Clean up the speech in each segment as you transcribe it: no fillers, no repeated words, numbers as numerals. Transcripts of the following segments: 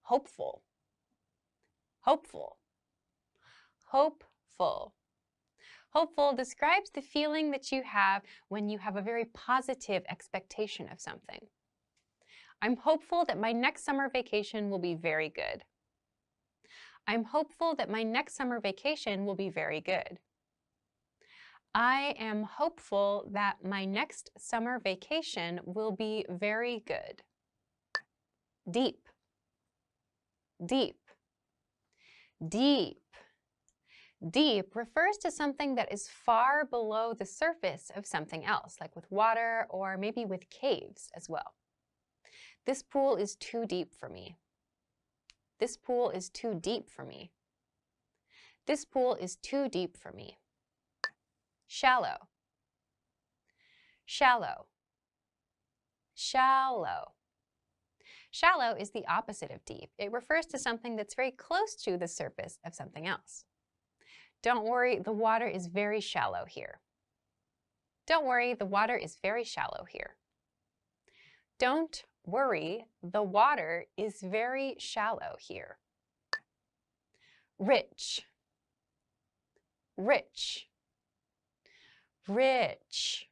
hopeful, hopeful, hopeful. Hopeful describes the feeling that you have when you have a very positive expectation of something. I'm hopeful that my next summer vacation will be very good. I'm hopeful that my next summer vacation will be very good. I am hopeful that my next summer vacation will be very good. Deep, deep, deep. Deep refers to something that is far below the surface of something else, like with water or maybe with caves as well. This pool is too deep for me. This pool is too deep for me. This pool is too deep for me. Shallow, shallow, shallow. Shallow is the opposite of deep. It refers to something that's very close to the surface of something else. Don't worry, the water is very shallow here. Don't worry, the water is very shallow here. Don't worry, the water is very shallow here. Rich, rich, rich.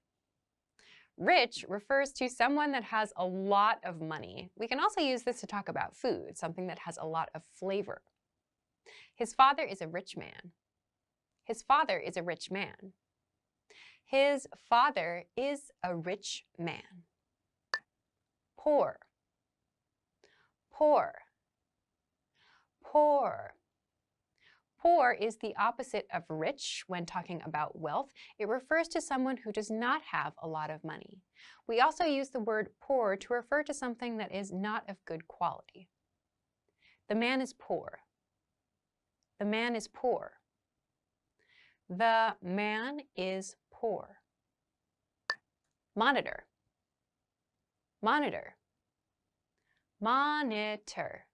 Rich refers to someone that has a lot of money. We can also use this to talk about food, something that has a lot of flavor. His father is a rich man. His father is a rich man. His father is a rich man. Poor, poor, poor. Poor is the opposite of rich when talking about wealth. It refers to someone who does not have a lot of money. We also use the word poor to refer to something that is not of good quality. The man is poor. The man is poor. The man is poor. Monitor, monitor, monitor.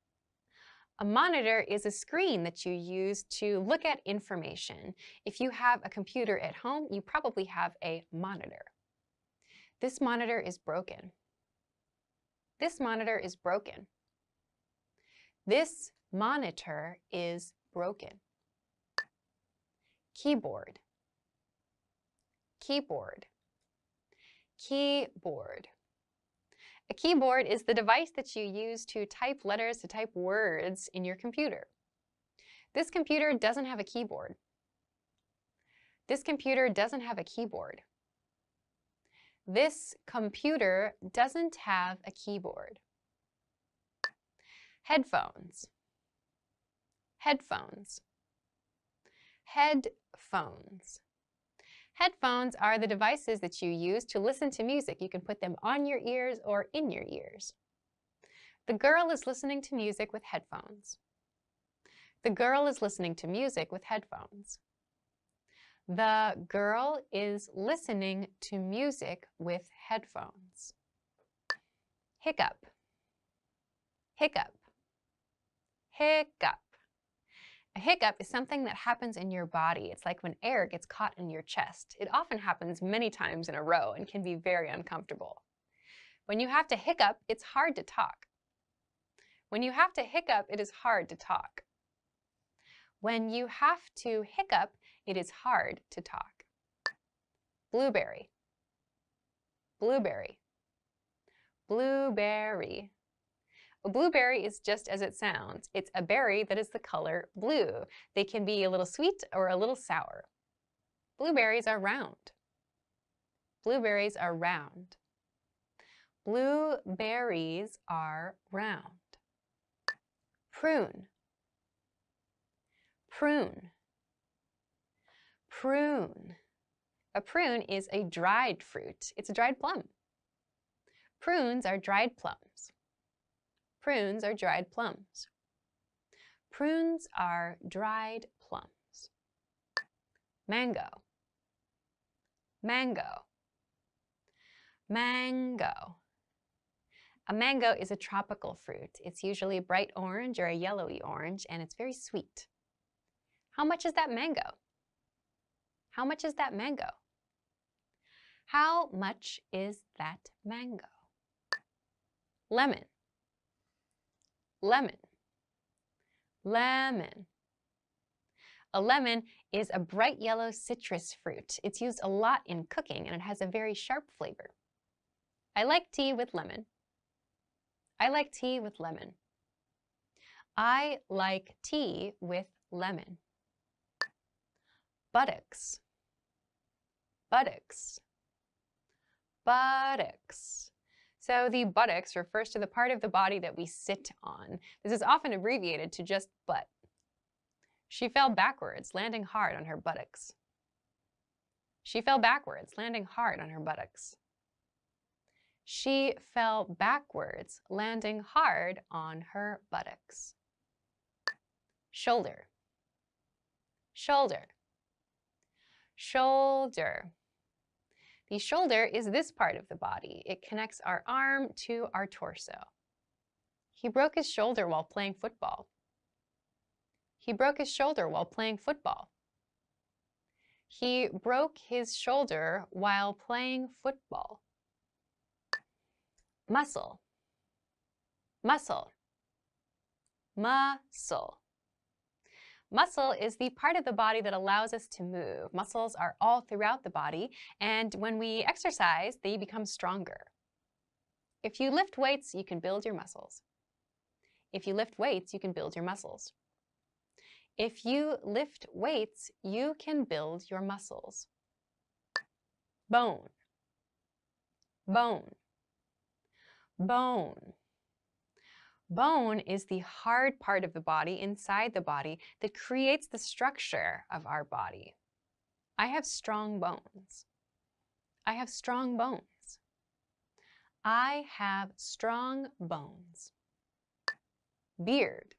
A monitor is a screen that you use to look at information. If you have a computer at home, you probably have a monitor. This monitor is broken. This monitor is broken. This monitor is broken. Keyboard, keyboard, keyboard. A keyboard is the device that you use to type letters, to type words in your computer. This computer doesn't have a keyboard. This computer doesn't have a keyboard. This computer doesn't have a keyboard. Headphones, headphones, headphones. Headphones are the devices that you use to listen to music. You can put them on your ears or in your ears. The girl is listening to music with headphones. The girl is listening to music with headphones. The girl is listening to music with headphones. Hiccup, hiccup, hiccup. A hiccup is something that happens in your body. It's like when air gets caught in your chest. It often happens many times in a row and can be very uncomfortable. When you have to hiccup, it's hard to talk. When you have to hiccup, it is hard to talk. When you have to hiccup, it is hard to talk. Blueberry, blueberry, blueberry. A blueberry is just as it sounds. It's a berry that is the color blue. They can be a little sweet or a little sour. Blueberries are round. Blueberries are round. Blueberries are round. Prune, prune, prune. A prune is a dried fruit. It's a dried plum. Prunes are dried plums. Prunes are dried plums. Prunes are dried plums. Mango, mango, mango. A mango is a tropical fruit. It's usually bright orange or a yellowy orange, and it's very sweet. How much is that mango? How much is that mango? How much is that mango? Lemon, lemon, lemon. A lemon is a bright yellow citrus fruit. It's used a lot in cooking and it has a very sharp flavor. I like tea with lemon. I like tea with lemon. I like tea with lemon. Buttocks. Buttocks. Buttocks. So the buttocks refers to the part of the body that we sit on. This is often abbreviated to just butt. She fell backwards, landing hard on her buttocks. She fell backwards, landing hard on her buttocks. She fell backwards, landing hard on her buttocks. Shoulder. Shoulder. Shoulder. The shoulder is this part of the body. It connects our arm to our torso. He broke his shoulder while playing football. He broke his shoulder while playing football. He broke his shoulder while playing football. Muscle. Muscle. Muscle. Muscle is the part of the body that allows us to move. Muscles are all throughout the body, and when we exercise, they become stronger. If you lift weights, you can build your muscles. If you lift weights, you can build your muscles. If you lift weights, you can build your muscles. Bone. Bone. Bone. Bone is the hard part of the body inside the body that creates the structure of our body. I have strong bones. I have strong bones. I have strong bones. Beard.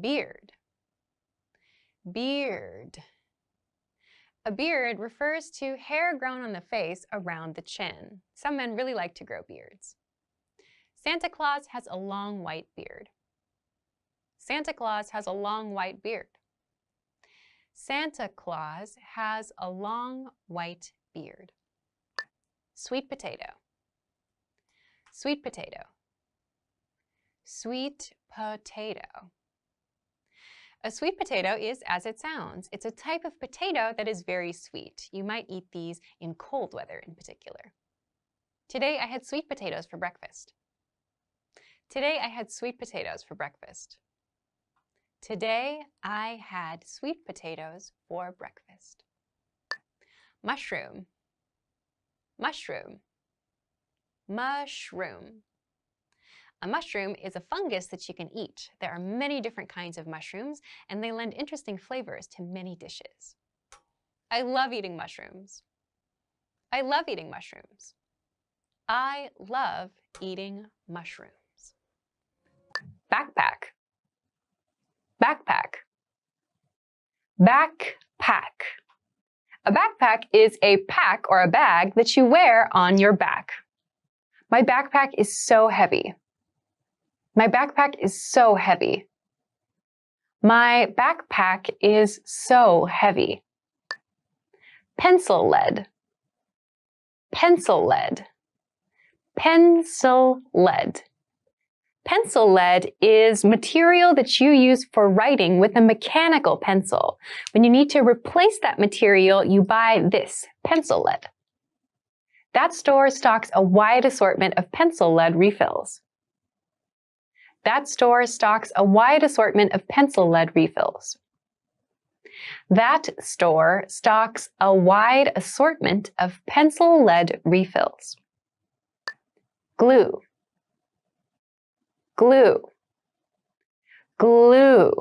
Beard. Beard. A beard refers to hair grown on the face around the chin. Some men really like to grow beards. Santa Claus has a long white beard. Santa Claus has a long white beard. Santa Claus has a long white beard. Sweet potato. Sweet potato. Sweet potato. A sweet potato is as it sounds. It's a type of potato that is very sweet. You might eat these in cold weather in particular. Today I had sweet potatoes for breakfast. Today I had sweet potatoes for breakfast. Today I had sweet potatoes for breakfast. Mushroom. Mushroom. Mushroom. A mushroom is a fungus that you can eat. There are many different kinds of mushrooms, and they lend interesting flavors to many dishes. I love eating mushrooms. I love eating mushrooms. I love eating mushrooms. Backpack. Backpack. Backpack. A backpack is a pack or a bag that you wear on your back. My backpack is so heavy. My backpack is so heavy. My backpack is so heavy. Pencil lead. Pencil lead. Pencil lead. Pencil lead is material that you use for writing with a mechanical pencil. When you need to replace that material, you buy this, pencil lead. That store stocks a wide assortment of pencil lead refills. That store stocks a wide assortment of pencil lead refills. That store stocks a wide assortment of pencil lead refills. Glue. Glue. Glue.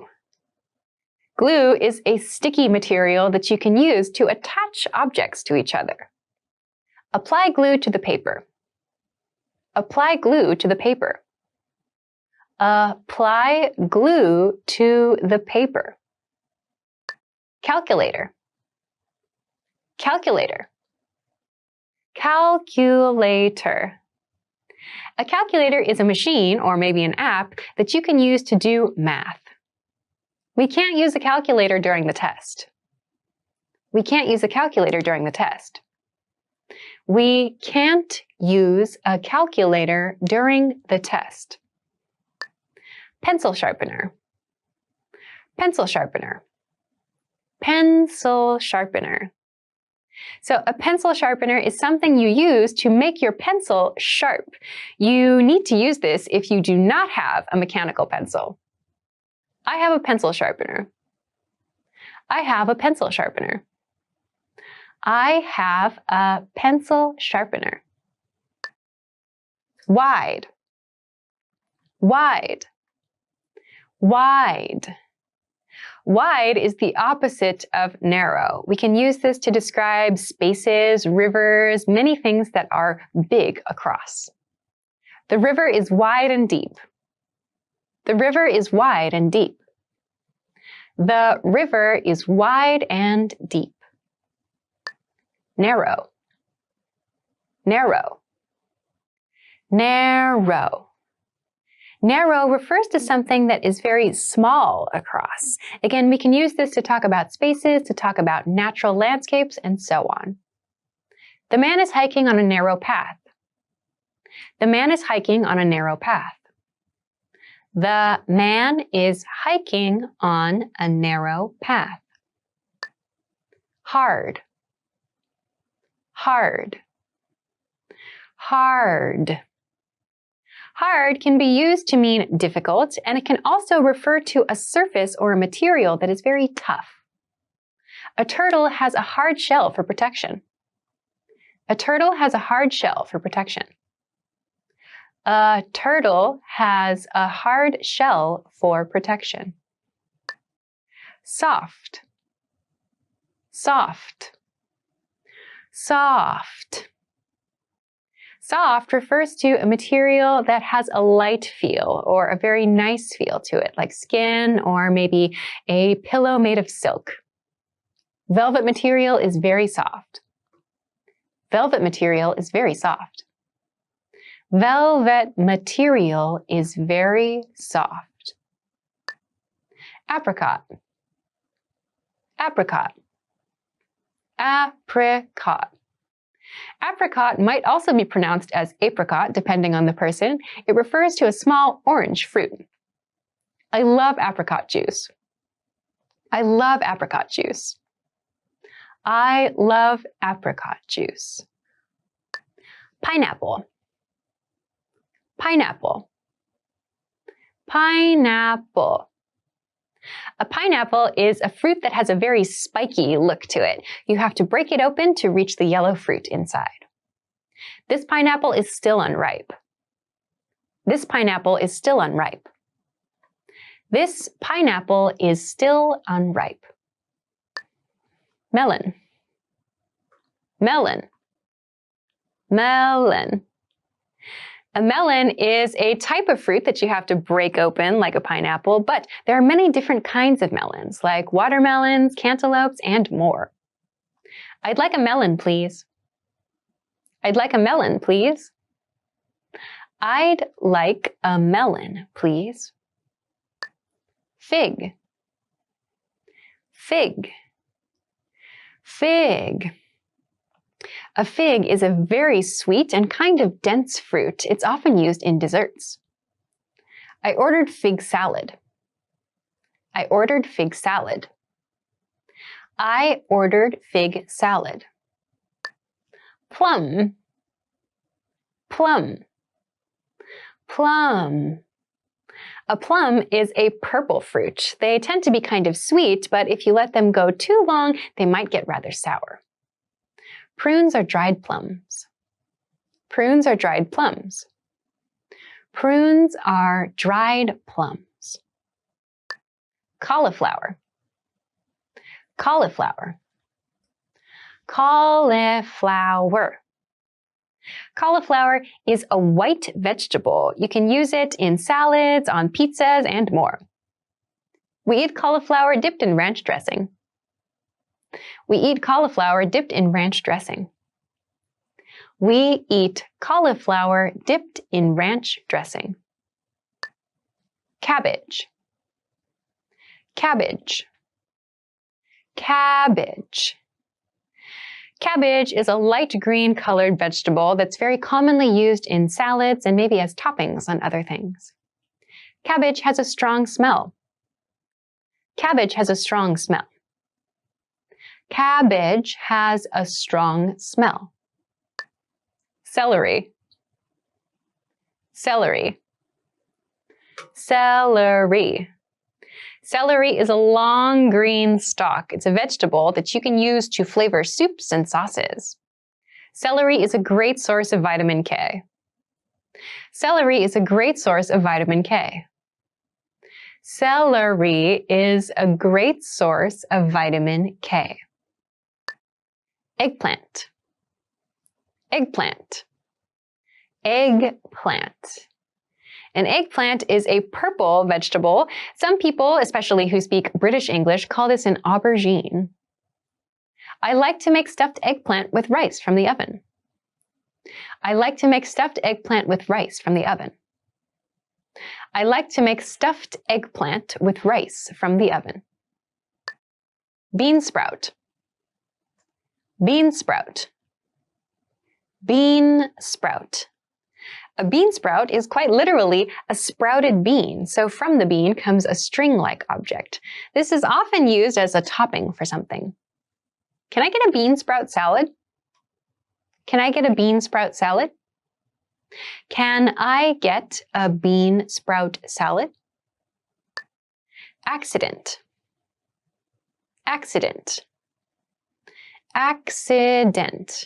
Glue is a sticky material that you can use to attach objects to each other. Apply glue to the paper. Apply glue to the paper. Apply glue to the paper. Calculator. Calculator. Calculator. A calculator is a machine, or maybe an app, that you can use to do math. We can't use a calculator during the test. We can't use a calculator during the test. We can't use a calculator during the test. Pencil sharpener. Pencil sharpener. Pencil sharpener. So a pencil sharpener is something you use to make your pencil sharp. You need to use this if you do not have a mechanical pencil. I have a pencil sharpener. I have a pencil sharpener. I have a pencil sharpener. Wide. Wide. Wide. Wide is the opposite of narrow. We can use this to describe spaces, rivers, many things that are big across. The river is wide and deep. The river is wide and deep. The river is wide and deep. Narrow. Narrow. Narrow. Narrow refers to something that is very small across. Again, we can use this to talk about spaces, to talk about natural landscapes, and so on. The man is hiking on a narrow path. The man is hiking on a narrow path. The man is hiking on a narrow path. Hard. Hard. Hard. Hard can be used to mean difficult, and it can also refer to a surface or a material that is very tough. A turtle has a hard shell for protection. A turtle has a hard shell for protection. A turtle has a hard shell for protection. Soft. Soft. Soft. Soft refers to a material that has a light feel or a very nice feel to it, like skin or maybe a pillow made of silk. Velvet material is very soft. Velvet material is very soft. Velvet material is very soft. Apricot. Apricot. Apricot. Apricot might also be pronounced as apricot, depending on the person. It refers to a small orange fruit. I love apricot juice. I love apricot juice. I love apricot juice. Pineapple. Pineapple. Pineapple. A pineapple is a fruit that has a very spiky look to it. You have to break it open to reach the yellow fruit inside. This pineapple is still unripe. This pineapple is still unripe. This pineapple is still unripe. Melon. Melon. Melon. A melon is a type of fruit that you have to break open like a pineapple, but there are many different kinds of melons, like watermelons, cantaloupes, and more. I'd like a melon, please. I'd like a melon, please. I'd like a melon, please. Fig. Fig. Fig. A fig is a very sweet and kind of dense fruit. It's often used in desserts. I ordered fig salad. I ordered fig salad. I ordered fig salad. Plum. Plum. Plum. A plum is a purple fruit. They tend to be kind of sweet, but if you let them go too long, they might get rather sour. Prunes are dried plums. Prunes are dried plums. Prunes are dried plums. Cauliflower. Cauliflower. Cauliflower. Cauliflower is a white vegetable. You can use it in salads, on pizzas, and more. We eat cauliflower dipped in ranch dressing. We eat cauliflower dipped in ranch dressing. We eat cauliflower dipped in ranch dressing. Cabbage. Cabbage. Cabbage. Cabbage is a light green colored vegetable that's very commonly used in salads and maybe as toppings on other things. Cabbage has a strong smell. Cabbage has a strong smell. Cabbage has a strong smell. Celery. Celery. Celery. Celery is a long green stalk. It's a vegetable that you can use to flavor soups and sauces. Celery is a great source of vitamin K. Celery is a great source of vitamin K. Celery is a great source of vitamin K. Eggplant. Eggplant. Eggplant. An eggplant is a purple vegetable. Some people, especially who speak British English, call this an aubergine. I like to make stuffed eggplant with rice from the oven. I like to make stuffed eggplant with rice from the oven. I like to make stuffed eggplant with rice from the oven. Bean sprout. Bean sprout. Bean sprout. A bean sprout is quite literally a sprouted bean, so from the bean comes a string-like object. This is often used as a topping for something. Can I get a bean sprout salad? Can I get a bean sprout salad? Can I get a bean sprout salad? Accident. Accident. Accident.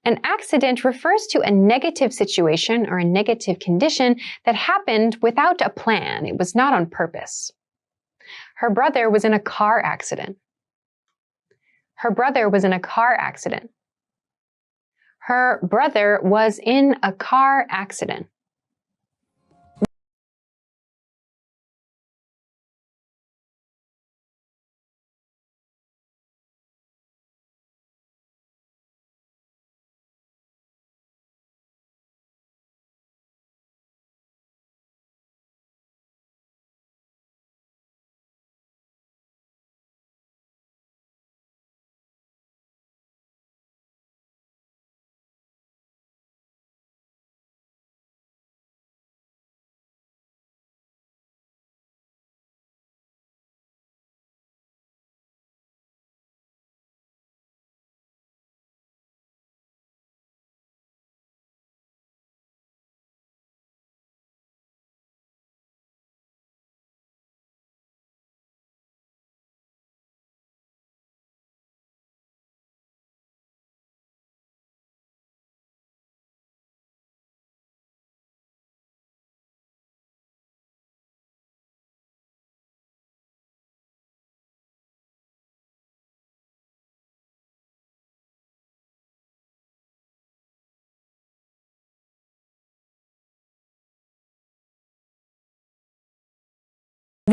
An accident refers to a negative situation or a negative condition that happened without a plan. It was not on purpose. Her brother was in a car accident. Her brother was in a car accident. Her brother was in a car accident.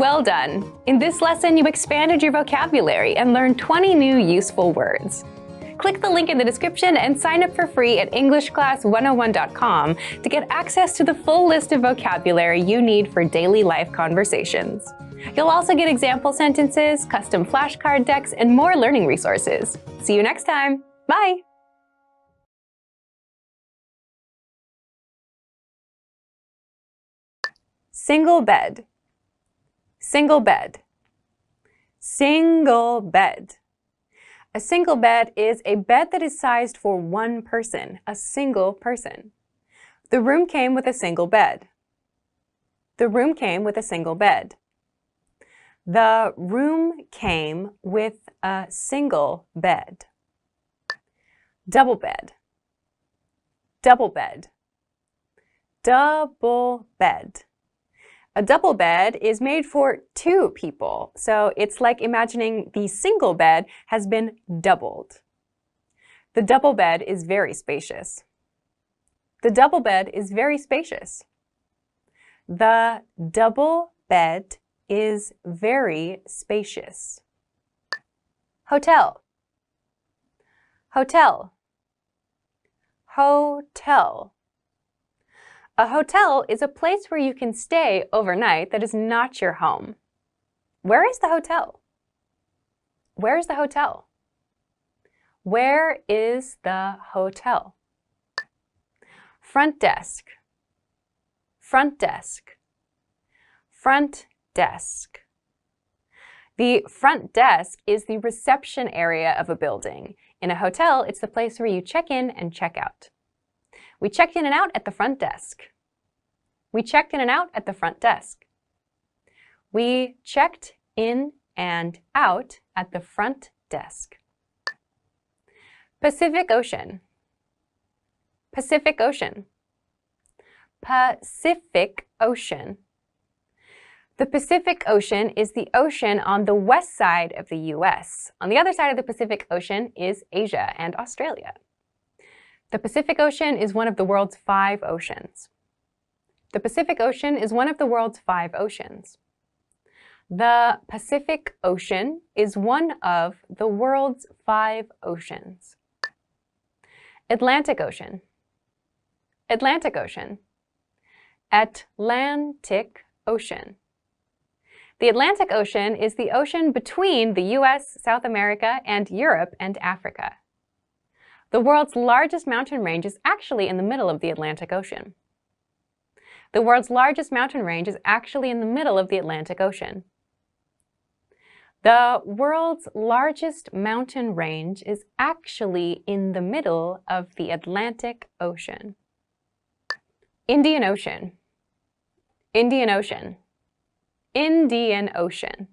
Well done! In this lesson, you expanded your vocabulary and learned 20 new useful words. Click the link in the description and sign up for free at EnglishClass101.com to get access to the full list of vocabulary you need for daily life conversations. You'll also get example sentences, custom flashcard decks, and more learning resources. See you next time! Bye! Single bed. Single bed. Single bed. A single bed is a bed that is sized for one person, a single person. The room came with a single bed. The room came with a single bed. The room came with a single bed. Double bed. Double bed. Double bed. A double bed is made for two people, so it's like imagining the single bed has been doubled. The double bed is very spacious. The double bed is very spacious. The double bed is very spacious. Hotel. Hotel. Hotel. A hotel is a place where you can stay overnight that is not your home. Where is the hotel? Where is the hotel? Where is the hotel? Front desk. Front desk. Front desk. The front desk is the reception area of a building. In a hotel, it's the place where you check in and check out. We checked in and out at the front desk. We checked in and out at the front desk. We checked in and out at the front desk. Pacific Ocean. Pacific Ocean. Pacific Ocean. The Pacific Ocean is the ocean on the west side of the US. On the other side of the Pacific Ocean is Asia and Australia. The Pacific Ocean is one of the world's 5 oceans. The Pacific Ocean is one of the world's 5 oceans. The Pacific Ocean is one of the world's 5 oceans. Atlantic Ocean. Atlantic Ocean. Atlantic Ocean. The Atlantic Ocean is the ocean between the US, South America, and Europe and Africa. The world's largest mountain range is actually in the middle of the Atlantic Ocean. The world's largest mountain range is actually in the middle of the Atlantic Ocean. The world's largest mountain range is actually in the middle of the Atlantic Ocean. Indian Ocean. Indian Ocean. Indian Ocean.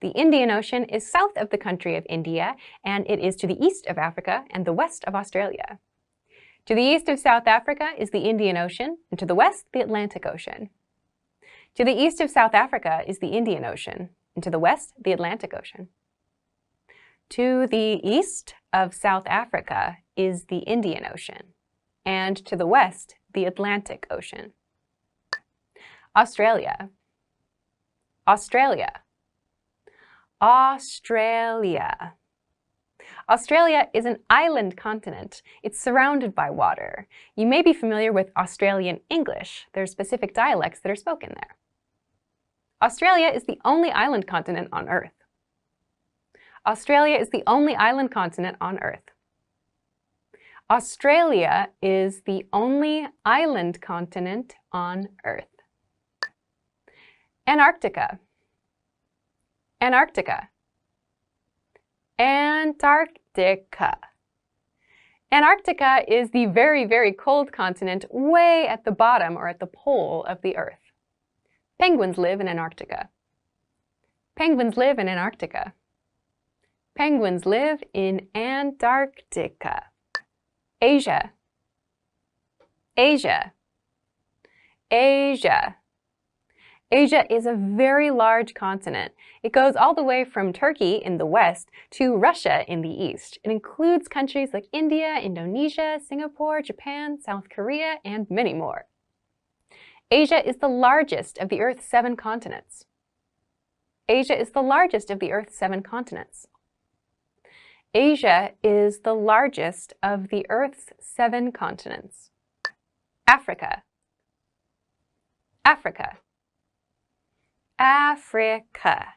The Indian Ocean is south of the country of India, and it is to the east of Africa and the west of Australia. To the east of South Africa is the Indian Ocean, and to the west, the Atlantic Ocean. To the east of South Africa is the Indian Ocean, and to the west, the Atlantic Ocean. To the east of South Africa is the Indian Ocean, and to the west, the Atlantic Ocean. Australia. Australia. Australia. Australia is an island continent. It's surrounded by water. You may be familiar with Australian English. There are specific dialects that are spoken there. Australia is the only island continent on Earth. Australia is the only island continent on Earth. Australia is the only island continent on Earth. Antarctica. Antarctica. Antarctica. Antarctica is the very, very cold continent way at the bottom or at the pole of the Earth. Penguins live in Antarctica. Penguins live in Antarctica. Penguins live in Antarctica. Asia. Asia. Asia. Asia is a very large continent. It goes all the way from Turkey in the west to Russia in the east. It includes countries like India, Indonesia, Singapore, Japan, South Korea, and many more. Asia is the largest of the Earth's 7 continents. Asia is the largest of the Earth's 7 continents. Asia is the largest of the Earth's 7 continents. Africa. Africa. Africa.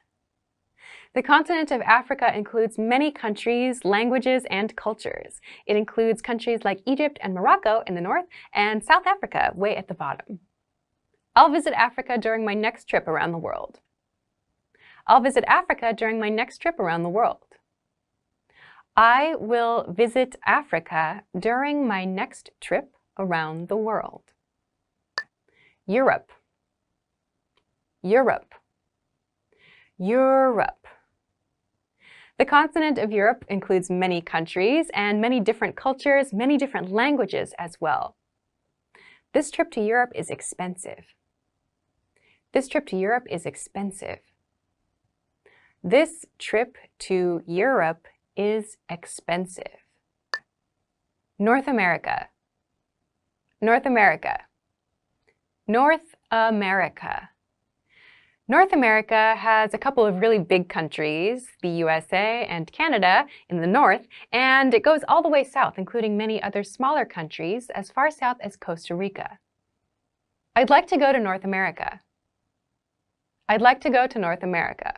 The continent of Africa includes many countries, languages, and cultures. It includes countries like Egypt and Morocco in the north and South Africa way at the bottom. I'll visit Africa during my next trip around the world. I'll visit Africa during my next trip around the world. I will visit Africa during my next trip around the world. Europe. Europe. Europe. The continent of Europe includes many countries and many different cultures, many different languages as well. This trip to Europe is expensive. This trip to Europe is expensive. This trip to Europe is expensive. North America. North America. North America. North America has a couple of really big countries, the USA and Canada in the north, and it goes all the way south, including many other smaller countries as far south as Costa Rica. I'd like to go to North America. I'd like to go to North America.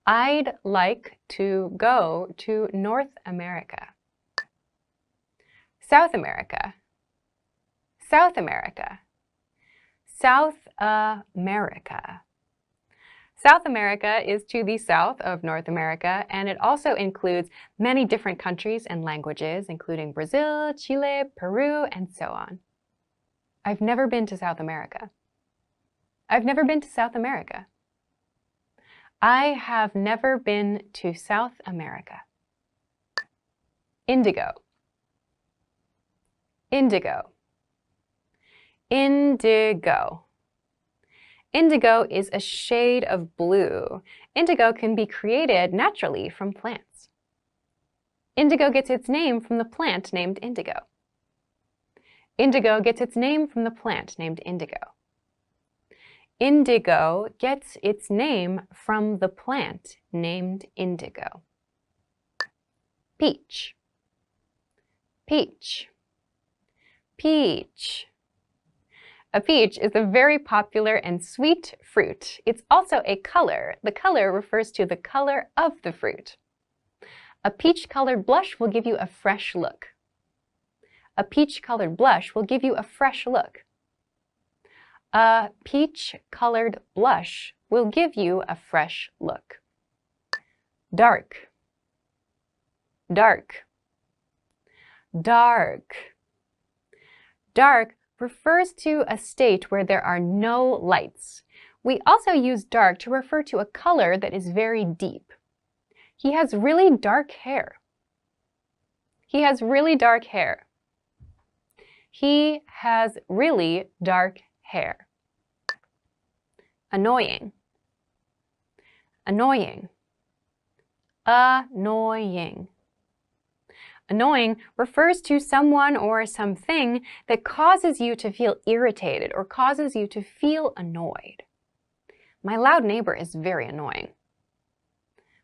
I'd like to go to North America. South America. South America. South America. South America is to the south of North America, and it also includes many different countries and languages, including Brazil, Chile, Peru, and so on. I've never been to South America. I've never been to South America. I have never been to South America. Indigo. Indigo. Indigo. Indigo is a shade of blue. Indigo can be created naturally from plants. Indigo gets its name from the plant named indigo. Indigo gets its name from the plant named indigo. Indigo gets its name from the plant named indigo. Peach. Peach. Peach. A peach is a very popular and sweet fruit. It's also a color. The color refers to the color of the fruit. A peach-colored blush will give you a fresh look. A peach-colored blush will give you a fresh look. A peach-colored blush will give you a fresh look. Dark. Dark. Dark. Dark refers to a state where there are no lights. We also use dark to refer to a color that is very deep. He has really dark hair. He has really dark hair. He has really dark hair. Annoying. Annoying. Annoying. Annoying refers to someone or something that causes you to feel irritated or causes you to feel annoyed. My loud neighbor is very annoying.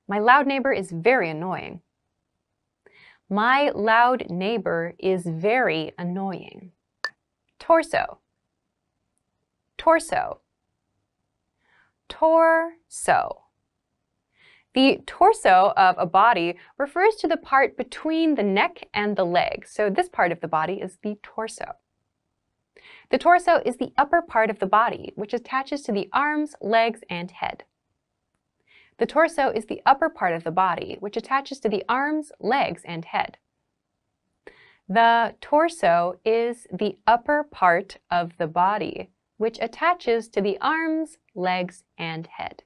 My loud neighbor is very annoying. My loud neighbor is very annoying. Torso. Torso. Torso. The torso of a body refers to the part between the neck and the legs. So this part of the body is the torso. The torso is the upper part of the body, which attaches to the arms, legs, and head. The torso is the upper part of the body, which attaches to the arms, legs, and head. The torso is the upper part of the body, which attaches to the arms, legs, and head.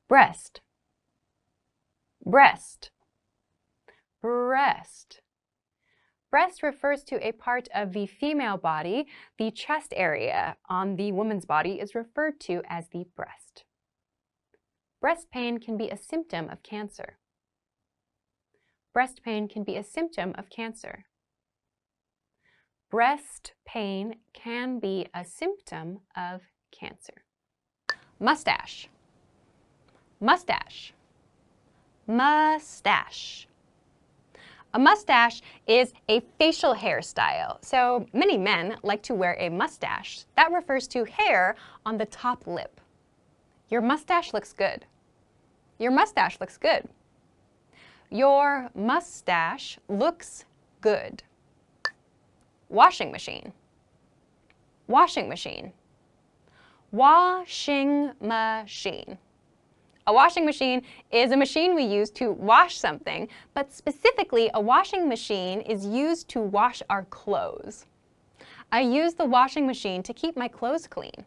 Breast. Breast. Breast. Breast refers to a part of the female body. The chest area on the woman's body is referred to as the breast. Breast pain can be a symptom of cancer. Breast pain can be a symptom of cancer. Breast pain can be a symptom of cancer. Mustache. Mustache. Mustache. A mustache is a facial hairstyle. So many men like to wear a mustache. That refers to hair on the top lip. Your mustache looks good. Your mustache looks good. Your mustache looks good. Washing machine. Washing machine. Washing machine. A washing machine is a machine we use to wash something, but specifically a washing machine is used to wash our clothes. I use the washing machine to keep my clothes clean.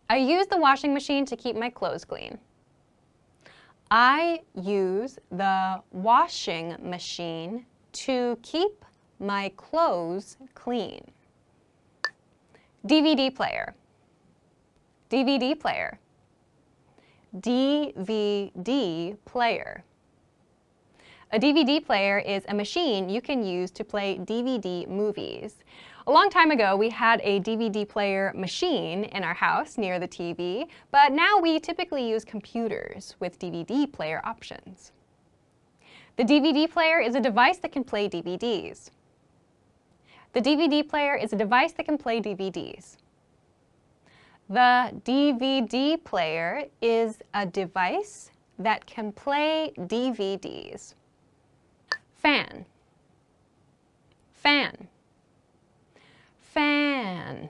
I use the washing machine to keep my clothes clean. I use the washing machine to keep my clothes clean. DVD player. DVD player. DVD player. A DVD player is a machine you can use to play DVD movies. A long time ago, we had a DVD player machine in our house near the TV, but now we typically use computers with DVD player options. The DVD player is a device that can play DVDs. The DVD player is a device that can play DVDs. The DVD player is a device that can play DVDs. Fan. Fan. Fan.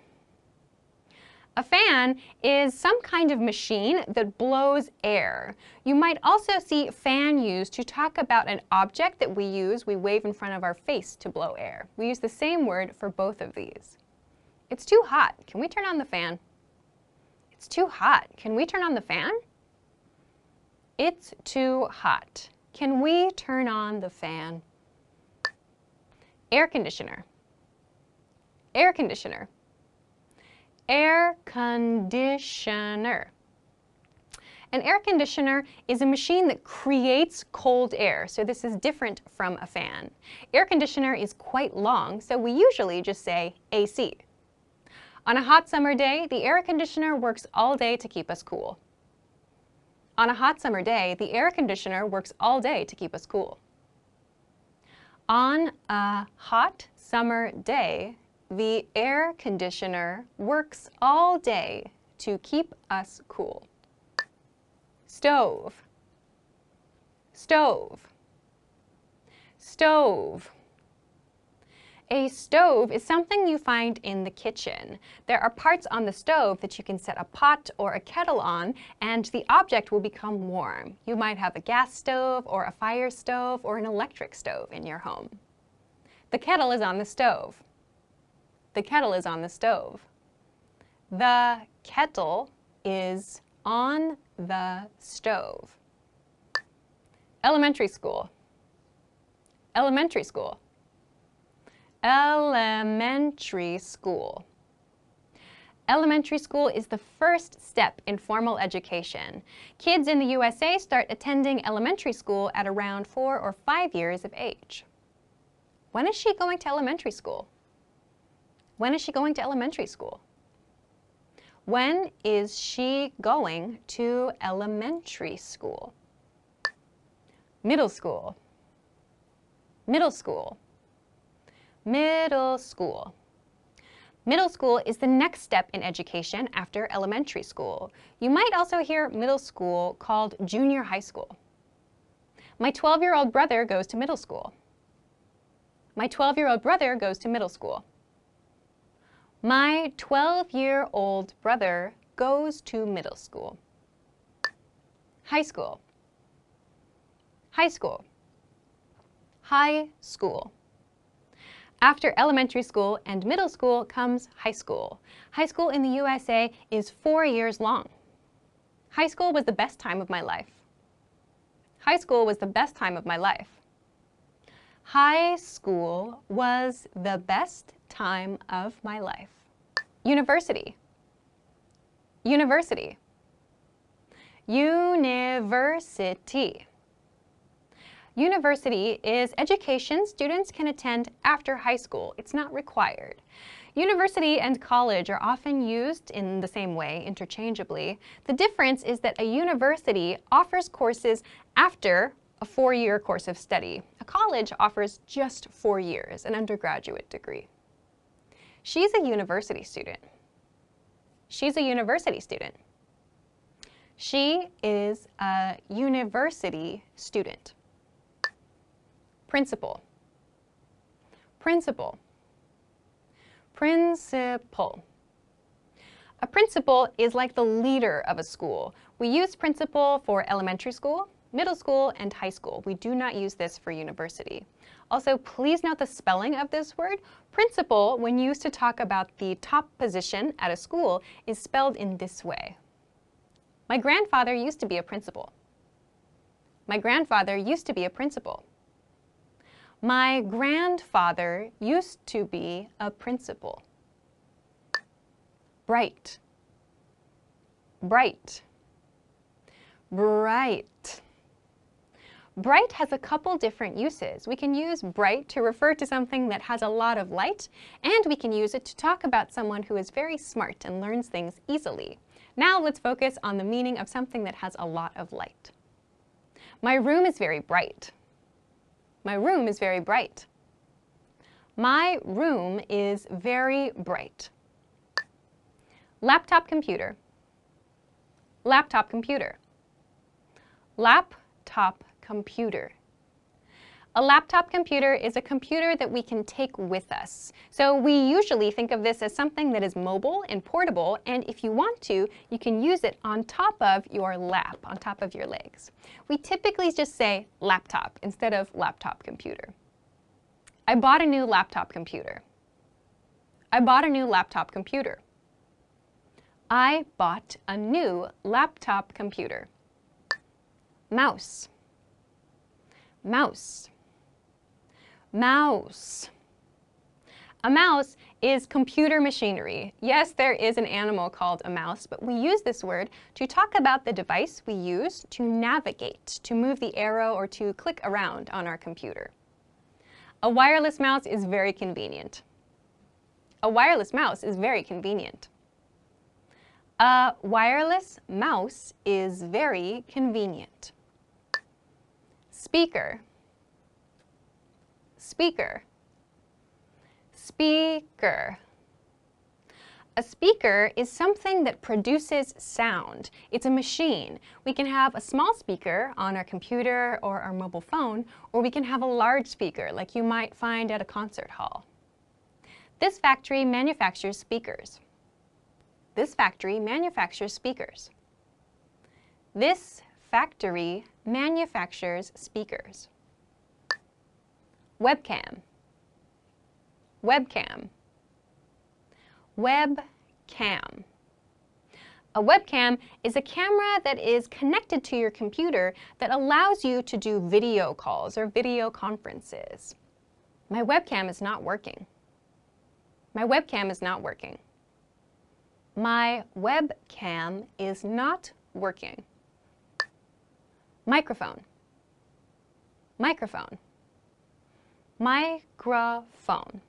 A fan is some kind of machine that blows air. You might also see fan used to talk about an object that we wave in front of our face to blow air. We use the same word for both of these. It's too hot. Can we turn on the fan? It's too hot. Can we turn on the fan? It's too hot. Can we turn on the fan? Air conditioner. Air conditioner. Air conditioner. An air conditioner is a machine that creates cold air, so this is different from a fan. Air conditioner is quite long, so we usually just say AC. On a hot summer day, the air conditioner works all day to keep us cool. On a hot summer day, the air conditioner works all day to keep us cool. On a hot summer day, the air conditioner works all day to keep us cool. Stove. Stove. Stove. A stove is something you find in the kitchen. There are parts on the stove that you can set a pot or a kettle on, and the object will become warm. You might have a gas stove or a fire stove or an electric stove in your home. The kettle is on the stove. The kettle is on the stove. The kettle is on the stove. Elementary school. Elementary school. Elementary school. Elementary school is the first step in formal education. Kids in the USA start attending elementary school at around 4 or 5 years of age. When is she going to elementary school? When is she going to elementary school? When is she going to elementary school? Middle school. Middle school. Middle school. Middle school is the next step in education after elementary school. You might also hear middle school called junior high school. My 12-year-old brother goes to middle school. My 12-year-old brother goes to middle school. My 12-year-old brother goes to middle school. High school. High school. High school. After elementary school and middle school comes high school. High school in the USA is 4 years long. High school was the best time of my life. High school was the best time of my life. High school was the best time of my life. University. University. University. University is education students can attend after high school. It's not required. University and college are often used in the same way, interchangeably. The difference is that a university offers courses after a 4-year course of study. A college offers just 4 years, an undergraduate degree. She's a university student. She's a university student. She is a university student. Principal. Principal. Principal. A principal is like the leader of a school. We use principal for elementary school, middle school, and high school. We do not use this for university. Also, please note the spelling of this word. Principal, when used to talk about the top position at a school, is spelled in this way. My grandfather used to be a principal. My grandfather used to be a principal. My grandfather used to be a principal. Bright. Bright. Bright. Bright has a couple different uses. We can use bright to refer to something that has a lot of light, and we can use it to talk about someone who is very smart and learns things easily. Now let's focus on the meaning of something that has a lot of light. My room is very bright. My room is very bright. My room is very bright. Laptop computer. Laptop computer. Laptop computer. A laptop computer is a computer that we can take with us. So we usually think of this as something that is mobile and portable, and if you want to, you can use it on top of your lap, on top of your legs. We typically just say laptop instead of laptop computer. I bought a new laptop computer. I bought a new laptop computer. I bought a new laptop computer. Mouse. Mouse. Mouse. A mouse is computer machinery. Yes, there is an animal called a mouse, but we use this word to talk about the device we use to navigate, to move the arrow, or to click around on our computer. A wireless mouse is very convenient. A wireless mouse is very convenient. A wireless mouse is very convenient. Speaker. Speaker. Speaker. A speaker is something that produces sound. It's a machine. We can have a small speaker on our computer or our mobile phone, or we can have a large speaker like you might find at a concert hall. This factory manufactures speakers. This factory manufactures speakers. This factory manufactures speakers. Webcam. Webcam. Webcam. A webcam is a camera that is connected to your computer that allows you to do video calls or video conferences. My webcam is not working. My webcam is not working. My webcam is not working. Microphone. Microphone. Microphone.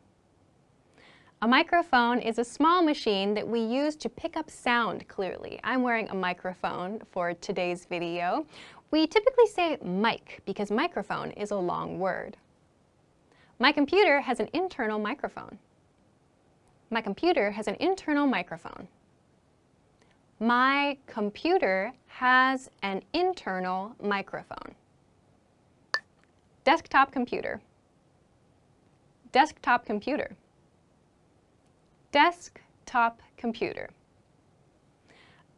A microphone is a small machine that we use to pick up sound clearly. I'm wearing a microphone for today's video. We typically say mic because microphone is a long word. My computer has an internal microphone. My computer has an internal microphone. My computer has an internal microphone. Desktop computer. Desktop computer. Desktop computer.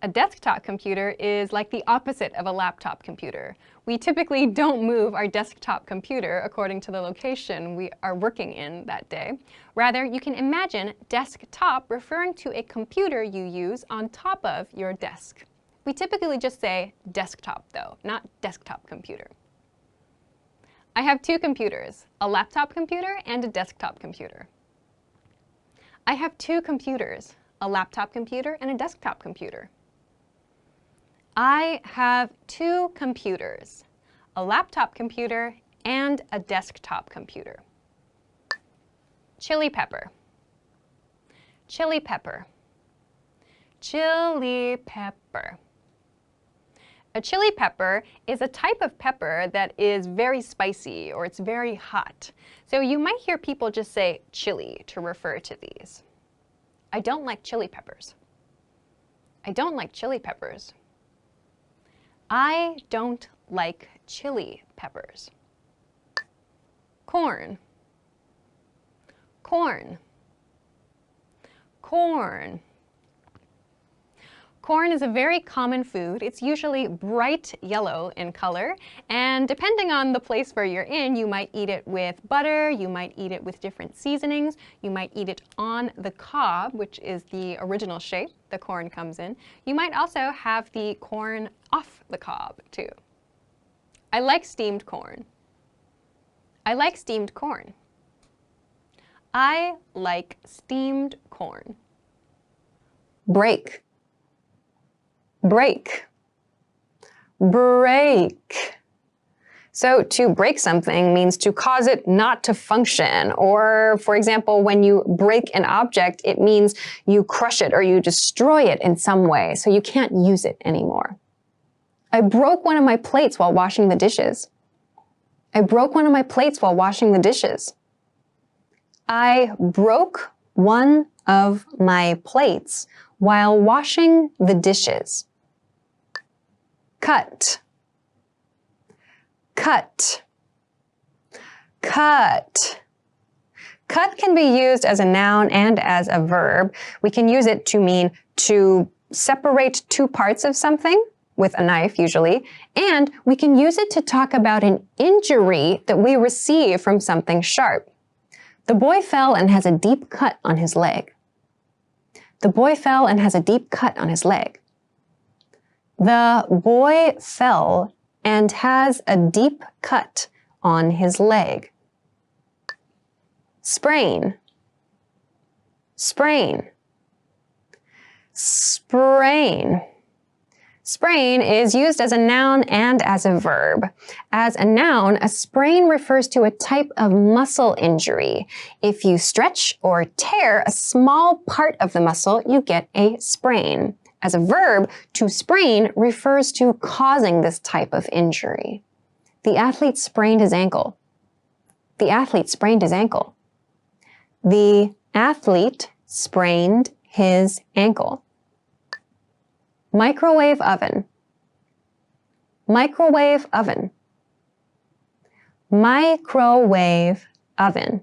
A desktop computer is like the opposite of a laptop computer. We typically don't move our desktop computer according to the location we are working in that day. Rather, you can imagine desktop referring to a computer you use on top of your desk. We typically just say desktop though, not desktop computer. I have two computers, a laptop computer and a desktop computer. I have two computers, a laptop computer and a desktop computer. I have two computers, a laptop computer and a desktop computer. Chili pepper. Chili pepper. Chili pepper. A chili pepper is a type of pepper that is very spicy or it's very hot. So you might hear people just say chili to refer to these. I don't like chili peppers. I don't like chili peppers. I don't like chili peppers. Corn. Corn. Corn. Corn is a very common food. It's usually bright yellow in color, and depending on the place where you're in, you might eat it with butter, you might eat it with different seasonings, you might eat it on the cob, which is the original shape the corn comes in. You might also have the corn off the cob, too. I like steamed corn. I like steamed corn. I like steamed corn. Break. Break. Break. So to break something means to cause it not to function. Or, for example, when you break an object, it means you crush it or you destroy it in some way, so you can't use it anymore. I broke one of my plates while washing the dishes. I broke one of my plates while washing the dishes. I broke one of my plates while washing the dishes. Cut. Cut. Cut. Cut can be used as a noun and as a verb. We can use it to mean to separate two parts of something, with a knife usually, and we can use it to talk about an injury that we receive from something sharp. The boy fell and has a deep cut on his leg. The boy fell and has a deep cut on his leg. The boy fell and has a deep cut on his leg. Sprain. Sprain. Sprain. Sprain is used as a noun and as a verb. As a noun, a sprain refers to a type of muscle injury. If you stretch or tear a small part of the muscle, you get a sprain. As a verb, to sprain refers to causing this type of injury. The athlete sprained his ankle. The athlete sprained his ankle. The athlete sprained his ankle. Microwave oven. Microwave oven. Microwave oven.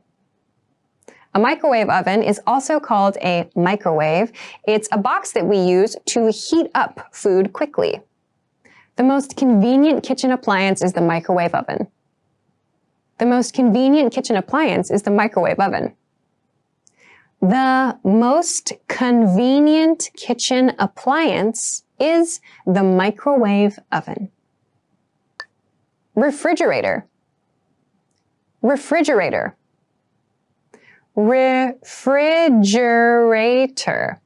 A microwave oven is also called a microwave. It's a box that we use to heat up food quickly. The most convenient kitchen appliance is the microwave oven. The most convenient kitchen appliance is the microwave oven. The most convenient kitchen appliance is the microwave oven. Refrigerator. Refrigerator. Refrigerator.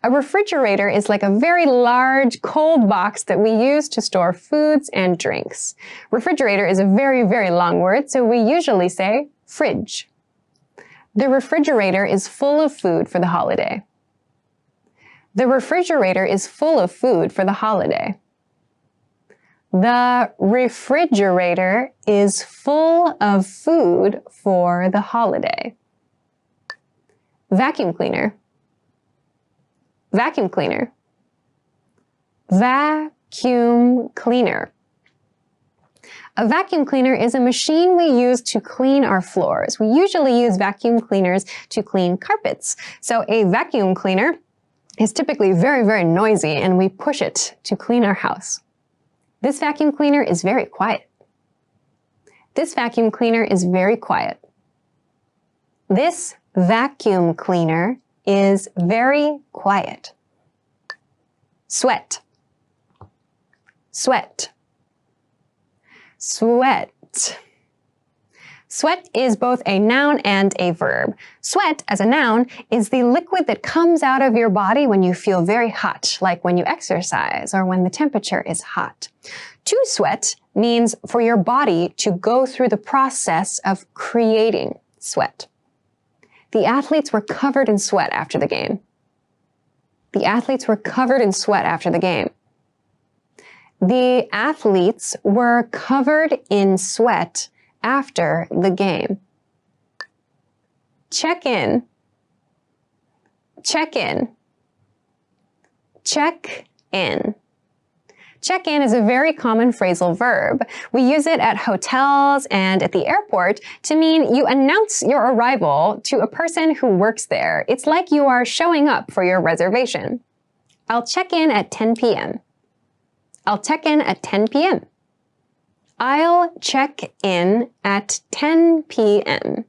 A refrigerator is like a very large cold box that we use to store foods and drinks. Refrigerator is a very, very long word, so we usually say fridge. The refrigerator is full of food for the holiday. The refrigerator is full of food for the holiday. The refrigerator is full of food for the holiday. Vacuum cleaner. Vacuum cleaner. Vacuum cleaner. A vacuum cleaner is a machine we use to clean our floors. We usually use vacuum cleaners to clean carpets. So a vacuum cleaner is typically very, very noisy, and we push it to clean our house. This vacuum cleaner is very quiet. This vacuum cleaner is very quiet. This vacuum cleaner is very quiet. Sweat. Sweat. Sweat. Sweat is both a noun and a verb. Sweat, as a noun, is the liquid that comes out of your body when you feel very hot, like when you exercise or when the temperature is hot. To sweat means for your body to go through the process of creating sweat. The athletes were covered in sweat after the game. The athletes were covered in sweat after the game. The athletes were covered in sweat after the game. Check in. Check in. Check in. Check in is a very common phrasal verb. We use it at hotels and at the airport to mean you announce your arrival to a person who works there. It's like you are showing up for your reservation. I'll check in at 10 p.m. I'll check in at 10 p.m. I'll check in at 10 p.m.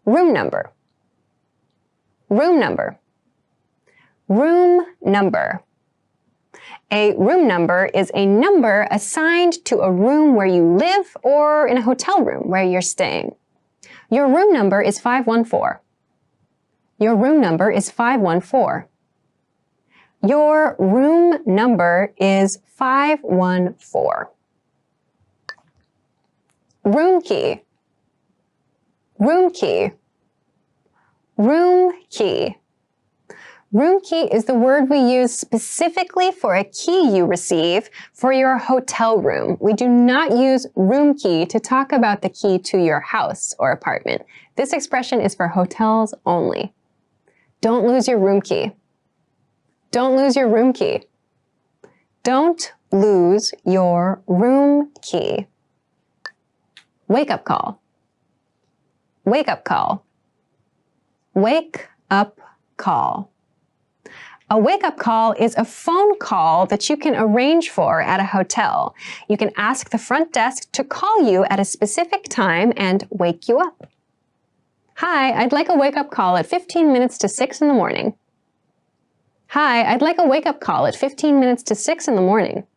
Room number. Room number. Room number. A room number is a number assigned to a room where you live or in a hotel room where you're staying. Your room number is 514. Your room number is 514. Your room number is 514. Room key. Room key. Room key. Room key is the word we use specifically for a key you receive for your hotel room. We do not use room key to talk about the key to your house or apartment. This expression is for hotels only. Don't lose your room key. Don't lose your room key. Don't lose your room key. Wake up call. Wake up call. Wake up call. A wake-up call is a phone call that you can arrange for at a hotel. You can ask the front desk to call you at a specific time and wake you up. Hi, I'd like a wake-up call at 15 minutes to 6 in the morning. Hi, I'd like a wake-up call at 15 minutes to 6 in the morning.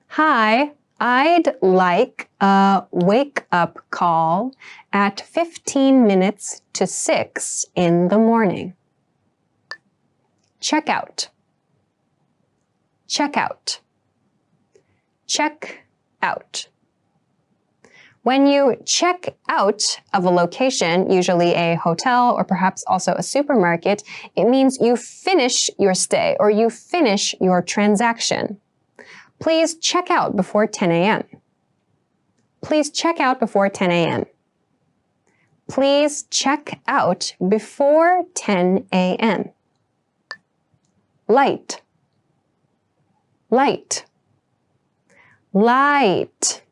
Hi, I'd like a wake-up call at 15 minutes to 6 in the morning. Check out. Check out. Check out. When you check out of a location, usually a hotel or perhaps also a supermarket, it means you finish your stay or you finish your transaction. Please check out before 10 a.m. Please check out before 10 a.m. Please check out before 10 a.m. Light. Light. Light.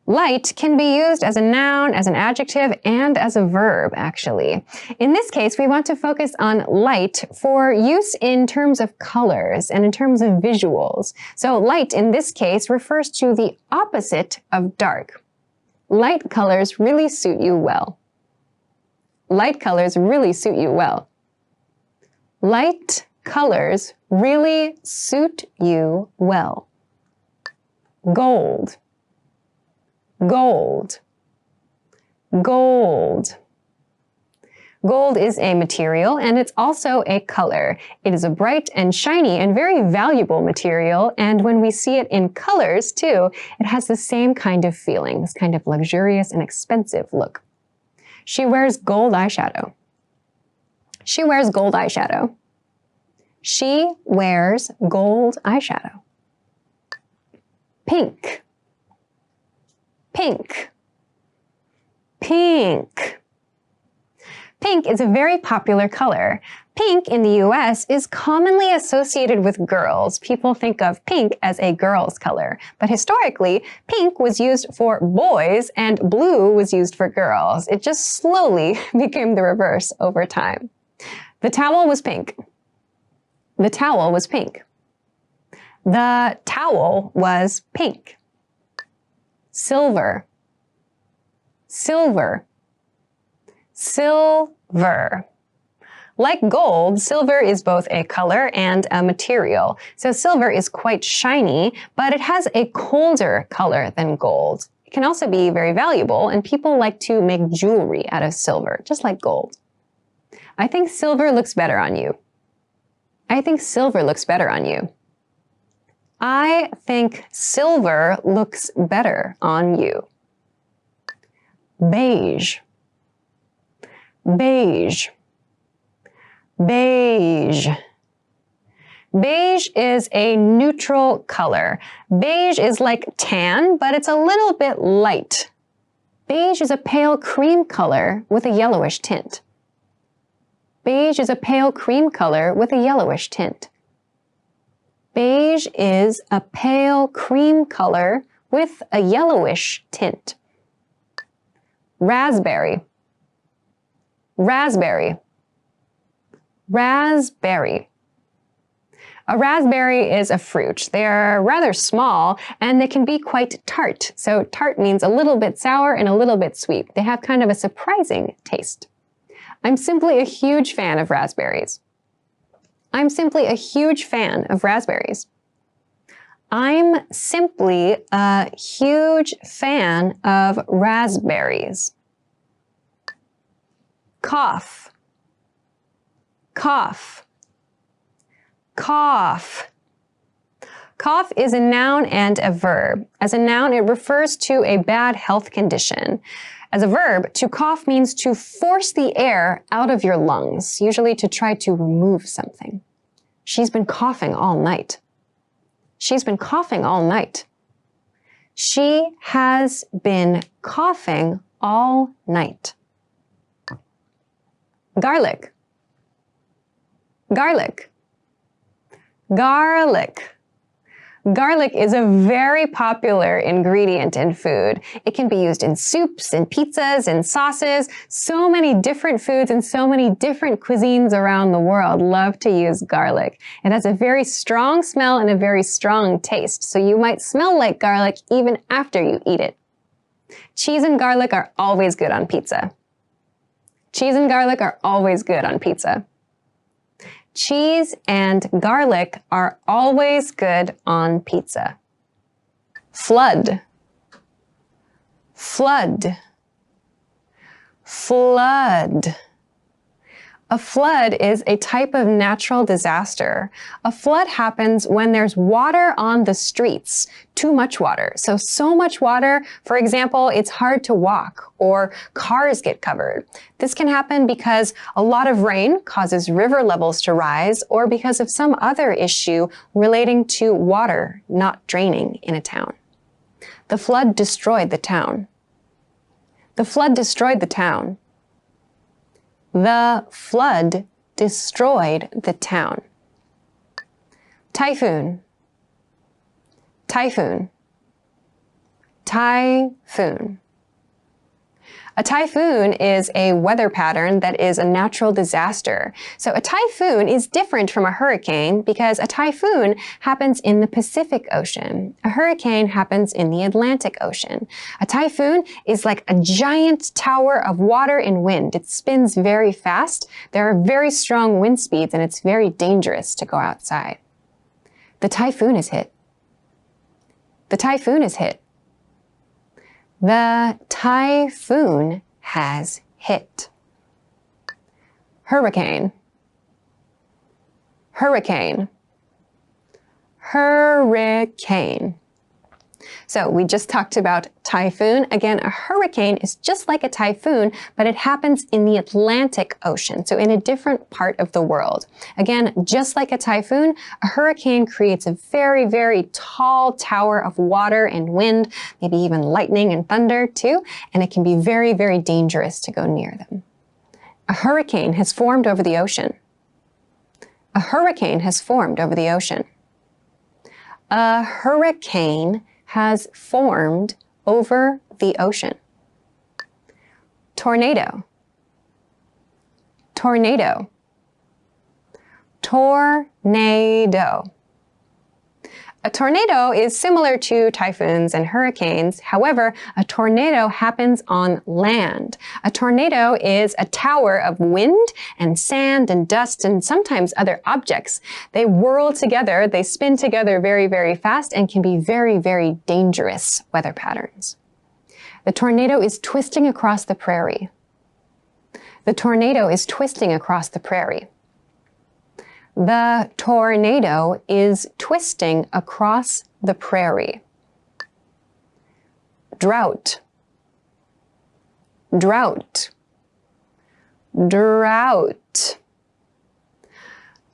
Light can be used as a noun, as an adjective, and as a verb, actually. In this case, we want to focus on light for use in terms of colors and in terms of visuals. So light, in this case, refers to the opposite of dark. Light colors really suit you well. Light colors really suit you well. Light colors really suit you well. Gold. Gold. Gold. Gold is a material and it's also a color. It is a bright and shiny and very valuable material, and when we see it in colors too, it has the same kind of feeling, this kind of luxurious and expensive look. She wears gold eyeshadow. She wears gold eyeshadow. She wears gold eyeshadow. Pink. Pink. Pink. Pink is a very popular color. Pink in the US is commonly associated with girls. People think of pink as a girl's color. But historically, pink was used for boys and blue was used for girls. It just slowly became the reverse over time. The towel was pink. The towel was pink. The towel was pink. Silver. Silver. Silver. Like gold, silver is both a color and a material. So silver is quite shiny, but it has a colder color than gold. It can also be very valuable, and people like to make jewelry out of silver, just like gold. I think silver looks better on you. I think silver looks better on you. I think silver looks better on you. Beige. Beige. Beige. Beige is a neutral color. Beige is like tan, but it's a little bit light. Beige is a pale cream color with a yellowish tint. Beige is a pale cream color with a yellowish tint. Beige is a pale cream color with a yellowish tint. Raspberry. Raspberry. Raspberry. A raspberry is a fruit. They are rather small and they can be quite tart. So tart means a little bit sour and a little bit sweet. They have kind of a surprising taste. I'm simply a huge fan of raspberries. I'm simply a huge fan of raspberries. I'm simply a huge fan of raspberries. Cough. Cough. Cough. Cough is a noun and a verb. As a noun, it refers to a bad health condition. As a verb, to cough means to force the air out of your lungs, usually to try to remove something. She's been coughing all night. She's been coughing all night. She has been coughing all night. Garlic. Garlic. Garlic. Garlic is a very popular ingredient in food. It can be used in soups, in pizzas, in sauces. So many different foods and so many different cuisines around the world love to use garlic. It has a very strong smell and a very strong taste, so you might smell like garlic even after you eat it. Cheese and garlic are always good on pizza. Cheese and garlic are always good on pizza. Cheese and garlic are always good on pizza. Flood, flood, flood. A flood is a type of natural disaster. A flood happens when there's water on the streets, too much water. So much water, for example, it's hard to walk or cars get covered. This can happen because a lot of rain causes river levels to rise or because of some other issue relating to water not draining in a town. The flood destroyed the town. The flood destroyed the town. The flood destroyed the town. Typhoon, typhoon, typhoon. A typhoon is a weather pattern that is a natural disaster. So a typhoon is different from a hurricane because a typhoon happens in the Pacific Ocean. A hurricane happens in the Atlantic Ocean. A typhoon is like a giant tower of water and wind. It spins very fast. There are very strong wind speeds and it's very dangerous to go outside. The typhoon is hit. The typhoon is hit. The typhoon has hit. Hurricane, hurricane, hurricane. So we just talked about typhoon. Again, a hurricane is just like a typhoon, but it happens in the Atlantic Ocean, so in a different part of the world. Again, just like a typhoon, a hurricane creates a very, very tall tower of water and wind, maybe even lightning and thunder too, and it can be very, very dangerous to go near them. A hurricane has formed over the ocean. A hurricane has formed over the ocean. A hurricane has formed over the ocean. Tornado, tornado, tornado. A tornado is similar to typhoons and hurricanes. However, a tornado happens on land. A tornado is a tower of wind and sand and dust and sometimes other objects. They whirl together, they spin together very, very fast and can be very, very dangerous weather patterns. The tornado is twisting across the prairie. The tornado is twisting across the prairie. The tornado is twisting across the prairie. Drought, drought, drought.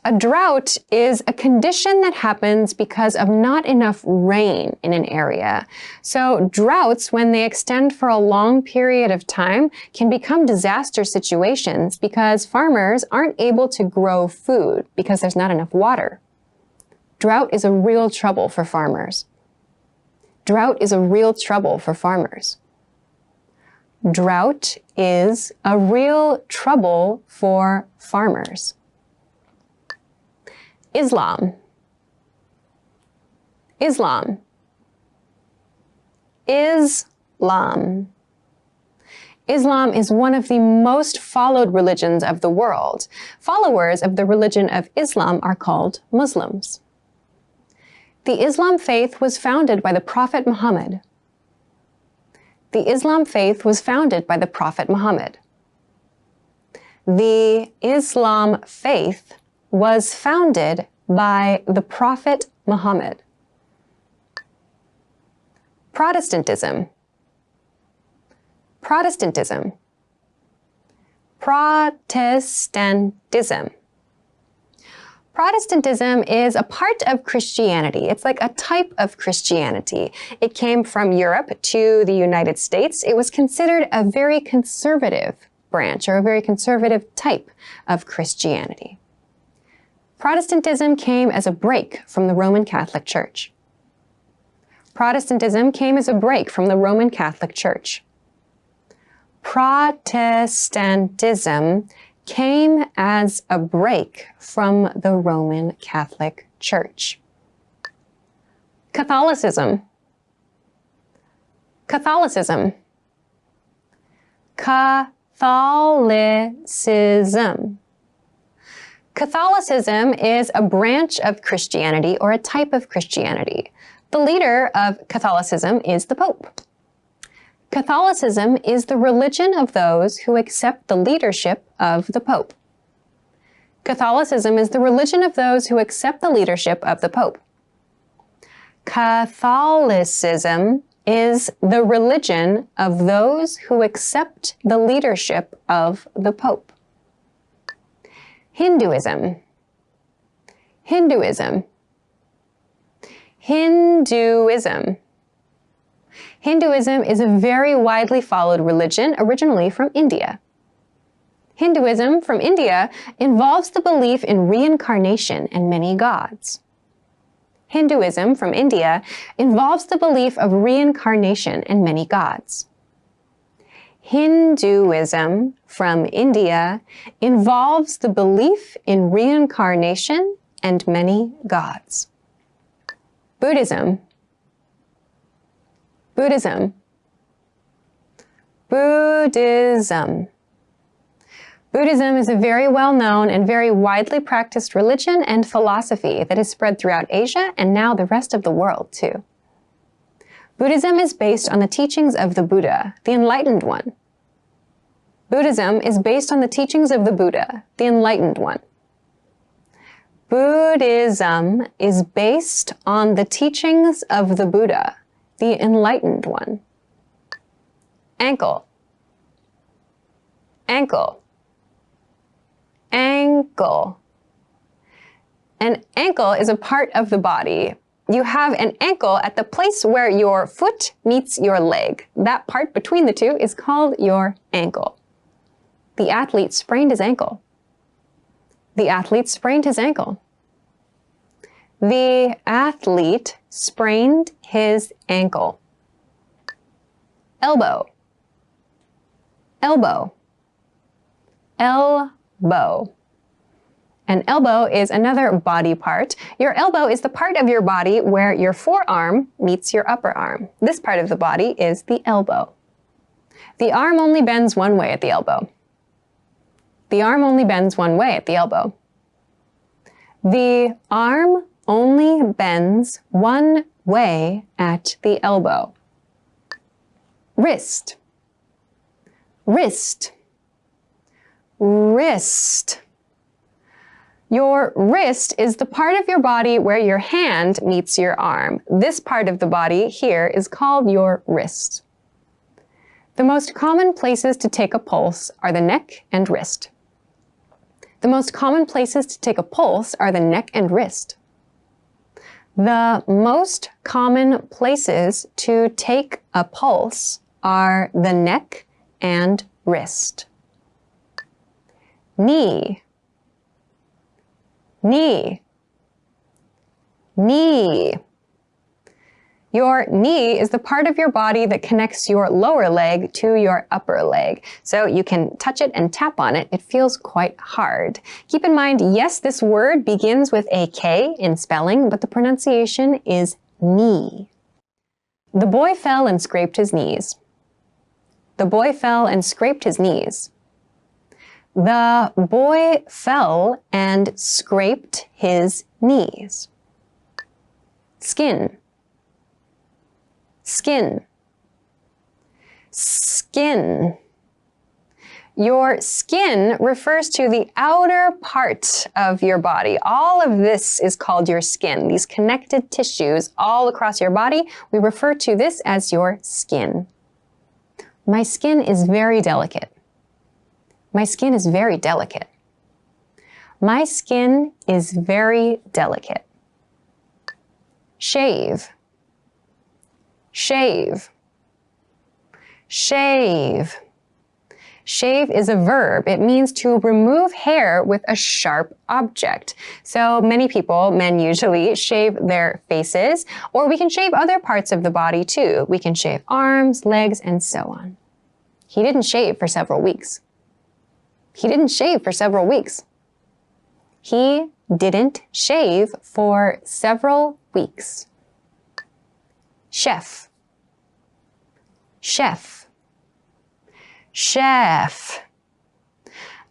A drought is a condition that happens because of not enough rain in an area. So droughts, when they extend for a long period of time, can become disaster situations because farmers aren't able to grow food because there's not enough water. Drought is a real trouble for farmers. Drought is a real trouble for farmers. Drought is a real trouble for farmers. Islam, Islam, Islam. Islam is one of the most followed religions of the world. Followers of the religion of Islam are called Muslims. The Islam faith was founded by the Prophet Muhammad. The Islam faith was founded by the Prophet Muhammad. The Islam faith was founded by the Prophet Muhammad. Protestantism, Protestantism, Protestantism. Protestantism is a part of Christianity. It's like a type of Christianity. It came from Europe to the United States. It was considered a very conservative branch or a very conservative type of Christianity. Protestantism came as a break from the Roman Catholic Church. Protestantism came as a break from the Roman Catholic Church. Protestantism came as a break from the Roman Catholic Church. Catholicism. Catholicism. Catholicism. Catholicism is a branch of Christianity or a type of Christianity. The leader of Catholicism is the Pope. Catholicism is the religion of those who accept the leadership of the Pope. Catholicism is the religion of those who accept the leadership of the Pope. Catholicism is the religion of those who accept the leadership of the Pope. Hinduism. Hinduism. Hinduism. Hinduism is a very widely followed religion originally from India. Hinduism from India involves the belief in reincarnation and many gods. Hinduism from India involves the belief of reincarnation and many gods. Hinduism from India involves the belief in reincarnation and many gods. Buddhism. Buddhism. Buddhism. Buddhism is a very well-known and very widely practiced religion and philosophy that has spread throughout Asia and now the rest of the world too. Buddhism is based on the teachings of the Buddha, the Enlightened One. Buddhism is based on the teachings of the Buddha, the Enlightened One. Buddhism is based on the teachings of the Buddha, the Enlightened One. Ankle. Ankle. Ankle. An ankle is a part of the body. You have an ankle at the place where your foot meets your leg. That part between the two is called your ankle. The athlete sprained his ankle. The athlete sprained his ankle. The athlete sprained his ankle. Elbow. Elbow. Elbow. An elbow is another body part. Your elbow is the part of your body where your forearm meets your upper arm. This part of the body is the elbow. The arm only bends one way at the elbow. The arm only bends one way at the elbow. The arm only bends one way at the elbow. Wrist. Wrist. Wrist. Your wrist is the part of your body where your hand meets your arm. This part of the body here is called your wrist. The most common places to take a pulse are the neck and wrist. The most common places to take a pulse are the neck and wrist. The most common places to take a pulse are the neck and wrist. Knee. Knee. Knee. Your knee is the part of your body that connects your lower leg to your upper leg. So you can touch it and tap on it. It feels quite hard. Keep in mind, yes, this word begins with a K in spelling, but the pronunciation is knee. The boy fell and scraped his knees. The boy fell and scraped his knees. The boy fell and scraped his knees. Skin. Skin. Skin. Your skin refers to the outer part of your body. All of this is called your skin. These connected tissues all across your body, we refer to this as your skin. My skin is very delicate. My skin is very delicate. My skin is very delicate. Shave. Shave. Shave. Shave is a verb. It means to remove hair with a sharp object. So many people, men usually, shave their faces, or we can shave other parts of the body too. We can shave arms, legs, and so on. He didn't shave for several weeks. He didn't shave for several weeks. He didn't shave for several weeks. Chef. Chef. Chef.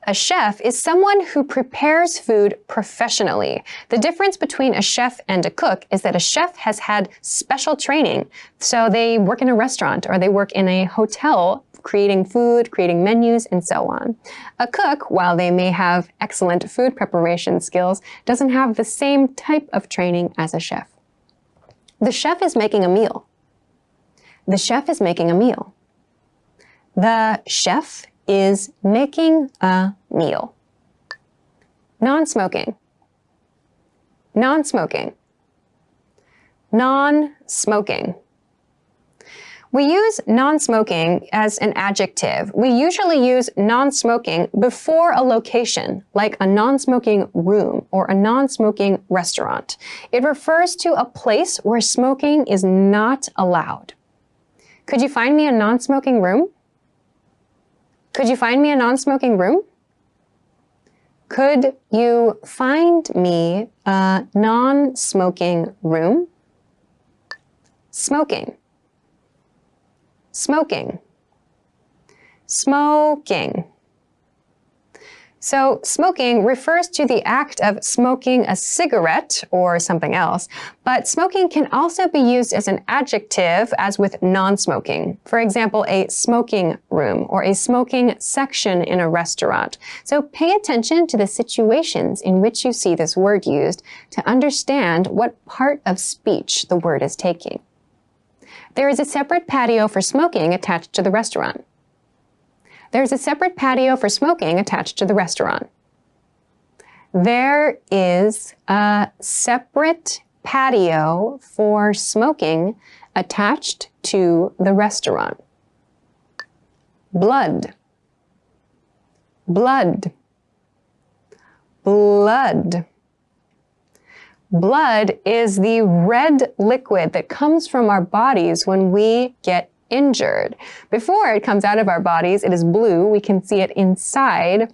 A chef is someone who prepares food professionally. The difference between a chef and a cook is that a chef has had special training. So they work in a restaurant or they work in a hotel creating food, creating menus, and so on. A cook, while they may have excellent food preparation skills, doesn't have the same type of training as a chef. The chef is making a meal. The chef is making a meal. The chef is making a meal. Non-smoking. Non-smoking. Non-smoking. We use non-smoking as an adjective. We usually use non-smoking before a location, like a non-smoking room or a non-smoking restaurant. It refers to a place where smoking is not allowed. Could you find me a non-smoking room? Could you find me a non-smoking room? Could you find me a non-smoking room? Smoking. Smoking. Smoking. So smoking refers to the act of smoking a cigarette or something else, but smoking can also be used as an adjective as with non-smoking. For example, a smoking room or a smoking section in a restaurant. So pay attention to the situations in which you see this word used to understand what part of speech the word is taking. There is a separate patio for smoking attached to the restaurant. There's a separate patio for smoking attached to the restaurant. There is a separate patio for smoking attached to the restaurant. Blood. Blood. Blood. Blood is the red liquid that comes from our bodies when we get injured. Before it comes out of our bodies, it is blue. We can see it inside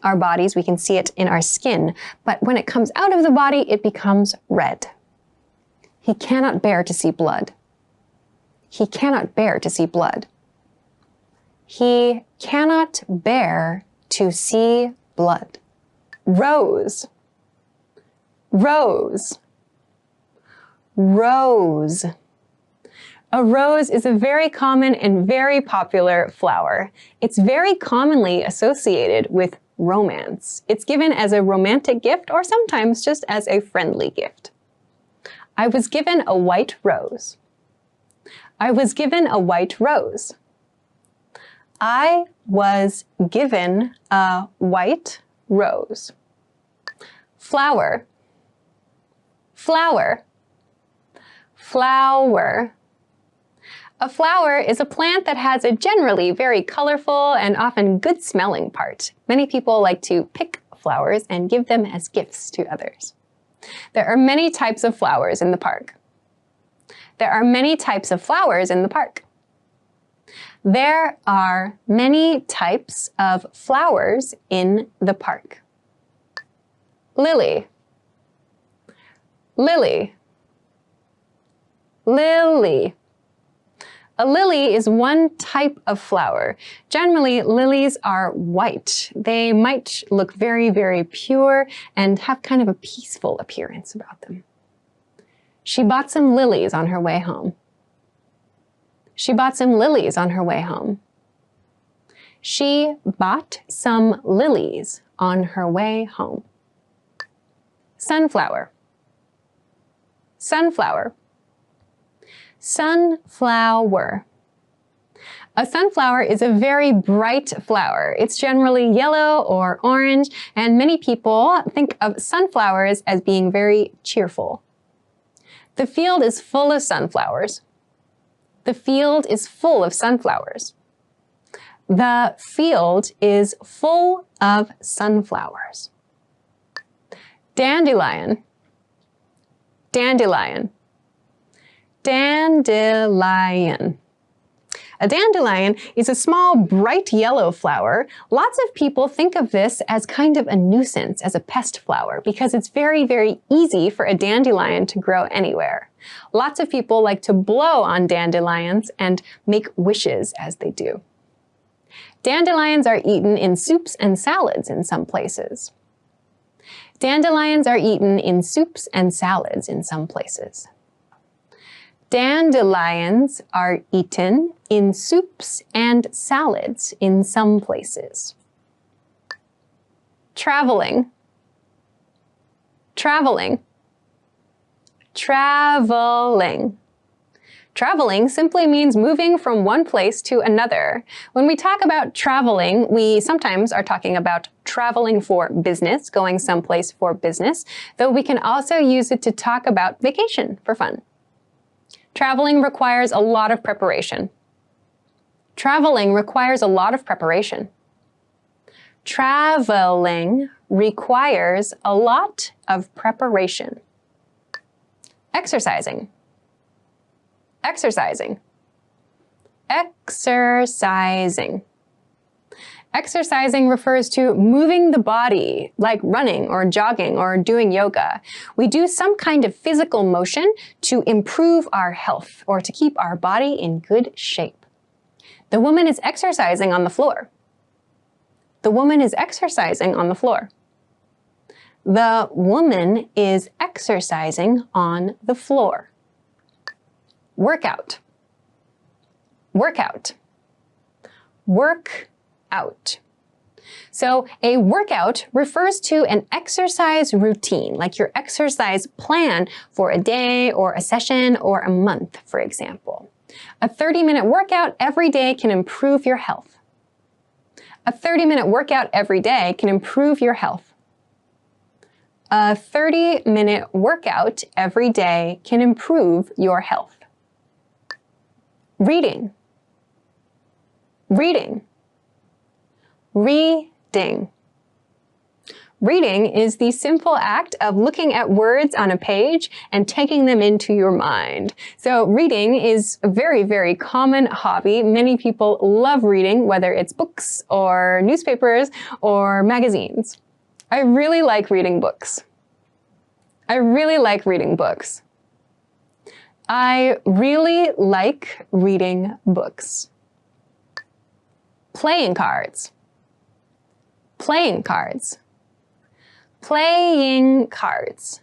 our bodies. We can see it in our skin. But when it comes out of the body, it becomes red. He cannot bear to see blood. He cannot bear to see blood. He cannot bear to see blood. Rose. Rose. Rose. A rose is a very common and very popular flower. It's very commonly associated with romance. It's given as a romantic gift or sometimes just as a friendly gift. I was given a white rose. I was given a white rose. I was given a white rose. Flower. Flower. Flower. A flower is a plant that has a generally very colorful and often good-smelling part. Many people like to pick flowers and give them as gifts to others. There are many types of flowers in the park. There are many types of flowers in the park. There are many types of flowers in the park. Lily. Lily. Lily. A lily is one type of flower. Generally, lilies are white. They might look very, very pure and have kind of a peaceful appearance about them. She bought some lilies on her way home. She bought some lilies on her way home. She bought some lilies on her way home. Sunflower. Sunflower. Sunflower. A sunflower is a very bright flower. It's generally yellow or orange, and many people think of sunflowers as being very cheerful. The field is full of sunflowers. The field is full of sunflowers. The field is full of sunflowers. Dandelion, dandelion, dandelion. A dandelion is a small, bright yellow flower. Lots of people think of this as kind of a nuisance, as a pest flower, because it's very, very easy for a dandelion to grow anywhere. Lots of people like to blow on dandelions and make wishes as they do. Dandelions are eaten in soups and salads in some places. Dandelions are eaten in soups and salads in some places. Dandelions are eaten in soups and salads in some places. Traveling, traveling, traveling. Traveling simply means moving from one place to another. When we talk about traveling, we sometimes are talking about traveling for business, going someplace for business, though we can also use it to talk about vacation for fun. Traveling requires a lot of preparation. Traveling requires a lot of preparation. Traveling requires a lot of preparation. Exercising. Exercising. Exercising. Exercising refers to moving the body, like running or jogging or doing yoga. We do some kind of physical motion to improve our health or to keep our body in good shape. The woman is exercising on the floor. The woman is exercising on the floor. The woman is exercising on the floor. Workout. Workout. Work out. So a workout refers to an exercise routine, like your exercise plan for a day or a session or a month, for example. A 30-minute workout every day can improve your health. A 30-minute workout every day can improve your health. A 30-minute workout every day can improve your health. Reading. Reading. Reading. Reading is the simple act of looking at words on a page and taking them into your mind. So reading is a very, very common hobby. Many people love reading, whether it's books or newspapers or magazines. I really like reading books. I really like reading books. I really like reading books. Playing cards. Playing cards. Playing cards.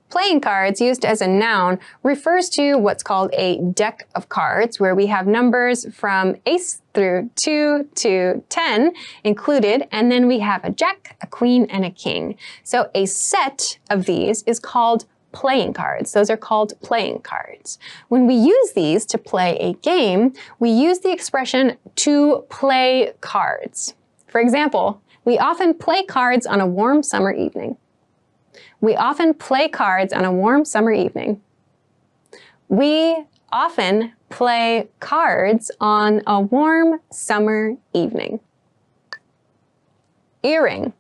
Playing cards, used as a noun, refers to what's called a deck of cards, where we have numbers from ace through 2 to 10 included, and then we have a jack, a queen, and a king. So a set of these is called playing cards. Those are called playing cards. When we use these to play a game, we use the expression to play cards. For example, we often play cards on a warm summer evening. We often play cards on a warm summer evening. We often play cards on a warm summer evening. Earring.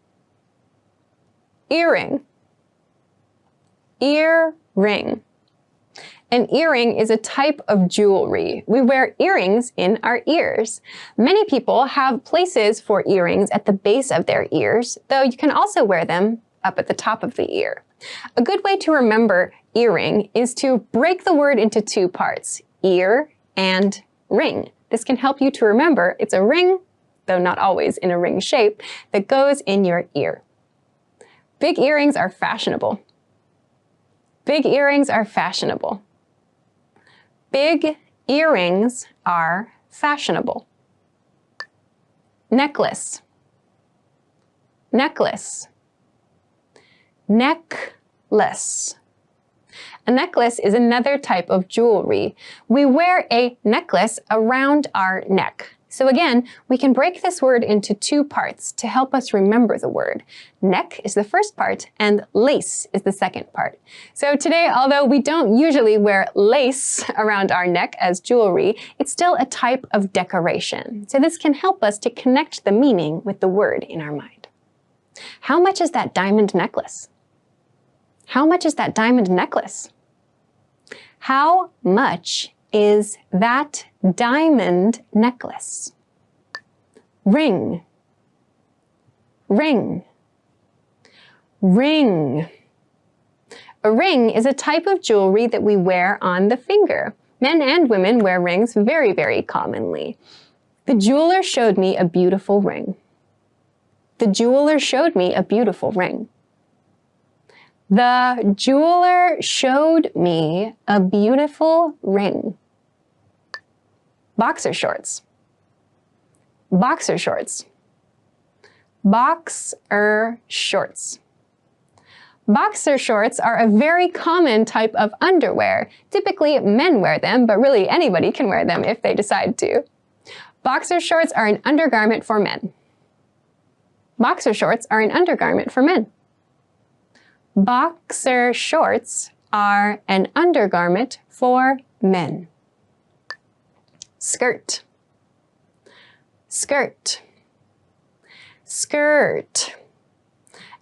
Earring. Earring. An earring is a type of jewelry. We wear earrings in our ears. Many people have places for earrings at the base of their ears, though you can also wear them up at the top of the ear. A good way to remember earring is to break the word into two parts, ear and ring. This can help you to remember it's a ring, though not always in a ring shape, that goes in your ear. Big earrings are fashionable. Big earrings are fashionable. Big earrings are fashionable. Necklace. Necklace. Necklace. A necklace is another type of jewelry. We wear a necklace around our neck. So again, we can break this word into two parts to help us remember the word. Neck is the first part and lace is the second part. So today, although we don't usually wear lace around our neck as jewelry, it's still a type of decoration. So this can help us to connect the meaning with the word in our mind. How much is that diamond necklace? How much is that diamond necklace? How much is that diamond necklace? Ring, ring, ring. A ring is a type of jewelry that we wear on the finger. Men and women wear rings very, very commonly. The jeweler showed me a beautiful ring. The jeweler showed me a beautiful ring. The jeweler showed me a beautiful ring. Boxer shorts. Boxer shorts. Boxer shorts. Boxer shorts are a very common type of underwear. Typically, men wear them, but really anybody can wear them if they decide to. Boxer shorts are an undergarment for men. Boxer shorts are an undergarment for men. Boxer shorts are an undergarment for men. Skirt, skirt, skirt.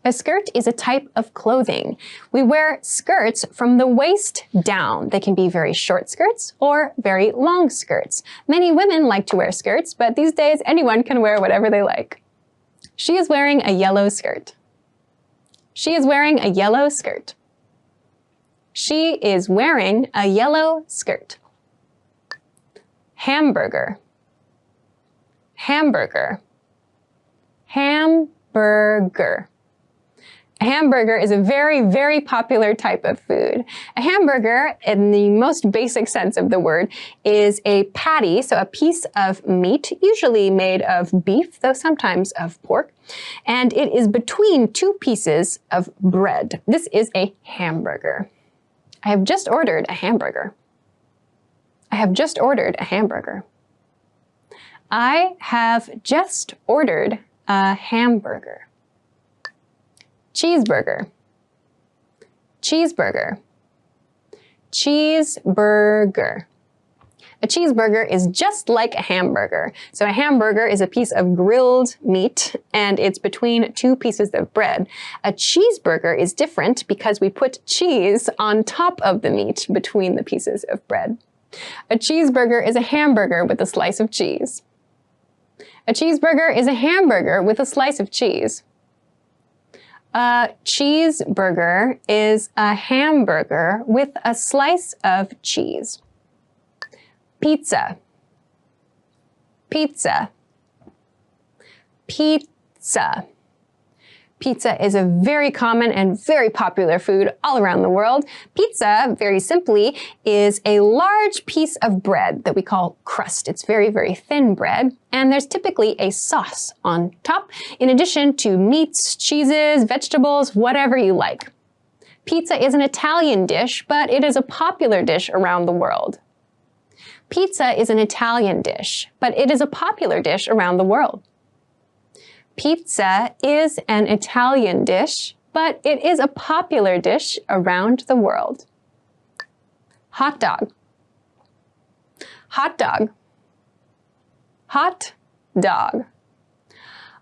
A skirt is a type of clothing. We wear skirts from the waist down. They can be very short skirts or very long skirts. Many women like to wear skirts, but these days anyone can wear whatever they like. She is wearing a yellow skirt. She is wearing a yellow skirt. She is wearing a yellow skirt. Hamburger, hamburger, hamburger. A hamburger is a very, very popular type of food. A hamburger, in the most basic sense of the word, is a patty, so a piece of meat, usually made of beef, though sometimes of pork, and it is between two pieces of bread. This is a hamburger. I have just ordered a hamburger. I have just ordered a hamburger. I have just ordered a hamburger. Cheeseburger, cheeseburger, cheeseburger. A cheeseburger is just like a hamburger. So a hamburger is a piece of grilled meat and it's between two pieces of bread. A cheeseburger is different because we put cheese on top of the meat between the pieces of bread. A cheeseburger is a hamburger with a slice of cheese. A cheeseburger is a hamburger with a slice of cheese. A cheeseburger is a hamburger with a slice of cheese. Pizza, pizza, pizza. Pizza is a very common and very popular food all around the world. Pizza, very simply, is a large piece of bread that we call crust. It's very, very thin bread, and there's typically a sauce on top, in addition to meats, cheeses, vegetables, whatever you like. Pizza is an Italian dish, but it is a popular dish around the world. Pizza is an Italian dish, but it is a popular dish around the world. Pizza is an Italian dish, but it is a popular dish around the world. Hot dog, hot dog, hot dog.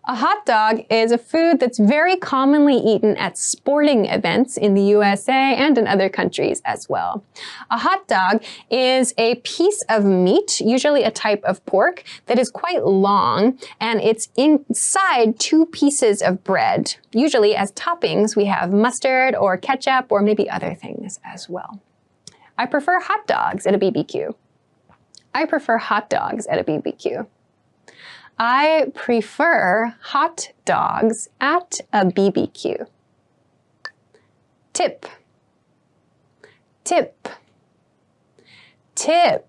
A hot dog is a food that's very commonly eaten at sporting events in the USA and in other countries as well. A hot dog is a piece of meat, usually a type of pork, that is quite long, and it's inside two pieces of bread. Usually as toppings, we have mustard or ketchup or maybe other things as well. I prefer hot dogs at a BBQ. I prefer hot dogs at a BBQ. I prefer hot dogs at a BBQ. Tip, tip, tip.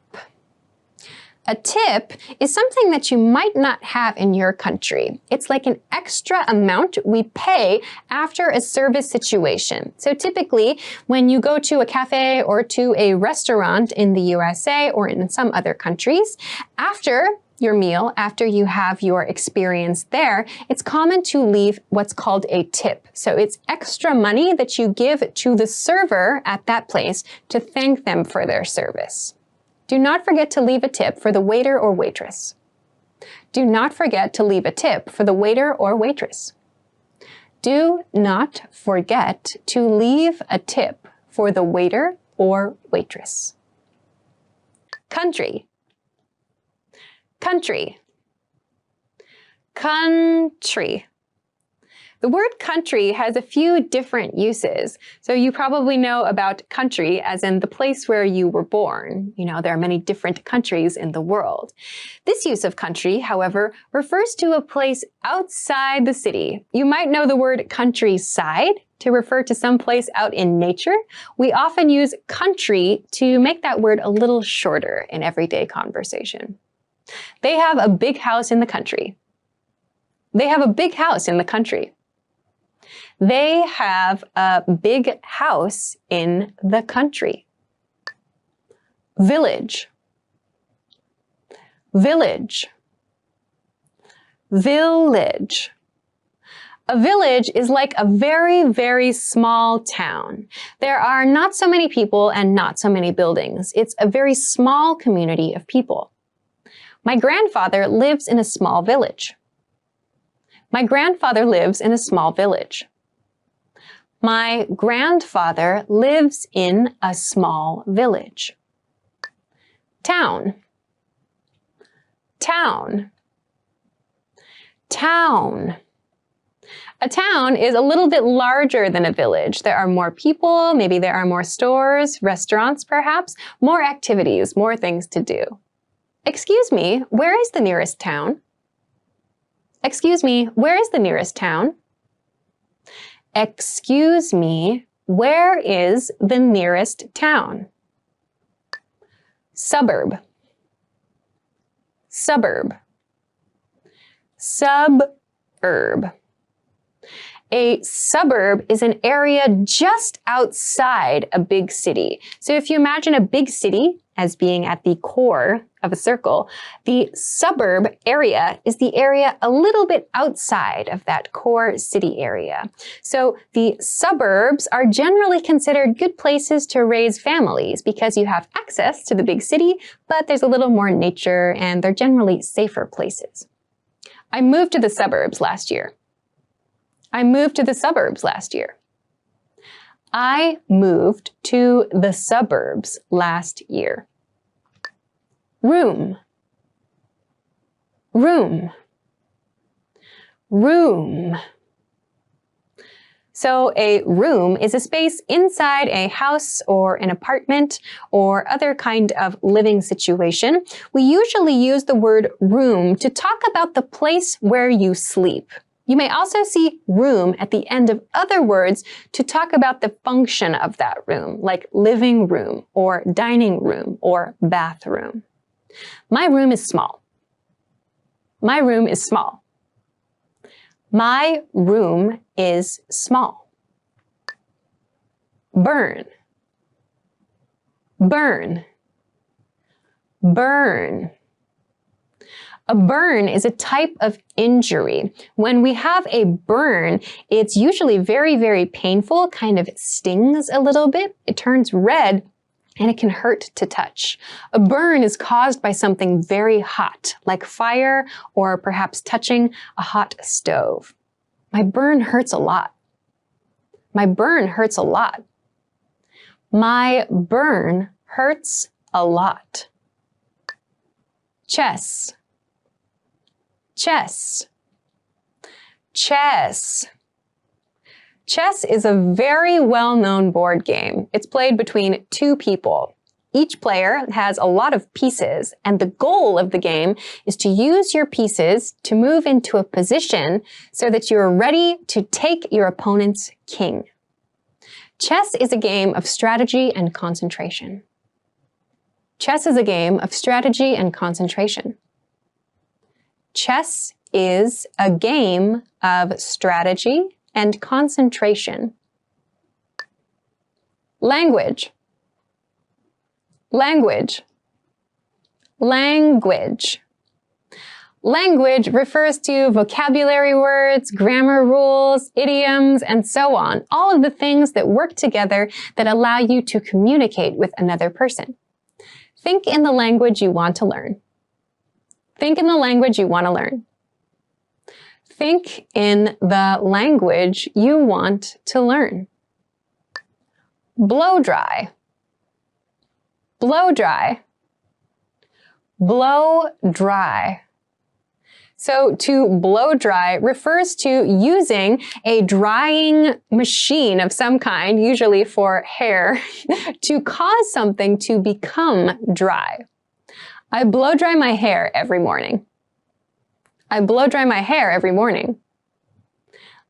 A tip is something that you might not have in your country. It's like an extra amount we pay after a service situation. So typically, when you go to a cafe or to a restaurant in the USA or in some other countries, after your meal, after you have your experience there, it's common to leave what's called a tip. So it's extra money that you give to the server at that place to thank them for their service. Do not forget to leave a tip for the waiter or waitress. Do not forget to leave a tip for the waiter or waitress. Do not forget to leave a tip for the waiter or waitress. Country. Country. Country. The word country has a few different uses. So you probably know about country as in the place where you were born. You know, there are many different countries in the world. This use of country, however, refers to a place outside the city. You might know the word countryside to refer to some place out in nature. We often use country to make that word a little shorter in everyday conversation. They have a big house in the country. They have a big house in the country. They have a big house in the country. Village. Village. Village. A village is like a very, very small town. There are not so many people and not so many buildings. It's a very small community of people. My grandfather lives in a small village. My grandfather lives in a small village. My grandfather lives in a small village. Town. Town. Town. A town is a little bit larger than a village. There are more people, maybe there are more stores, restaurants perhaps, more activities, more things to do. Excuse me, where is the nearest town? Excuse me, where is the nearest town? Excuse me, where is the nearest town? Suburb. Suburb. Suburb. A suburb is an area just outside a big city. So if you imagine a big city as being at the core of a circle, the suburb area is the area a little bit outside of that core city area. So the suburbs are generally considered good places to raise families because you have access to the big city, but there's a little more nature and they're generally safer places. I moved to the suburbs last year. I moved to the suburbs last year. I moved to the suburbs last year. Room. Room. Room. So a room is a space inside a house or an apartment or other kind of living situation. We usually use the word room to talk about the place where you sleep. You may also see room at the end of other words to talk about the function of that room, like living room or dining room or bathroom. My room is small. My room is small. My room is small. Burn. Burn. Burn. A burn is a type of injury. When we have a burn, it's usually very, very painful, kind of stings a little bit. It turns red and it can hurt to touch. A burn is caused by something very hot, like fire or perhaps touching a hot stove. My burn hurts a lot. My burn hurts a lot. My burn hurts a lot. Chess. Chess. Chess. Chess is a very well-known board game. It's played between two people. Each player has a lot of pieces, and the goal of the game is to use your pieces to move into a position so that you're ready to take your opponent's king. Chess is a game of strategy and concentration. Chess is a game of strategy and concentration. Chess is a game of strategy and concentration. Language. Language. Language. Language refers to vocabulary words, grammar rules, idioms, and so on. All of the things that work together that allow you to communicate with another person. Think in the language you want to learn. Think in the language you want to learn. Think in the language you want to learn. Blow dry. Blow dry. Blow dry. So to blow dry refers to using a drying machine of some kind, usually for hair, to cause something to become dry. I blow dry my hair every morning. I blow dry my hair every morning.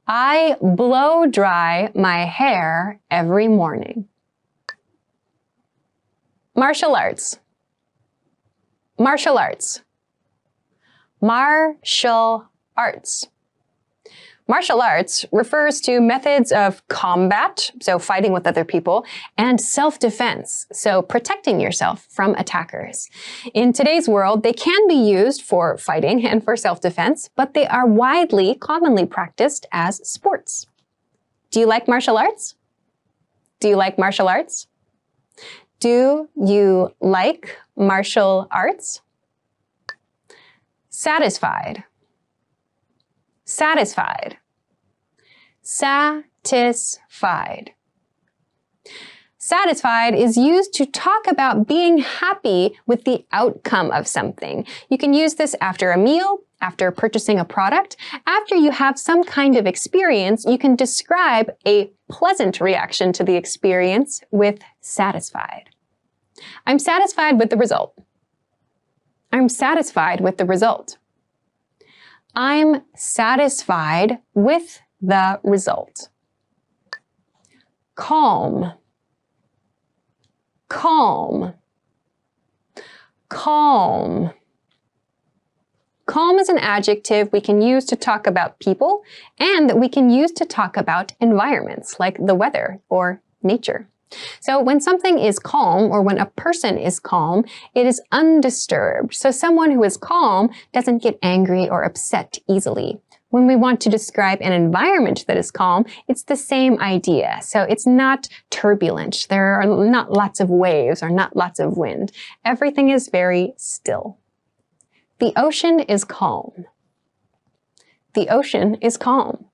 I blow dry my hair every morning. Martial arts. Martial arts. Martial arts. Martial arts refers to methods of combat, so fighting with other people, and self-defense, so protecting yourself from attackers. In today's world, they can be used for fighting and for self-defense, but they are commonly practiced as sports. Do you like martial arts? Do you like martial arts? Do you like martial arts? Satisfied. Satisfied. Satisfied. Satisfied is used to talk about being happy with the outcome of something. You can use this after a meal, after purchasing a product. After you have some kind of experience, you can describe a pleasant reaction to the experience with satisfied. I'm satisfied with the result. I'm satisfied with the result. I'm satisfied with the result. Calm. Calm. Calm. Calm is an adjective we can use to talk about people and that we can use to talk about environments like the weather or nature. So when something is calm or when a person is calm, it is undisturbed. So someone who is calm doesn't get angry or upset easily. When we want to describe an environment that is calm, it's the same idea. So it's not turbulent. There are not lots of waves or not lots of wind. Everything is very still. The ocean is calm. The ocean is calm.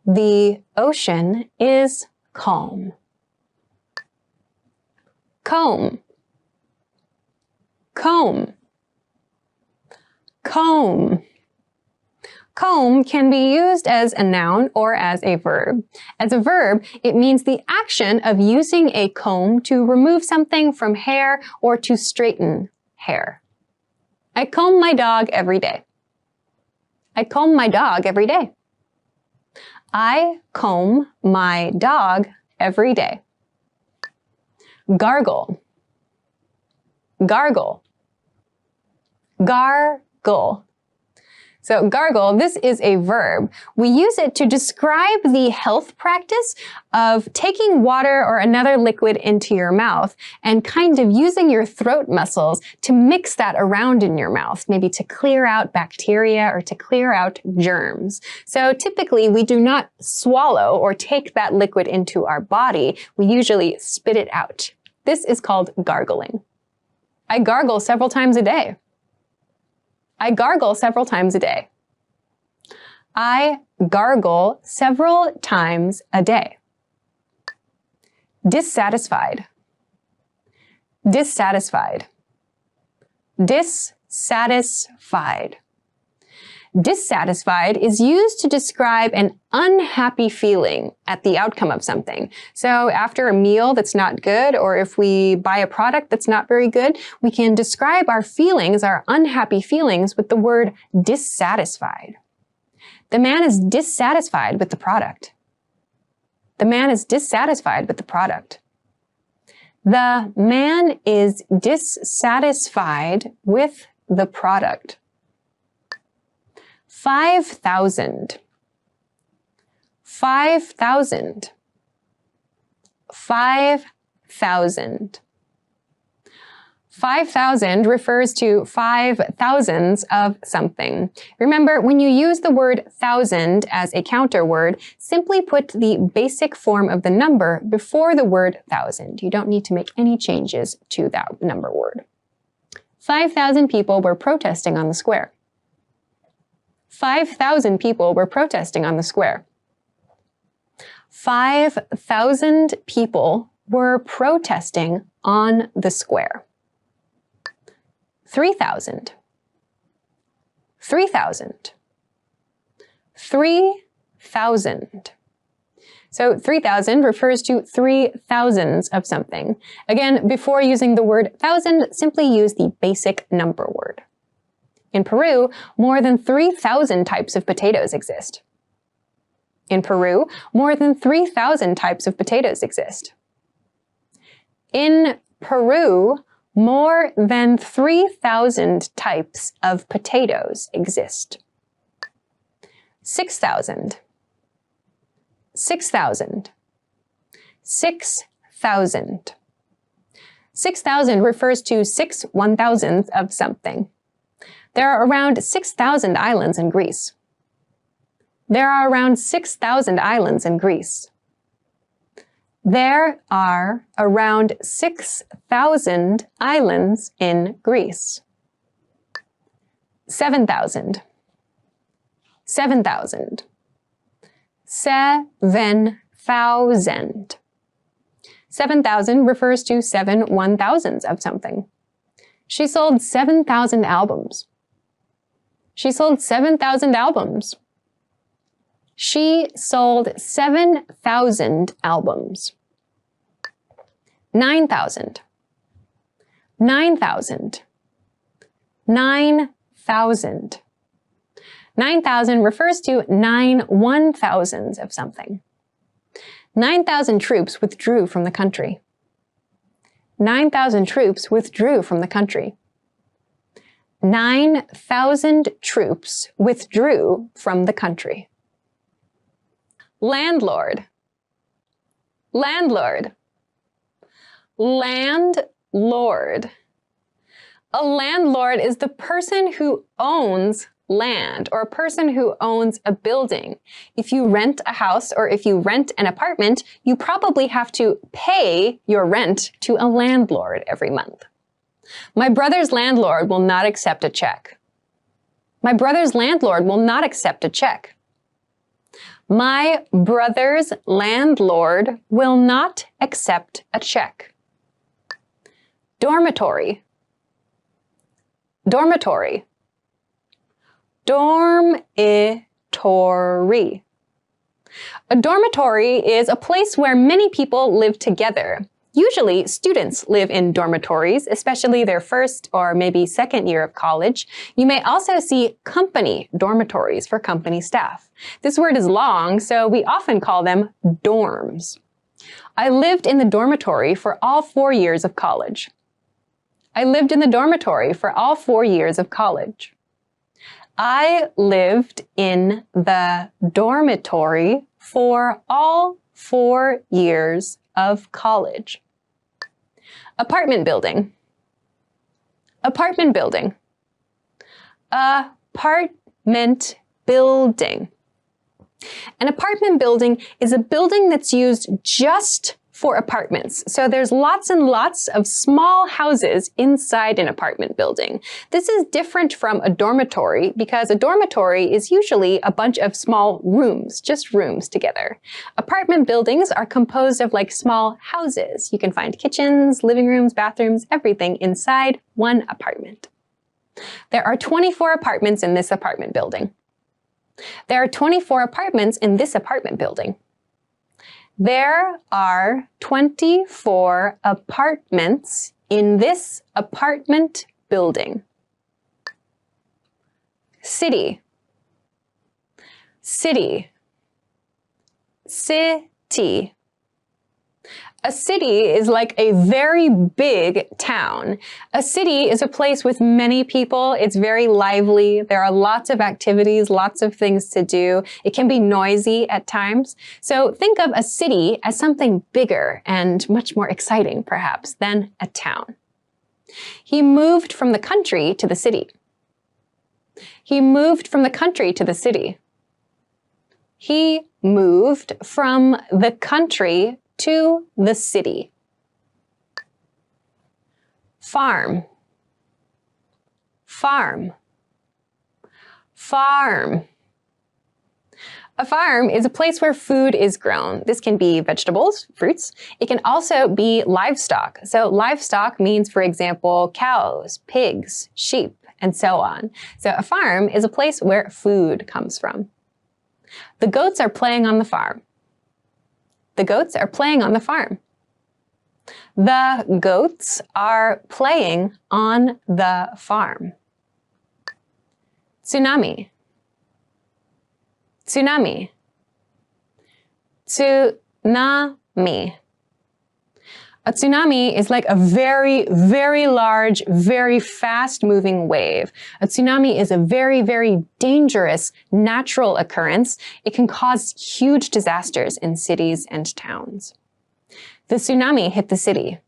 The ocean is calm. Comb. Comb. Comb. Comb can be used as a noun or as a verb. As a verb, it means the action of using a comb to remove something from hair or to straighten hair. I comb my dog every day. I comb my dog every day. I comb my dog every day. Gargle. Gargle. Gargle. So gargle, this is a verb. We use it to describe the health practice of taking water or another liquid into your mouth and kind of using your throat muscles to mix that around in your mouth, maybe to clear out bacteria or to clear out germs. So typically we do not swallow or take that liquid into our body. We usually spit it out. This is called gargling. I gargle several times a day. I gargle several times a day. I gargle several times a day. Dissatisfied. Dissatisfied. Dissatisfied. Dissatisfied is used to describe an unhappy feeling at the outcome of something. So after a meal that's not good, or if we buy a product that's not very good, we can describe our feelings, our unhappy feelings, with the word dissatisfied. The man is dissatisfied with the product. The man is dissatisfied with the product. The man is dissatisfied with the product. 5,000. 5,000. 5,000. 5,000 refers to 5 thousands of something. Remember, when you use the word thousand as a counter word, simply put the basic form of the number before the word thousand. You don't need to make any changes to that number word. 5,000 people were protesting on the square. 5,000 people were protesting on the square. 5,000 people were protesting on the square. 3,000. 3,000. 3,000. So 3,000 refers to 3 thousands of something. Again, before using the word thousand, simply use the basic number word. In Peru, more than 3,000 types of potatoes exist. In Peru, more than 3,000 types of potatoes exist. In Peru, more than 3,000 types of potatoes exist. 6,000. 6,000. 6,000. 6,000 refers to 6 1,000ths of something. There are around 6,000 islands in Greece. There are around 6,000 islands in Greece. There are around 6,000 islands in Greece. 7,000. 7,000. 7,000. 7,000 refers to 7 1,000ths of something. She sold 7,000 albums. She sold 7,000 albums. She sold 7,000 albums. 9,000. 9,000. 9,000. 9,000 refers to 9 1,000ths of something. 9,000 troops withdrew from the country. 9,000 troops withdrew from the country. 9,000 troops withdrew from the country. Landlord. Landlord. Landlord. A landlord is the person who owns land, or a person who owns a building. If you rent a house or if you rent an apartment, you probably have to pay your rent to a landlord every month. My brother's landlord will not accept a check. My brother's landlord will not accept a check. My brother's landlord will not accept a check. Dormitory. Dormitory. Dormitory. A dormitory is a place where many people live together. Usually, students live in dormitories, especially their first or maybe second year of college. You may also see company dormitories for company staff. This word is long, so we often call them dorms. I lived in the dormitory for all 4 years of college. I lived in the dormitory for all 4 years of college. I lived in the dormitory for all 4 years of college. Apartment building. Apartment building. Apartment building. An apartment building is a building that's used just for apartments. So there's lots and lots of small houses inside an apartment building. This is different from a dormitory because a dormitory is usually a bunch of small rooms, just rooms together. Apartment buildings are composed of like small houses. You can find kitchens, living rooms, bathrooms, everything inside one apartment. There are 24 apartments in this apartment building. There are 24 apartments in this apartment building. There are 24 apartments in this apartment building. City. City. City. A city is like a very big town. A city is a place with many people. It's very lively. There are lots of activities, lots of things to do. It can be noisy at times. So think of a city as something bigger and much more exciting, perhaps, than a town. He moved from the country to the city. He moved from the country to the city. He moved from the country to the city. Farm, farm, farm. A farm is a place where food is grown. This can be vegetables, fruits. It can also be livestock. So livestock means, for example, cows, pigs, sheep, and so on. So a farm is a place where food comes from. The goats are playing on the farm. The goats are playing on the farm. The goats are playing on the farm. Tsunami. Tsunami. Tsunami. A tsunami is like a very, very large, very fast-moving wave. A tsunami is a very, very dangerous natural occurrence. It can cause huge disasters in cities and towns. The tsunami hit the city.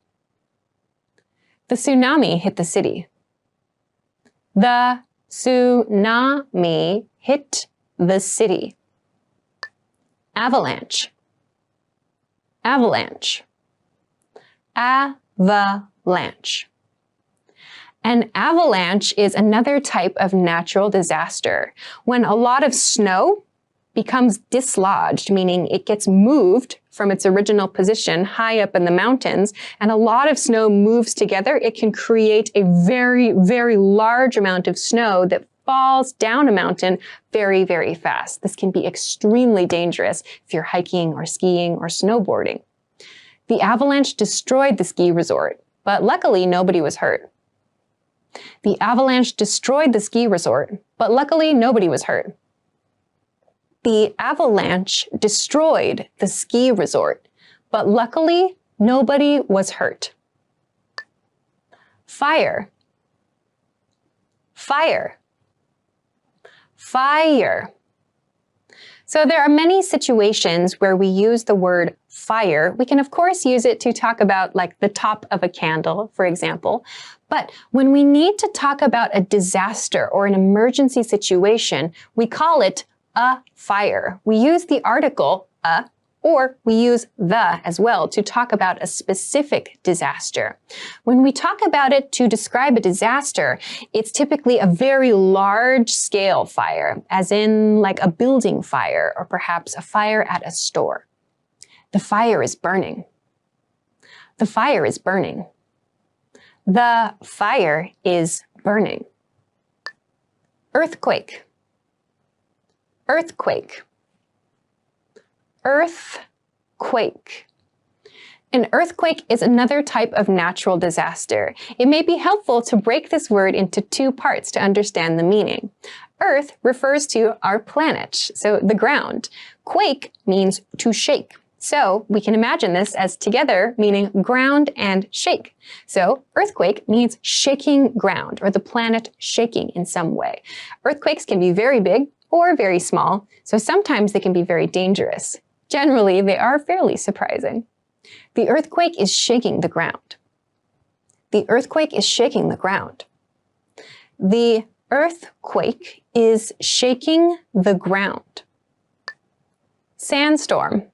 The tsunami hit the city. The tsunami hit the city. Avalanche. Avalanche. Avalanche. An avalanche is another type of natural disaster. When a lot of snow becomes dislodged, meaning it gets moved from its original position high up in the mountains, and a lot of snow moves together, it can create a very, very large amount of snow that falls down a mountain very, very fast. This can be extremely dangerous if you're hiking or skiing or snowboarding. The avalanche destroyed the ski resort, but luckily nobody was hurt. The avalanche destroyed the ski resort, but luckily nobody was hurt. The avalanche destroyed the ski resort, but luckily nobody was hurt. Fire. Fire. Fire. So there are many situations where we use the word fire. We can of course use it to talk about like the top of a candle, for example. But when we need to talk about a disaster or an emergency situation, we call it a fire. We use the article a, or we use the as well to talk about a specific disaster. When we talk about it to describe a disaster, it's typically a very large-scale fire, as in like a building fire or perhaps a fire at a store. The fire is burning. The fire is burning. The fire is burning. Earthquake. Earthquake. Earthquake. An earthquake is another type of natural disaster. It may be helpful to break this word into two parts to understand the meaning. Earth refers to our planet, so the ground. Quake means to shake. So we can imagine this as together meaning ground and shake. So earthquake means shaking ground or the planet shaking in some way. Earthquakes can be very big or very small, so sometimes they can be very dangerous. Generally, they are fairly surprising. The earthquake is shaking the ground. The earthquake is shaking the ground. The earthquake is shaking the ground. Sandstorm.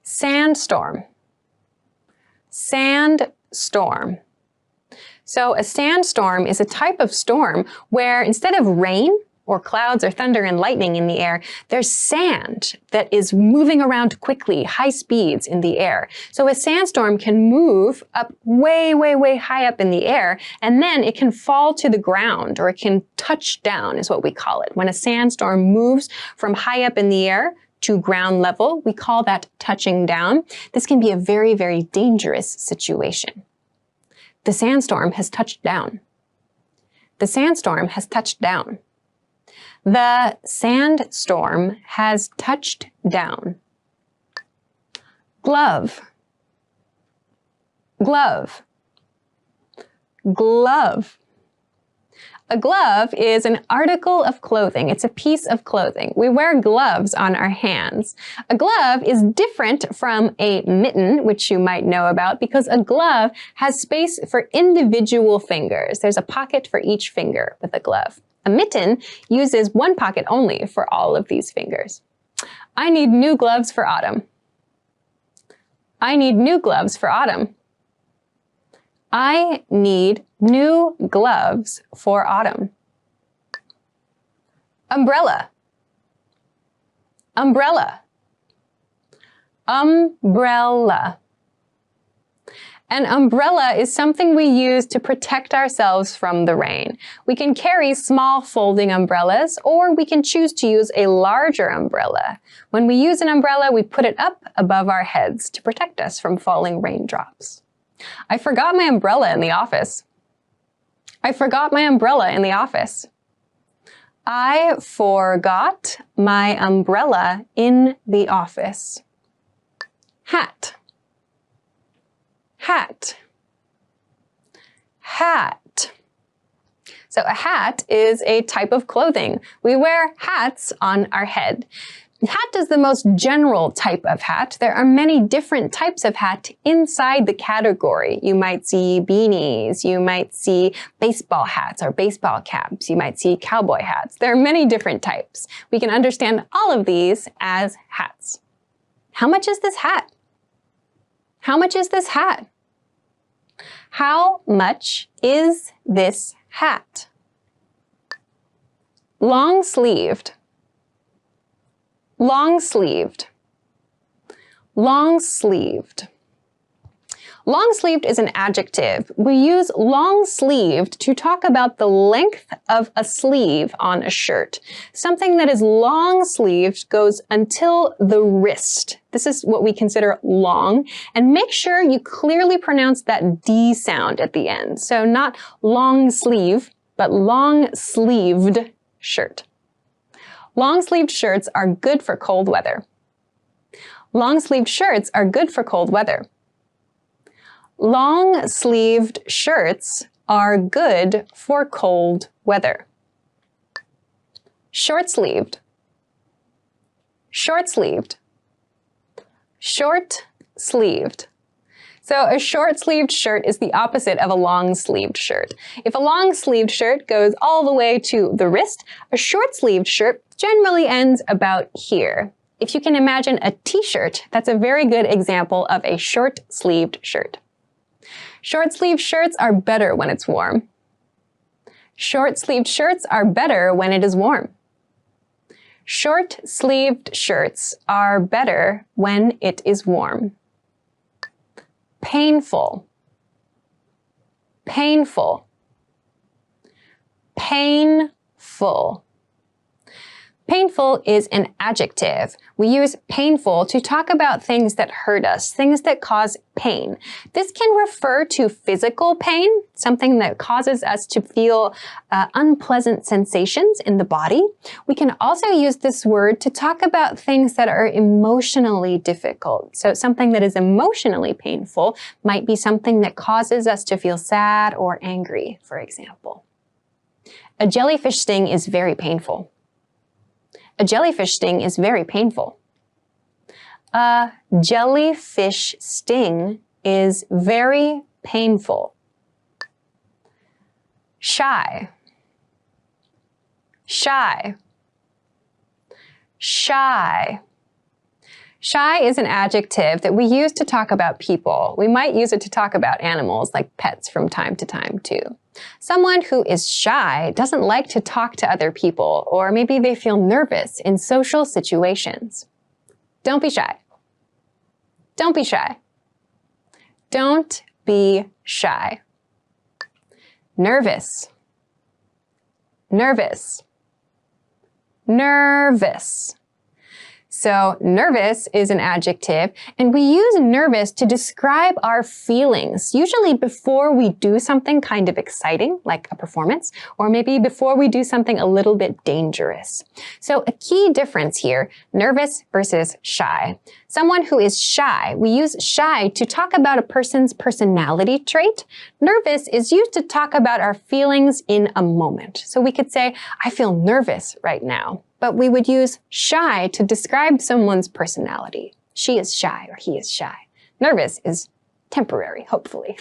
Sandstorm. Sandstorm. So a sandstorm is a type of storm where instead of rain or clouds or thunder and lightning in the air, there's sand that is moving around quickly, high speeds in the air. So a sandstorm can move up way, way, way high up in the air, and then it can fall to the ground, or it can touch down is what we call it. When a sandstorm moves from high up in the air to ground level, we call that touching down. This can be a very, very dangerous situation. The sandstorm has touched down. The sandstorm has touched down. The sandstorm has touched down. Glove. Glove. Glove. A glove is an article of clothing. It's a piece of clothing. We wear gloves on our hands. A glove is different from a mitten, which you might know about, because a glove has space for individual fingers. There's a pocket for each finger with a glove. A mitten uses one pocket only for all of these fingers. I need new gloves for autumn. I need new gloves for autumn. I need new gloves for autumn. Umbrella. Umbrella. Umbrella. An umbrella is something we use to protect ourselves from the rain. We can carry small folding umbrellas, or we can choose to use a larger umbrella. When we use an umbrella, we put it up above our heads to protect us from falling raindrops. I forgot my umbrella in the office. I forgot my umbrella in the office. I forgot my umbrella in the office. Hat. Hat. Hat. So a hat is a type of clothing. We wear hats on our head. Hat is the most general type of hat. There are many different types of hat inside the category. You might see beanies, you might see baseball hats or baseball caps, you might see cowboy hats. There are many different types. We can understand all of these as hats. How much is this hat? How much is this hat? How much is this hat? Long-sleeved. Long-sleeved. Long-sleeved. Long-sleeved is an adjective. We use long-sleeved to talk about the length of a sleeve on a shirt. Something that is long-sleeved goes until the wrist. This is what we consider long. And make sure you clearly pronounce that D sound at the end. So not long sleeve, but long-sleeved shirt. Long-sleeved shirts are good for cold weather. Long-sleeved shirts are good for cold weather. Long-sleeved shirts are good for cold weather. Short-sleeved. Short-sleeved. Short-sleeved. So a short-sleeved shirt is the opposite of a long-sleeved shirt. If a long-sleeved shirt goes all the way to the wrist, a short-sleeved shirt generally ends about here. If you can imagine a t-shirt, that's a very good example of a short-sleeved shirt. Short-sleeved shirts are better when it's warm. Short-sleeved shirts are better when it is warm. Short-sleeved shirts are better when it is warm. Painful. Painful. Painful. Painful is an adjective. We use painful to talk about things that hurt us, things that cause pain. This can refer to physical pain, something that causes us to feel unpleasant sensations in the body. We can also use this word to talk about things that are emotionally difficult. So something that is emotionally painful might be something that causes us to feel sad or angry, for example. A jellyfish sting is very painful. A jellyfish sting is very painful. A jellyfish sting is very painful. Shy. Shy. Shy. Shy is an adjective that we use to talk about people. We might use it to talk about animals like pets from time to time too. Someone who is shy doesn't like to talk to other people, or maybe they feel nervous in social situations. Don't be shy. Don't be shy. Don't be shy. Nervous. Nervous. Nervous. So nervous is an adjective, and we use nervous to describe our feelings, usually before we do something kind of exciting, like a performance, or maybe before we do something a little bit dangerous. So a key difference here, nervous versus shy. Someone who is shy, we use shy to talk about a person's personality trait. Nervous is used to talk about our feelings in a moment. So we could say, I feel nervous right now. But we would use shy to describe someone's personality. She is shy or he is shy. Nervous is temporary, hopefully.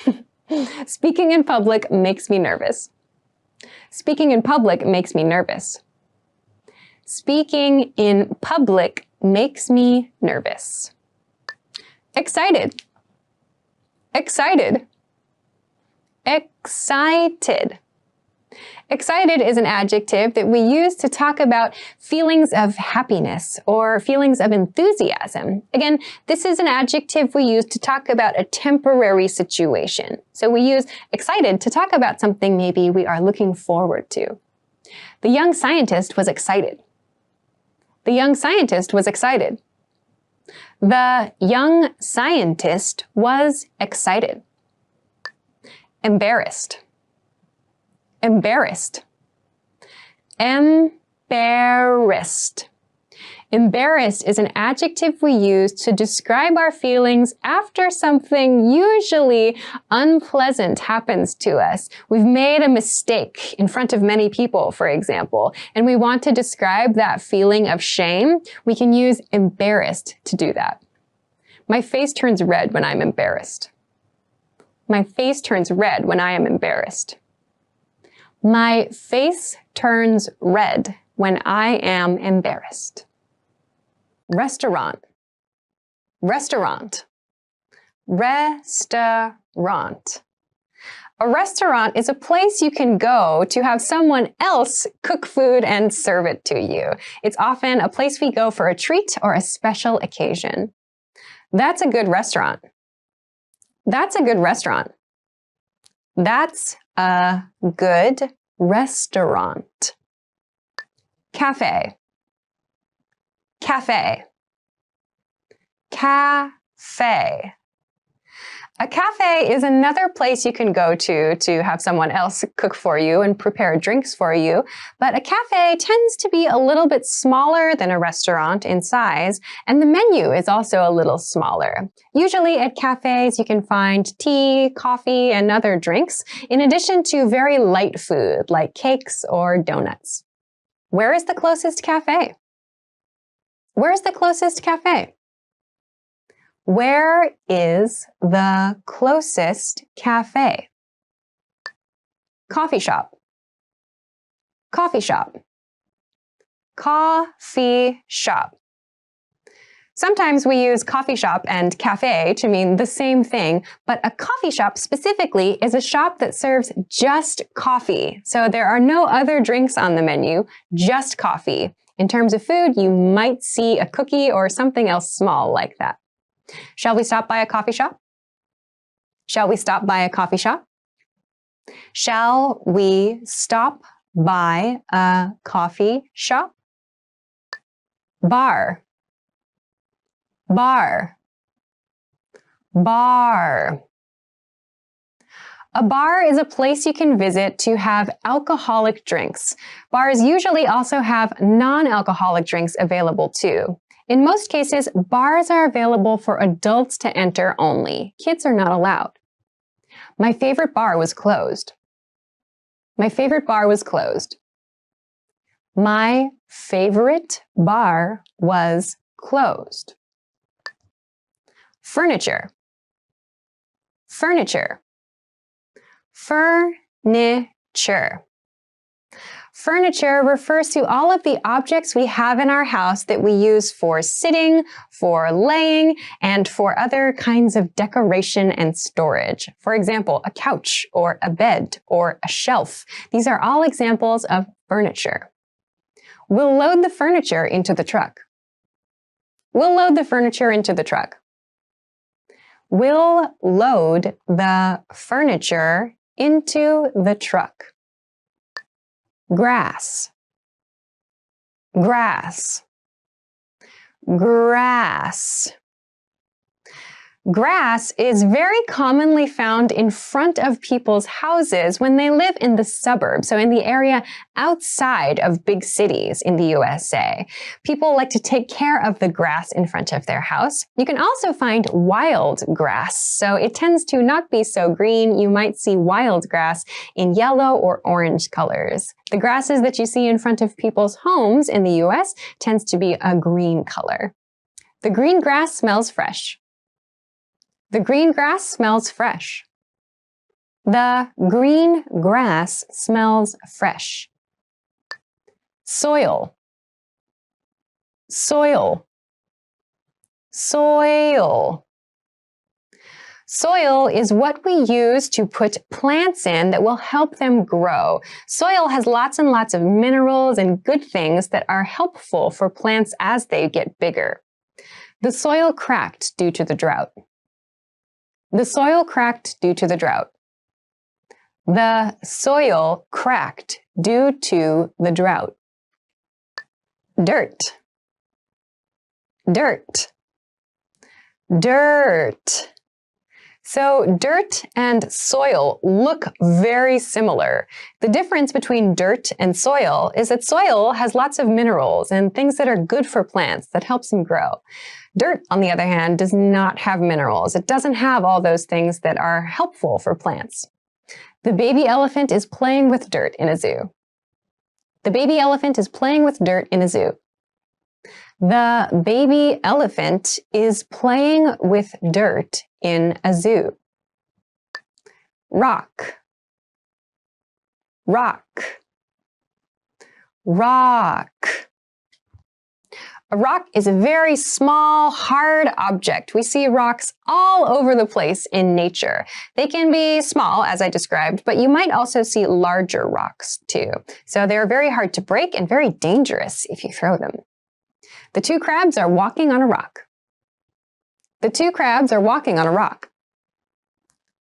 Speaking in public makes me nervous. Speaking in public makes me nervous. Speaking in public makes me nervous. Excited. Excited. Excited. Excited is an adjective that we use to talk about feelings of happiness or feelings of enthusiasm. Again, this is an adjective we use to talk about a temporary situation. So we use excited to talk about something maybe we are looking forward to. The young scientist was excited. The young scientist was excited. The young scientist was excited. Embarrassed. Embarrassed. Embarrassed. Embarrassed is an adjective we use to describe our feelings after something usually unpleasant happens to us. We've made a mistake in front of many people, for example, and we want to describe that feeling of shame. We can use embarrassed to do that. My face turns red when I'm embarrassed. My face turns red when I am embarrassed. My face turns red when I am embarrassed. Restaurant. Restaurant. Restaurant. A restaurant is a place you can go to have someone else cook food and serve it to you. It's often a place we go for a treat or a special occasion. That's a good restaurant. That's a good restaurant. That's a good restaurant. Cafe. Cafe. Cafe. A cafe is another place you can go to have someone else cook for you and prepare drinks for you. But a cafe tends to be a little bit smaller than a restaurant in size, and the menu is also a little smaller. Usually at cafes, you can find tea, coffee, and other drinks, in addition to very light food like cakes or donuts. Where is the closest cafe? Where's the closest cafe? Where is the closest cafe? Coffee shop. Coffee shop. Coffee shop. Sometimes we use coffee shop and cafe to mean the same thing, but a coffee shop specifically is a shop that serves just coffee. So there are no other drinks on the menu, just coffee. In terms of food, you might see a cookie or something else small like that. Shall we stop by a coffee shop? Shall we stop by a coffee shop? Shall we stop by a coffee shop? Bar. Bar. Bar. A bar is a place you can visit to have alcoholic drinks. Bars usually also have non-alcoholic drinks available too. In most cases, bars are available for adults to enter only. Kids are not allowed. My favorite bar was closed. My favorite bar was closed. My favorite bar was closed. Furniture. Furniture. Furniture. Furniture refers to all of the objects we have in our house that we use for sitting, for laying, and for other kinds of decoration and storage. For example, a couch or a bed or a shelf. These are all examples of furniture. We'll load the furniture into the truck. We'll load the furniture into the truck. We'll load the furniture into the truck. Grass. Grass. Grass. Grass is very commonly found in front of people's houses when they live in the suburbs, so in the area outside of big cities in the USA. People like to take care of the grass in front of their house. You can also find wild grass, so it tends to not be so green. You might see wild grass in yellow or orange colors. The grasses that you see in front of people's homes in the US tends to be a green color. The green grass smells fresh. The green grass smells fresh. The green grass smells fresh. Soil. Soil. Soil. Soil is what we use to put plants in that will help them grow. Soil has lots and lots of minerals and good things that are helpful for plants as they get bigger. The soil cracked due to the drought. The soil cracked due to the drought. The soil cracked due to the drought. Dirt. Dirt. Dirt. So dirt and soil look very similar. The difference between dirt and soil is that soil has lots of minerals and things that are good for plants that helps them grow. Dirt, on the other hand, does not have minerals. It doesn't have all those things that are helpful for plants. The baby elephant is playing with dirt in a zoo. The baby elephant is playing with dirt in a zoo. The baby elephant is playing with dirt in a zoo. Rock. Rock. Rock. A rock is a very small, hard object. We see rocks all over the place in nature. They can be small, as I described, but you might also see larger rocks too. So they're very hard to break and very dangerous if you throw them. The two crabs are walking on a rock. The two crabs are walking on a rock.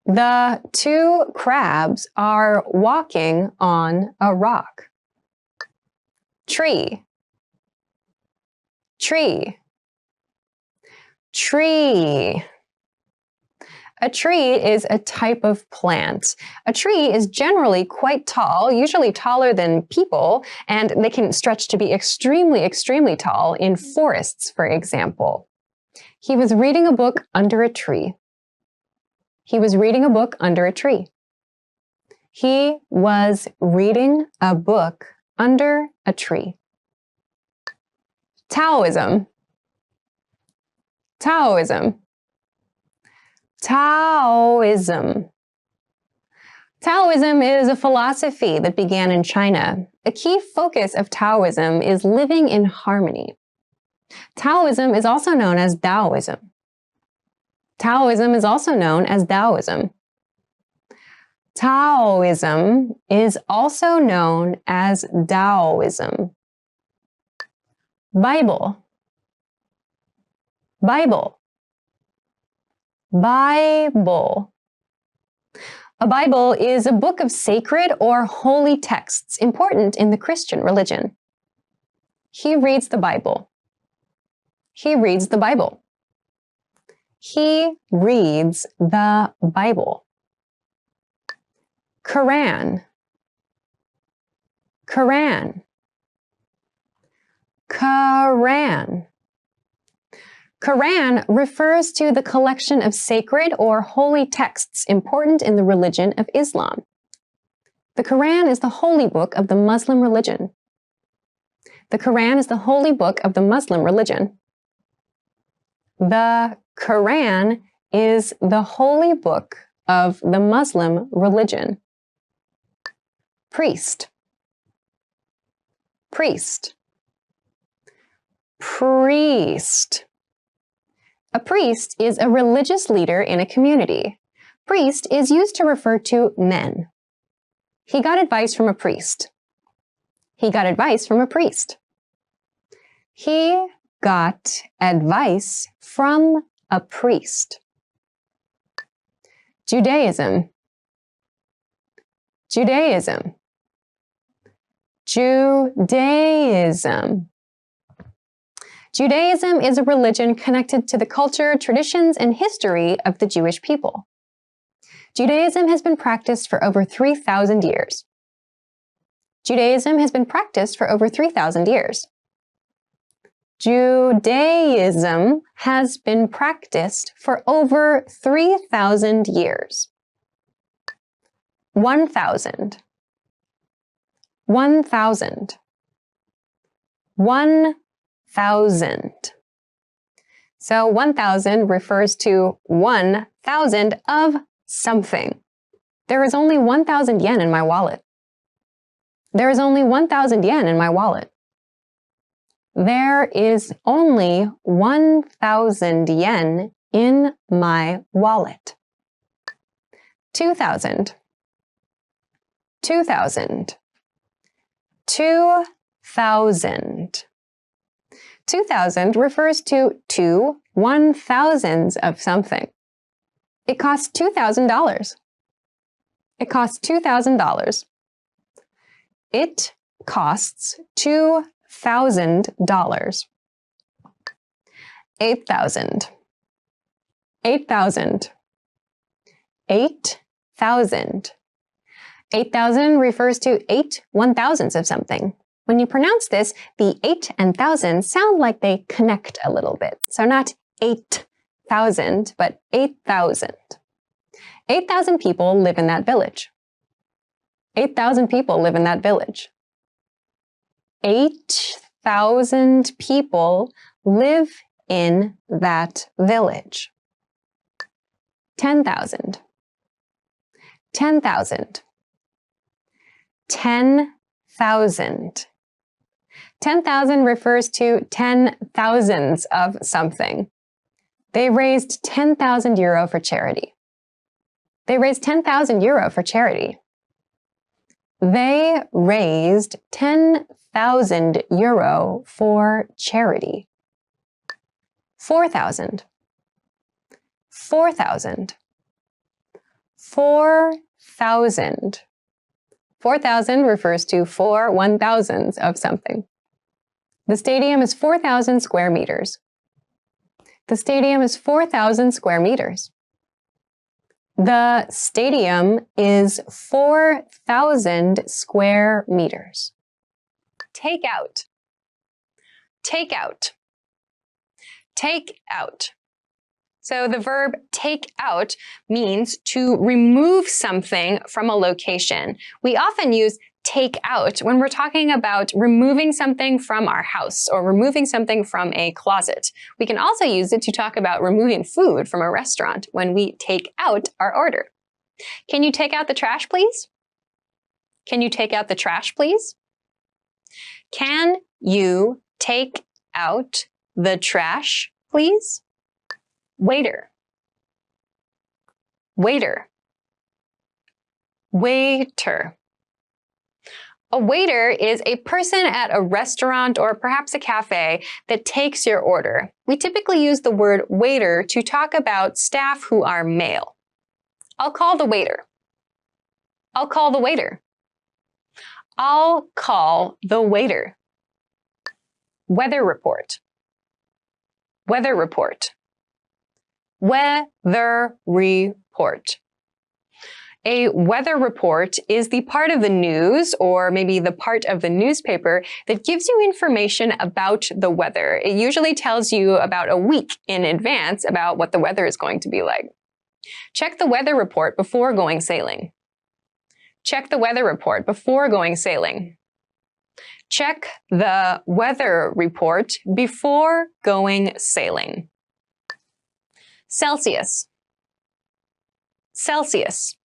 The two crabs are walking on a rock. Tree. Tree. Tree. A tree is a type of plant. A tree is generally quite tall, usually taller than people, and they can stretch to be extremely, extremely tall in forests, for example. He was reading a book under a tree. He was reading a book under a tree. He was reading a book under a tree. Taoism. Taoism. Taoism. Taoism is a philosophy that began in China. A key focus of Taoism is living in harmony. Taoism is also known as Taoism. Taoism is also known as Taoism. Taoism is also known as Taoism. Bible. Bible. Bible. A Bible is a book of sacred or holy texts important in the Christian religion. He reads the Bible. He reads the Bible. He reads the Bible. Quran. Quran. Quran. Quran refers to the collection of sacred or holy texts important in the religion of Islam. The Quran is the holy book of the Muslim religion. The Quran is the holy book of the Muslim religion. The Quran is the holy book of the Muslim religion. Priest. Priest. Priest. A priest is a religious leader in a community. Priest is used to refer to men. He got advice from a priest. He got advice from a priest. He got advice from a priest. Judaism. Judaism. Judaism. Judaism is a religion connected to the culture, traditions, and history of the Jewish people. Judaism has been practiced for over 3,000 years. Judaism has been practiced for over 3,000 years. Judaism has been practiced for over 3,000 years. 1,000. 1,000. 1,000. So 1,000 refers to 1,000 of something. There is only 1,000 yen in my wallet. There is only 1,000 yen in my wallet. There is only 1,000 yen in my wallet. 2,000. 2,000. 2,000. 2,000 refers to 1,000s of something. It costs $2,000. It costs $2,000. It costs $2,000. 8,000. 8,000. 8,000. 8,000 refers to 8 1,000s of something. When you pronounce this, the 8 and 1,000 sound like they connect a little bit. So not 8,000, but 8,000. 8,000 people live in that village. 8,000 people live in that village. 8,000 people live in that village. 10,000. 10,000. 10,000. 10,000 refers to 10,000s of something. They raised 10,000 euro for charity. They raised 10,000 euro for charity. They raised 10,000 euro for charity. 4,000. 4,000. 4,000. 4,000 refers to 4 1,000s of something. The stadium is 4,000 square meters. The stadium is 4,000 square meters. The stadium is 4,000 square meters. Take out. Take out. Take out. So the verb take out means to remove something from a location. We often use take out when we're talking about removing something from our house or removing something from a closet. We can also use it to talk about removing food from a restaurant when we take out our order. Can you take out the trash, please? Can you take out the trash, please? Can you take out the trash, please? Waiter. Waiter. Waiter. A waiter is a person at a restaurant or perhaps a cafe that takes your order. We typically use the word waiter to talk about staff who are male. I'll call the waiter. I'll call the waiter. I'll call the waiter. Weather report. Weather report. Weather report. A weather report is the part of the news or maybe the part of the newspaper that gives you information about the weather. It usually tells you about a week in advance about what the weather is going to be like. Check the weather report before going sailing. Check the weather report before going sailing. Check the weather report before going sailing. Celsius. Celsius.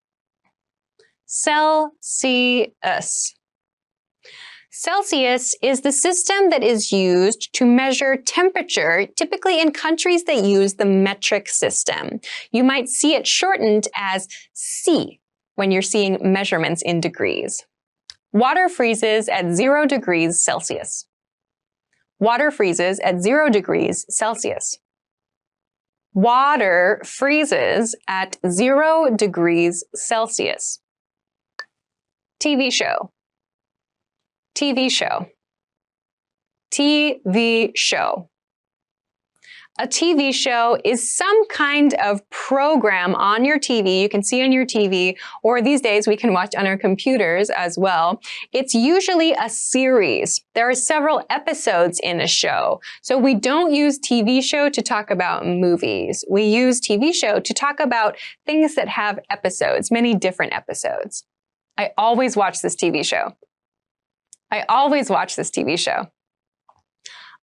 Celsius. Celsius is the system that is used to measure temperature, typically in countries that use the metric system. You might see it shortened as C when you're seeing measurements in degrees. Water freezes at 0 degrees Celsius. Water freezes at 0 degrees Celsius. Water freezes at 0 degrees Celsius. TV show. TV show. TV show. A TV show is some kind of program on your TV, you can see on your TV, or these days we can watch on our computers as well. It's usually a series. There are several episodes in a show. So we don't use TV show to talk about movies. We use TV show to talk about things that have episodes, many different episodes. I always watch this TV show. I always watch this TV show.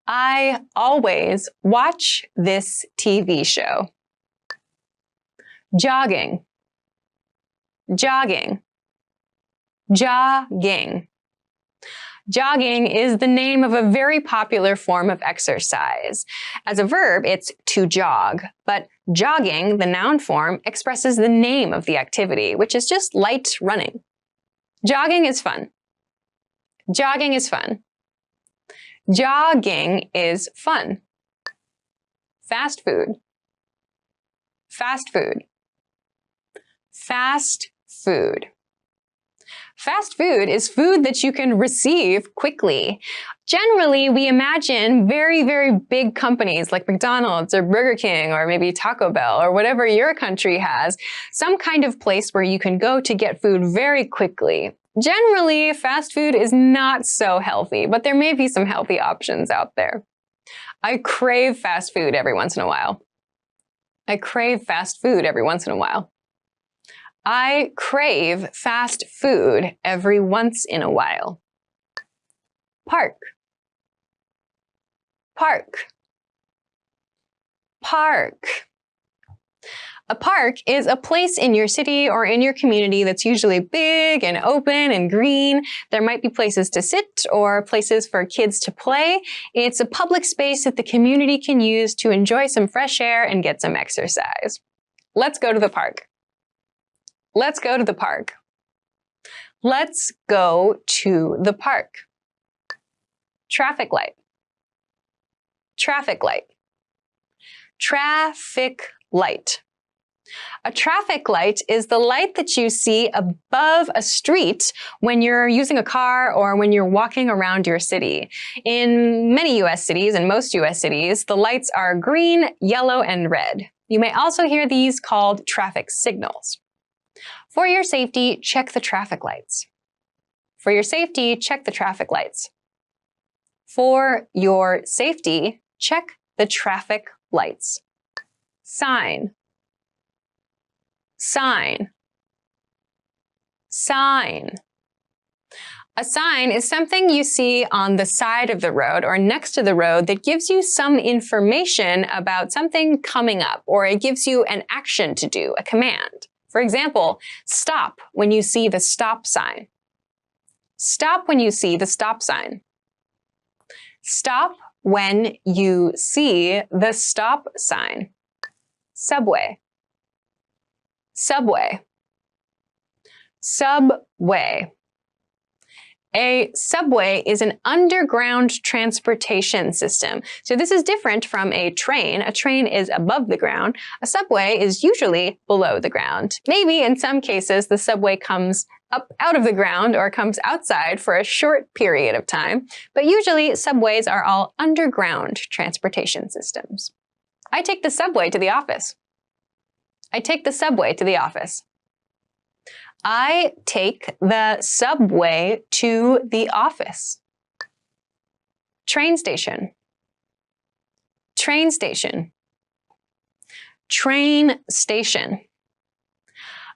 I always watch this TV show. Jogging, jogging, jogging. Jogging is the name of a very popular form of exercise. As a verb, it's to jog, but jogging, the noun form, expresses the name of the activity, which is just light running. Jogging is fun. Jogging is fun. Jogging is fun. Fast food. Fast food. Fast food. Fast food is food that you can receive quickly. Generally, we imagine very, very big companies like McDonald's or Burger King or maybe Taco Bell or whatever your country has, some kind of place where you can go to get food very quickly. Generally, fast food is not so healthy, but there may be some healthy options out there. I crave fast food every once in a while. I crave fast food every once in a while. I crave fast food every once in a while. Park. Park. Park. A park is a place in your city or in your community that's usually big and open and green. There might be places to sit or places for kids to play. It's a public space that the community can use to enjoy some fresh air and get some exercise. Let's go to the park. Let's go to the park. Let's go to the park. Traffic light. Traffic light. Traffic light. A traffic light is the light that you see above a street when you're using a car or when you're walking around your city. In many US cities and most US cities, the lights are green, yellow, and red. You may also hear these called traffic signals. For your safety, check the traffic lights. For your safety, check the traffic lights. For your safety, check the traffic lights. Sign. Sign. Sign. A sign is something you see on the side of the road or next to the road that gives you some information about something coming up, or it gives you an action to do, a command. For example, stop when you see the stop sign. Stop when you see the stop sign. Stop when you see the stop sign. Subway. Subway. Subway. A subway is an underground transportation system. So this is different from a train. A train is above the ground. A subway is usually below the ground. Maybe in some cases the subway comes up out of the ground or comes outside for a short period of time, but usually subways are all underground transportation systems. I take the subway to the office. I take the subway to the office. I take the subway to the office. Train station. Train station. Train station.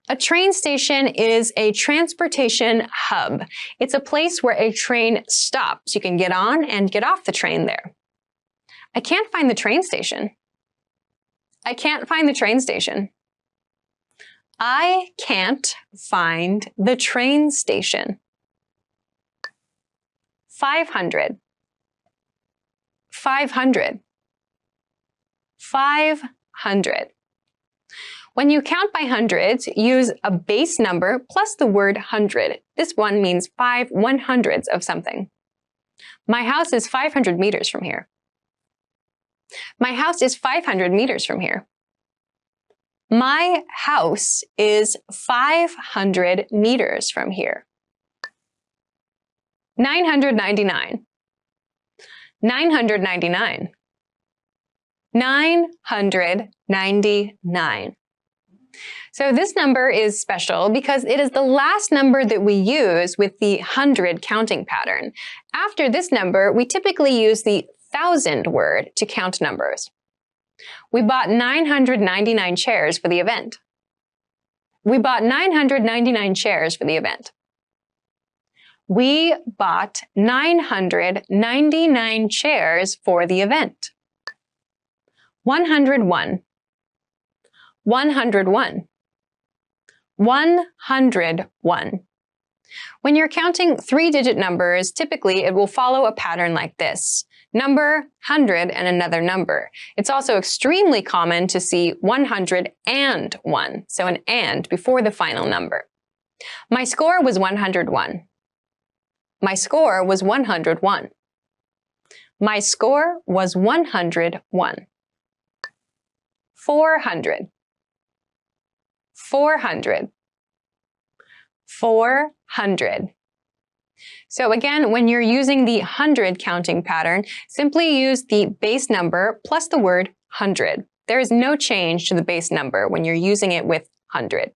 A train station is a transportation hub. It's a place where a train stops. You can get on and get off the train there. I can't find the train station. I can't find the train station. I can't find the train station. 500. 500. 500. When you count by hundreds, use a base number plus the word hundred. This one means 5 100ths of something. My house is 500 meters from here. My house is 500 meters from here. My house is 500 meters from here. 999. 999. 999. So this number is special because it is the last number that we use with the 100 counting pattern. After this number, we typically use the 1,000 word to count numbers. We bought 999 chairs for the event. We bought 999 chairs for the event. We bought 999 chairs for the event. 101. 101. 101. When you're counting three-digit numbers, typically it will follow a pattern like this. Number, 100, and another number. It's also extremely common to see 101, so an and before the final number. My score was 101. My score was 101. My score was 101. 400. 400. 400. So again, when you're using the 100 counting pattern, simply use the base number plus the word 100. There is no change to the base number when you're using it with 100.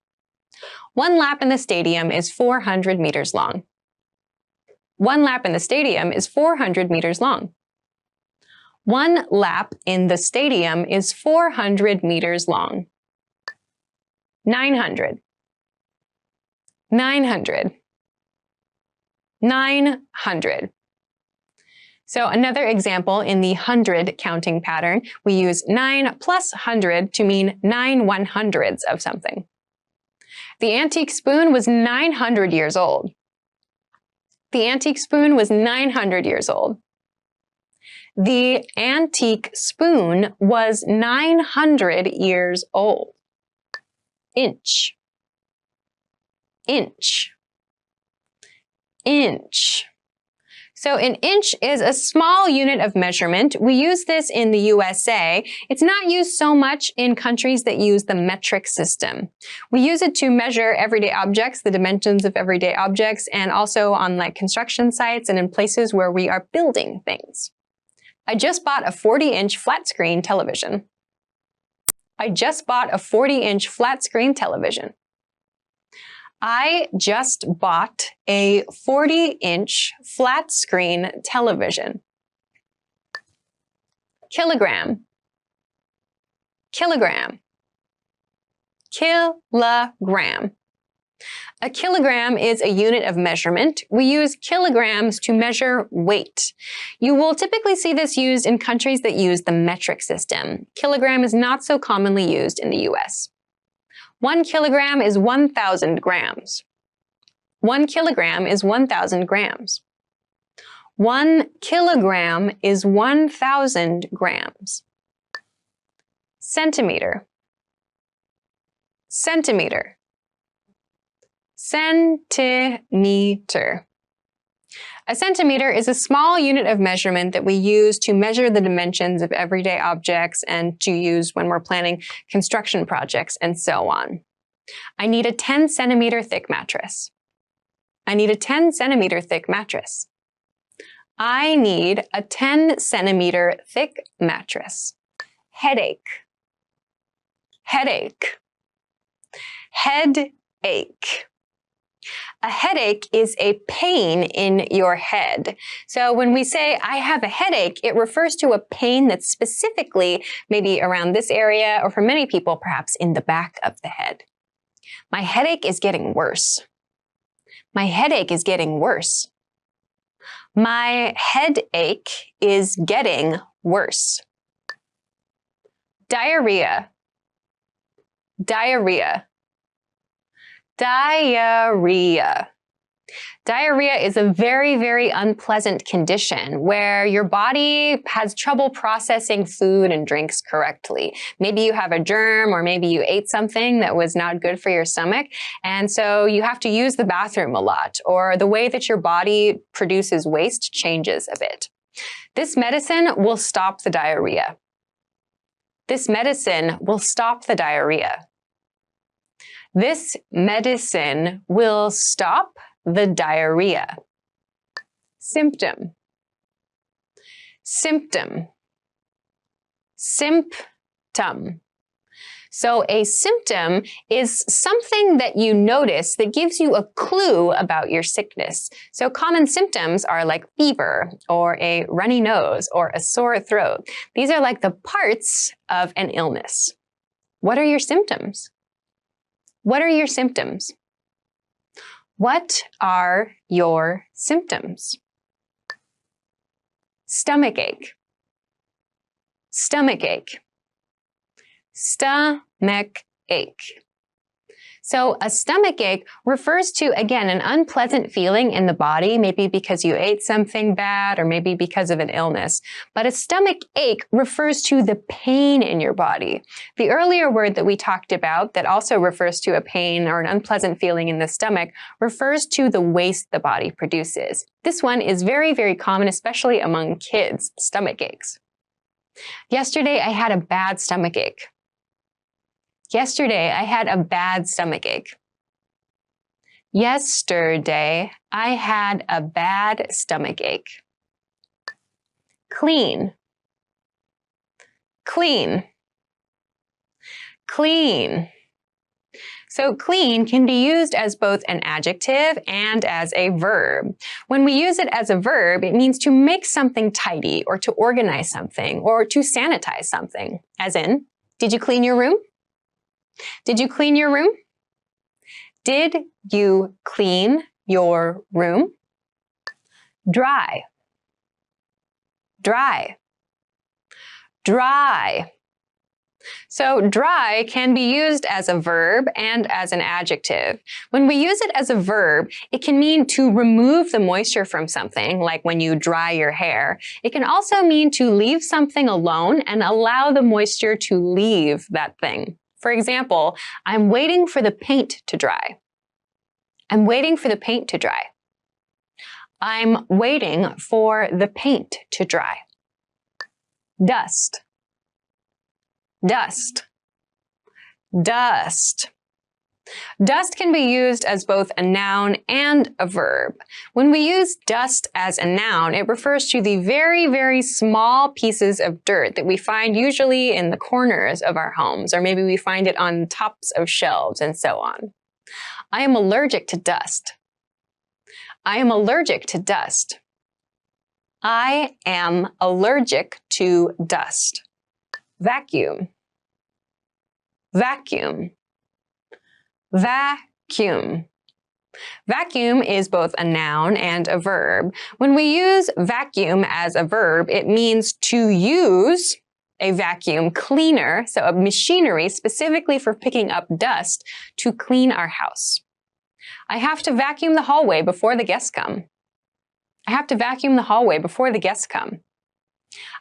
One lap in the stadium is 400 meters long. One lap in the stadium is 400 meters long. One lap in the stadium is 400 meters long. 900. 900. 900. So another example in the 100 counting pattern, we use 9 plus 100 to mean 9 100ths of something. The antique spoon was 900 years old. The antique spoon was 900 years old. The antique spoon was 900 years old. Inch. Inch. Inch. So an inch is a small unit of measurement. We use this in the USA. It's not used so much in countries that use the metric system. We use it to measure everyday objects, the dimensions of everyday objects, and also on like construction sites and in places where we are building things. I just bought a 40-inch flat screen television. I just bought a 40-inch flat screen television. I just bought a 40-inch flat screen television. Kilogram. Kilogram. Kilogram. A kilogram is a unit of measurement. We use kilograms to measure weight. You will typically see this used in countries that use the metric system. Kilogram is not so commonly used in the US. 1 kilogram is 1,000 grams. 1 kilogram is 1,000 grams. 1 kilogram is 1,000 grams. Centimeter. Centimeter. Centimeter. A centimeter is a small unit of measurement that we use to measure the dimensions of everyday objects and to use when we're planning construction projects and so on. I need a 10 centimeter thick mattress. I need a 10 centimeter thick mattress. I need a 10 centimeter thick mattress. Headache. Headache. Headache. A headache is a pain in your head. So when we say, I have a headache, it refers to a pain that's specifically maybe around this area, or for many people, perhaps in the back of the head. My headache is getting worse. My headache is getting worse. My headache is getting worse. Diarrhea. Diarrhea. Diarrhea. Diarrhea is a very, very unpleasant condition where your body has trouble processing food and drinks correctly. Maybe you have a germ or maybe you ate something that was not good for your stomach, and so you have to use the bathroom a lot, or the way that your body produces waste changes a bit. This medicine will stop the diarrhea. This medicine will stop the diarrhea. This medicine will stop the diarrhea. Symptom. Symptom. Symptom. So a symptom is something that you notice that gives you a clue about your sickness. So common symptoms are like fever or a runny nose or a sore throat. These are like the parts of an illness. What are your symptoms? What are your symptoms? What are your symptoms? Stomachache. Stomachache. Stomach ache. So a stomach ache refers to, again, an unpleasant feeling in the body, maybe because you ate something bad or maybe because of an illness. But a stomach ache refers to the pain in your body. The earlier word that we talked about that also refers to a pain or an unpleasant feeling in the stomach refers to the waste the body produces. This one is very, very common, especially among kids, stomach aches. Yesterday, I had a bad stomach ache. Yesterday, I had a bad stomach ache. Yesterday, I had a bad stomach ache. Clean. Clean. Clean. So clean can be used as both an adjective and as a verb. When we use it as a verb, it means to make something tidy or to organize something or to sanitize something. As in, did you clean your room? Did you clean your room? Did you clean your room? Dry. Dry. Dry. So dry can be used as a verb and as an adjective. When we use it as a verb, it can mean to remove the moisture from something, like when you dry your hair. It can also mean to leave something alone and allow the moisture to leave that thing. For example, I'm waiting for the paint to dry. I'm waiting for the paint to dry. I'm waiting for the paint to dry. Dust. Dust. Dust. Dust can be used as both a noun and a verb. When we use dust as a noun, it refers to the very, very small pieces of dirt that we find usually in the corners of our homes, or maybe we find it on tops of shelves and so on. I am allergic to dust. I am allergic to dust. I am allergic to dust. Vacuum. Vacuum. Vacuum. Vacuum is both a noun and a verb. When we use vacuum as a verb, it means to use a vacuum cleaner, so a machinery specifically for picking up dust to clean our house. I have to vacuum the hallway before the guests come. I have to vacuum the hallway before the guests come.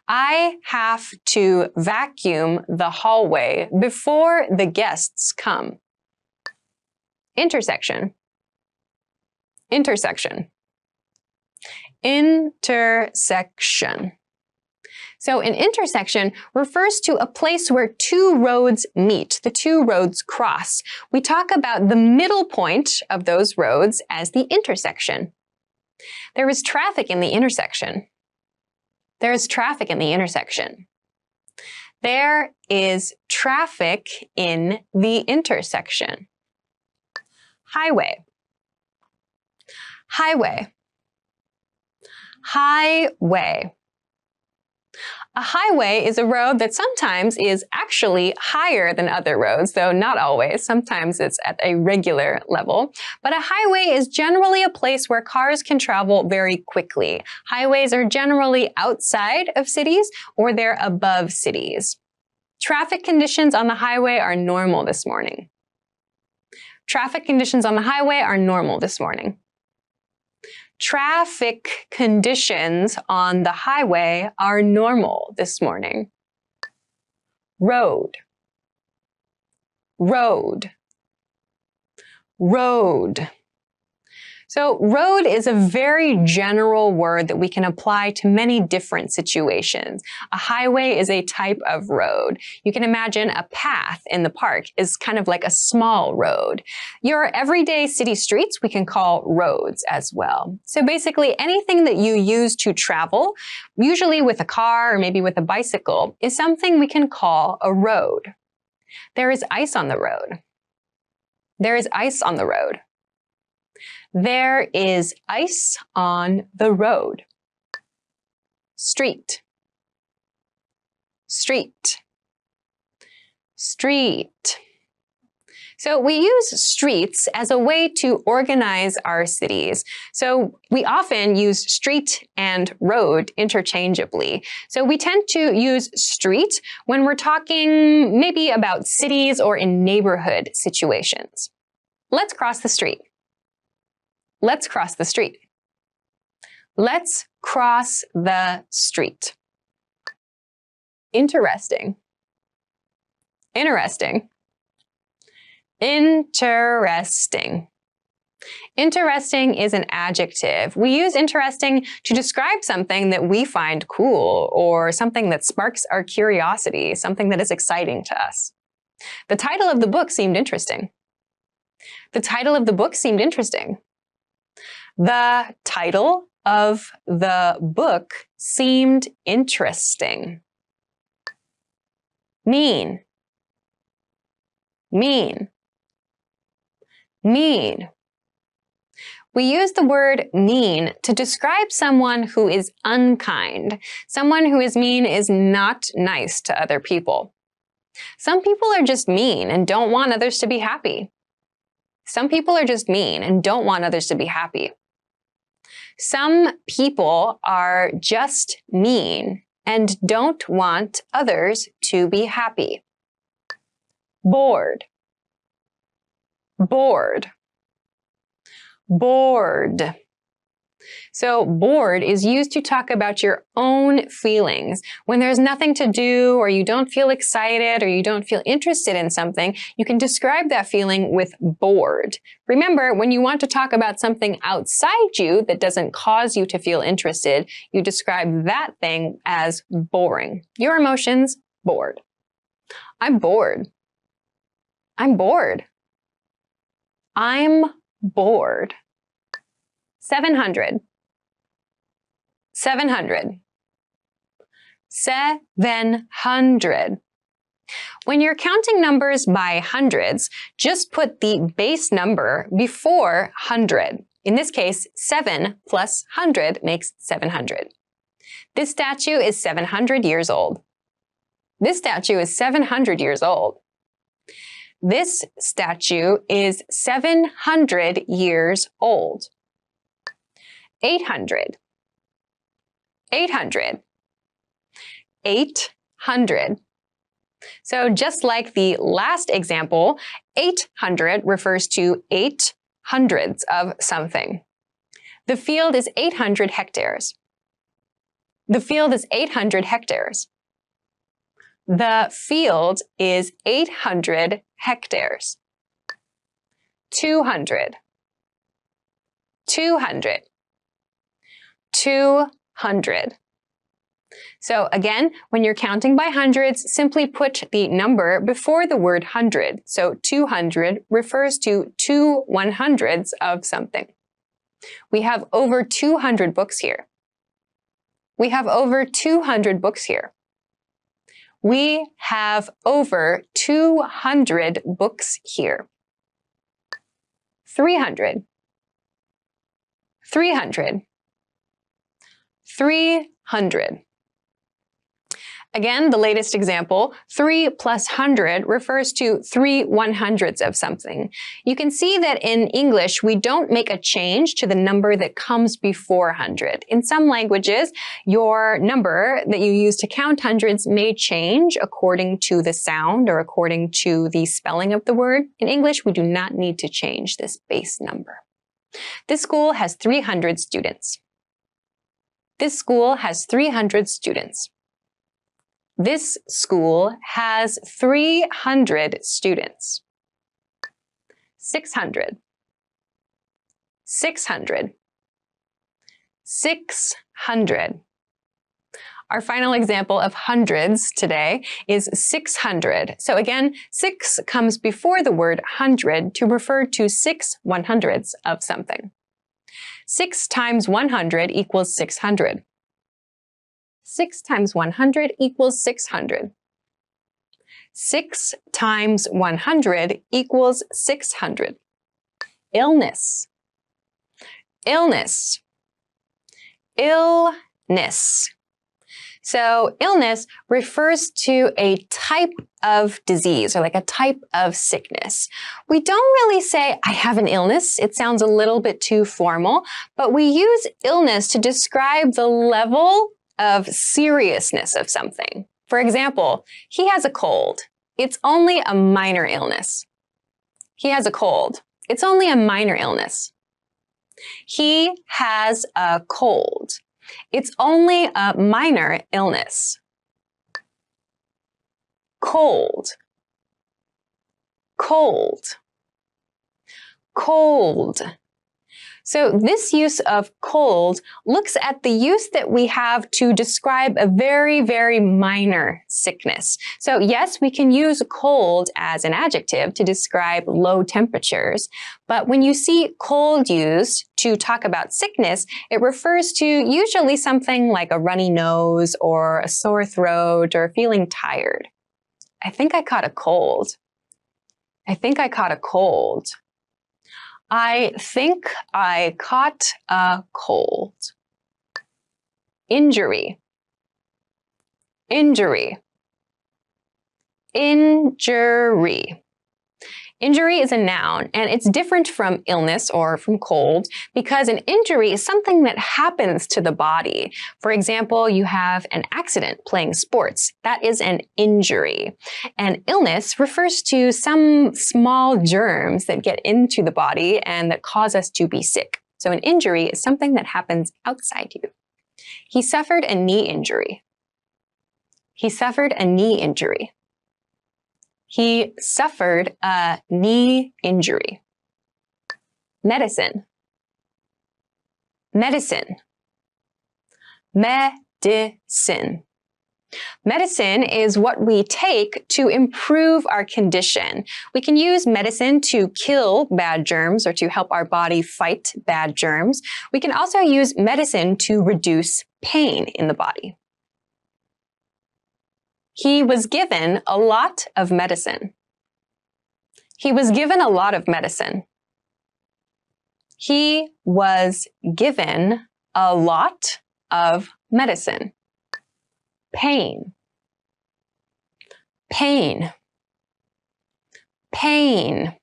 I have to vacuum the hallway before the guests come. Intersection. Intersection. Intersection. So an intersection refers to a place where two roads meet, the two roads cross. We talk about the middle point of those roads as the intersection. There is traffic in the intersection. There is traffic in the intersection. There is traffic in the intersection. Highway. Highway. Highway. A highway is a road that sometimes is actually higher than other roads, though not always. Sometimes it's at a regular level. But a highway is generally a place where cars can travel very quickly. Highways are generally outside of cities or they're above cities. Traffic conditions on the highway are normal this morning. Traffic conditions on the highway are normal this morning. Traffic conditions on the highway are normal this morning. Road. Road. Road. So road is a very general word that we can apply to many different situations. A highway is a type of road. You can imagine a path in the park is kind of like a small road. Your everyday city streets we can call roads as well. So basically anything that you use to travel, usually with a car or maybe with a bicycle, is something we can call a road. There is ice on the road. There is ice on the road. There is ice on the road. Street. Street. Street. So we use streets as a way to organize our cities. So we often use street and road interchangeably. So we tend to use street when we're talking maybe about cities or in neighborhood situations. Let's cross the street. Let's cross the street. Let's cross the street. Interesting. Interesting. Interesting. Interesting is an adjective. We use interesting to describe something that we find cool or something that sparks our curiosity, something that is exciting to us. The title of the book seemed interesting. The title of the book seemed interesting. The title of the book seemed interesting. Mean. Mean. Mean. We use the word mean to describe someone who is unkind. Someone who is mean is not nice to other people. Some people are just mean and don't want others to be happy. Some people are just mean and don't want others to be happy. Some people are just mean and don't want others to be happy. Bored. Bored. Bored. So bored is used to talk about your own feelings. When there's nothing to do, or you don't feel excited, or you don't feel interested in something, you can describe that feeling with bored. Remember, when you want to talk about something outside you that doesn't cause you to feel interested, you describe that thing as boring. Your emotions, bored. I'm bored. I'm bored. I'm bored. 700. 700. 700. When you're counting numbers by hundreds, just put the base number before 100. In this case, 7 plus 100 makes 700. This statue is 700 years old. This statue is 700 years old. This statue is 700 years old. 800. 800. 800. So just like the last example, 800 refers to 8 hundredths of something. The field is 800 hectares. The field is 800 hectares. The field is 800 hectares. 200. 200. 200. So again, when you're counting by hundreds, simply put the number before the word hundred. So 200 refers to 2 100ths of something. We have over 200 books here. We have over 200 books here. We have over 200 books here. 300. 300. 300. Again, the latest example, 3 plus 100 refers to 3 100ths of something. You can see that in English, we don't make a change to the number that comes before 100. In some languages, your number that you use to count hundreds may change according to the sound or according to the spelling of the word. In English, we do not need to change this base number. This school has 300 students. This school has 300 students. This school has 300 students. 600. 600. 600. Our final example of hundreds today is 600. So again, 6 comes before the word hundred to refer to 6 100ths of something. 6 times 100 equals 600. 6 times 100 equals 600. 6 times 100 equals 600. Illness. Illness. Illness. So illness refers to a type of disease or like a type of sickness. We don't really say, I have an illness. It sounds a little bit too formal, but we use illness to describe the level of seriousness of something. For example, he has a cold. It's only a minor illness. He has a cold. It's only a minor illness. He has a cold. It's only a minor illness. Cold. Cold. Cold. So this use of cold looks at the use that we have to describe a very, very minor sickness. So yes, we can use cold as an adjective to describe low temperatures, but when you see cold used to talk about sickness, it refers to usually something like a runny nose or a sore throat or feeling tired. I think I caught a cold. I think I caught a cold. I think I caught a cold. Injury. Injury. Injury. Injury is a noun, and it's different from illness or from cold because an injury is something that happens to the body. For example, you have an accident playing sports. That is an injury. And illness refers to some small germs that get into the body and that cause us to be sick. So an injury is something that happens outside you. He suffered a knee injury. He suffered a knee injury. He suffered a knee injury. Medicine. Medicine. Medicine. Medicine is what we take to improve our condition. We can use medicine to kill bad germs or to help our body fight bad germs. We can also use medicine to reduce pain in the body. He was given a lot of medicine. He was given a lot of medicine. He was given a lot of medicine. Pain. Pain. Pain.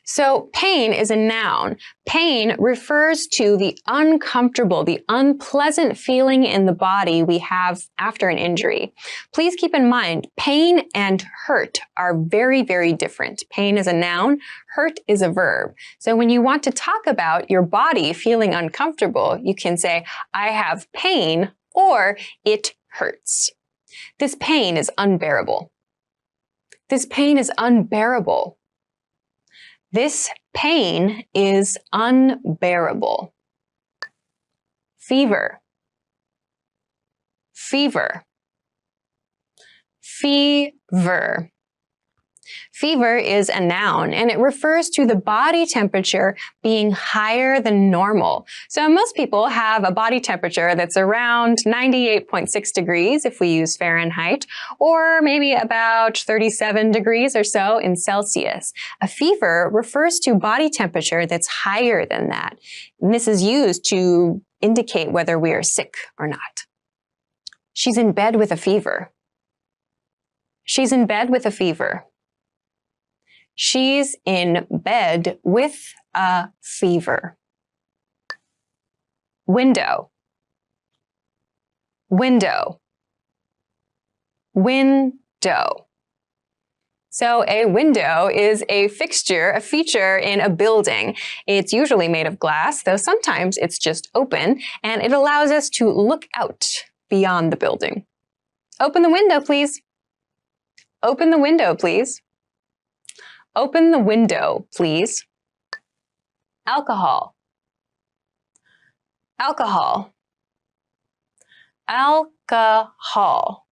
So pain is a noun. Pain refers to the uncomfortable, the unpleasant feeling in the body we have after an injury. Please keep in mind, pain and hurt are very, very different. Pain is a noun, hurt is a verb. So when you want to talk about your body feeling uncomfortable, you can say, I have pain, or it hurts. This pain is unbearable. This pain is unbearable. This pain is unbearable. Fever. Fever. Fever. Fever is a noun, and it refers to the body temperature being higher than normal. So most people have a body temperature that's around 98.6 degrees if we use Fahrenheit, or maybe about 37 degrees or so in Celsius. A fever refers to body temperature that's higher than that. And this is used to indicate whether we are sick or not. She's in bed with a fever. She's in bed with a fever. She's in bed with a fever. Window. Window. Window. So a window is a fixture, a feature in a building. It's usually made of glass, though sometimes it's just open, and it allows us to look out beyond the building. Open the window, please. Open the window, please. Open the window, please. Alcohol. Alcohol. Alcohol.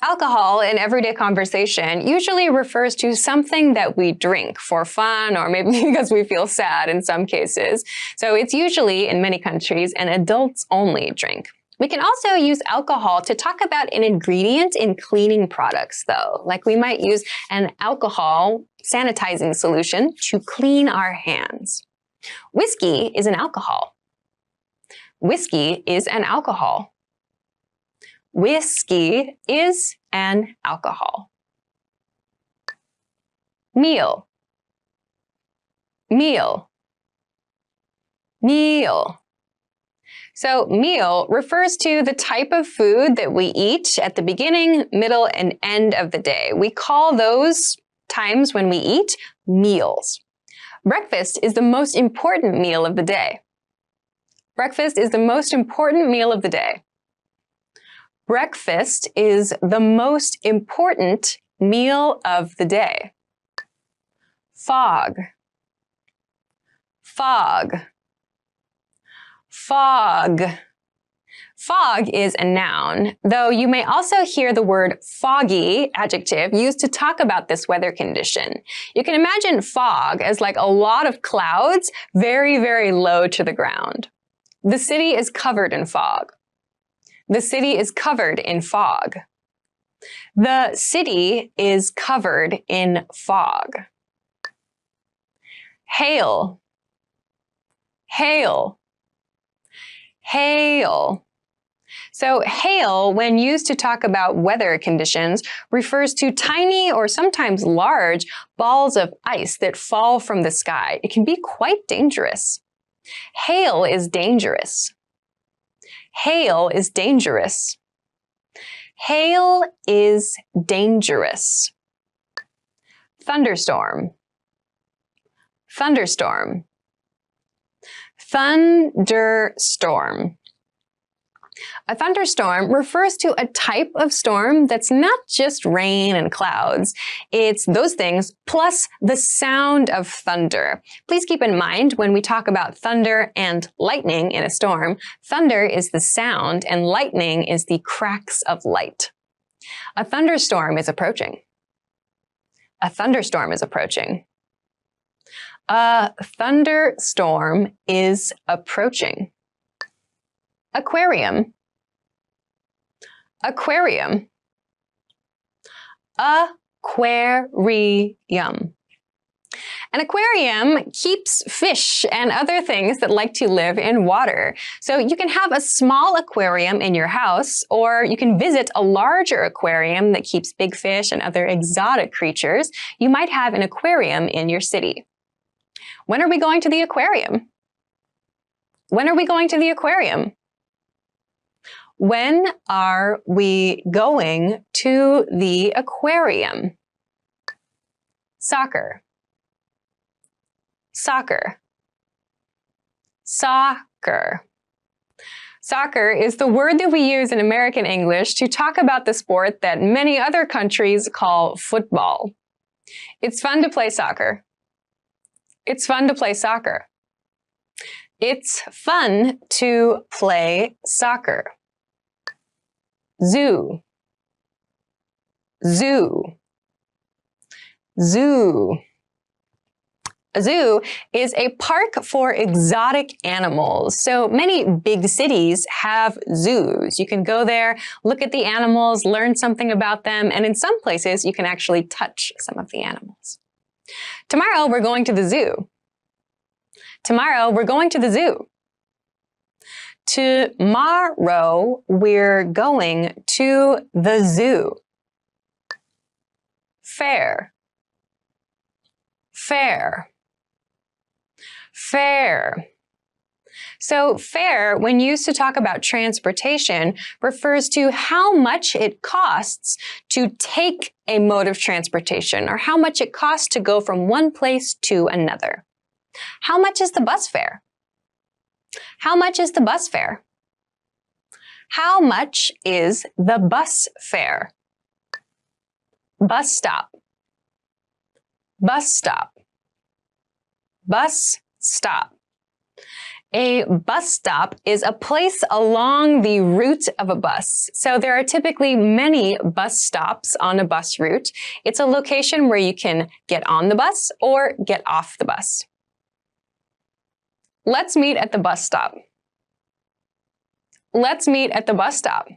Alcohol in everyday conversation usually refers to something that we drink for fun or maybe because we feel sad in some cases. So it's usually, in many countries, an adults-only drink. We can also use alcohol to talk about an ingredient in cleaning products, though. Like we might use an alcohol sanitizing solution to clean our hands. Whiskey is an alcohol. Whiskey is an alcohol. Whiskey is an alcohol. Meal. Meal. Meal. So meal refers to the type of food that we eat at the beginning, middle, and end of the day. We call those times when we eat meals. Breakfast is the most important meal of the day. Breakfast is the most important meal of the day. Breakfast is the most important meal of the day. Fog. Fog. Fog. Fog is a noun, though you may also hear the word foggy, adjective, used to talk about this weather condition. You can imagine fog as like a lot of clouds very, very low to the ground. The city is covered in fog. The city is covered in fog. The city is covered in fog. Hail. Hail. Hail. So hail, when used to talk about weather conditions, refers to tiny or sometimes large balls of ice that fall from the sky. It can be quite dangerous. Hail is dangerous. Hail is dangerous. Hail is dangerous. Thunderstorm. Thunderstorm. Thunderstorm. A thunderstorm refers to a type of storm that's not just rain and clouds. It's those things plus the sound of thunder. Please keep in mind when we talk about thunder and lightning in a storm, thunder is the sound and lightning is the cracks of light. A thunderstorm is approaching. A thunderstorm is approaching. A thunderstorm is approaching. Aquarium. Aquarium. Aquarium. An aquarium keeps fish and other things that like to live in water. So you can have a small aquarium in your house, or you can visit a larger aquarium that keeps big fish and other exotic creatures. You might have an aquarium in your city. When are we going to the aquarium? When are we going to the aquarium? When are we going to the aquarium? Soccer. Soccer. Soccer. Soccer is the word that we use in American English to talk about the sport that many other countries call football. It's fun to play soccer. It's fun to play soccer. It's fun to play soccer. Zoo. Zoo. Zoo. A zoo is a park for exotic animals. So many big cities have zoos. You can go there, look at the animals, learn something about them, and in some places you can actually touch some of the animals. Tomorrow we're going to the zoo. Tomorrow we're going to the zoo. Tomorrow we're going to the zoo. Fair. Fair. Fair. So fare, when used to talk about transportation, refers to how much it costs to take a mode of transportation, or how much it costs to go from one place to another. How much is the bus fare? How much is the bus fare? How much is the bus fare? Bus stop. Bus stop. Bus stop. A bus stop is a place along the route of a bus. So there are typically many bus stops on a bus route. It's a location where you can get on the bus or get off the bus. Let's meet at the bus stop. Let's meet at the bus stop.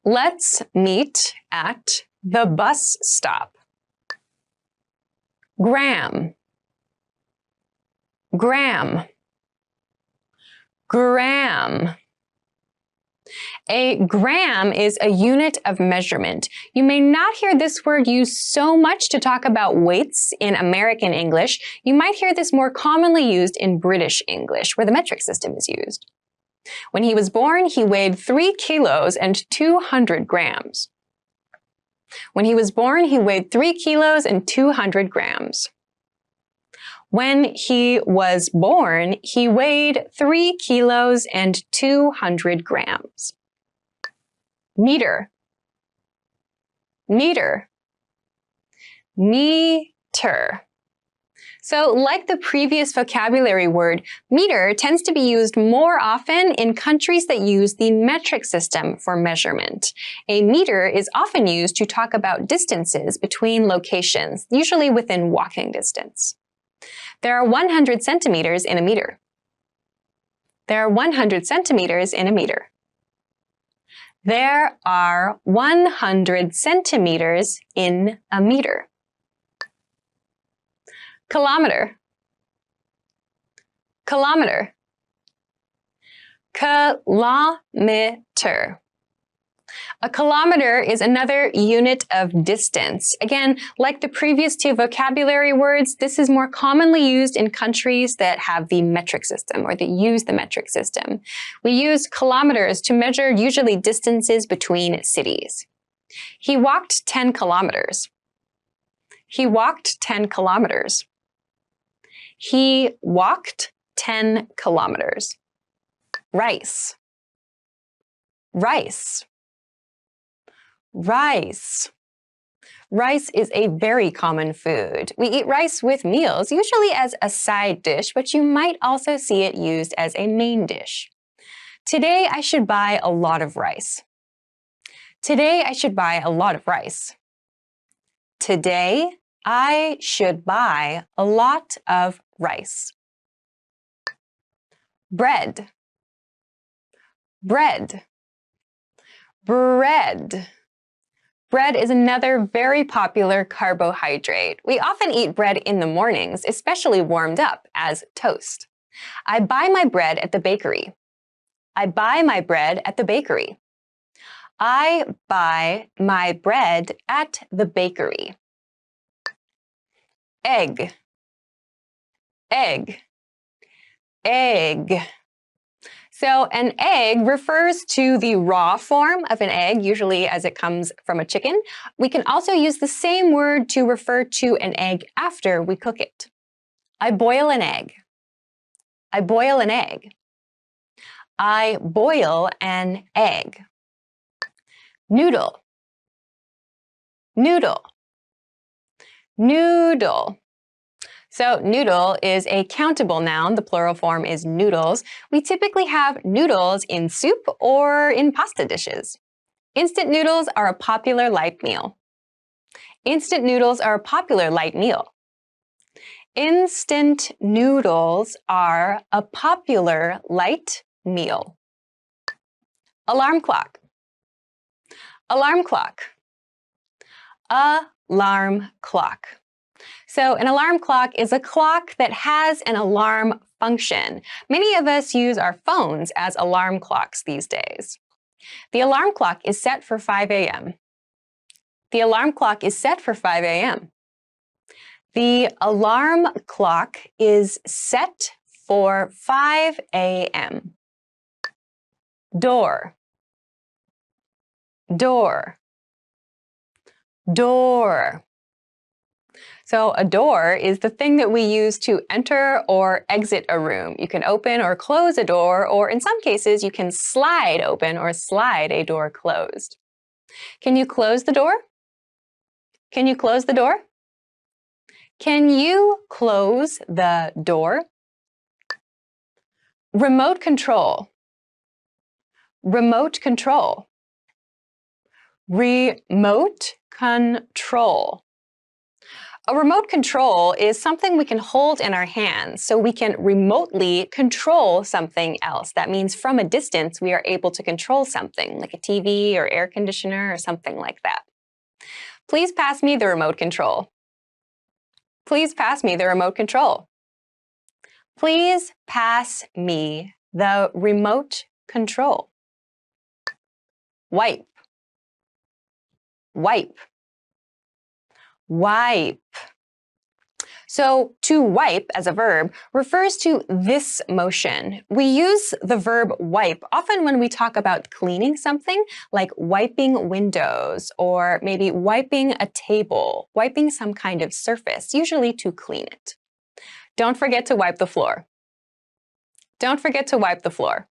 Let's meet at the bus stop. Gram. Gram. Gram. A gram is a unit of measurement. You may not hear this word used so much to talk about weights in American English. You might hear this more commonly used in British English, where the metric system is used. When he was born, he weighed 3 kilos and 200 grams. When he was born, he weighed 3 kilos and 200 grams. When he was born, he weighed 3 kilos and 200 grams. Meter. Meter. Meter. So, like the previous vocabulary word, meter tends to be used more often in countries that use the metric system for measurement. A meter is often used to talk about distances between locations, usually within walking distance. There are 100 centimeters in a meter. There are 100 centimeters in a meter. There are 100 centimeters in a meter. Kilometer. Kilometer. Kilometer. A kilometer is another unit of distance. Again, like the previous two vocabulary words, this is more commonly used in countries that have the metric system or that use the metric system. We use kilometers to measure usually distances between cities. He walked 10 kilometers. He walked 10 kilometers. He walked 10 kilometers. Rice. Rice. Rice. Rice is a very common food. We eat rice with meals, usually as a side dish, but you might also see it used as a main dish. Today, I should buy a lot of rice. Today, I should buy a lot of rice. Today, I should buy a lot of rice. Bread. Bread. Bread. Bread is another very popular carbohydrate. We often eat bread in the mornings, especially warmed up as toast. I buy my bread at the bakery. I buy my bread at the bakery. I buy my bread at the bakery. Egg. Egg. Egg. So an egg refers to the raw form of an egg, usually as it comes from a chicken. We can also use the same word to refer to an egg after we cook it. I boil an egg. I boil an egg. I boil an egg. Noodle. Noodle. Noodle. So noodle is a countable noun. The plural form is noodles. We typically have noodles in soup or in pasta dishes. Instant noodles are a popular light meal. Instant noodles are a popular light meal. Instant noodles are a popular light meal. Alarm clock. Alarm clock. Alarm clock. So an alarm clock is a clock that has an alarm function. Many of us use our phones as alarm clocks these days. The alarm clock is set for 5 a.m. The alarm clock is set for 5 a.m. The alarm clock is set for 5 a.m. Door. Door. Door. So a door is the thing that we use to enter or exit a room. You can open or close a door, or in some cases, you can slide open or slide a door closed. Can you close the door? Can you close the door? Can you close the door? Remote control. Remote control. Remote control. A remote control is something we can hold in our hands so we can remotely control something else. That means from a distance we are able to control something like a TV or air conditioner or something like that. Please pass me the remote control. Please pass me the remote control. Please pass me the remote control. Wipe. Wipe. Wipe. So to wipe as a verb refers to this motion. We use the verb wipe often when we talk about cleaning something, like wiping windows or maybe wiping a table, wiping some kind of surface, usually to clean it. Don't forget to wipe the floor. Don't forget to wipe the floor.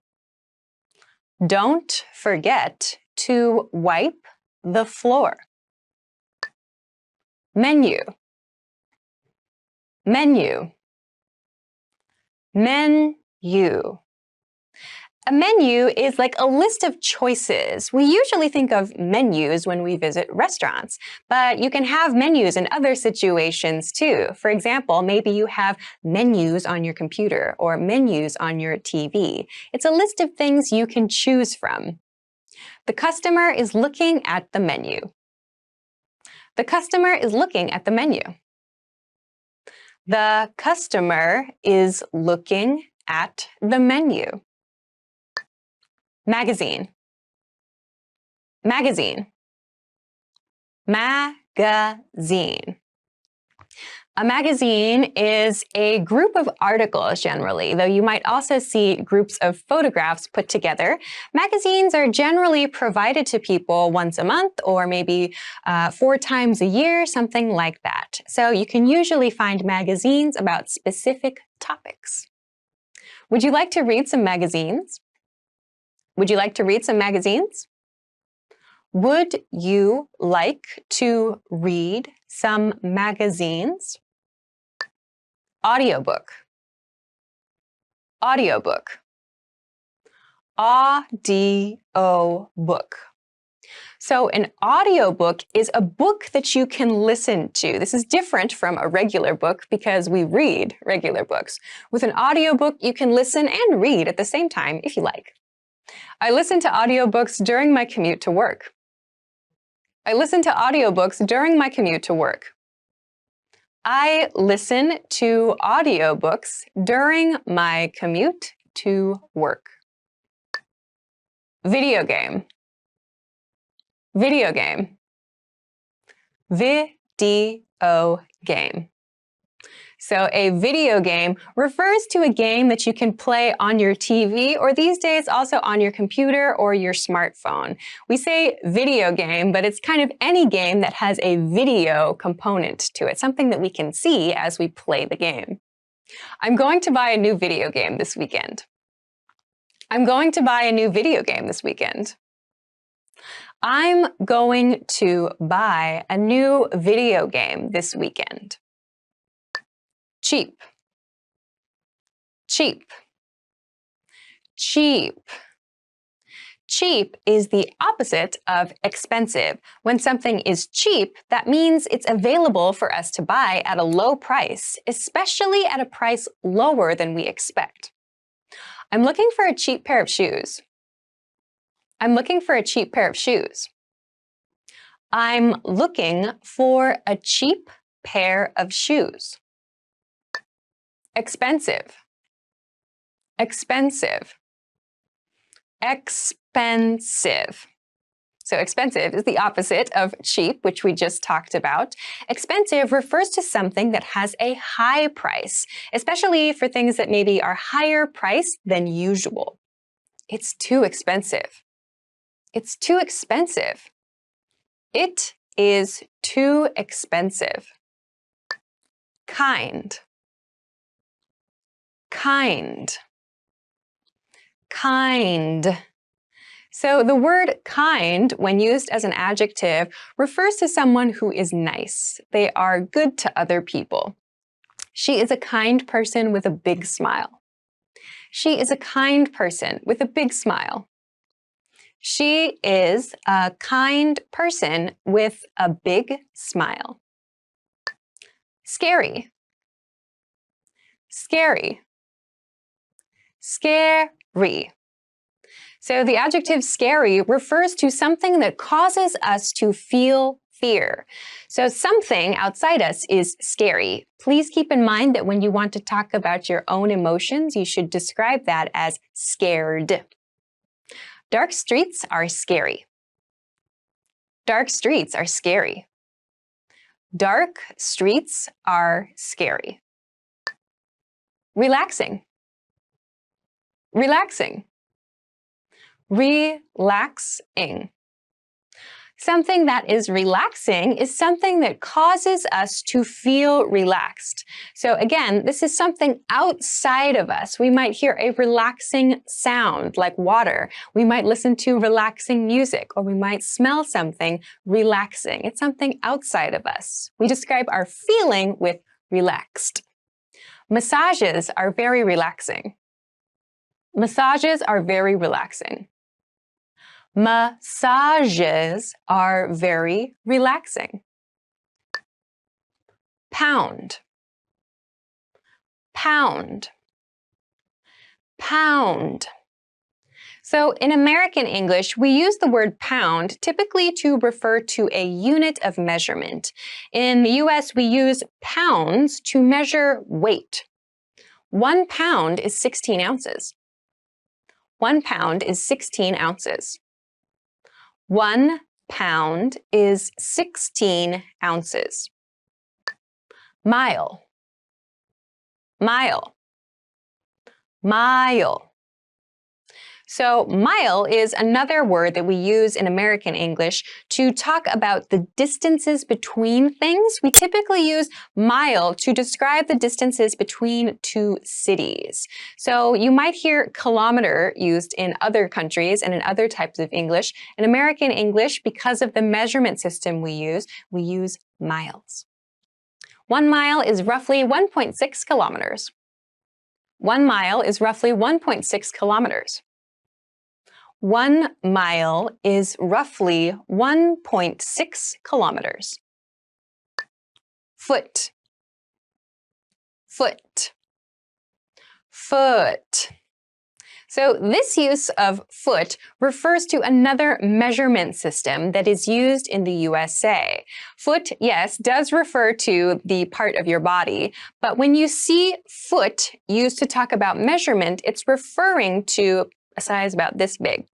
Don't forget to wipe the floor. Menu. Menu. Menu. A menu is like a list of choices. We usually think of menus when we visit restaurants, but you can have menus in other situations too. For example, maybe you have menus on your computer or menus on your TV. It's a list of things you can choose from. The customer is looking at the menu. The customer is looking at the menu. The customer is looking at the menu. Magazine. Magazine. Magazine. A magazine is a group of articles generally, though you might also see groups of photographs put together. Magazines are generally provided to people once a month or maybe 4 times a year, something like that. So you can usually find magazines about specific topics. Would you like to read some magazines? Would you like to read some magazines? Would you like to read some magazines? Audiobook. Audiobook. Audio-book. So an audiobook is a book that you can listen to. This is different from a regular book because we read regular books. With an audiobook, you can listen and read at the same time if you like. I listen to audiobooks during my commute to work. I listen to audiobooks during my commute to work. I listen to audiobooks during my commute to work. Video game. Video game. Video game. So a video game refers to a game that you can play on your TV or these days also on your computer or your smartphone. We say video game, but it's kind of any game that has a video component to it, something that we can see as we play the game. I'm going to buy a new video game this weekend. I'm going to buy a new video game this weekend. I'm going to buy a new video game this weekend. Cheap. Cheap. Cheap. Cheap is the opposite of expensive. When something is cheap, that means it's available for us to buy at a low price, especially at a price lower than we expect. I'm looking for a cheap pair of shoes. I'm looking for a cheap pair of shoes. I'm looking for a cheap pair of shoes. Expensive. Expensive. Expensive. So expensive is the opposite of cheap, which we just talked about. Expensive refers to something that has a high price, especially for things that maybe are higher priced than usual. It's too expensive. It's too expensive. It is too expensive. Kind. Kind. Kind. So the word kind, when used as an adjective, refers to someone who is nice. They are good to other people. She is a kind person with a big smile. She is a kind person with a big smile. She is a kind person with a big smile. Scary. Scary. Scary. So the adjective scary refers to something that causes us to feel fear. So something outside us is scary. Please keep in mind that when you want to talk about your own emotions, you should describe that as scared. Dark streets are scary. Dark streets are scary. Dark streets are scary. Relaxing. Relaxing. Relaxing. Something that is relaxing is something that causes us to feel relaxed. So again, this is something outside of us. We might hear a relaxing sound like water. We might listen to relaxing music, or we might smell something relaxing. It's something outside of us. We describe our feeling with relaxed. Massages are very relaxing. Massages are very relaxing. Massages are very relaxing. Pound. Pound. Pound. So in American English, we use the word pound typically to refer to a unit of measurement. In the US, we use pounds to measure weight. 1 pound is 16 ounces. 1 pound is 16 ounces. 1 pound is 16 ounces. Mile. Mile. Mile. So mile is another word that we use in American English to talk about the distances between things. We typically use mile to describe the distances between two cities. So you might hear kilometer used in other countries and in other types of English. In American English, because of the measurement system we use miles. 1 mile is roughly 1.6 kilometers. 1 mile is roughly 1.6 kilometers. 1 mile is roughly 1.6 kilometers. Foot. Foot. Foot. So this use of foot refers to another measurement system that is used in the USA. Foot, yes, does refer to the part of your body, but when you see foot used to talk about measurement, it's referring to a size about this big.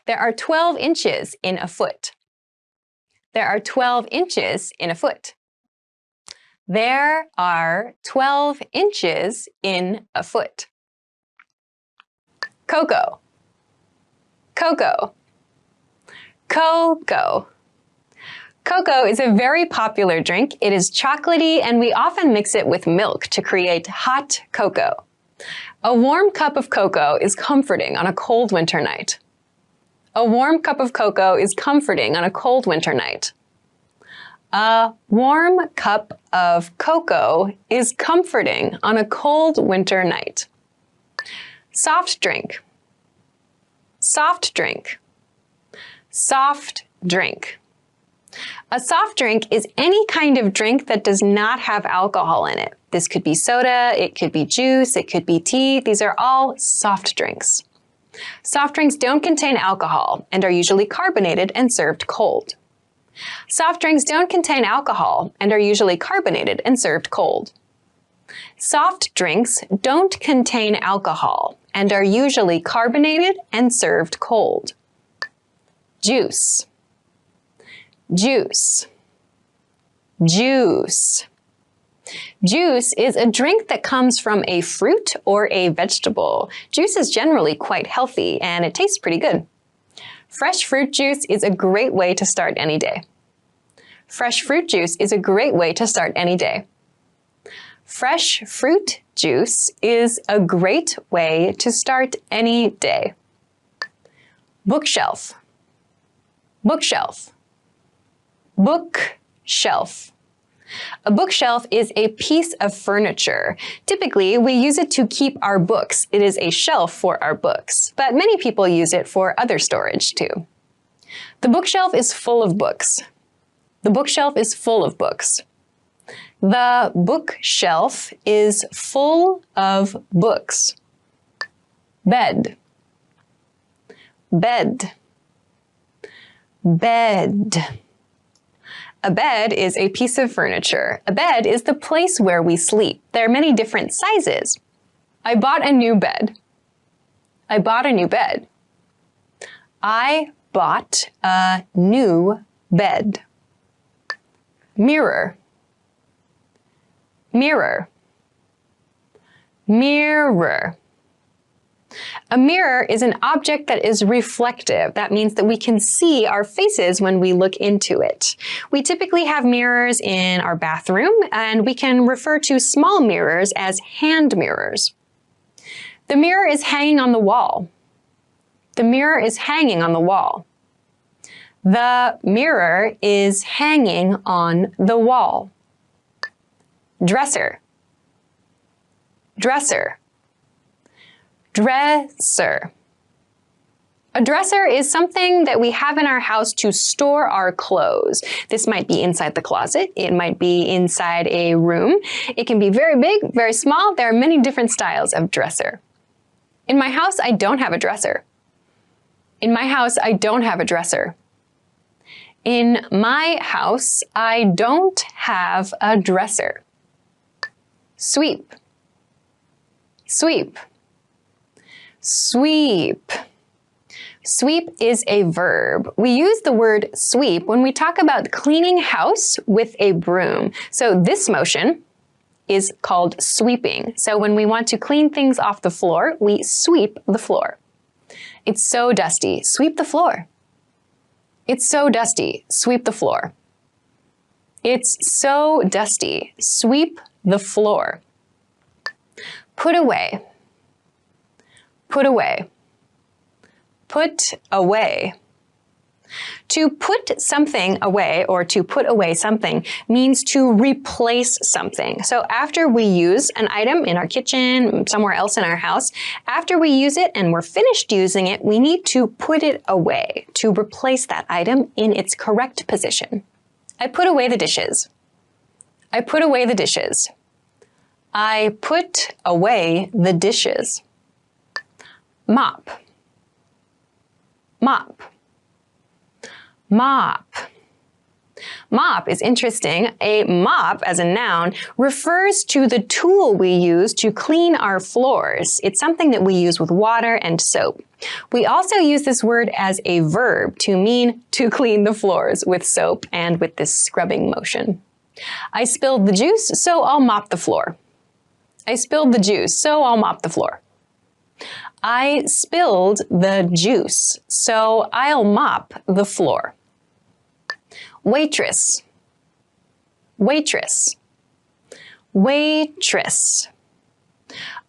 There are 12 inches in a foot. There are 12 inches in a foot. There are 12 inches in a foot. Cocoa. Cocoa. Cocoa. Cocoa is a very popular drink. It is chocolatey, and we often mix it with milk to create hot cocoa. A warm cup of cocoa is comforting on a cold winter night. A warm cup of cocoa is comforting on a cold winter night. A warm cup of cocoa is comforting on a cold winter night. Soft drink. Soft drink. Soft drink. A soft drink is any kind of drink that does not have alcohol in it. This could be soda, it could be juice, it could be tea. These are all soft drinks. Soft drinks don't contain alcohol and are usually carbonated and served cold. Soft drinks don't contain alcohol and are usually carbonated and served cold. Soft drinks don't contain alcohol and are usually carbonated and served cold. Juice. Juice. Juice. Juice is a drink that comes from a fruit or a vegetable. Juice is generally quite healthy and it tastes pretty good. Fresh fruit juice is a great way to start any day. Fresh fruit juice is a great way to start any day. Fresh fruit juice is a great way to start any day. bookshelf, bookshelf, bookshelf. A bookshelf is a piece of furniture. Typically, we use it to keep our books. It is a shelf for our books, but many people use it for other storage too. The bookshelf is full of books. The bookshelf is full of books. The bookshelf is full of books. Bed, bed, bed. A bed is a piece of furniture. A bed is the place where we sleep. There are many different sizes. I bought a new bed. I bought a new bed. I bought a new bed. Mirror, mirror, mirror. A mirror is an object that is reflective. That means that we can see our faces when we look into it. We typically have mirrors in our bathroom, and we can refer to small mirrors as hand mirrors. The mirror is hanging on the wall. The mirror is hanging on the wall. The mirror is hanging on the wall. Dresser, dresser, dresser. A dresser is something that we have in our house to store our clothes. This might be inside the closet. It might be inside a room. It can be very big, very small. There are many different styles of dresser. In my house, I don't have a dresser. In my house, I don't have a dresser. In my house, I don't have a dresser. Sweep, sweep, sweep. Sweep is a verb. We use the word sweep when we talk about cleaning house with a broom. So this motion is called sweeping. So when we want to clean things off the floor, we sweep the floor. It's so dusty. Sweep the floor. It's so dusty. Sweep the floor. It's so dusty. Sweep the floor. Put away. Put away. Put away. To put something away or to put away something means to replace something. So after we use an item in our kitchen, somewhere else in our house, after we use it and we're finished using it, we need to put it away to replace that item in its correct position. I put away the dishes. I put away the dishes. I put away the dishes. Mop. Mop. Mop. Mop is interesting. A mop, as a noun, refers to the tool we use to clean our floors. It's something that we use with water and soap. We also use this word as a verb to mean to clean the floors with soap and with this scrubbing motion. I spilled the juice, so I'll mop the floor. I spilled the juice, so I'll mop the floor. I spilled the juice, so I'll mop the floor. Waitress, waitress, waitress.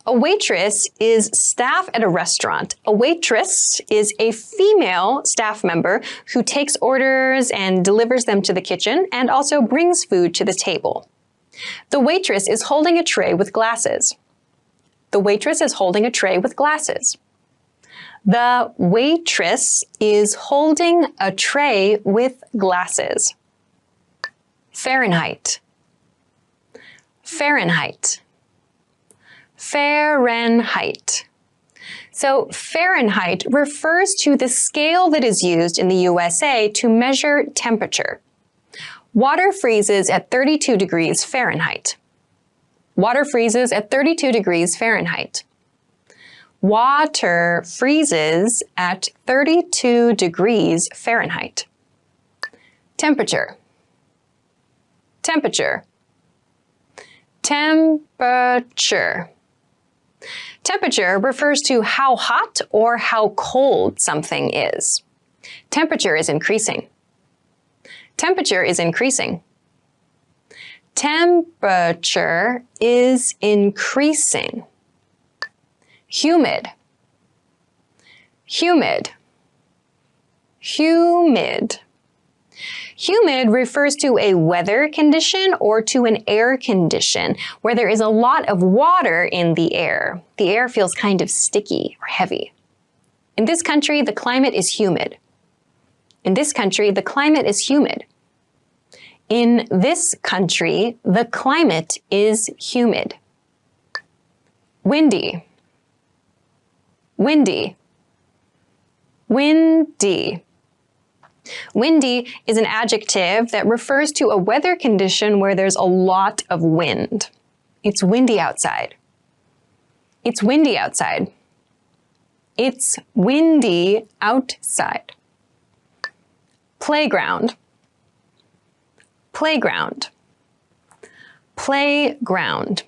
A waitress is staff at a restaurant. A waitress is a female staff member who takes orders and delivers them to the kitchen and also brings food to the table. The waitress is holding a tray with glasses. The waitress is holding a tray with glasses. The waitress is holding a tray with glasses. Fahrenheit. Fahrenheit. Fahrenheit. So Fahrenheit refers to the scale that is used in the USA to measure temperature. Water freezes at 32 degrees Fahrenheit. Water freezes at 32 degrees Fahrenheit. Water freezes at 32 degrees Fahrenheit. Temperature. Temperature. Temperature. Temperature refers to how hot or how cold something is. Temperature is increasing. Temperature is increasing. Temperature is increasing. Humid. Humid. Humid. Humid refers to a weather condition or to an air condition where there is a lot of water in the air. The air feels kind of sticky or heavy. In this country, the climate is humid. In this country, the climate is humid. In this country, the climate is humid. Windy. Windy. Windy. Windy is an adjective that refers to a weather condition where there's a lot of wind. It's windy outside. It's windy outside. It's windy outside. Playground. Playground. Playground.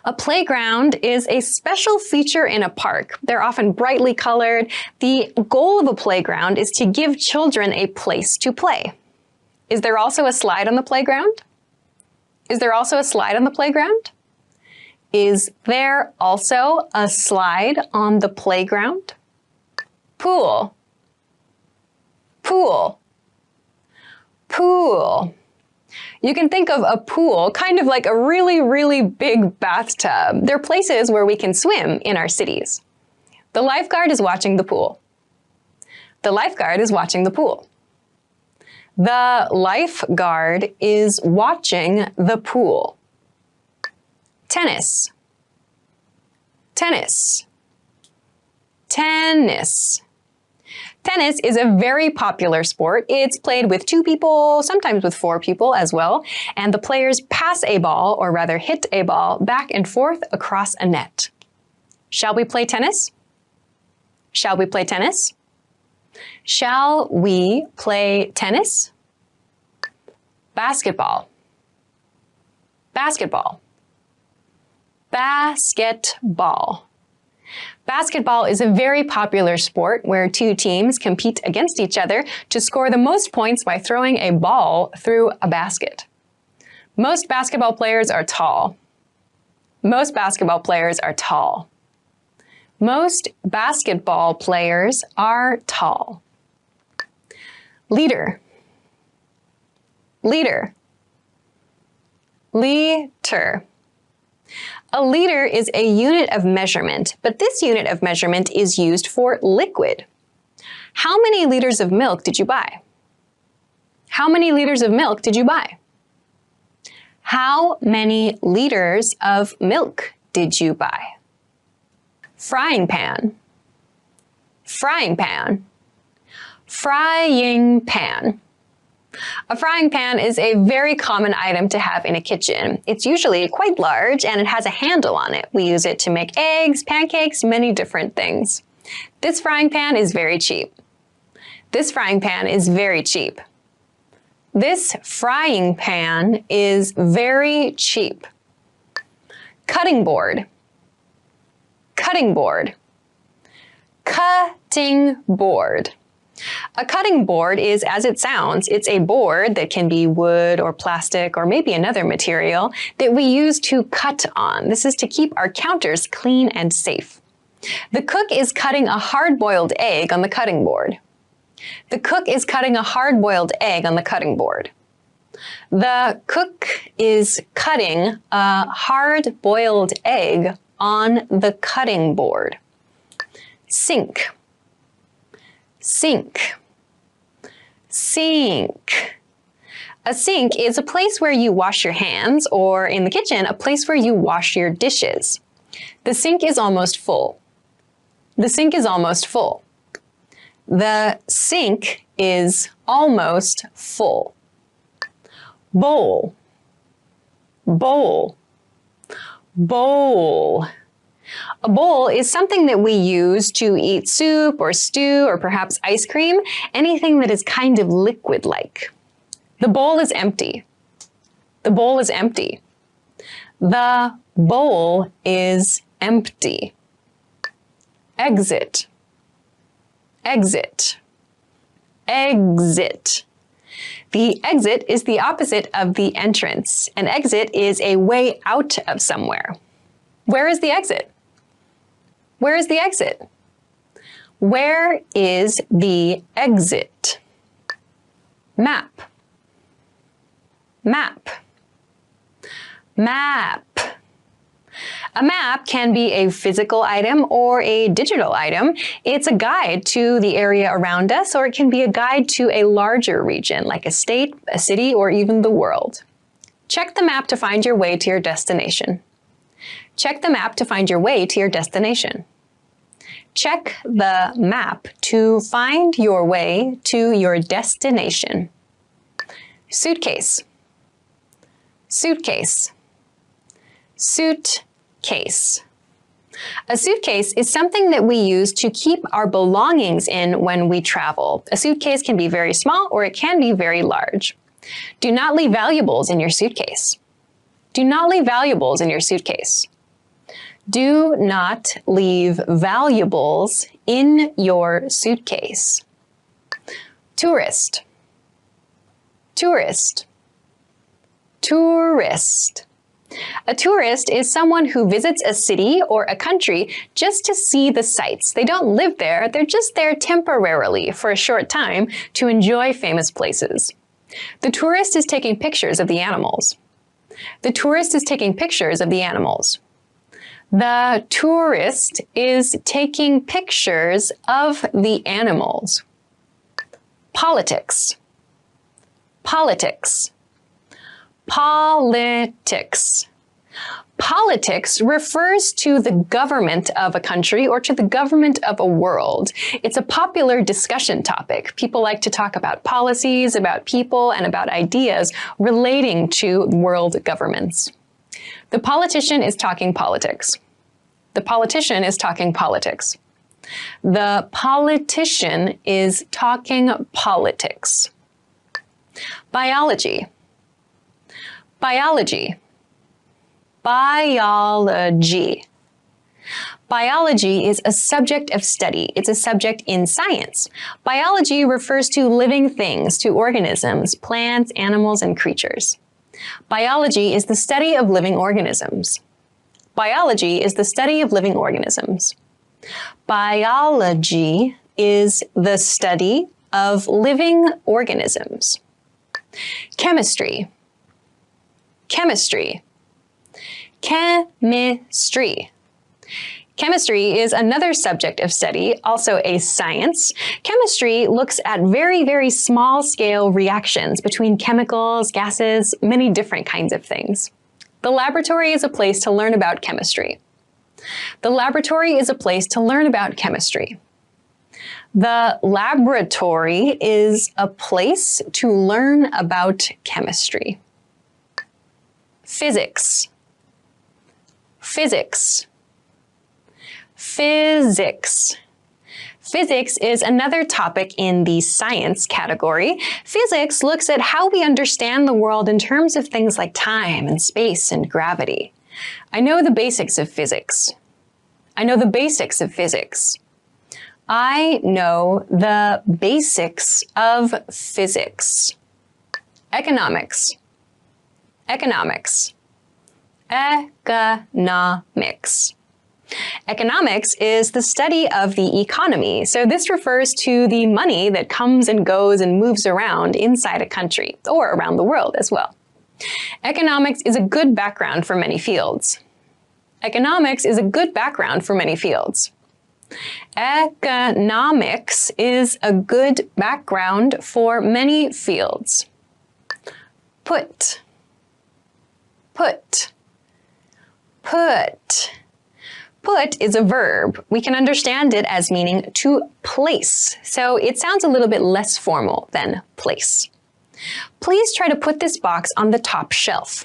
A playground is a special feature in a park. They're often brightly colored. The goal of a playground is to give children a place to play. Is there also a slide on the playground? Is there also a slide on the playground? Is there also a slide on the playground? Pool. Pool. Pool. You can think of a pool kind of like a really, really big bathtub. They're places where we can swim in our cities. The lifeguard is watching the pool. The lifeguard is watching the pool. The lifeguard is watching the pool. Tennis. Tennis. Tennis. Tennis is a very popular sport. It's played with 2 people, sometimes with 4 people as well, and the players pass a ball, or rather hit a ball, back and forth across a net. Shall we play tennis? Shall we play tennis? Shall we play tennis? Basketball. Basketball. Basketball. Basketball is a very popular sport where 2 teams compete against each other to score the most points by throwing a ball through a basket. Most basketball players are tall. Most basketball players are tall. Most basketball players are tall. Leader. Leader. Liter. A liter is a unit of measurement, but this unit of measurement is used for liquid. How many liters of milk did you buy? How many liters of milk did you buy? How many liters of milk did you buy? Frying pan. Frying pan. Frying pan. A frying pan is a very common item to have in a kitchen. It's usually quite large and it has a handle on it. We use it to make eggs, pancakes, many different things. This frying pan is very cheap. This frying pan is very cheap. This frying pan is very cheap. Cutting board. Cutting board. Cutting board. A cutting board is as it sounds. It's a board that can be wood or plastic or maybe another material that we use to cut on. This is to keep our counters clean and safe. The cook is cutting a hard-boiled egg on the cutting board. The cook is cutting a hard-boiled egg on the cutting board. The cook is cutting a hard-boiled egg on the cutting board. Sink. Sink. Sink. A sink is a place where you wash your hands, or in the kitchen, a place where you wash your dishes. The sink is almost full. The sink is almost full. The sink is almost full. Bowl. Bowl. Bowl. A bowl is something that we use to eat soup or stew or perhaps ice cream, anything that is kind of liquid-like. The bowl is empty. The bowl is empty. The bowl is empty. Exit. Exit. Exit. The exit is the opposite of the entrance. An exit is a way out of somewhere. Where is the exit? Where is the exit? Where is the exit? Map. Map. Map. A map can be a physical item or a digital item. It's a guide to the area around us, or it can be a guide to a larger region, like a state, a city, or even the world. Check the map to find your way to your destination. Check the map to find your way to your destination. Check the map to find your way to your destination. Suitcase. Suitcase. Suitcase. A suitcase is something that we use to keep our belongings in when we travel. A suitcase can be very small or it can be very large. Do not leave valuables in your suitcase. Do not leave valuables in your suitcase. Do not leave valuables in your suitcase. Tourist. Tourist. Tourist. A tourist is someone who visits a city or a country just to see the sights. They don't live there, they're just there temporarily for a short time to enjoy famous places. The tourist is taking pictures of the animals. The tourist is taking pictures of the animals. The tourist is taking pictures of the animals. Politics. Politics. Politics. Politics refers to the government of a country or to the government of a world. It's a popular discussion topic. People like to talk about policies, about people, and about ideas relating to world governments. The politician is talking politics. The politician is talking politics. The politician is talking politics. Biology. Biology. Biology. Biology is a subject of study. It's a subject in science. Biology refers to living things, to organisms, plants, animals, and creatures. Biology is the study of living organisms. Biology is the study of living organisms. Biology is the study of living organisms. Chemistry. Chemistry. Chemistry. Chemistry is another subject of study, also a science. Chemistry looks at very, very small scale reactions between chemicals, gases, many different kinds of things. The laboratory is a place to learn about chemistry. The laboratory is a place to learn about chemistry. The laboratory is a place to learn about chemistry. Physics. Physics. Physics. Physics is another topic in the science category. Physics looks at how we understand the world in terms of things like time and space and gravity. I know the basics of physics. I know the basics of physics. I know the basics of physics. Economics. Economics. Economics. Economics is the study of the economy, so this refers to the money that comes and goes and moves around inside a country, or around the world as well. Economics is a good background for many fields. Economics is a good background for many fields. Economics is a good background for many fields. Put. Put. Put. Put is a verb. We can understand it as meaning to place, so it sounds a little bit less formal than place. Please try to put this box on the top shelf.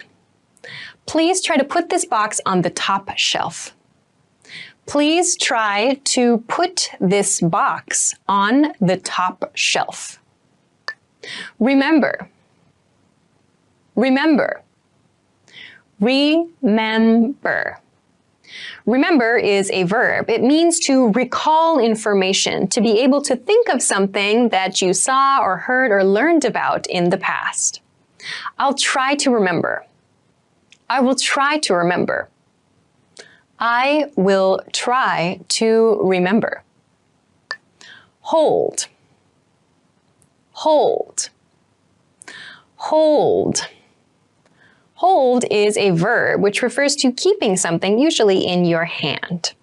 Please try to put this box on the top shelf. Please try to put this box on the top shelf. Remember. Remember. Remember. Remember is a verb. It means to recall information, to be able to think of something that you saw or heard or learned about in the past. I'll try to remember. I will try to remember. I will try to remember. hold, hold, hold. Hold is a verb which refers to keeping something, usually in your hand.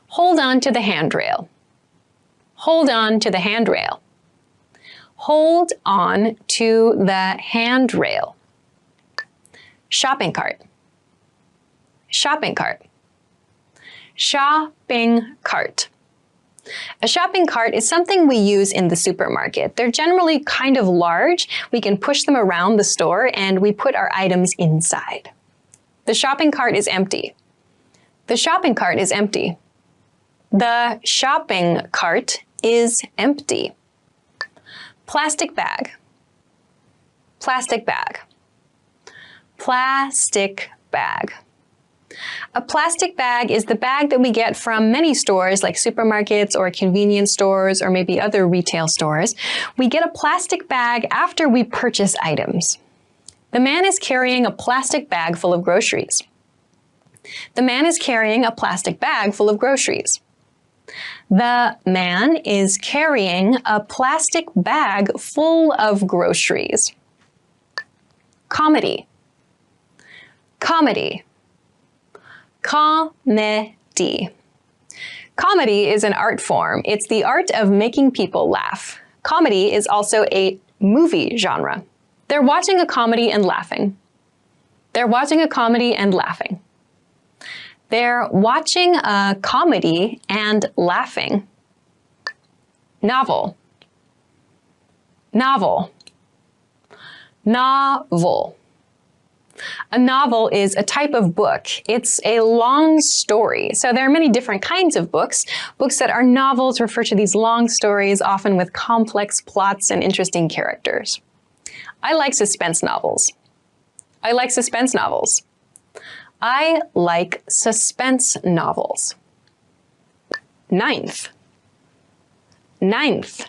Hold on to the handrail. Hold on to the handrail. Hold on to the handrail. Shopping cart. Shopping cart. Shopping cart. A shopping cart is something we use in the supermarket. They're generally kind of large. We can push them around the store and we put our items inside. The shopping cart is empty. The shopping cart is empty. The shopping cart is empty. Plastic bag. Plastic bag. Plastic bag. A plastic bag is the bag that we get from many stores like supermarkets or convenience stores or maybe other retail stores. We get a plastic bag after we purchase items. The man is carrying a plastic bag full of groceries. The man is carrying a plastic bag full of groceries. The man is carrying a plastic bag full of groceries. Comedy. Comedy. Comedy. Comedy is an art form. It's the art of making people laugh. Comedy is also a movie genre. They're watching a comedy and laughing. They're watching a comedy and laughing. They're watching a comedy and laughing. Novel. Novel. Novel. A novel is a type of book. It's a long story. So there are many different kinds of books. Books that are novels refer to these long stories, often with complex plots and interesting characters. I like suspense novels. I like suspense novels. I like suspense novels. Ninth. Ninth.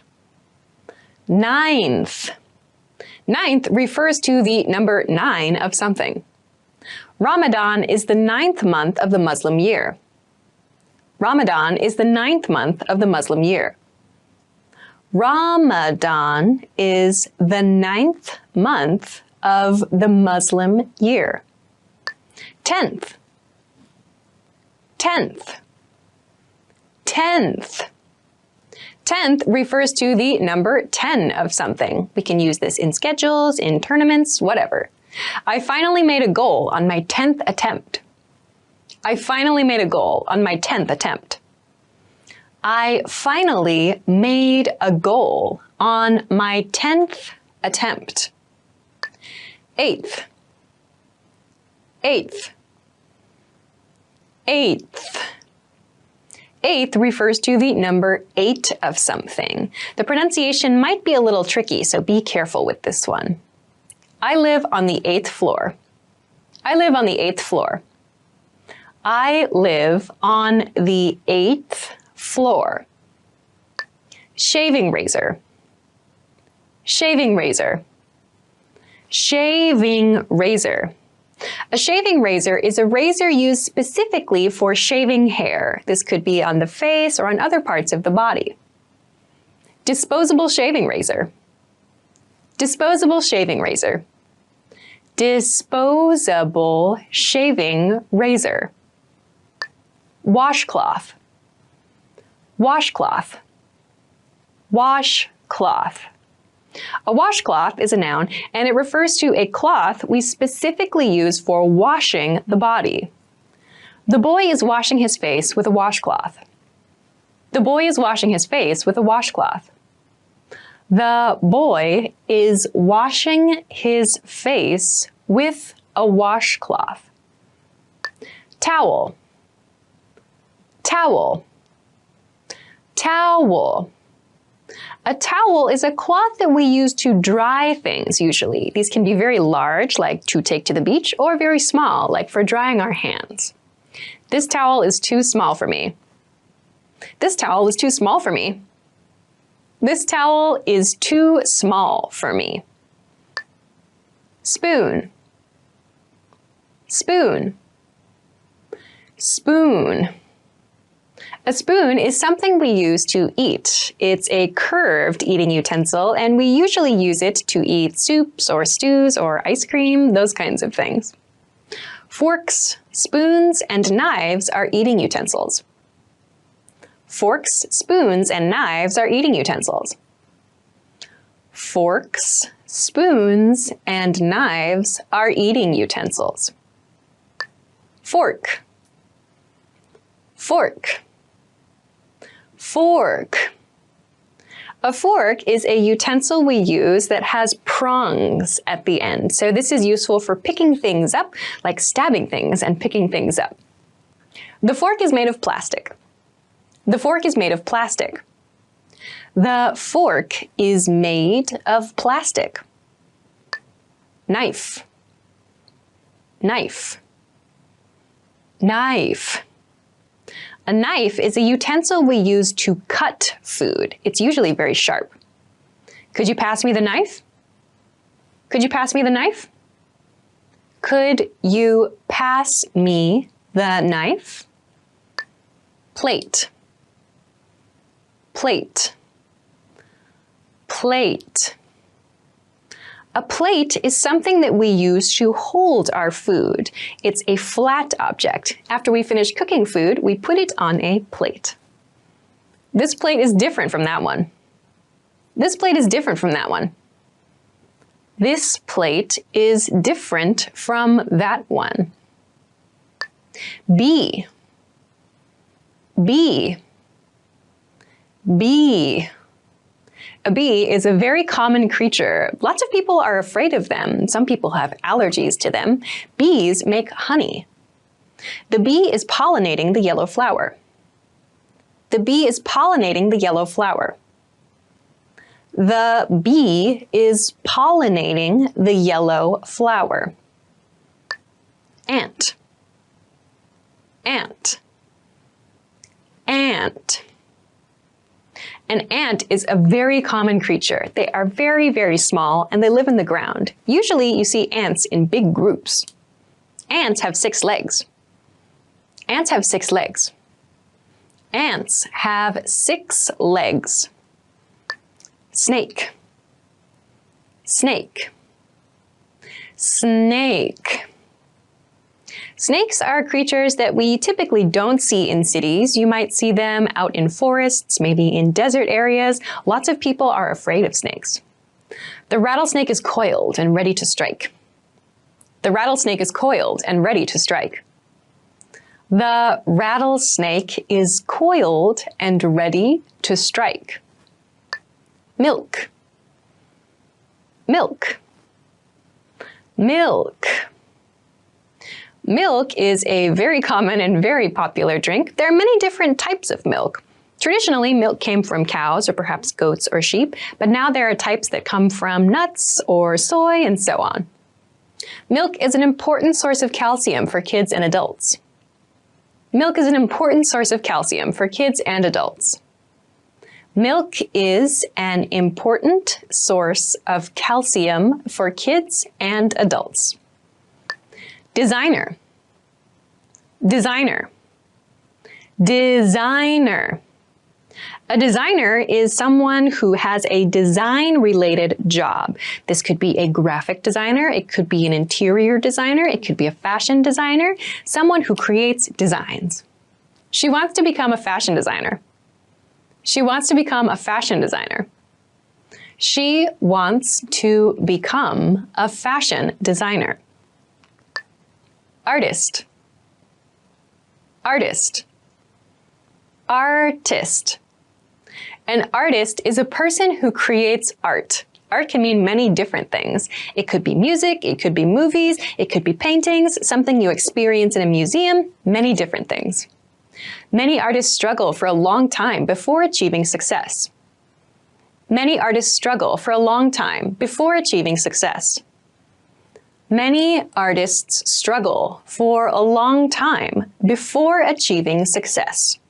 Ninth. Ninth refers to the number 9 of something. Ramadan is the 9th month of the Muslim year. Ramadan is the 9th month of the Muslim year. Ramadan is the 9th month of the Muslim year. 10th. 10th. 10th. 10th refers to the number 10 of something. We can use this in schedules, in tournaments, whatever. I finally made a goal on my 10th attempt. I finally made a goal on my 10th attempt. I finally made a goal on my 10th attempt. 8th. 8th. 8th. 8th refers to the number 8 of something. The pronunciation might be a little tricky, so be careful with this one. I live on the 8th floor. I live on the 8th floor. I live on the 8th floor. Shaving razor. Shaving razor. Shaving razor. A shaving razor is a razor used specifically for shaving hair. This could be on the face or on other parts of the body. Disposable shaving razor. Disposable shaving razor. Disposable shaving razor. Washcloth. Washcloth. Washcloth. A washcloth is a noun, and it refers to a cloth we specifically use for washing the body. The boy is washing his face with a washcloth. The boy is washing his face with a washcloth. The boy is washing his face with a washcloth. Towel. Towel. Towel. A towel is a cloth that we use to dry things usually. These can be very large, like to take to the beach, or very small, like for drying our hands. This towel is too small for me. This towel is too small for me. This towel is too small for me. Spoon. Spoon. Spoon. A A spoon is something we use to eat. It's a curved eating utensil, and we usually use it to eat soups or stews or ice cream, those kinds of things. Forks, spoons, and knives are eating utensils. Forks, spoons, and knives are eating utensils. Forks, spoons, and knives are eating utensils. Fork, fork, fork. A fork is a utensil we use that has prongs at the end. So this is useful for picking things up, like stabbing things and picking things up. The fork is made of plastic. The fork is made of plastic. The fork is made of plastic. Knife, knife, knife. A knife is a utensil we use to cut food. It's usually very sharp. Could you pass me the knife? Could you pass me the knife? Could you pass me the knife? Plate, plate, plate. A plate is something that we use to hold our food. It's a flat object. After we finish cooking food, we put it on a plate. This plate is different from that one. This plate is different from that one. This plate is different from that one. Bee, bee, bee. A bee is a very common creature. Lots of people are afraid of them. Some people have allergies to them. Bees make honey. The bee is pollinating the yellow flower. The bee is pollinating the yellow flower. The bee is pollinating the yellow flower. Ant, ant, ant. An ant is a very common creature. They are very, very small and they live in the ground. Usually you see ants in big groups. Ants have 6 legs. Ants have 6 legs. Ants have 6 legs. Snake, snake, snake. Snakes are creatures that we typically don't see in cities. You might see them out in forests, maybe in desert areas. Lots of people are afraid of snakes. The rattlesnake is coiled and ready to strike. The rattlesnake is coiled and ready to strike. The rattlesnake is coiled and ready to strike. Milk, milk, milk. Milk is a very common and very popular drink. There are many different types of milk. Traditionally, milk came from cows or perhaps goats or sheep, but now there are types that come from nuts or soy and so on. Milk is an important source of calcium for kids and adults. Milk is an important source of calcium for kids and adults. Milk is an important source of calcium for kids and adults. Designer, designer, designer. A designer is someone who has a design-related job. This could be a graphic designer, it could be an interior designer, it could be a fashion designer, someone who creates designs. She wants to become a fashion designer. She wants to become a fashion designer. She wants to become a fashion designer. Artist, artist, artist. An artist is a person who creates art. Art can mean many different things. It could be music, it could be movies, it could be paintings, something you experience in a museum, many different things. Many artists struggle for a long time before achieving success. Many artists struggle for a long time before achieving success. Many artists struggle for a long time before achieving success.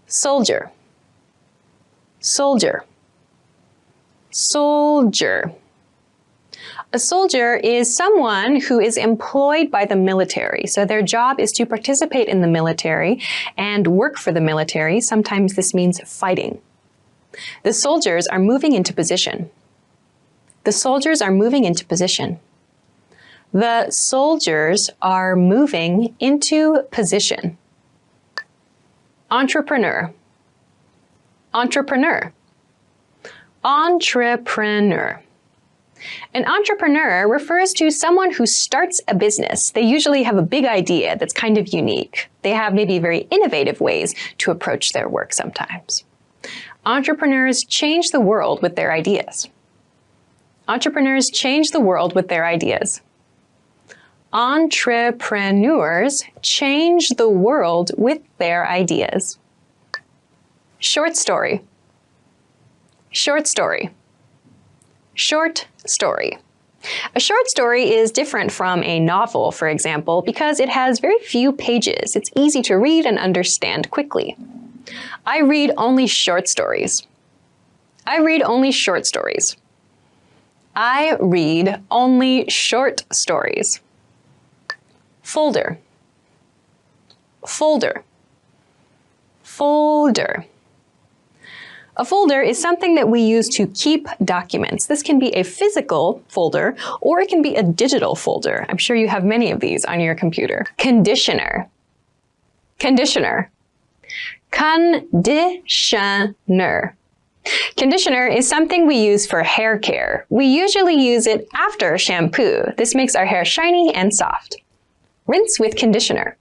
Soldier, soldier, soldier. A soldier is someone who is employed by the military. So their job is to participate in the military and work for the military. Sometimes this means fighting. The soldiers are moving into position. The soldiers are moving into position. The soldiers are moving into position. Entrepreneur. Entrepreneur. Entrepreneur. An entrepreneur refers to someone who starts a business. They usually have a big idea that's kind of unique. They have maybe very innovative ways to approach their work sometimes. Entrepreneurs change the world with their ideas. Entrepreneurs change the world with their ideas. Entrepreneurs change the world with their ideas. Short story. Short story. Short story. A short story is different from a novel, for example, because it has very few pages. It's easy to read and understand quickly. I read only short stories. I read only short stories. I read only short stories. Folder. Folder. Folder. A folder is something that we use to keep documents. This can be a physical folder, or it can be a digital folder. I'm sure you have many of these on your computer. Conditioner. Conditioner. Conditioner. Conditioner is something we use for hair care. We usually use it after shampoo. This makes our hair shiny and soft. Rinse with conditioner.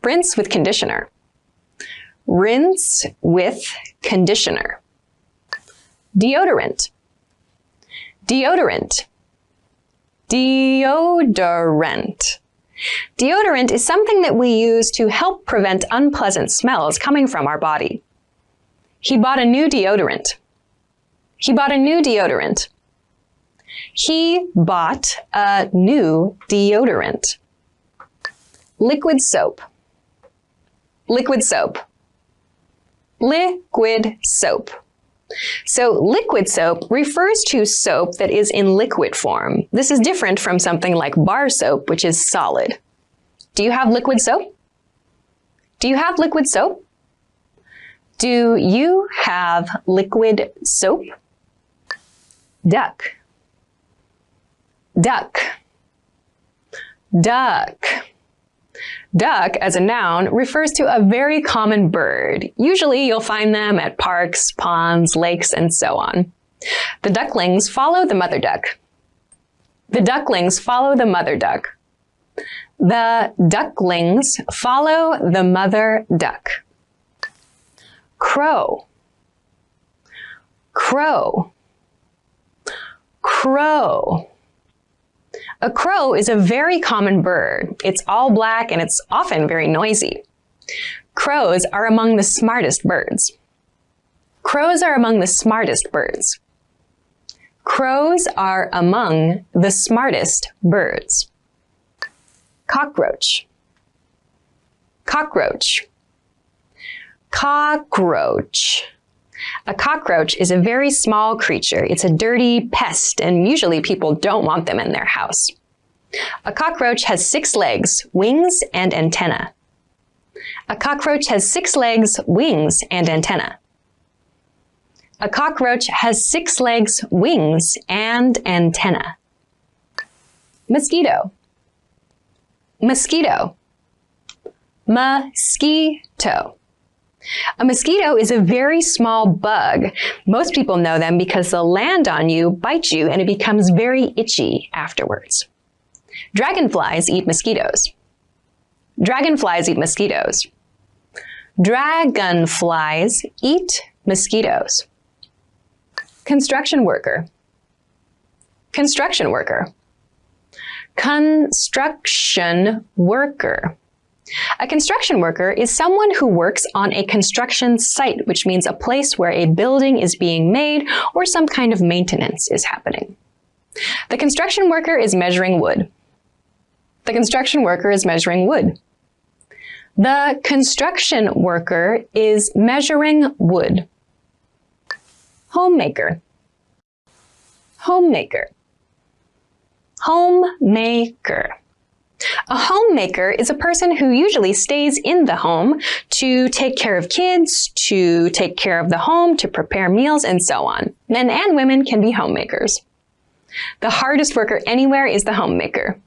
Rinse with conditioner. Rinse with conditioner. Deodorant. Deodorant. Deodorant. Deodorant is something that we use to help prevent unpleasant smells coming from our body. He bought a new deodorant. He bought a new deodorant. He bought a new deodorant. Liquid soap. Liquid soap. Liquid soap. So liquid soap refers to soap that is in liquid form. This is different from something like bar soap, which is solid. Do you have liquid soap? Do you have liquid soap? Do you have liquid soap? Duck. Duck. Duck. Duck, as a noun, refers to a very common bird. Usually you'll find them at parks, ponds, lakes, and so on. The ducklings follow the mother duck. The ducklings follow the mother duck. The ducklings follow the mother duck. Crow. Crow. Crow. A crow is a very common bird. It's all black and it's often very noisy. Crows are among the smartest birds. Crows are among the smartest birds. Crows are among the smartest birds. Cockroach. Cockroach. Cockroach. A cockroach is a very small creature. It's a dirty pest, and usually people don't want them in their house. A cockroach has 6 legs, wings, and antenna. A cockroach has 6 legs, wings, and antenna. A cockroach has 6 legs, wings, and antenna. Mosquito. Mosquito. Mosquito. A mosquito is a very small bug. Most people know them because they'll land on you, bite you, and it becomes very itchy afterwards. Dragonflies eat mosquitoes. Dragonflies eat mosquitoes. Dragonflies eat mosquitoes. Construction worker. Construction worker. Construction worker. A construction worker is someone who works on a construction site, which means a place where a building is being made or some kind of maintenance is happening. The construction worker is measuring wood. The construction worker is measuring wood. The construction worker is measuring wood. Homemaker. Homemaker. Homemaker. A homemaker is a person who usually stays in the home to take care of kids, to take care of the home, to prepare meals, and so on. Men and women can be homemakers. The hardest worker anywhere is the homemaker.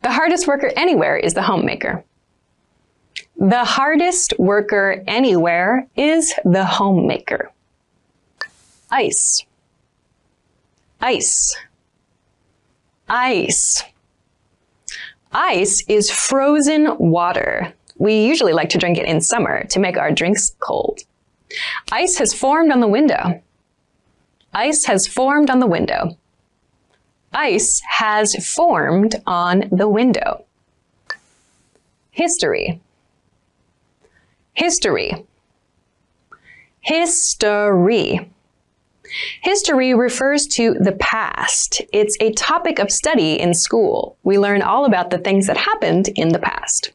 The hardest worker anywhere is the homemaker. The hardest worker anywhere is the homemaker. Ice. Ice. Ice. Ice is frozen water. We usually like to drink it in summer to make our drinks cold. Ice has formed on the window. Ice has formed on the window. Ice has formed on the window. History. History. History. History refers to the past. It's a topic of study in school. We learn all about the things that happened in the past.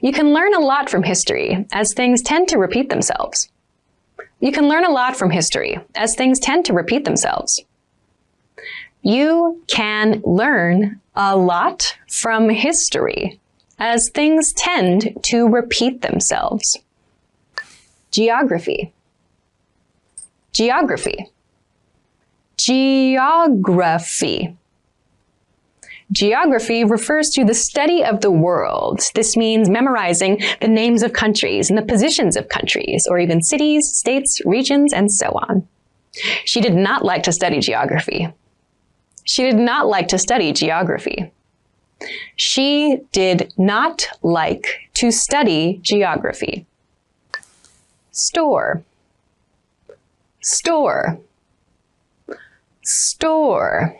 You can learn a lot from history, as things tend to repeat themselves. You can learn a lot from history, as things tend to repeat themselves. You can learn a lot from history, as things tend to repeat themselves. Geography. Geography. Geography. Geography refers to the study of the world. This means memorizing the names of countries and the positions of countries, or even cities, states, regions, and so on. She did not like to study geography. She did not like to study geography. She did not like to study geography. Store. Store. Store.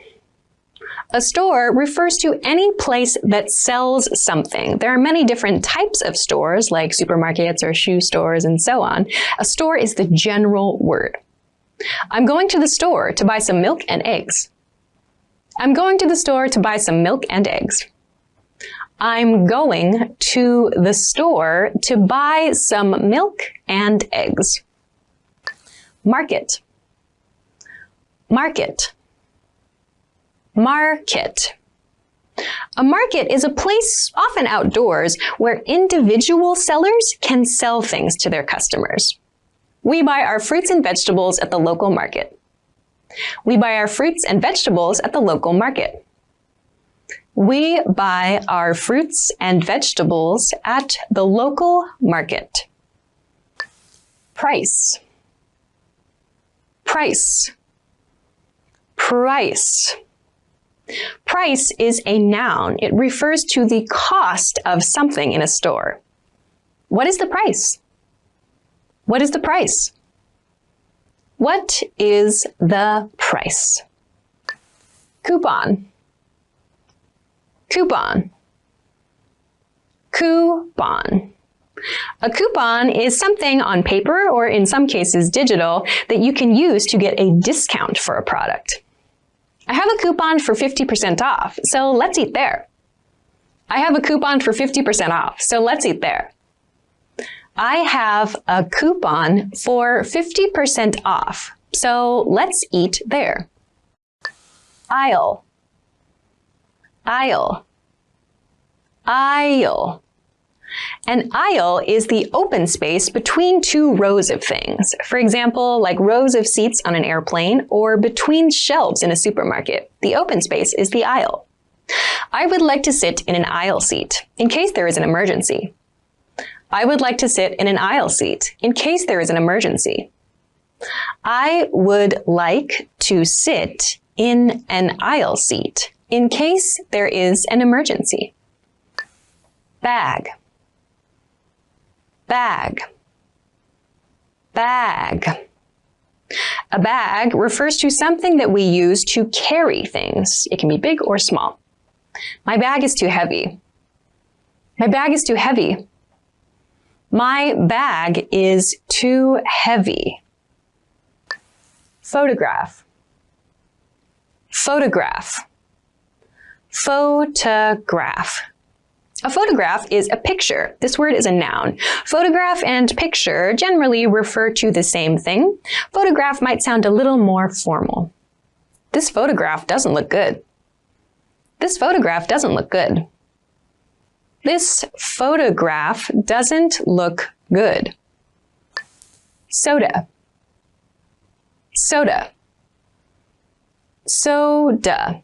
A store refers to any place that sells something. There are many different types of stores, like supermarkets or shoe stores and so on. A store is the general word. I'm going to the store to buy some milk and eggs. I'm going to the store to buy some milk and eggs. I'm going to the store to buy some milk and eggs. Market. Market. Market. A market is a place, often outdoors, where individual sellers can sell things to their customers. We buy our fruits and vegetables at the local market. We buy our fruits and vegetables at the local market. We buy our fruits and vegetables at the local market. Price. Price. Price. Price is a noun. It refers to the cost of something in a store. What is the price? What is the price? What is the price? Coupon. Coupon. Coupon. A coupon is something on paper, or in some cases digital, that you can use to get a discount for a product. I have a coupon for 50% off, so let's eat there. I have a coupon for 50% off, so let's eat there. I have a coupon for 50% off, so let's eat there. Aisle. Aisle. Aisle. An aisle is the open space between two rows of things. For example, like rows of seats on an airplane or between shelves in a supermarket. The open space is the aisle. I would like to sit in an aisle seat in case there is an emergency. I would like to sit in an aisle seat in case there is an emergency. I would like to sit in an aisle seat in case there is an emergency. Bag. Bag. Bag. A bag refers to something that we use to carry things. It can be big or small. My bag is too heavy. My bag is too heavy. My bag is too heavy. Photograph. Photograph. Photograph. A photograph is a picture. This word is a noun. Photograph and picture generally refer to the same thing. Photograph might sound a little more formal. This photograph doesn't look good. This photograph doesn't look good. This photograph doesn't look good. Soda. Soda. Soda.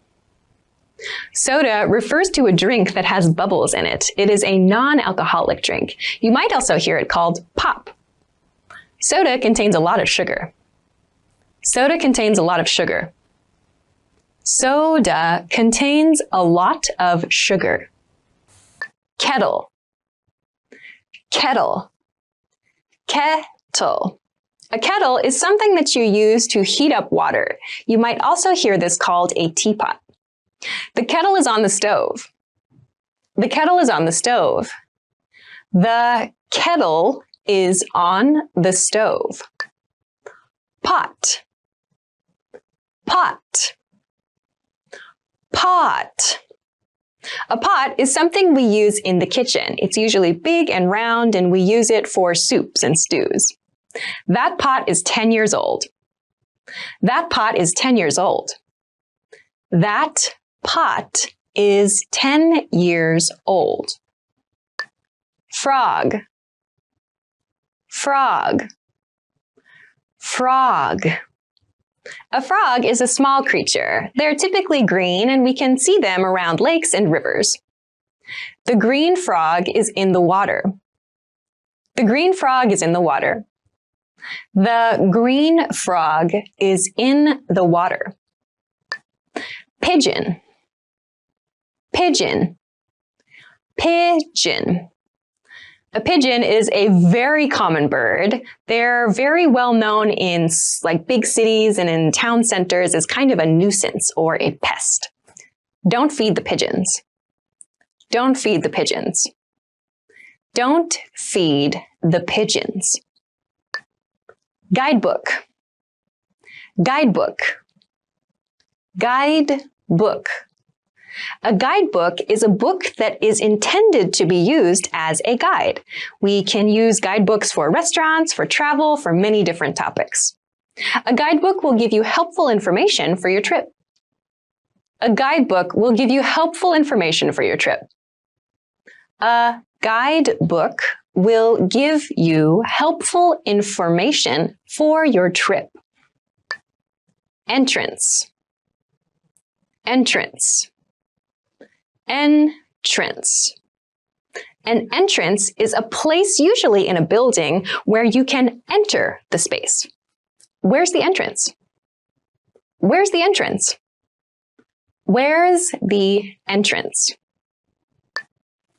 Soda refers to a drink that has bubbles in it. It is a non-alcoholic drink. You might also hear it called pop. Soda contains a lot of sugar. Soda contains a lot of sugar. Soda contains a lot of sugar. Kettle. Kettle. Kettle. A kettle is something that you use to heat up water. You might also hear this called a teapot. The kettle is on the stove. The kettle is on the stove. The kettle is on the stove. Pot. Pot. Pot. A pot is something we use in the kitchen. It's usually big and round, and we use it for soups and stews. That pot is 10 years old. That pot is 10 years old. That pot is 10 years old. Frog. Frog. Frog. A frog is a small creature. They're typically green, and we can see them around lakes and rivers. The green frog is in the water. The green frog is in the water. The green frog is in the water. Pigeon. Pigeon. Pigeon. A pigeon is a very common bird. They're very well known in big cities and in town centers as kind of a nuisance or a pest. Don't feed the pigeons. Don't feed the pigeons. Don't feed the pigeons. Guidebook. Guidebook. Guidebook. A guidebook is a book that is intended to be used as a guide. We can use guidebooks for restaurants, for travel, for many different topics. A guidebook will give you helpful information for your trip. A guidebook will give you helpful information for your trip. A guidebook will give you helpful information for your trip. Entrance. Entrance. Entrance. An entrance is a place usually in a building where you can enter the space. Where's the entrance? Where's the entrance? Where's the entrance?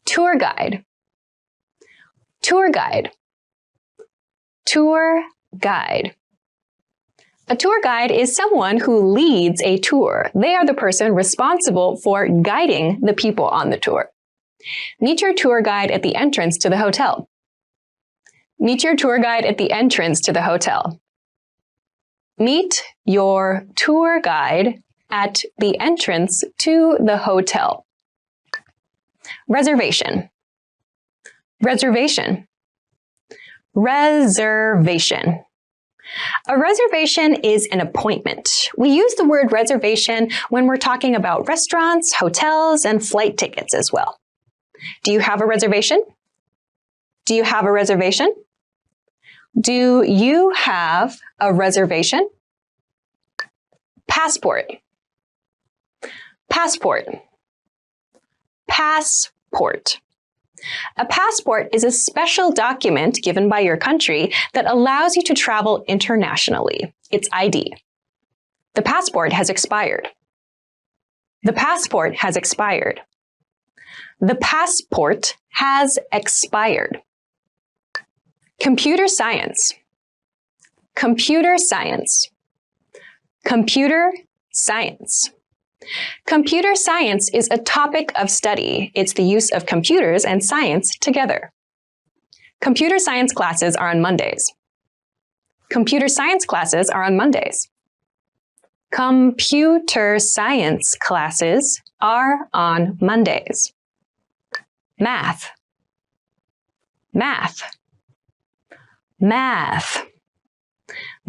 Tour guide. Tour guide. Tour guide. A tour guide is someone who leads a tour. They are the person responsible for guiding the people on the tour. Meet your tour guide at the entrance to the hotel. Meet your tour guide at the entrance to the hotel. Meet your tour guide at the entrance to the hotel. Reservation. Reservation. Reservation. A reservation is an appointment. We use the word reservation when we're talking about restaurants, hotels, and flight tickets as well. Do you have a reservation? Do you have a reservation? Do you have a reservation? Passport. Passport. Passport. A passport is a special document given by your country that allows you to travel internationally. It's ID. The passport has expired. The passport has expired. The passport has expired. Computer science. Computer science. Computer science. Computer science is a topic of study. It's the use of computers and science together. Computer science classes are on Mondays. Computer science classes are on Mondays. Computer science classes are on Mondays. Math. Math. Math.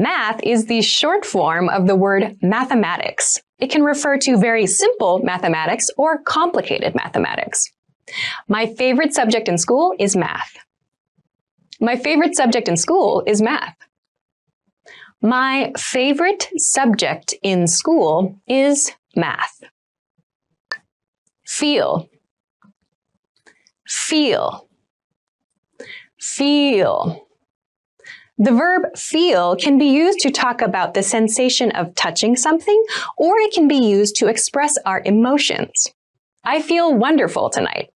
Math is the short form of the word mathematics. It can refer to very simple mathematics or complicated mathematics. My favorite subject in school is math. My favorite subject in school is math. My favorite subject in school is math. Feel. Feel. Feel. The verb feel can be used to talk about the sensation of touching something, or it can be used to express our emotions. I feel wonderful tonight.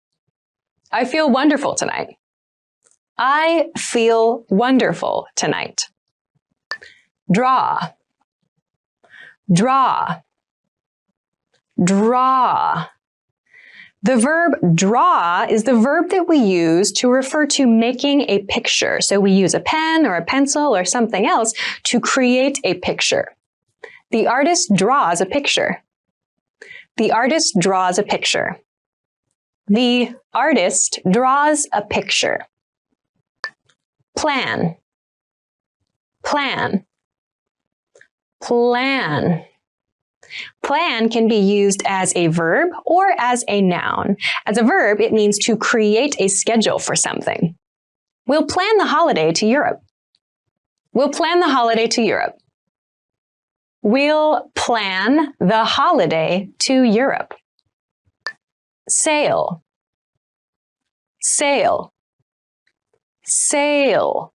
I feel wonderful tonight. I feel wonderful tonight. Draw. Draw. Draw. The verb draw is the verb that we use to refer to making a picture. So we use a pen or a pencil or something else to create a picture. The artist draws a picture. The artist draws a picture. The artist draws a picture. Plan. Plan. Plan. Plan can be used as a verb or as a noun. As a verb, it means to create a schedule for something. We'll plan the holiday to Europe. We'll plan the holiday to Europe. We'll plan the holiday to Europe. Sail. Sail. Sail.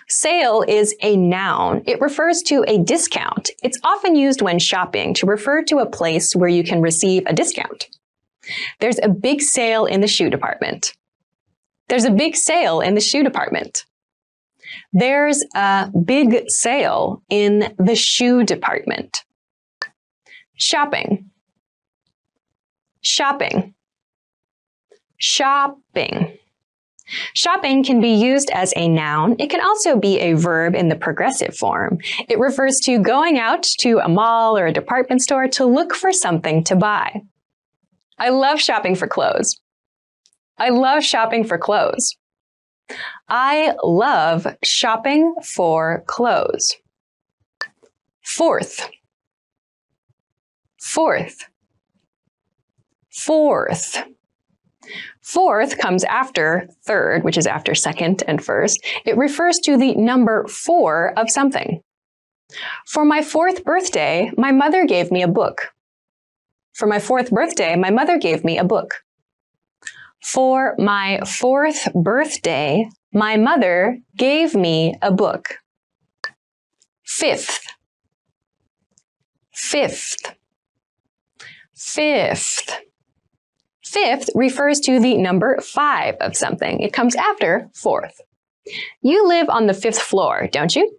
Sale is a noun. It refers to a discount. It's often used when shopping to refer to a place where you can receive a discount. There's a big sale in the shoe department. There's a big sale in the shoe department. There's a big sale in the shoe department. Shopping. Shopping. Shopping. Shopping can be used as a noun. It can also be a verb in the progressive form. It refers to going out to a mall or a department store to look for something to buy. I love shopping for clothes. I love shopping for clothes. I love shopping for clothes. Fourth. Fourth. Fourth. Fourth comes after third, which is after second and first. It refers to the number 4 of something. For my 4th birthday, my mother gave me a book. For my 4th birthday, my mother gave me a book. For my 4th birthday, my mother gave me a book. Fifth. Fifth. Fifth. Fifth refers to the number 5 of something. It comes after 4th. You live on the 5th floor, don't you?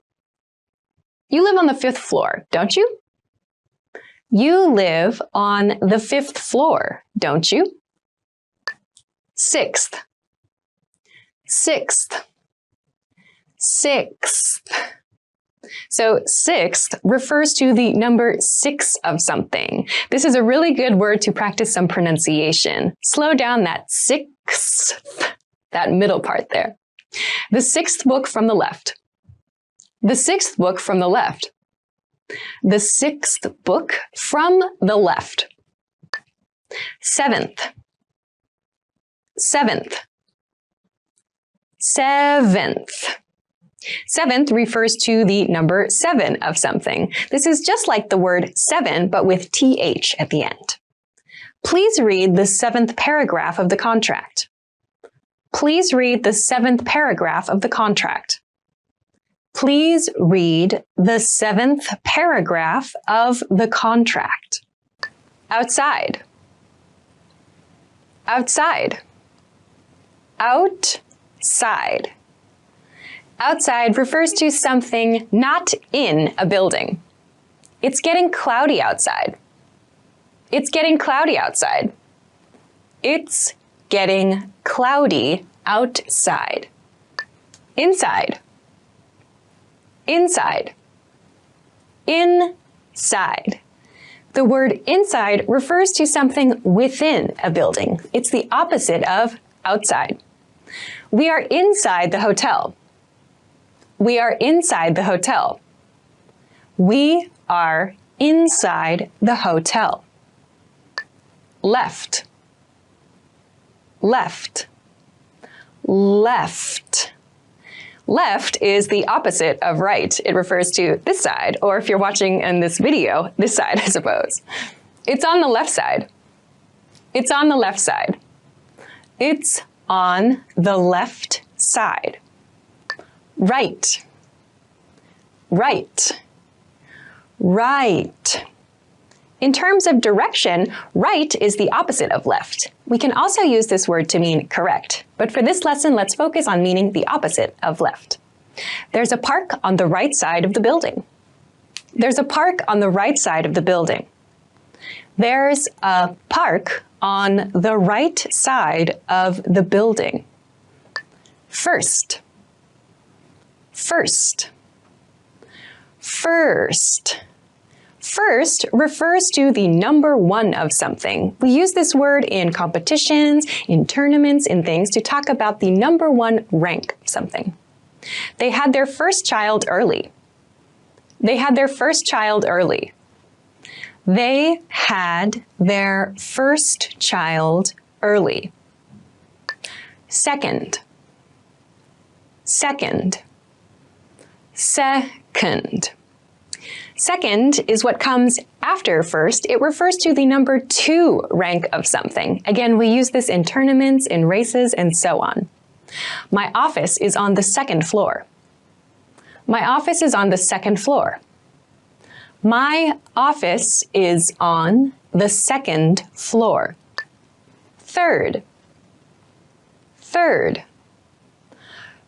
You live on the 5th floor, don't you? You live on the 5th floor, don't you? Sixth. Sixth. Sixth. So sixth refers to the number 6 of something. This is a really good word to practice some pronunciation. Slow down that sixth, that middle part there. The 6th book from the left. The 6th book from the left. The 6th book from the left. Seventh. Seventh. Seventh. Seventh refers to the number 7 of something. This is just like the word 7, but with th at the end. Please read the 7th paragraph of the contract. Please read the 7th paragraph of the contract. Please read the 7th paragraph of the contract. Outside. Outside. Outside. Outside refers to something not in a building. It's getting cloudy outside. It's getting cloudy outside. It's getting cloudy outside. Inside. Inside. Inside. The word inside refers to something within a building. It's the opposite of outside. We are inside the hotel. We are inside the hotel. We are inside the hotel. Left, left, left. Left is the opposite of right. It refers to this side, or if you're watching in this video, this side, I suppose. It's on the left side. It's on the left side. It's on the left side. Right, right, right. In terms of direction, right is the opposite of left. We can also use this word to mean correct, but for this lesson, let's focus on meaning the opposite of left. There's a park on the right side of the building. There's a park on the right side of the building. There's a park on the right side of the building. First, first, first. First refers to the number one of something. We use this word in competitions, in tournaments, in things to talk about the number one rank of something. They had their first child early. They had their first child early. They had their first child early. Second, second, second. Second is what comes after first. It refers to the number 2 rank of something. Again, we use this in tournaments, in races, and so on. My office is on the 2nd floor. My office is on the 2nd floor. My office is on the 2nd floor. Third, third,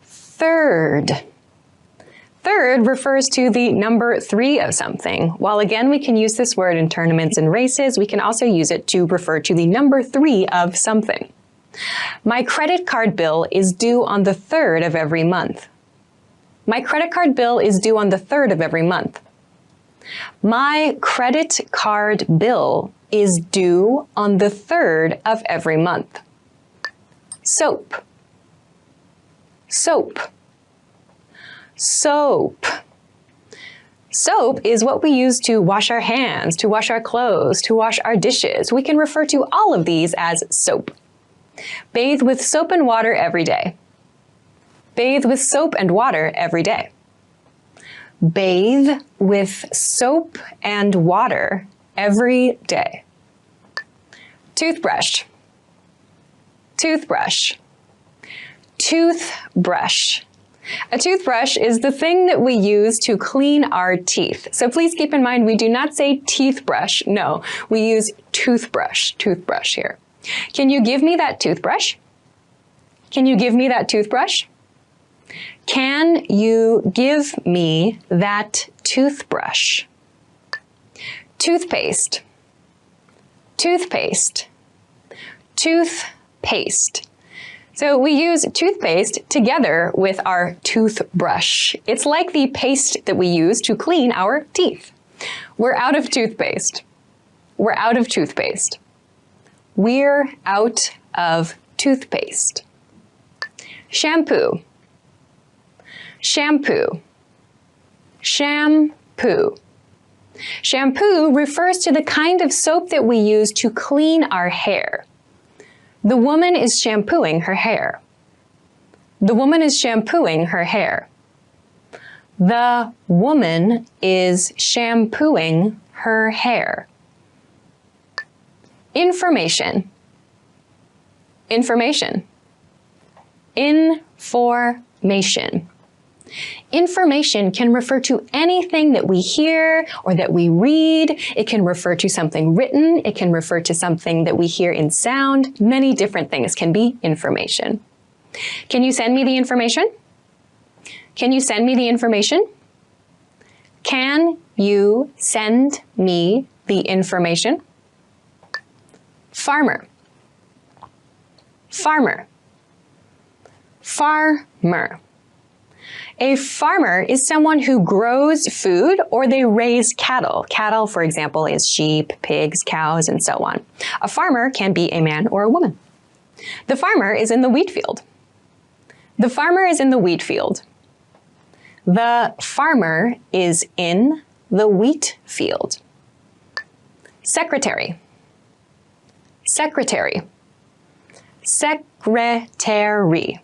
third. Third refers to the number 3 of something. While again we can use this word in tournaments and races, we can also use it to refer to the number 3 of something. My credit card bill is due on the 3rd of every month. My credit card bill is due on the 3rd of every month. My credit card bill is due on the 3rd of every month. Soap, soap, soap. Soap is what we use to wash our hands, to wash our clothes, to wash our dishes. We can refer to all of these as soap. Bathe with soap and water every day. Bathe with soap and water every day. Bathe with soap and water every day. Toothbrush, toothbrush, toothbrush. A toothbrush is the thing that we use to clean our teeth. So please keep in mind, we do not say teeth brush. No, we use toothbrush, toothbrush here. Can you give me that toothbrush? Can you give me that toothbrush? Can you give me that toothbrush? Toothpaste, toothpaste, toothpaste. So we use toothpaste together with our toothbrush. It's like the paste that we use to clean our teeth. We're out of toothpaste. We're out of toothpaste. We're out of toothpaste. Shampoo, shampoo, shampoo. Shampoo refers to the kind of soap that we use to clean our hair. The woman is shampooing her hair. The woman is shampooing her hair. The woman is shampooing her hair. Information, information, information. Information can refer to anything that we hear or that we read. It can refer to something written. It can refer to something that we hear in sound. Many different things can be information. Can you send me the information? Can you send me the information? Can you send me the information? Farmer, farmer, farmer. A farmer is someone who grows food or they raise cattle. Cattle, for example, is sheep, pigs, cows, and so on. A farmer can be a man or a woman. The farmer is in the wheat field. The farmer is in the wheat field. The farmer is in the wheat field. Secretary. Secretary. Secretary.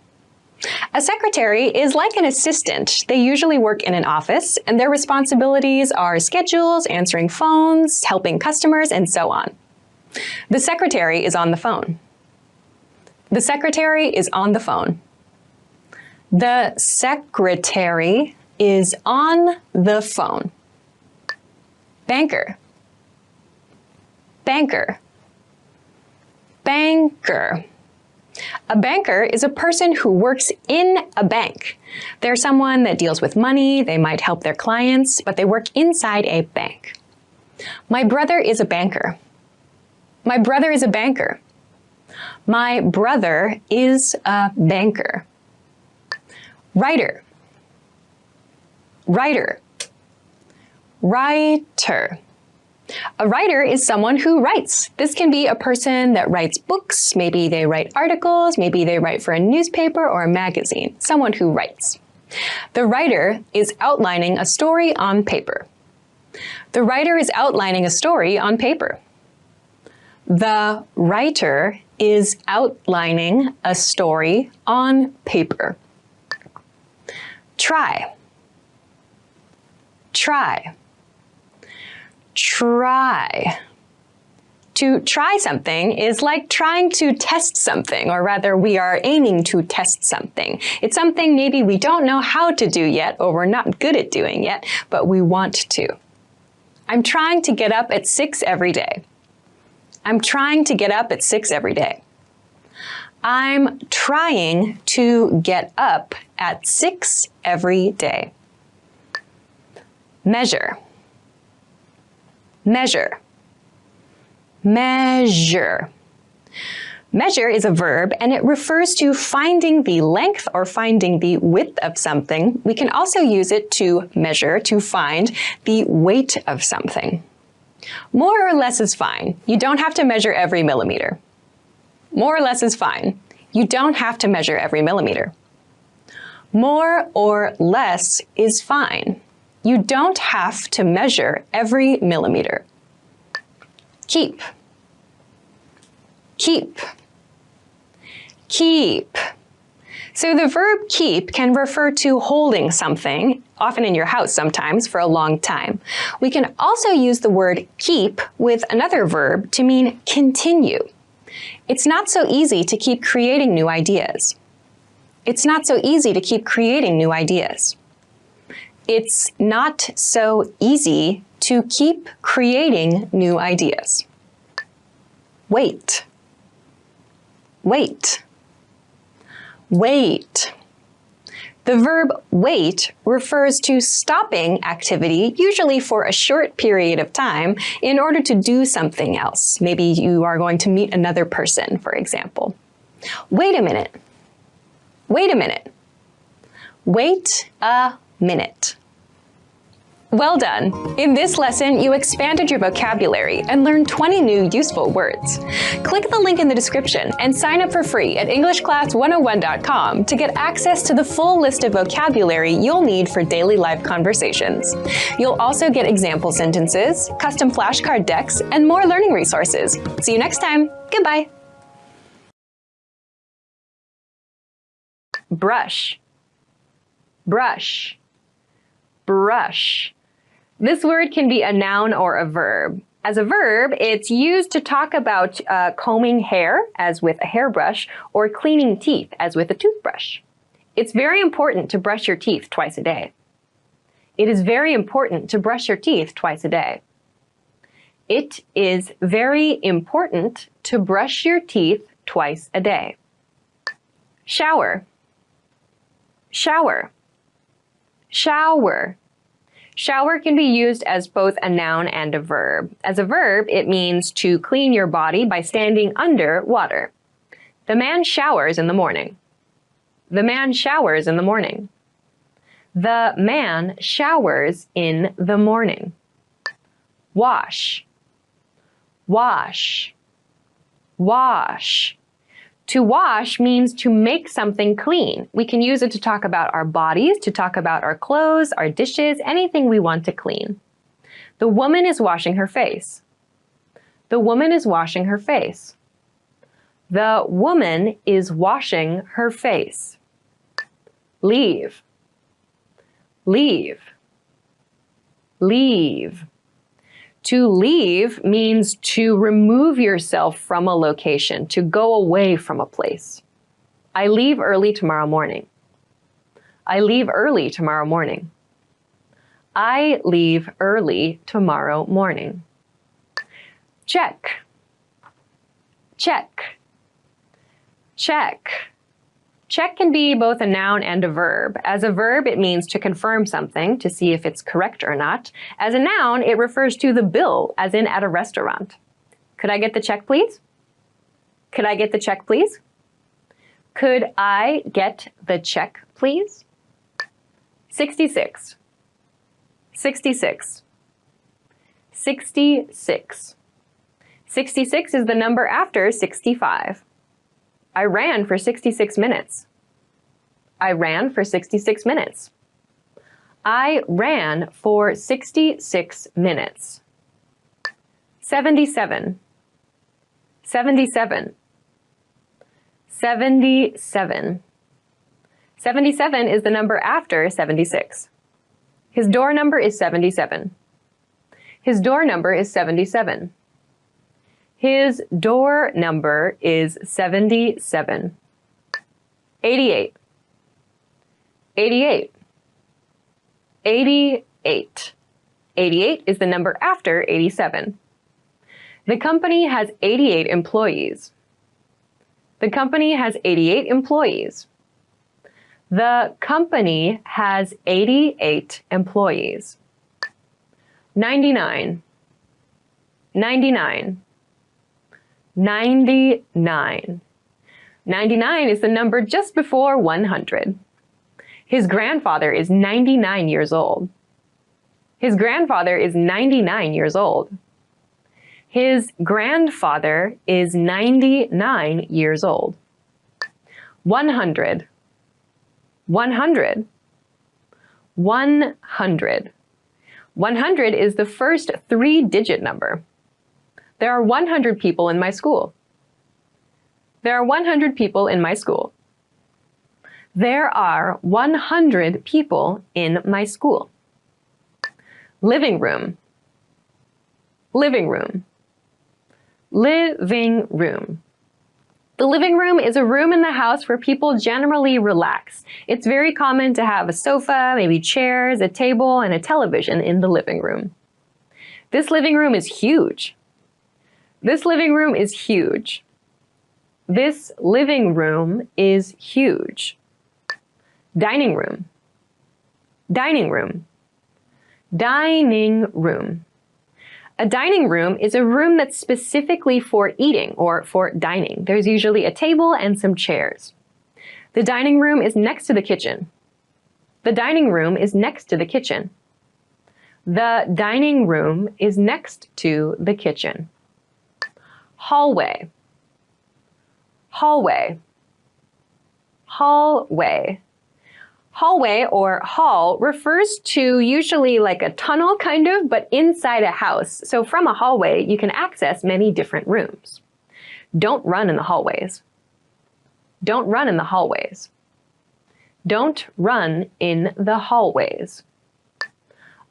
A secretary is like an assistant. They usually work in an office, and their responsibilities are schedules, answering phones, helping customers, and so on. The secretary is on the phone. The secretary is on the phone. The secretary is on the phone. Banker. Banker. Banker. A banker is a person who works in a bank. They're someone that deals with money, they might help their clients, but they work inside a bank. My brother is a banker. My brother is a banker. My brother is a banker. Writer. Writer. Writer. A writer is someone who writes. This can be a person that writes books, maybe they write articles, maybe they write for a newspaper or a magazine. Someone who writes. The writer is outlining a story on paper. The writer is outlining a story on paper. The writer is outlining a story on paper. Try. Try. Try. To try something is like trying to test something, or rather we are aiming to test something. It's something maybe we don't know how to do yet, or we're not good at doing yet, but we want to. I'm trying to get up at 6 every day. I'm trying to get up at 6 every day. I'm trying to get up at 6 every day. Measure. Measure. Measure. Measure is a verb and it refers to finding the length or finding the width of something. We can also use it to measure, to find the weight of something. More or less is fine. You don't have to measure every millimeter. More or less is fine. You don't have to measure every millimeter. More or less is fine. You don't have to measure every millimeter. Keep. Keep. Keep. So the verb keep can refer to holding something, often in your house sometimes, for a long time. We can also use the word keep with another verb to mean continue. It's not so easy to keep creating new ideas. It's not so easy to keep creating new ideas. It's not so easy to keep creating new ideas. Wait. Wait. Wait. The verb wait refers to stopping activity, usually for a short period of time, in order to do something else. Maybe you are going to meet another person, for example. Wait a minute. Wait a minute. Wait a minute. Well done! In this lesson, you expanded your vocabulary and learned 20 new useful words. Click the link in the description and sign up for free at EnglishClass101.com to get access to the full list of vocabulary you'll need for daily life conversations. You'll also get example sentences, custom flashcard decks, and more learning resources. See you next time. Goodbye! Brush. Brush. Brush. This word can be a noun or a verb. As a verb, it's used to talk about combing hair, as with a hairbrush, or cleaning teeth, as with a toothbrush. It's very important to brush your teeth twice a day. It is very important to brush your teeth twice a day. It is very important to brush your teeth twice a day. Shower. Shower. Shower. Shower can be used as both a noun and a verb. As a verb, it means to clean your body by standing under water. The man showers in the morning. The man showers in the morning. The man showers in the morning. Wash. Wash. Wash. To wash means to make something clean. We can use it to talk about our bodies, to talk about our clothes, our dishes, anything we want to clean. The woman is washing her face. The woman is washing her face. The woman is washing her face. Leave. Leave. Leave. To leave means to remove yourself from a location, to go away from a place. I leave early tomorrow morning. I leave early tomorrow morning. I leave early tomorrow morning. Check. Check. Check. Check can be both a noun and a verb. As a verb, it means to confirm something, to see if it's correct or not. As a noun, it refers to the bill, as in at a restaurant. Could I get the check, please? Could I get the check, please? Could I get the check, please? 66. 66. 66. 66 is the number after 65. I ran for 66 minutes. I ran for 66 minutes. I ran for 66 minutes. 77. 77. 77. 77 is the number after 76. His door number is 77. His door number is 77. His door number is 77. 88. 88. 88. 88 is the number after 87. The company has 88 employees. The company has 88 employees. The company has 88 employees. 99. 99. 99. 99 is the number just before 100. His grandfather is 99 years old. His grandfather is 99 years old. His grandfather is 99 years old. 100. 100. 100. 100 is the first three-digit number. There are 100 people in my school. There are 100 people in my school. There are 100 people in my school. Living room. Living room. Living room. The living room is a room in the house where people generally relax. It's very common to have a sofa, maybe chairs, a table, and a television in the living room. This living room is huge. This living room is huge. This living room is huge. Dining room. Dining room. Dining room. A dining room is a room that's specifically for eating or for dining. There's usually a table and some chairs. The dining room is next to the kitchen. The dining room is next to the kitchen. The dining room is next to the kitchen. Hallway. Hallway. Hallway. Hallway or hall refers to usually like a tunnel kind of, but inside a house. So from a hallway, you can access many different rooms. Don't run in the hallways. Don't run in the hallways. Don't run in the hallways.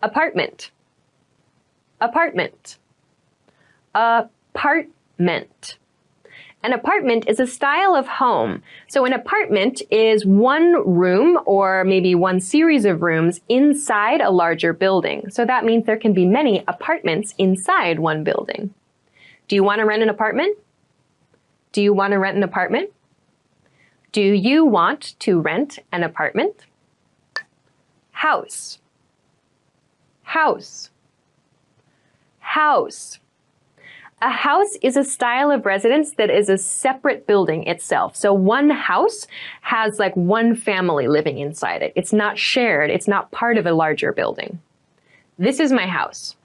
Apartment. Apartment. Apartment. An apartment is a style of home. So an apartment is one room or maybe one series of rooms inside a larger building. So that means there can be many apartments inside one building. Do you want to rent an apartment? Do you want to rent an apartment? Do you want to rent an apartment? House. House. House. A house is a style of residence that is a separate building itself. So one house has like one family living inside it. It's not shared. It's not part of a larger building. This is my house.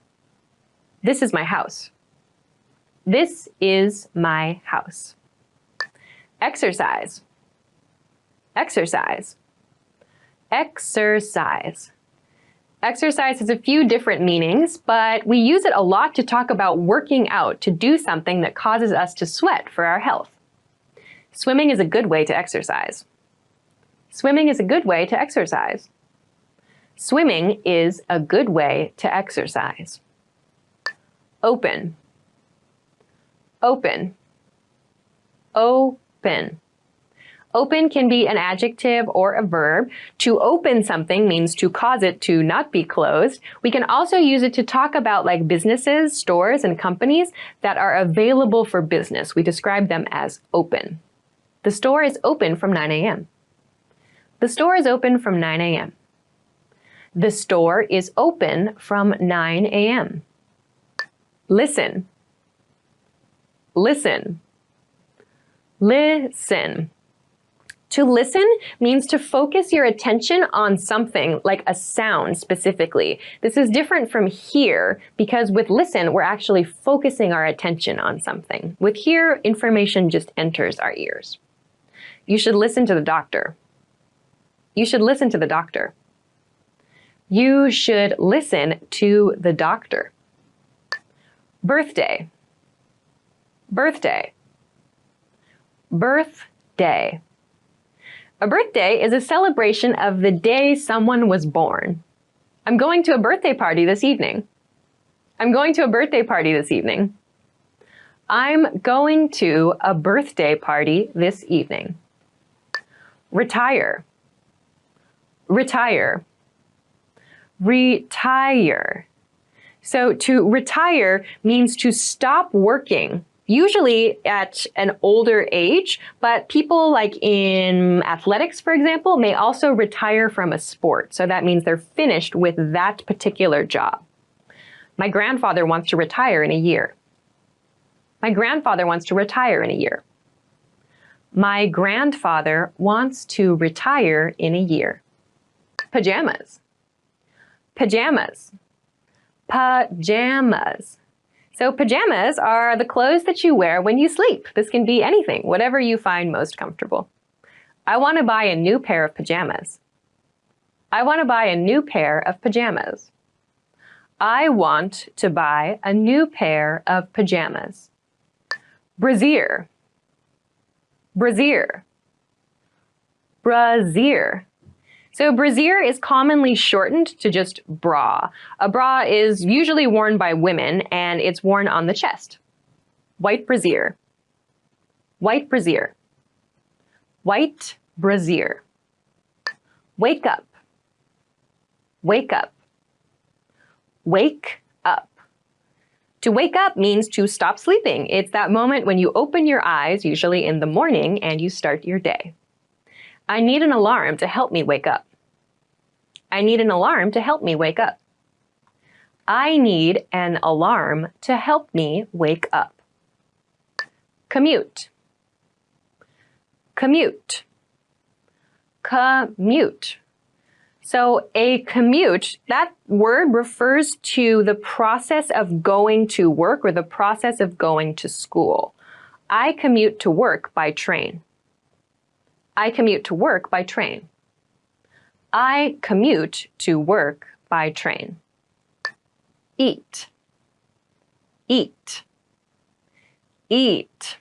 This is my house. This is my house. Exercise. Exercise. Exercise. Exercise has a few different meanings, but we use it a lot to talk about working out, to do something that causes us to sweat for our health. Swimming is a good way to exercise. Swimming is a good way to exercise. Swimming is a good way to exercise. Open. Open. Open. Open can be an adjective or a verb. To open something means to cause it to not be closed. We can also use it to talk about like businesses, stores, and companies that are available for business. We describe them as open. The store is open from 9 a.m. The store is open from 9 a.m. The store is open from 9 a.m. Listen. Listen. Listen. To listen means to focus your attention on something, like a sound specifically. This is different from hear because with listen, we're actually focusing our attention on something. With hear, information just enters our ears. You should listen to the doctor. You should listen to the doctor. You should listen to the doctor. Birthday. Birthday. Birthday. A birthday is a celebration of the day someone was born. I'm going to a birthday party this evening. I'm going to a birthday party this evening. I'm going to a birthday party this evening. Retire. Retire. Retire. So to retire means to stop working, usually at an older age, but people like in athletics, for example, may also retire from a sport. So that means they're finished with that particular job. My grandfather wants to retire in a year. My grandfather wants to retire in a year. My grandfather wants to retire in a year. Pajamas. Pajamas. Pajamas. So pajamas are the clothes that you wear when you sleep. This can be anything, whatever you find most comfortable. I want to buy a new pair of pajamas. I want to buy a new pair of pajamas. I want to buy a new pair of pajamas. Brassiere. Brassiere. Brassiere. So brassiere is commonly shortened to just bra. A bra is usually worn by women and it's worn on the chest. White brassiere. White brassiere. White brassiere. Wake up. Wake up. Wake up. To wake up means to stop sleeping. It's that moment when you open your eyes, usually in the morning, and you start your day. I need an alarm to help me wake up. I need an alarm to help me wake up. I need an alarm to help me wake up. Commute. Commute. Commute. So a commute, that word refers to the process of going to work or the process of going to school. I commute to work by train. I commute to work by train. I commute to work by train. Eat. Eat. Eat.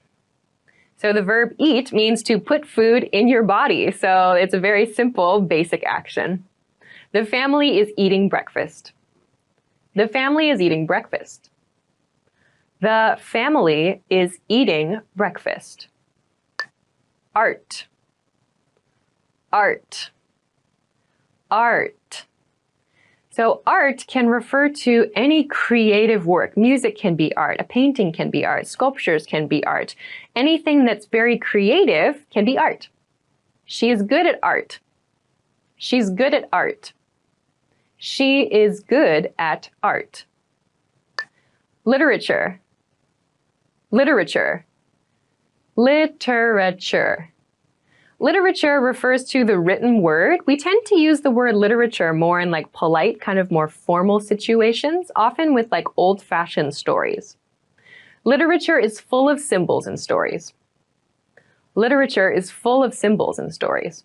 So the verb eat means to put food in your body. So it's a very simple, basic action. The family is eating breakfast. The family is eating breakfast. The family is eating breakfast. Art. Art. Art. So art can refer to any creative work. Music can be art. A painting can be art. Sculptures can be art. Anything that's very creative can be art. She is good at art. She's good at art. She is good at art. Literature. Literature. Literature. Literature refers to the written word. We tend to use the word literature more in like polite, kind of more formal situations, often with like old-fashioned stories. Literature is full of symbols and stories. Literature is full of symbols and stories.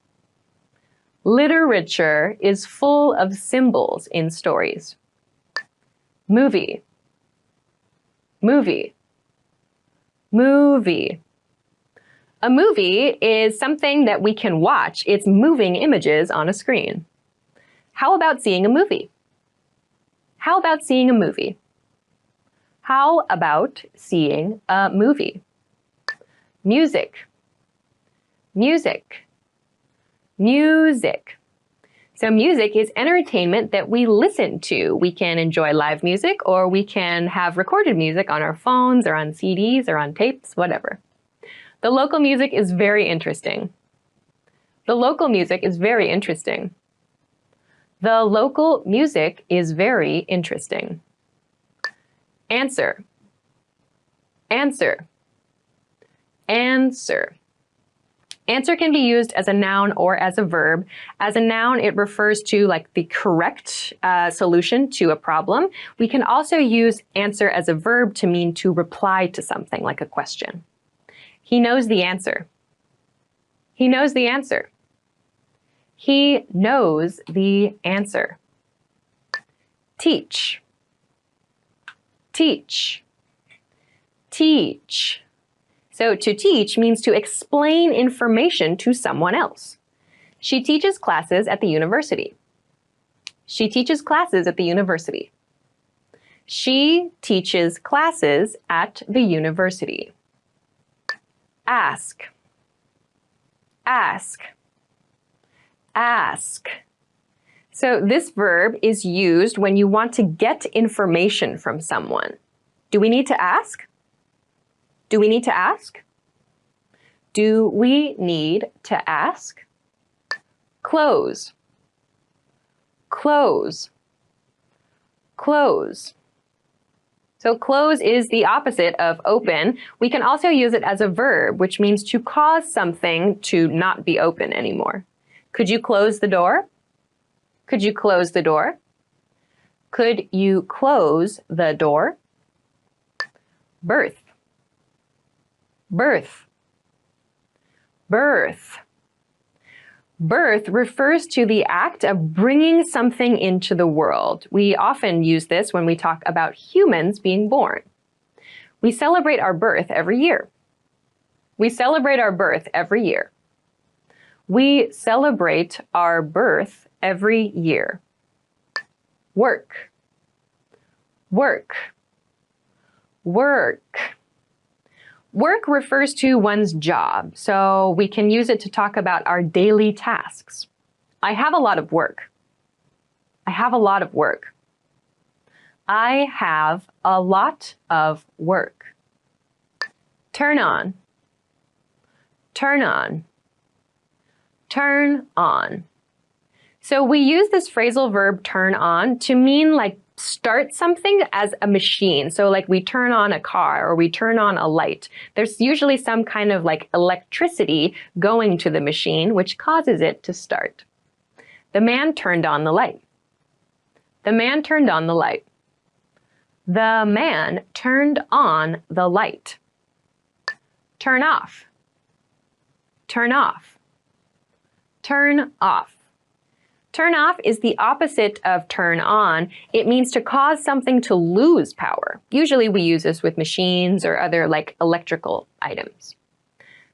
Literature is full of symbols in stories. Movie. Movie. Movie. A movie is something that we can watch. It's moving images on a screen. How about seeing a movie? How about seeing a movie? How about seeing a movie? Music. Music. Music. So music is entertainment that we listen to. We can enjoy live music, or we can have recorded music on our phones or on CDs or on tapes, whatever. The local music is very interesting. The local music is very interesting. The local music is very interesting. Answer. Answer. Answer. Answer can be used as a noun or as a verb. As a noun, it refers to like the correct solution to a problem. We can also use answer as a verb to mean to reply to something, like a question. He knows the answer. He knows the answer. He knows the answer. Teach. Teach. Teach. So to teach means to explain information to someone else. She teaches classes at the university. She teaches classes at the university. She teaches classes at the university. Ask. Ask. Ask. So this verb is used when you want to get information from someone. Do we need to ask? Do we need to ask? Do we need to ask? Close. Close. Close. So close is the opposite of open. We can also use it as a verb, which means to cause something to not be open anymore. Could you close the door? Could you close the door? Could you close the door? Birth. Birth. Birth. Birth refers to the act of bringing something into the world. We often use this when we talk about humans being born. We celebrate our birth every year. We celebrate our birth every year. We celebrate our birth every year. Work. Work. Work. Work refers to one's job, so we can use it to talk about our daily tasks. I have a lot of work. I have a lot of work. I have a lot of work. Turn on. Turn on. Turn on. So we use this phrasal verb turn on to mean like start something as a machine. So like we turn on a car or we turn on a light. There's usually some kind of like electricity going to the machine which causes it to start. The man turned on the light. The man turned on the light. The man turned on the light. Turn off. Turn off. Turn off. Turn off is the opposite of turn on. It means to cause something to lose power. Usually we use this with machines or other like electrical items.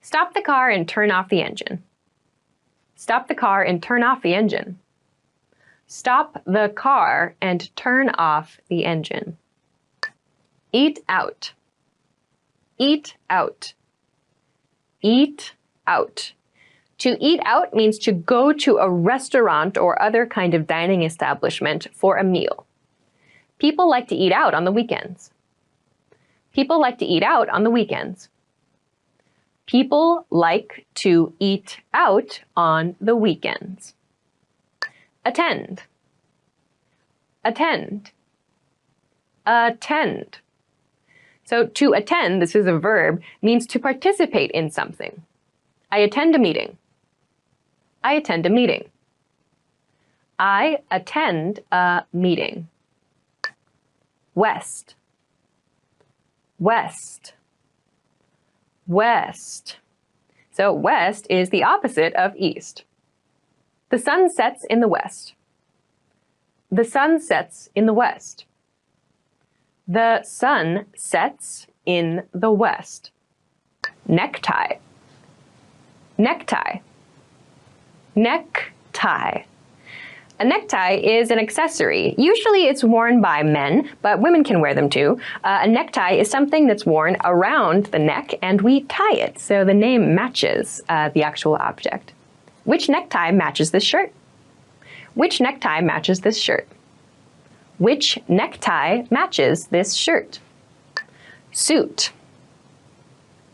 Stop the car and turn off the engine. Stop the car and turn off the engine. Stop the car and turn off the engine. Eat out. Eat out. Eat out. To eat out means to go to a restaurant or other kind of dining establishment for a meal. People like to eat out on the weekends. People like to eat out on the weekends. People like to eat out on the weekends. Attend. Attend. Attend. So to attend, this is a verb, means to participate in something. I attend a meeting. I attend a meeting. I attend a meeting. West. West. West. So west is the opposite of east. The sun sets in the west. The sun sets in the west. The sun sets in the west. Necktie. Necktie. Necktie. A necktie is an accessory. Usually it's worn by men, but women can wear them too. A necktie is something that's worn around the neck and we tie it, so the name matches the actual object. Which necktie matches this shirt? Which necktie matches this shirt? Which necktie matches this shirt? Suit.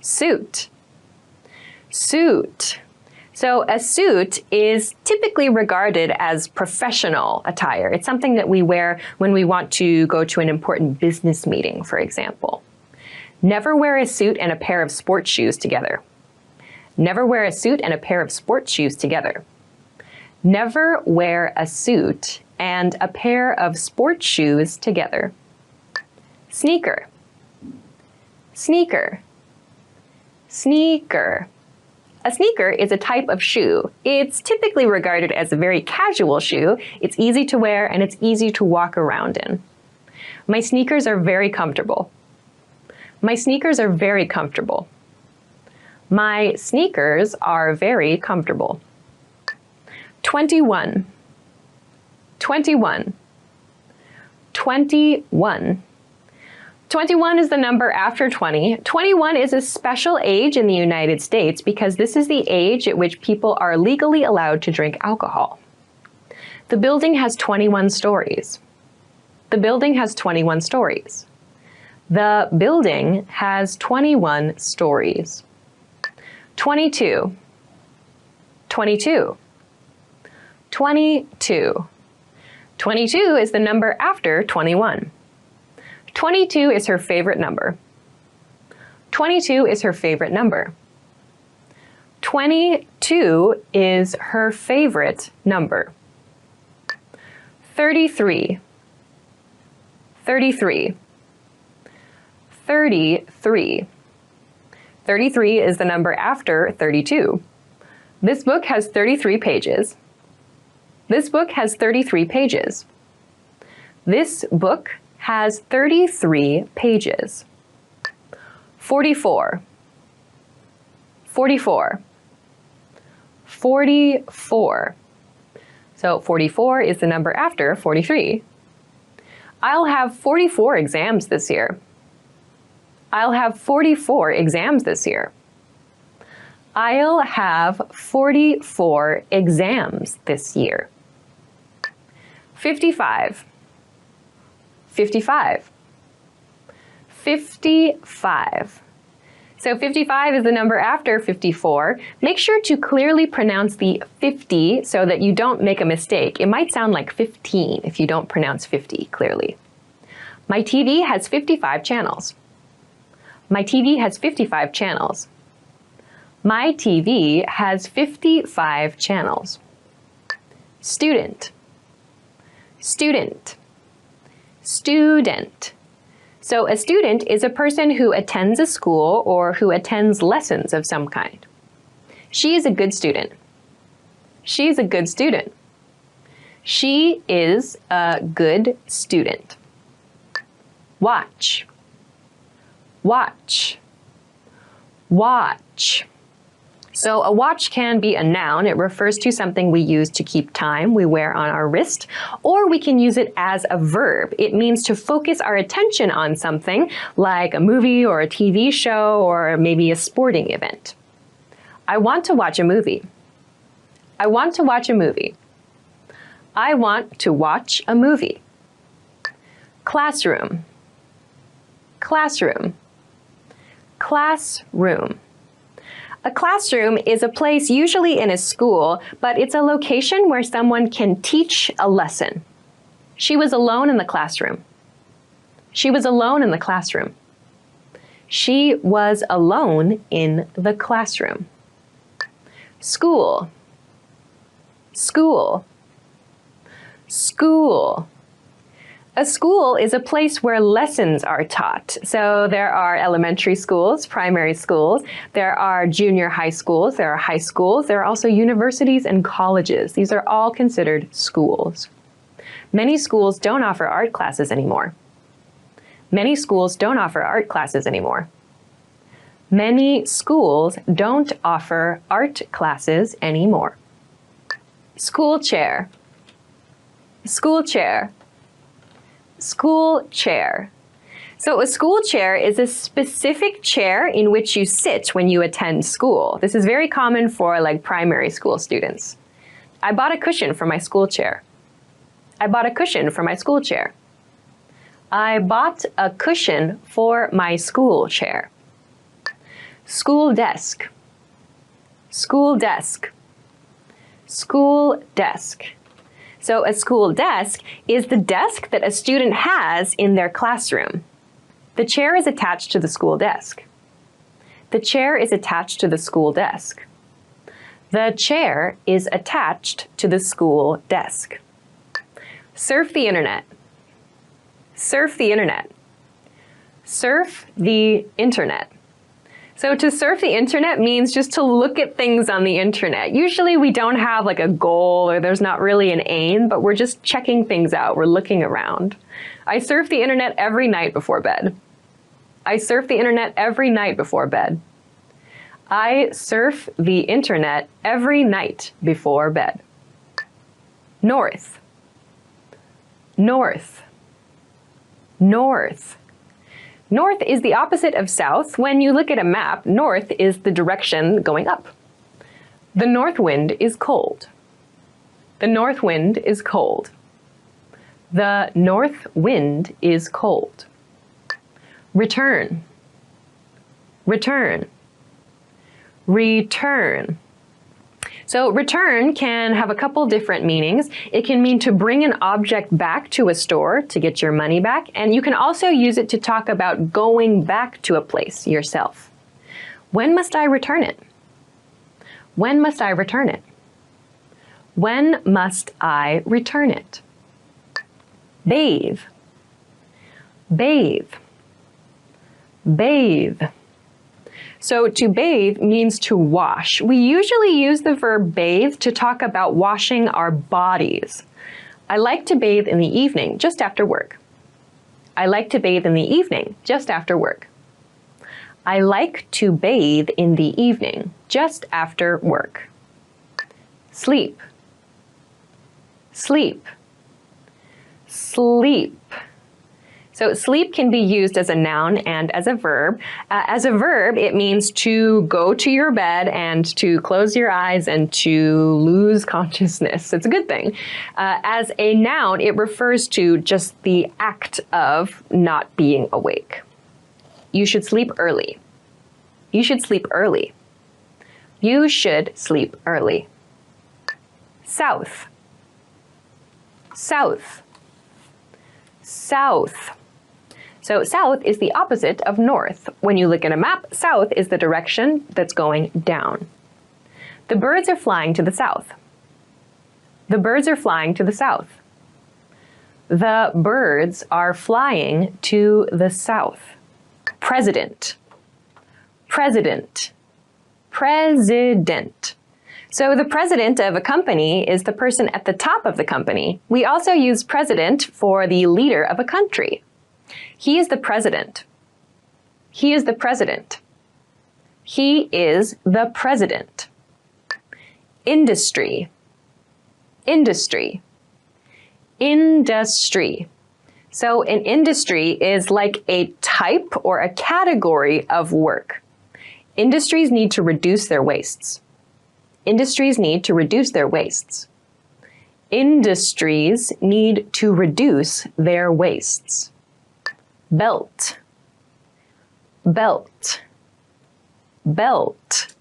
Suit. Suit. So a suit is typically regarded as professional attire. It's something that we wear when we want to go to an important business meeting, for example. Never wear a suit and a pair of sports shoes together. Never wear a suit and a pair of sports shoes together. Never wear a suit and a pair of sports shoes together. Sneaker. Sneaker. Sneaker. A sneaker is a type of shoe. It's typically regarded as a very casual shoe. It's easy to wear and it's easy to walk around in. My sneakers are very comfortable. My sneakers are very comfortable. My sneakers are very comfortable. 21. 21. 21. 21 is the number after 20. 21 is a special age in the United States because this is the age at which people are legally allowed to drink alcohol. The building has 21 stories. The building has 21 stories. The building has 21 stories. 22. 22. 22. 22 is the number after 21. 22 is her favorite number. 22 is her favorite number. 22 is her favorite number. 33. 33. 33. 33 is the number after 32. This book has 33 pages. This book has 33 pages. This book has 33 pages. 44. 44. 44. So 44 is the number after 43. I'll have 44 exams this year. I'll have 44 exams this year. I'll have 44 exams this year. 55. 55. 55. So 55 is the number after 54. Make sure to clearly pronounce the 50 so that you don't make a mistake. It might sound like 15 if you don't pronounce 50 clearly. My TV has 55 channels. My TV has 55 channels. My TV has 55 channels. Student. Student. Student. So a student is a person who attends a school or who attends lessons of some kind. She is a good student. She is a good student. She is a good student. Watch. Watch. Watch. So a watch can be a noun. It refers to something we use to keep time, we wear on our wrist, or we can use it as a verb. It means to focus our attention on something like a movie or a TV show or maybe a sporting event. I want to watch a movie. I want to watch a movie. I want to watch a movie. Classroom. Classroom. Classroom. A classroom is a place usually in a school, but it's a location where someone can teach a lesson. She was alone in the classroom. She was alone in the classroom. She was alone in the classroom. School. School. School. A school is a place where lessons are taught. So there are elementary schools, primary schools, there are junior high schools, there are high schools, there are also universities and colleges. These are all considered schools. Many schools don't offer art classes anymore. Many schools don't offer art classes anymore. Many schools don't offer art classes anymore. School chair. School chair. School chair. So a school chair is a specific chair in which you sit when you attend school. This is very common for like primary school students. I bought a cushion for my school chair. I bought a cushion for my school chair. I bought a cushion for my school chair. School desk. School desk. School desk. So a school desk is the desk that a student has in their classroom. The chair is attached to the school desk. The chair is attached to the school desk. The chair is attached to the school desk. Surf the internet. Surf the internet. Surf the internet. So to surf the internet means just to look at things on the internet. Usually we don't have like a goal or there's not really an aim, but we're just checking things out. We're looking around. I surf the internet every night before bed. I surf the internet every night before bed. I surf the internet every night before bed. North. North. North. North is the opposite of south. When you look at a map, north is the direction going up. The north wind is cold. The north wind is cold. The north wind is cold. Return. Return. Return. So return can have a couple different meanings. It can mean to bring an object back to a store to get your money back, and you can also use it to talk about going back to a place yourself. When must I return it? When must I return it? When must I return it? Bathe. Bathe. Bathe. So to bathe means to wash. We usually use the verb bathe to talk about washing our bodies. I like to bathe in the evening, just after work. I like to bathe in the evening, just after work. I like to bathe in the evening, just after work. Sleep. Sleep. Sleep. So sleep can be used as a noun and as a verb. As a verb, it means to go to your bed and to close your eyes and to lose consciousness. It's a good thing. As a noun, it refers to just the act of not being awake. You should sleep early. You should sleep early. You should sleep early. South. South. South. So south is the opposite of north. When you look at a map, south is the direction that's going down. The birds are flying to the south. The birds are flying to the south. The birds are flying to the south. President. President. President. So the president of a company is the person at the top of the company. We also use president for the leader of a country. He is the president. He is the president. He is the president. Industry. Industry. Industry. So an industry is like a type or a category of work. Industries need to reduce their wastes. Industries need to reduce their wastes. Industries need to reduce their wastes. Belt. Belt. Belt.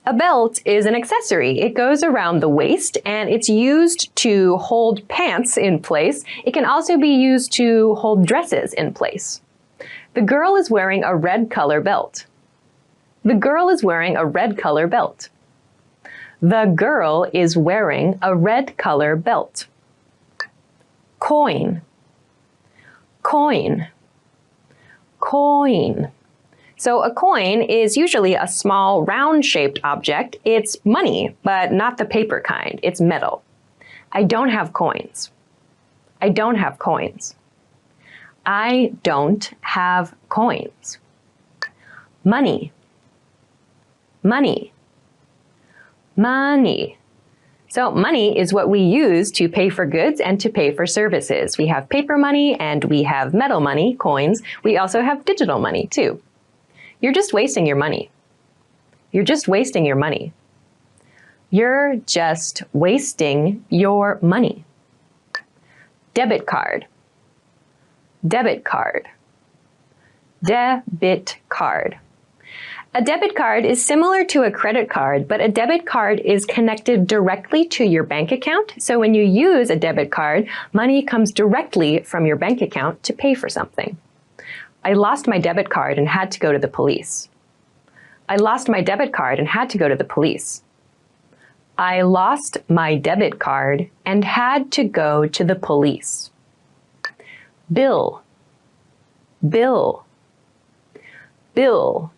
A belt is an accessory. It goes around the waist and it's used to hold pants in place. It can also be used to hold dresses in place. The girl is wearing a red color belt. The girl is wearing a red color belt. The girl is wearing a red color belt. Coin. Coin. Coin. So a coin is usually a small round-shaped object. It's money, but not the paper kind. It's metal. I don't have coins. I don't have coins. I don't have coins. Money. Money. Money. So money is what we use to pay for goods and to pay for services. We have paper money and we have metal money, coins. We also have digital money too. You're just wasting your money. You're just wasting your money. You're just wasting your money. Debit card. Debit card. Debit card. A debit card is similar to a credit card, but a debit card is connected directly to your bank account. So when you use a debit card, money comes directly from your bank account to pay for something. I lost my debit card and had to go to the police. I lost my debit card and had to go to the police. I lost my debit card and had to go to the police. Bill. Bill. Bill.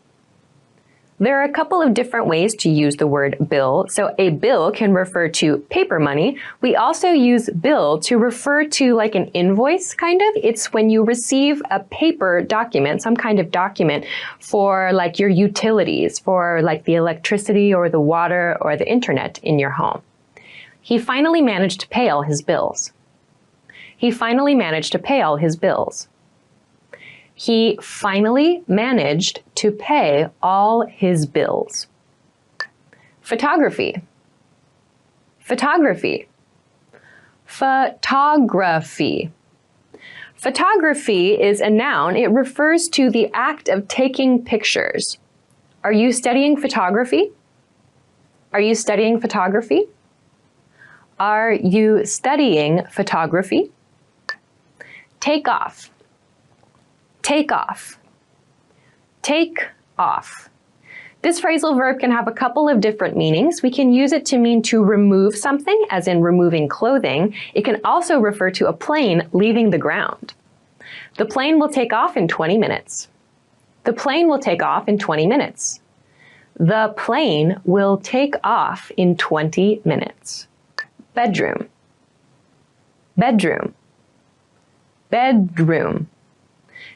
There are a couple of different ways to use the word bill. So a bill can refer to paper money. We also use bill to refer to like an invoice, kind of. It's when you receive a paper document, some kind of document for like your utilities, for like the electricity or the water or the internet in your home. He finally managed to pay all his bills. He finally managed to pay all his bills. He finally managed to pay all his bills. Photography. Photography. Photography. Photography is a noun. It refers to the act of taking pictures. Are you studying photography? Are you studying photography? Are you studying photography? Take off. Take off. Take off. This phrasal verb can have a couple of different meanings. We can use it to mean to remove something, as in removing clothing. It can also refer to a plane leaving the ground. The plane will take off in 20 minutes. The plane will take off in 20 minutes. The plane will take off in 20 minutes. Bedroom. Bedroom. Bedroom.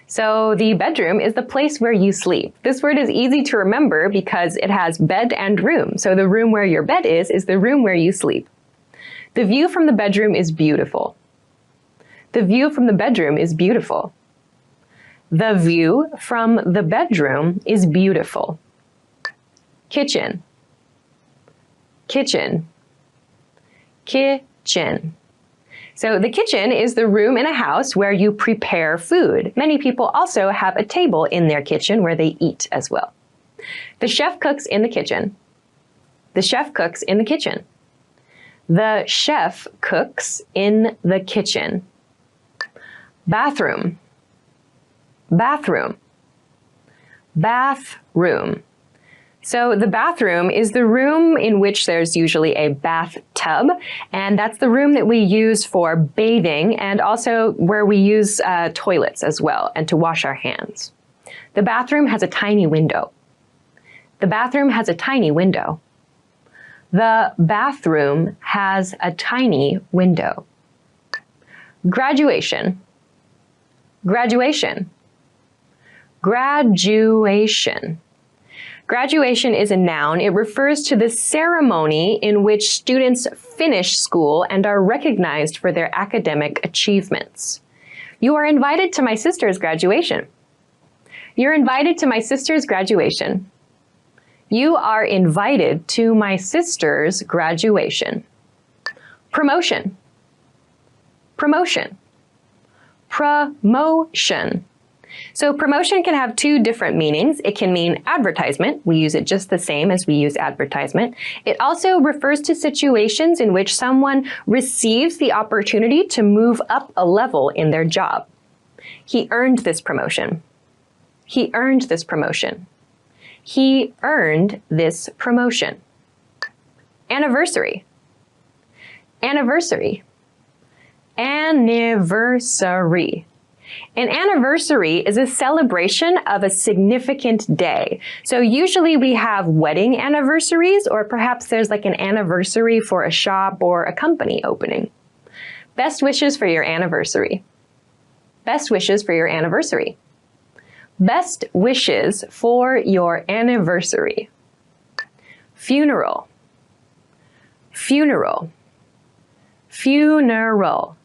So the bedroom is the place where you sleep. This word is easy to remember because it has bed and room. So the room where your bed is the room where you sleep. The view from the bedroom is beautiful. The view from the bedroom is beautiful. The view from the bedroom is beautiful. Kitchen. Kitchen. Kitchen. So the kitchen is the room in a house where you prepare food. Many people also have a table in their kitchen where they eat as well. The chef cooks in the kitchen. The chef cooks in the kitchen. The chef cooks in the kitchen. Bathroom. Bathroom. Bathroom. So the bathroom is the room in which there's usually a bathtub, and that's the room that we use for bathing and also where we use toilets as well and to wash our hands. The bathroom has a tiny window. The bathroom has a tiny window. The bathroom has a tiny window. Graduation. Graduation. Graduation. Graduation is a noun. It refers to the ceremony in which students finish school and are recognized for their academic achievements. You are invited to my sister's graduation. You're invited to my sister's graduation. You are invited to my sister's graduation. Promotion. Promotion. Promotion. So promotion can have two different meanings. It can mean advertisement. We use it just the same as we use advertisement. It also refers to situations in which someone receives the opportunity to move up a level in their job. He earned this promotion. He earned this promotion. He earned this promotion. Anniversary. Anniversary. Anniversary. An anniversary is a celebration of a significant day. So usually we have wedding anniversaries, or perhaps there's like an anniversary for a shop or a company opening. Best wishes for your anniversary. Best wishes for your anniversary. Best wishes for your anniversary. Funeral. Funeral. Funeral.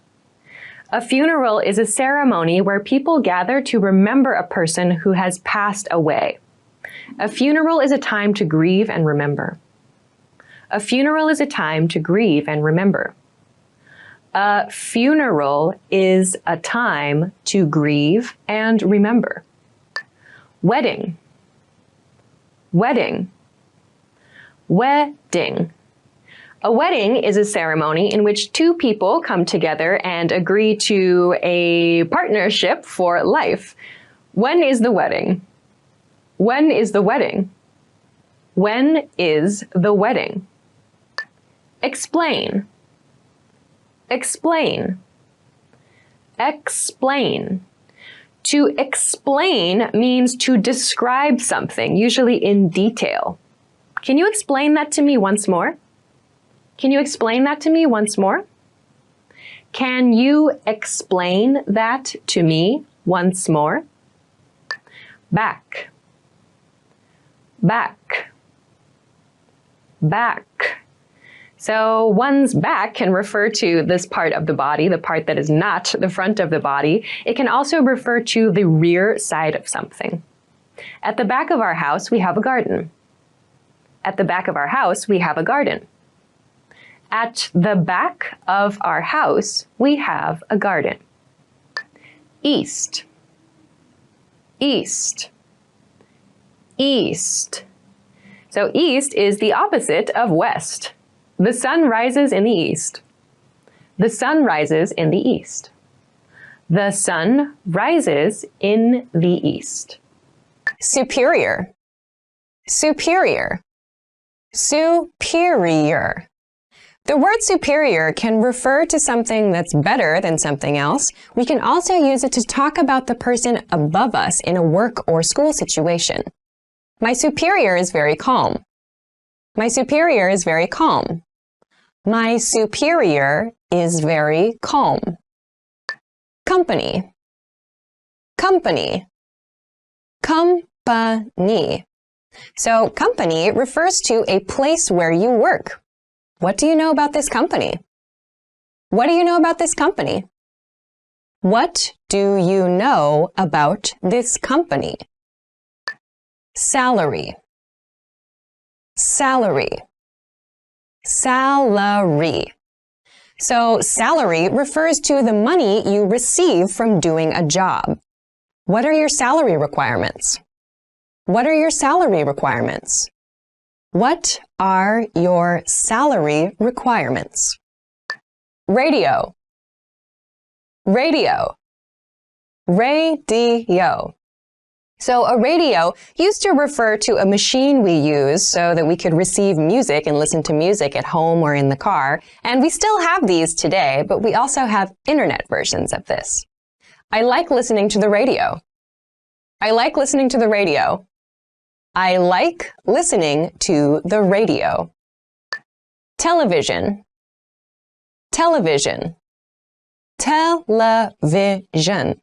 A funeral is a ceremony where people gather to remember a person who has passed away. A funeral is a time to grieve and remember. A funeral is a time to grieve and remember. A funeral is a time to grieve and remember. Wedding. Wedding. Wedding. A wedding is a ceremony in which two people come together and agree to a partnership for life. When is the wedding? When is the wedding? When is the wedding? Explain. Explain. Explain. To explain means to describe something, usually in detail. Can you explain that to me once more? Can you explain that to me once more? Can you explain that to me once more? Back. Back. Back. So one's back can refer to this part of the body, the part that is not the front of the body. It can also refer to the rear side of something. At the back of our house, we have a garden. At the back of our house, we have a garden. At the back of our house, we have a garden. East. East. East. So east is the opposite of west. The sun rises in the east. The sun rises in the east. The sun rises in the east. Superior. Superior. Superior. The word superior can refer to something that's better than something else. We can also use it to talk about the person above us in a work or school situation. My superior is very calm. My superior is very calm. My superior is very calm. Company. Company. Company. So company refers to a place where you work. What do you know about this company? What do you know about this company? What do you know about this company? Salary. Salary. Salary. So salary refers to the money you receive from doing a job. What are your salary requirements? What are your salary requirements? What are your salary requirements? Radio. Radio. Radio. So a radio used to refer to a machine we use so that we could receive music and listen to music at home or in the car. And we still have these today, but we also have internet versions of this. I like listening to the radio. I like listening to the radio. I like listening to the radio. Television. Television. Television.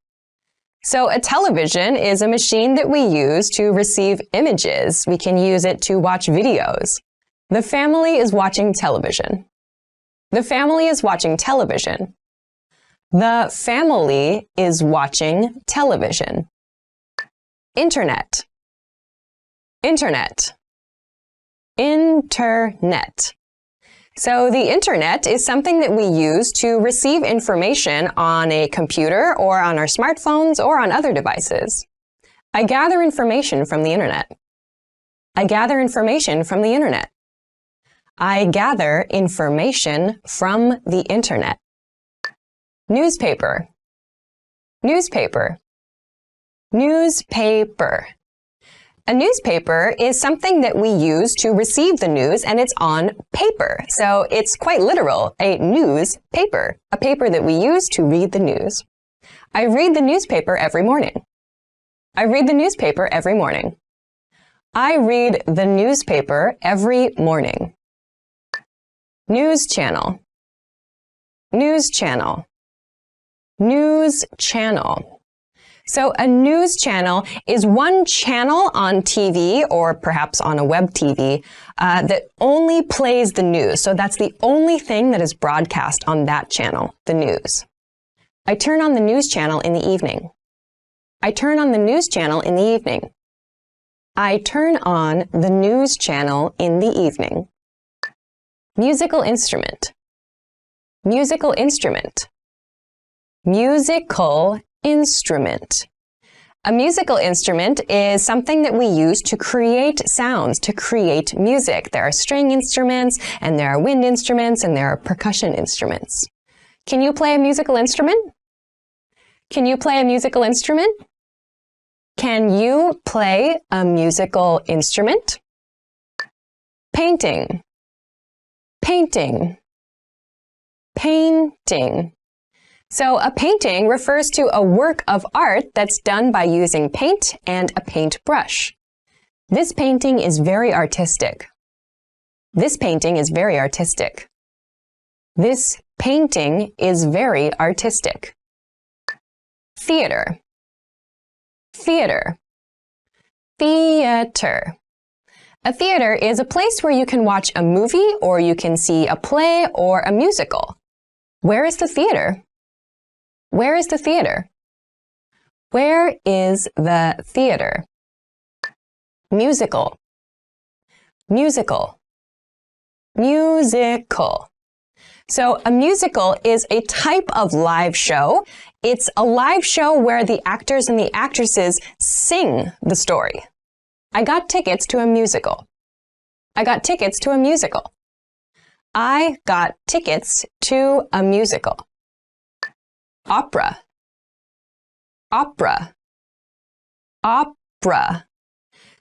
So a television is a machine that we use to receive images. We can use it to watch videos. The family is watching television. The family is watching television. The family is watching television. Internet. Internet. Internet. So the internet is something that we use to receive information on a computer or on our smartphones or on other devices. I gather information from the internet. I gather information from the internet. I gather information from the internet. Newspaper. Newspaper. Newspaper. A newspaper is something that we use to receive the news, and it's on paper. So it's quite literal, a newspaper, a paper that we use to read the news. I read the newspaper every morning. I read the newspaper every morning. I read the newspaper every morning. News channel. News channel. News channel. So a news channel is one channel on TV or perhaps on a web TV that only plays the news. So that's the only thing that is broadcast on that channel, the news. I turn on the news channel in the evening. I turn on the news channel in the evening. I turn on the news channel in the evening. Musical instrument. Musical instrument. Musical instrument. A musical instrument is something that we use to create sounds, to create music. There are string instruments, and there are wind instruments, and there are percussion instruments. Can you play a musical instrument? Can you play a musical instrument? Can you play a musical instrument? Painting. Painting. Painting. So a painting refers to a work of art that's done by using paint and a paintbrush. This painting is very artistic. This painting is very artistic. This painting is very artistic. Theater. Theater. Theater. A theater is a place where you can watch a movie or you can see a play or a musical. Where is the theater? Where is the theater? Where is the theater? Musical. Musical. Musical. So a musical is a type of live show. It's a live show where the actors and the actresses sing the story. I got tickets to a musical. I got tickets to a musical. I got tickets to a musical. Opera. Opera. Opera.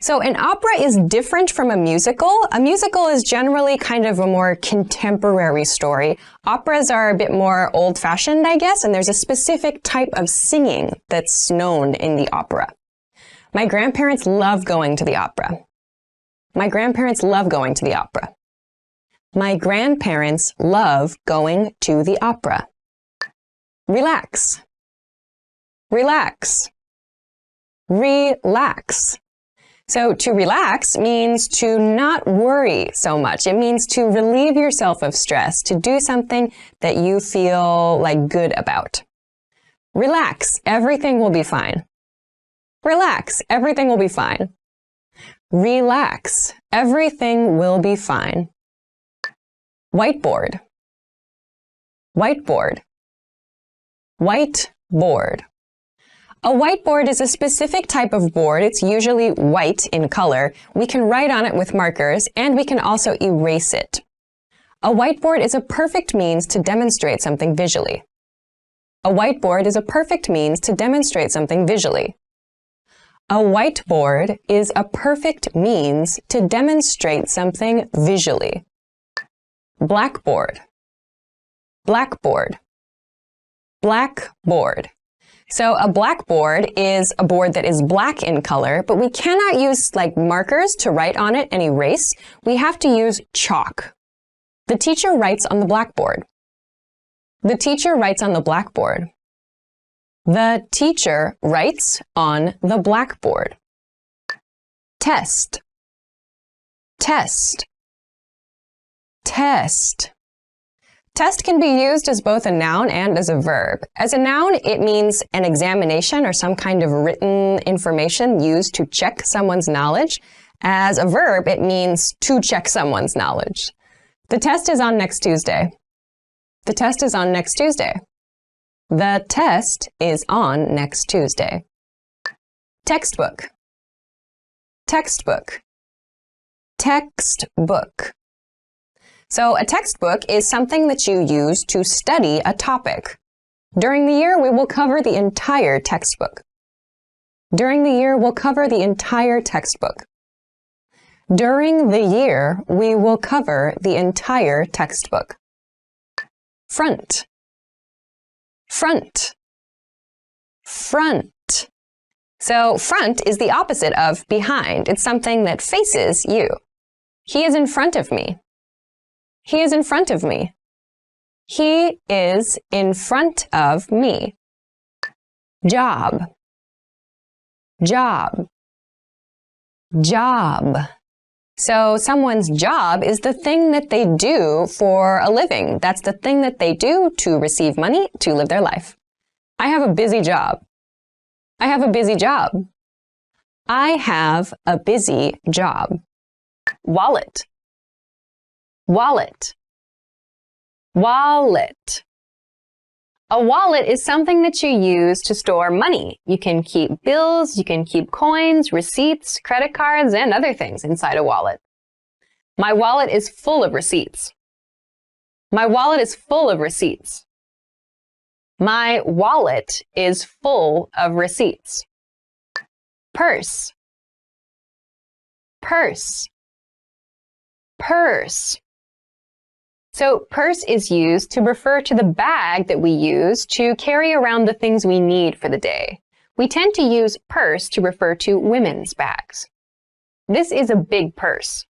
So an opera is different from a musical. A musical is generally kind of a more contemporary story. Operas are a bit more old-fashioned, I guess, and there's a specific type of singing that's known in the opera. My grandparents love going to the opera. My grandparents love going to the opera. My grandparents love going to the opera. Relax. Relax. Relax. So to relax means to not worry so much. It means to relieve yourself of stress, to do something that you feel like good about. Relax, everything will be fine. Relax, everything will be fine. Relax, everything will be fine. Whiteboard. Whiteboard. Whiteboard. A whiteboard is a specific type of board. It's usually white in color. We can write on it with markers, and we can also erase it. A whiteboard is a perfect means to demonstrate something visually. A whiteboard is a perfect means to demonstrate something visually. A whiteboard is a perfect means to demonstrate something visually. Blackboard. Blackboard. Blackboard. So a blackboard is a board that is black in color, but we cannot use like markers to write on it and erase. We have to use chalk. The teacher writes on the blackboard. The teacher writes on the blackboard. The teacher writes on the blackboard. Test. Test. Test. Test can be used as both a noun and as a verb. As a noun, it means an examination or some kind of written information used to check someone's knowledge. As a verb, it means to check someone's knowledge. The test is on next Tuesday. The test is on next Tuesday. The test is on next Tuesday. Textbook. Textbook. Textbook. So a textbook is something that you use to study a topic. During the year, we will cover the entire textbook. During the year, we'll cover the entire textbook. During the year, we will cover the entire textbook. Front. Front. front. So front is the opposite of behind. It's something that faces you. He is in front of me. He is in front of me. He is in front of me. Job. Job. Job. So someone's job is the thing that they do for a living. That's the thing that they do to receive money to live their life. I have a busy job. I have a busy job. I have a busy job. Wallet. Wallet. Wallet. A wallet is something that you use to store money. You can keep bills, you can keep coins, receipts, credit cards, and other things inside a wallet. My wallet is full of receipts. My wallet is full of receipts. My wallet is full of receipts. Purse. Purse. Purse. So purse is used to refer to the bag that we use to carry around the things we need for the day. We tend to use purse to refer to women's bags. This is a big purse.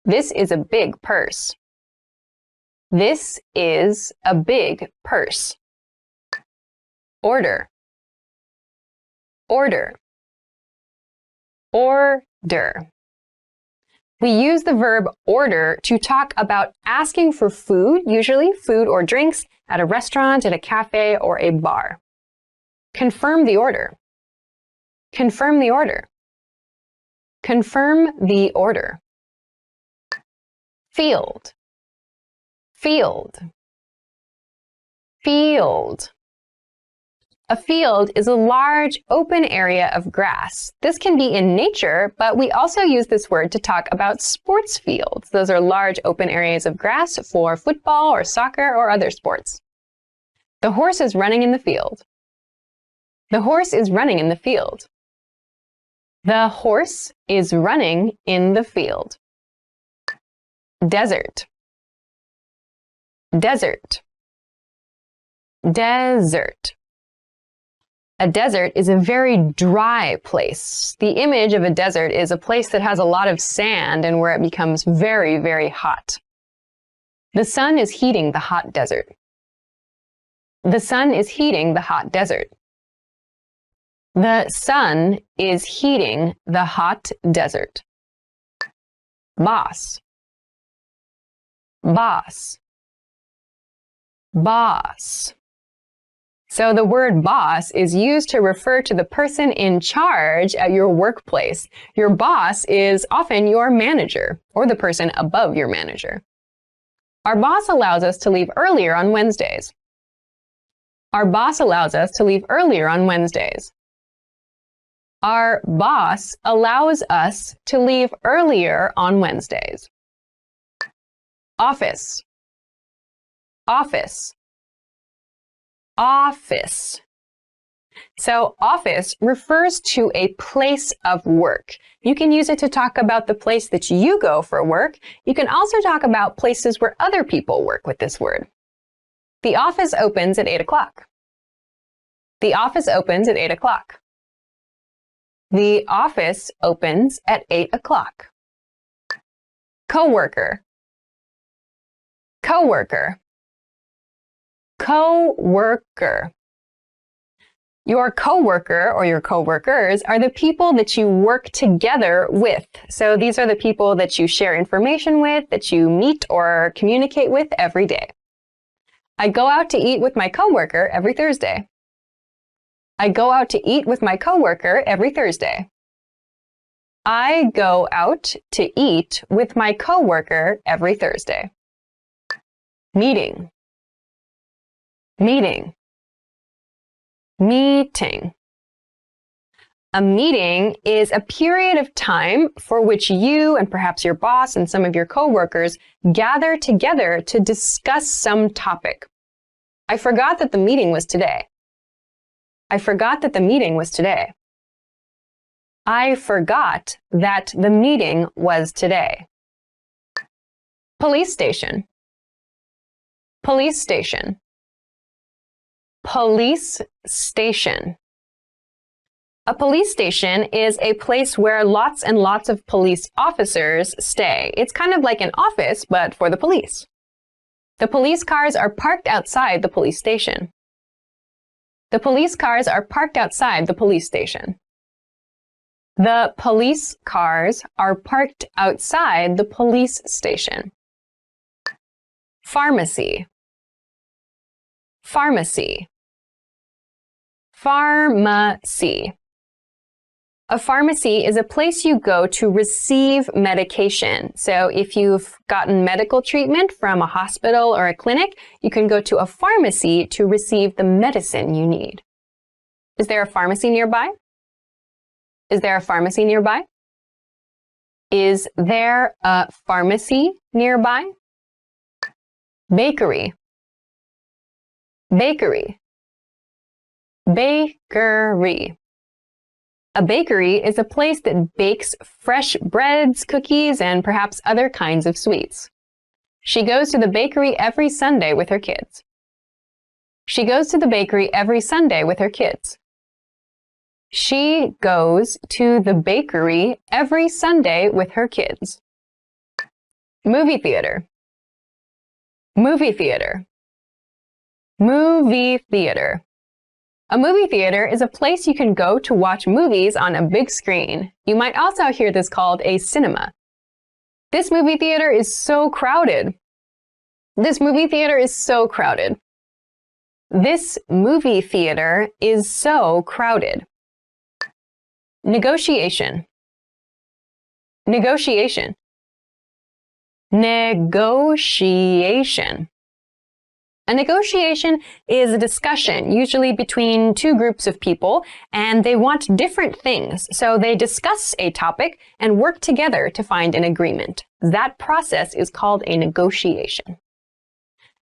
This is a big purse. This is a big purse. Order. Order. Order. We use the verb order to talk about asking for food, usually food or drinks, at a restaurant, at a cafe, or a bar. Confirm the order. Confirm the order. Confirm the order. Field. Field. Field. A field is a large, open area of grass. This can be in nature, but we also use this word to talk about sports fields. Those are large, open areas of grass for football or soccer or other sports. The horse is running in the field. The horse is running in the field. The horse is running in the field. Desert. Desert. Desert. A desert is a very dry place. The image of a desert is a place that has a lot of sand and where it becomes very, very hot. The sun is heating the hot desert. The sun is heating the hot desert. The sun is heating the hot desert. Boss. Boss. Boss. So the word boss is used to refer to the person in charge at your workplace. Your boss is often your manager or the person above your manager. Our boss allows us to leave earlier on Wednesdays. Our boss allows us to leave earlier on Wednesdays. Our boss allows us to leave earlier on Wednesdays. Office. Office. Office. So office refers to a place of work. You can use it to talk about the place that you go for work. You can also talk about places where other people work with this word. The office opens at 8 o'clock. The office opens at 8 o'clock. The office opens at 8 o'clock. Coworker. Coworker. Coworker. Your coworker or your coworkers are the people that you work together with. So these are the people that you share information with, that you meet or communicate with every day. I go out to eat with my coworker every Thursday. I go out to eat with my coworker every Thursday. I go out to eat with my coworker every Thursday. Meeting. Meeting. Meeting. A meeting is a period of time for which you and perhaps your boss and some of your coworkers gather together to discuss some topic. I forgot that the meeting was today. I forgot that the meeting was today. I forgot that the meeting was today. Police station. Police station. Police station. A police station is a place where lots and lots of police officers stay. It's kind of like an office, but for the police. The police cars are parked outside the police station. The police cars are parked outside the police station. The police cars are parked outside the police station. Pharmacy. Pharmacy. Pharmacy. A pharmacy is a place you go to receive medication. So if you've gotten medical treatment from a hospital or a clinic, you can go to a pharmacy to receive the medicine you need. Is there a pharmacy nearby? Is there a pharmacy nearby? Is there a pharmacy nearby? Bakery. Bakery. Bakery. A bakery is a place that bakes fresh breads, cookies, and perhaps other kinds of sweets. She goes to the bakery every Sunday with her kids. She goes to the bakery every Sunday with her kids. She goes to the bakery every Sunday with her kids. Movie theater. Movie theater. Movie theater. A movie theater is a place you can go to watch movies on a big screen. You might also hear this called a cinema. This movie theater is so crowded. This movie theater is so crowded. This movie theater is so crowded. Negotiation. Negotiation. Negotiation. A negotiation is a discussion, usually between two groups of people, and they want different things, so they discuss a topic and work together to find an agreement. That process is called a negotiation.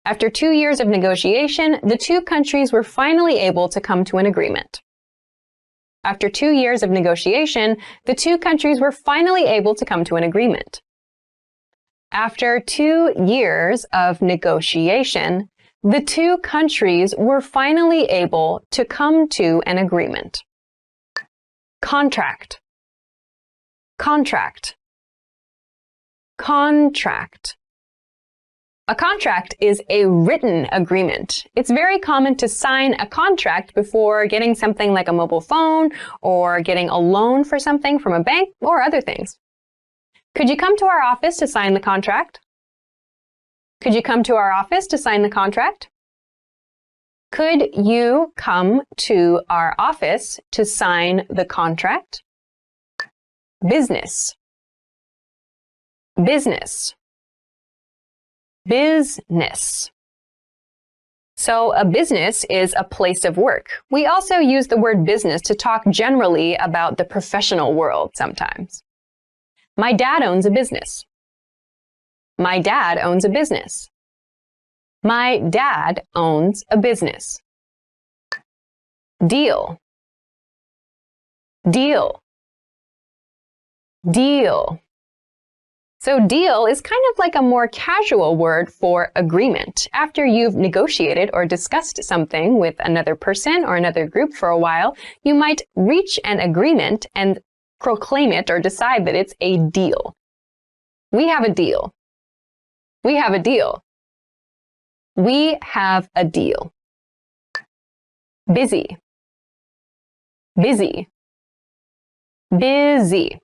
After 2 years of negotiation, the two countries were finally able to come to an agreement. After 2 years of negotiation, the two countries were finally able to come to an agreement. After 2 years of negotiation, the two countries were finally able to come to an agreement. Contract. Contract. Contract. A contract is a written agreement. It's very common to sign a contract before getting something like a mobile phone or getting a loan for something from a bank or other things. Could you come to our office to sign the contract? Could you come to our office to sign the contract? Could you come to our office to sign the contract? Business. Business. Business. So a business is a place of work. We also use the word business to talk generally about the professional world sometimes. My dad owns a business. My dad owns a business. My dad owns a business. Deal. Deal. Deal. So deal is kind of like a more casual word for agreement. After you've negotiated or discussed something with another person or another group for a while, you might reach an agreement and proclaim it or decide that it's a deal. We have a deal. We have a deal. We have a deal. Busy. Busy. Busy.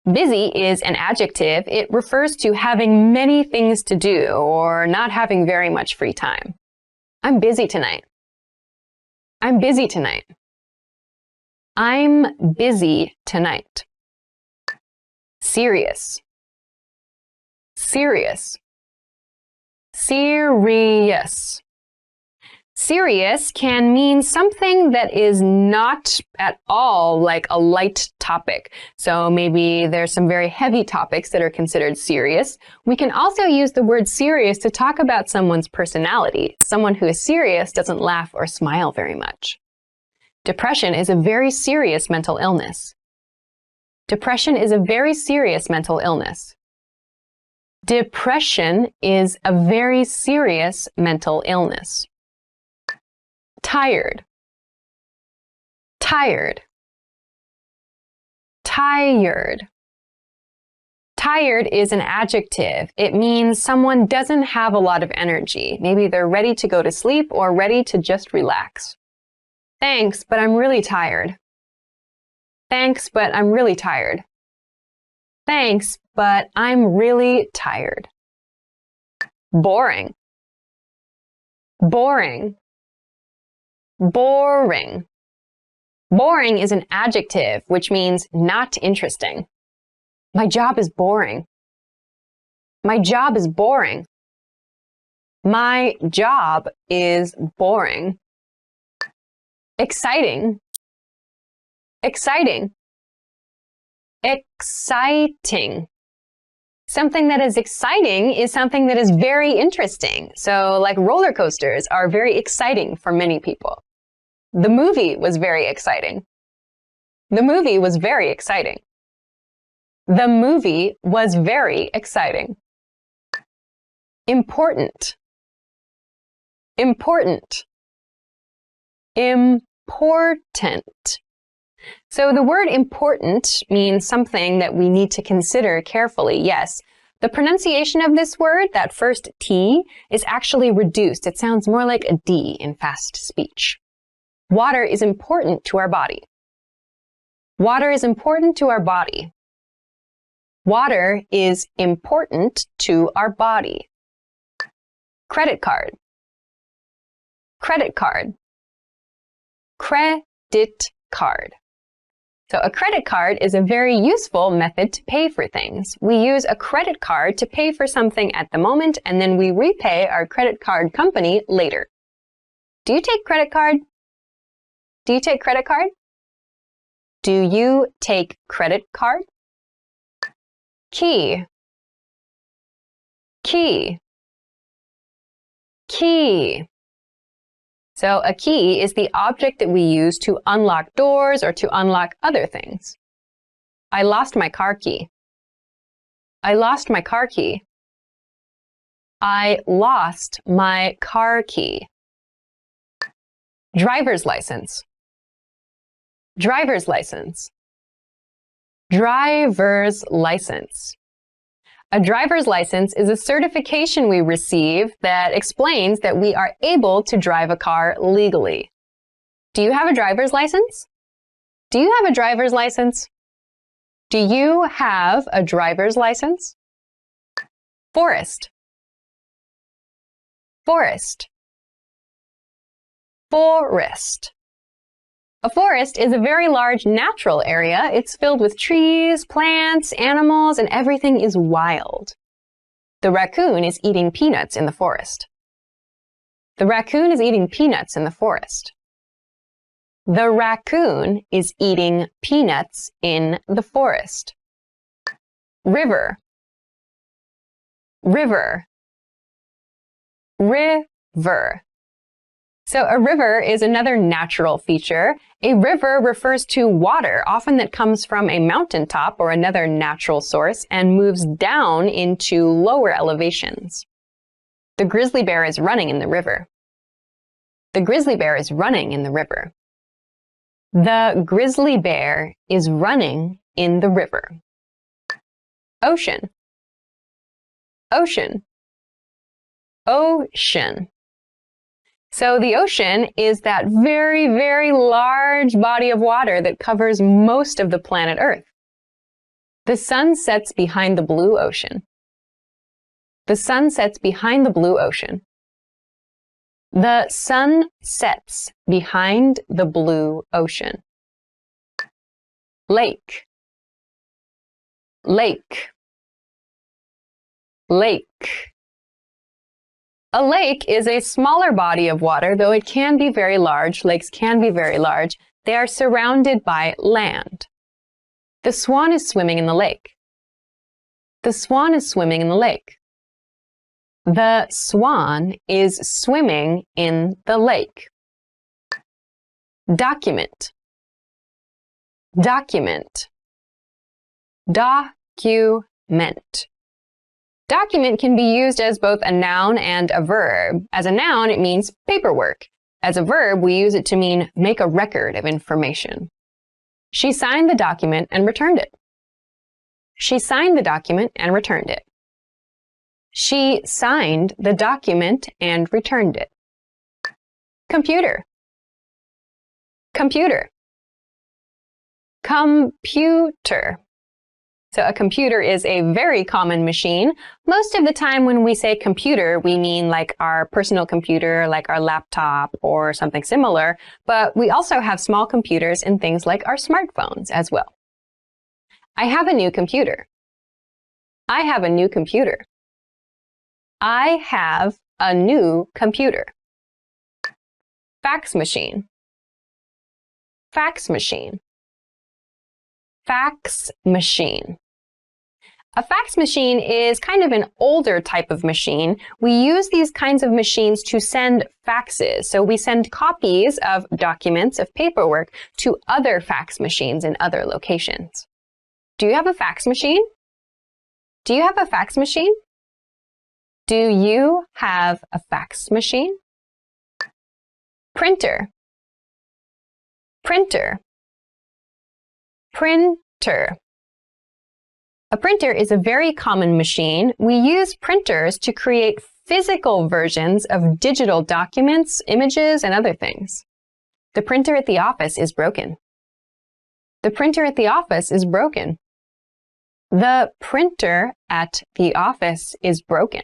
Busy is an adjective. It refers to having many things to do or not having very much free time. I'm busy tonight. I'm busy tonight. I'm busy tonight. Serious. Serious. Serious. Serious can mean something that is not at all like a light topic. So maybe there's some very heavy topics that are considered serious. We can also use the word serious to talk about someone's personality. Someone who is serious doesn't laugh or smile very much. Depression is a very serious mental illness. Depression is a very serious mental illness. Depression is a very serious mental illness. Tired. Tired. Tired. Tired is an adjective. It means someone doesn't have a lot of energy. Maybe they're ready to go to sleep or ready to just relax. Thanks, but I'm really tired. Thanks, but I'm really tired. Thanks, but I'm really tired. Boring. Boring. Boring. Boring is an adjective, which means not interesting. My job is boring. My job is boring. My job is boring. Exciting. Exciting. Exciting. Something that is exciting is something that is very interesting. So, like roller coasters are very exciting for many people. The movie was very exciting. The movie was very exciting. The movie was very exciting. Important. Important. Important. So the word important means something that we need to consider carefully, yes. The pronunciation of this word, that first T, is actually reduced. It sounds more like a D in fast speech. Water is important to our body. Water is important to our body. Water is important to our body. Credit card. Credit card. Credit card. So a credit card is a very useful method to pay for things. We use a credit card to pay for something at the moment, and then we repay our credit card company later. Do you take credit card? Do you take credit card? Do you take credit card? Key. Key. Key. So a key is the object that we use to unlock doors or to unlock other things. I lost my car key. I lost my car key. I lost my car key. Driver's license. Driver's license. Driver's license. A driver's license is a certification we receive that explains that we are able to drive a car legally. Do you have a driver's license? Do you have a driver's license? Do you have a driver's license? Forest. Forest. Forest. A forest is a very large natural area. It's filled with trees, plants, animals, and everything is wild. The raccoon is eating peanuts in the forest. The raccoon is eating peanuts in the forest. The raccoon is eating peanuts in the forest. River. River. River. So a river is another natural feature. A river refers to water, often that comes from a mountaintop or another natural source, and moves down into lower elevations. The grizzly bear is running in the river. The grizzly bear is running in the river. The grizzly bear is running in the river. Ocean. Ocean. Ocean. So the ocean is that very, very large body of water that covers most of the planet Earth. The sun sets behind the blue ocean. The sun sets behind the blue ocean. The sun sets behind the blue ocean. Lake. Lake. Lake. A lake is a smaller body of water, though it can be very large. Lakes can be very large. They are surrounded by land. The swan is swimming in the lake. The swan is swimming in the lake. The swan is swimming in the lake. Document. Document. Document. Document can be used as both a noun and a verb. As a noun, it means paperwork. As a verb, we use it to mean make a record of information. She signed the document and returned it. She signed the document and returned it. She signed the document and returned it. Computer. Computer. Computer. So a computer is a very common machine. Most of the time when we say computer, we mean like our personal computer, like our laptop or something similar, but we also have small computers in things like our smartphones as well. I have a new computer. I have a new computer. I have a new computer. Fax machine. Fax machine. Fax machine. A fax machine is kind of an older type of machine. We use these kinds of machines to send faxes. So we send copies of documents, of paperwork, to other fax machines in other locations. Do you have a fax machine? Do you have a fax machine? Do you have a fax machine? Printer. Printer. Printer. A printer is a very common machine. We use printers to create physical versions of digital documents, images, and other things. The printer at the office is broken. The printer at the office is broken. The printer at the office is broken.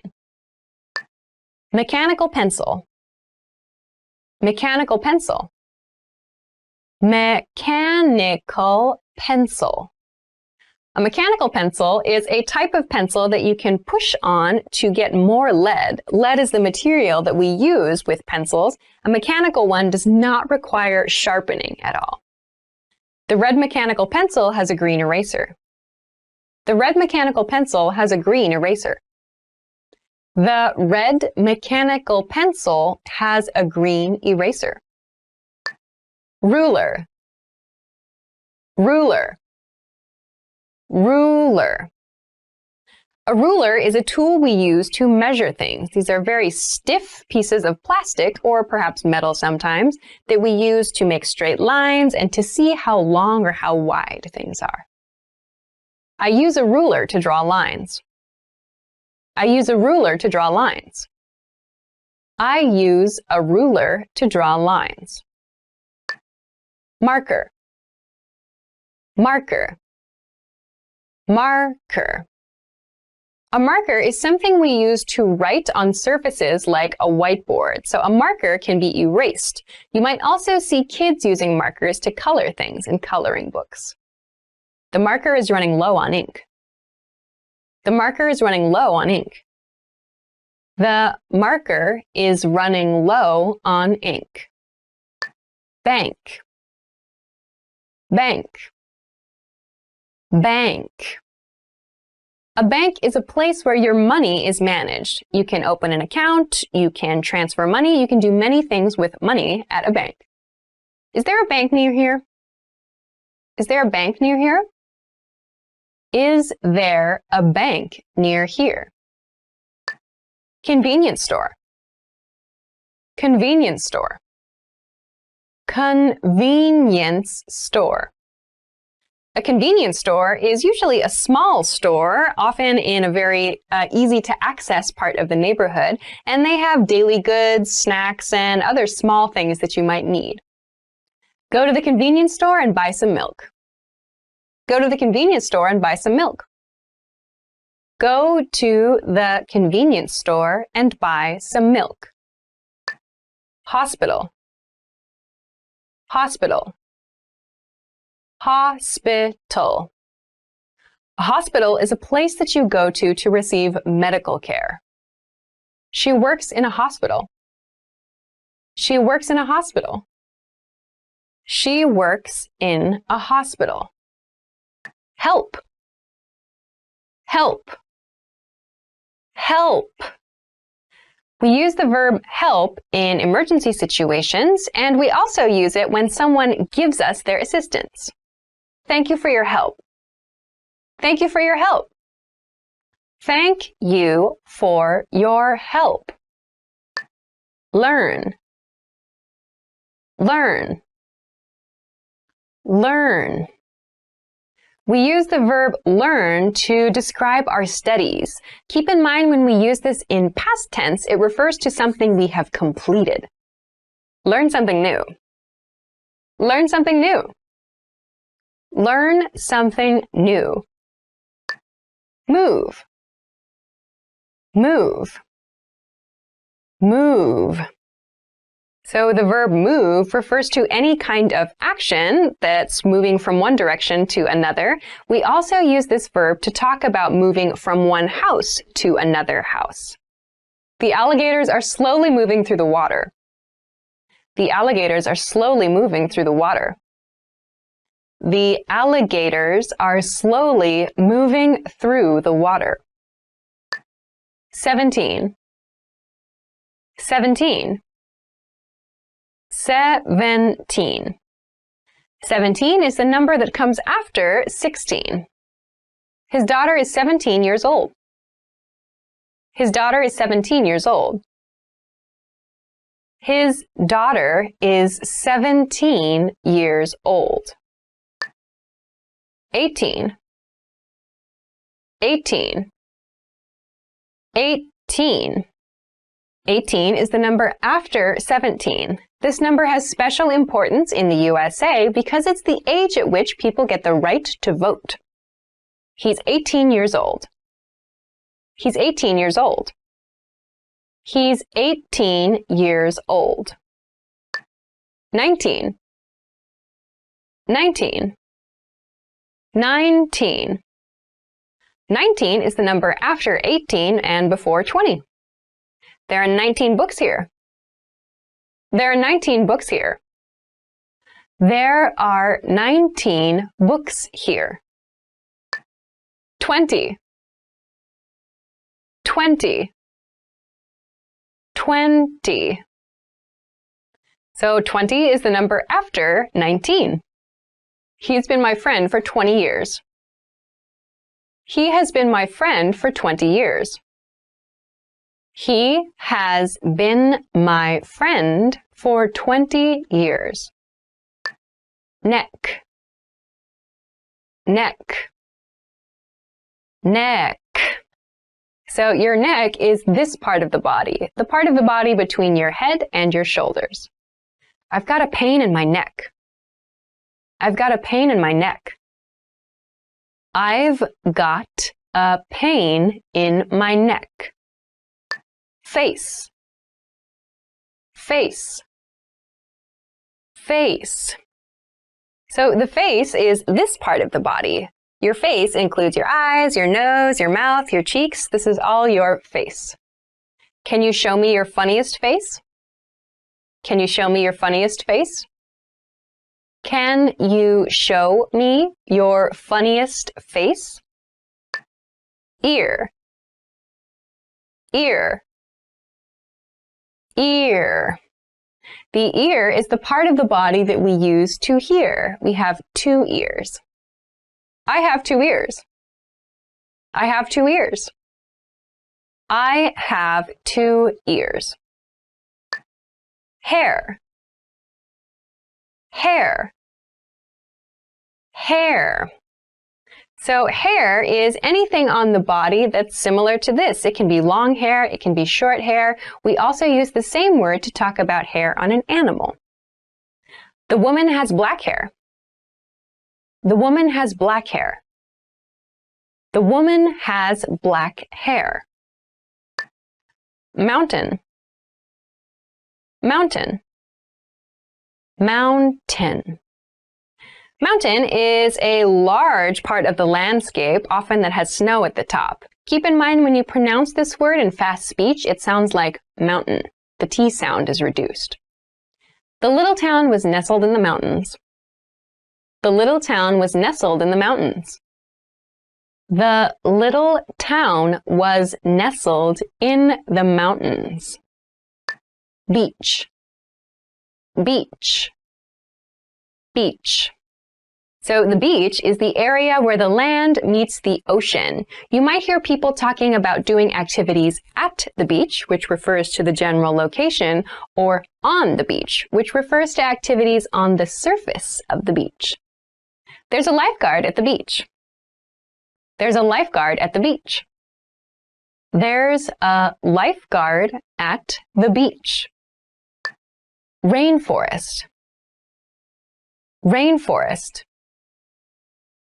Mechanical pencil. Mechanical pencil. Mechanical pencil. A mechanical pencil is a type of pencil that you can push on to get more lead. Lead is the material that we use with pencils. A mechanical one does not require sharpening at all. The red mechanical pencil has a green eraser. The red mechanical pencil has a green eraser. The red mechanical pencil has a green eraser. Ruler. Ruler. Ruler. A ruler is a tool we use to measure things. These are very stiff pieces of plastic, or perhaps metal sometimes, that we use to make straight lines and to see how long or how wide things are. I use a ruler to draw lines. I use a ruler to draw lines. I use a ruler to draw lines. Marker. Marker. Marker. A marker is something we use to write on surfaces like a whiteboard. So a marker can be erased. You might also see kids using markers to color things in coloring books. The marker is running low on ink. The marker is running low on ink. The marker is running low on ink. Bank. Bank. Bank. A bank is a place where your money is managed. You can open an account, you can transfer money, you can do many things with money at a bank. Is there a bank near here? Is there a bank near here? Is there a bank near here? Convenience store. Convenience store. Convenience store. A convenience store is usually a small store, often in a very easy to access part of the neighborhood, and they have daily goods, snacks, and other small things that you might need. Go to the convenience store and buy some milk. Go to the convenience store and buy some milk. Go to the convenience store and buy some milk. Hospital. Hospital. Hospital. A hospital is a place that you go to receive medical care. She works in a hospital. She works in a hospital. She works in a hospital. Help. Help. Help. We use the verb help in emergency situations, and we also use it when someone gives us their assistance. Thank you for your help. Thank you for your help. Thank you for your help. Learn. learn, learn. We use the verb learn to describe our studies. Keep in mind when we use this in past tense, it refers to something we have completed. Learn something new. Learn something new. Learn something new. Move. Move. Move. So the verb move refers to any kind of action that's moving from one direction to another. We also use this verb to talk about moving from one house to another house. The alligators are slowly moving through the water. The alligators are slowly moving through the water. The alligators are slowly moving through the water. 17. 17. 17. 17 is the number that comes after 16. His daughter is 17 years old. His daughter is 17 years old. His daughter is 17 years old. 18. 18. 18. 18 is the number after 17. This number has special importance in the USA because it's the age at which people get the right to vote. He's 18 years old. He's 18 years old. He's 18 years old. 19. 19. 19. 19 is the number after 18 and before 20. There are 19 books here. There are 19 books here. There are 19 books here. 20. 20. 20. So 20 is the number after 19. He's been my friend for 20 years. He has been my friend for 20 years. He has been my friend for 20 years. Neck. Neck. Neck. So your neck is this part of the body, the part of the body between your head and your shoulders. I've got a pain in my neck. I've got a pain in my neck. I've got a pain in my neck. Face. Face. Face. So the face is this part of the body. Your face includes your eyes, your nose, your mouth, your cheeks. This is all your face. Can you show me your funniest face? Can you show me your funniest face? Can you show me your funniest face? Ear. Ear. Ear. The ear is the part of the body that we use to hear. We have two ears. I have two ears. I have two ears. I have two ears. Hair. Hair. Hair. So hair is anything on the body that's similar to this. It can be long hair, it can be short hair. We also use the same word to talk about hair on an animal. The woman has black hair. The woman has black hair. The woman has black hair. Mountain. Mountain. Mountain. Mountain is a large part of the landscape, often that has snow at the top. Keep in mind when you pronounce this word in fast speech, it sounds like mountain. The T sound is reduced. The little town was nestled in the mountains. The little town was nestled in the mountains. The little town was nestled in the mountains. Beach. Beach. Beach. So the beach is the area where the land meets the ocean. You might hear people talking about doing activities at the beach, which refers to the general location, or on the beach, which refers to activities on the surface of the beach. There's a lifeguard at the beach. There's a lifeguard at the beach. There's a lifeguard at the beach. Rainforest. Rainforest.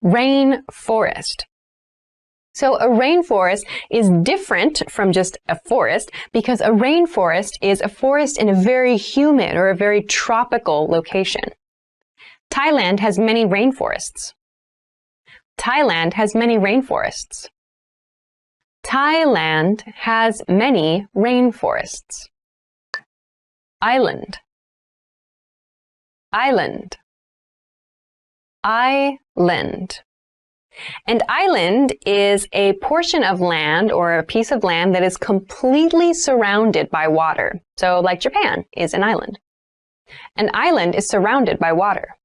Rainforest. So a rainforest is different from just a forest because a rainforest is a forest in a very humid or a very tropical location. Thailand has many rainforests. Thailand has many rainforests. Thailand has many rainforests. Island. Island. Island. An island is a portion of land or a piece of land that is completely surrounded by water. So like Japan is an island. An island is surrounded by water.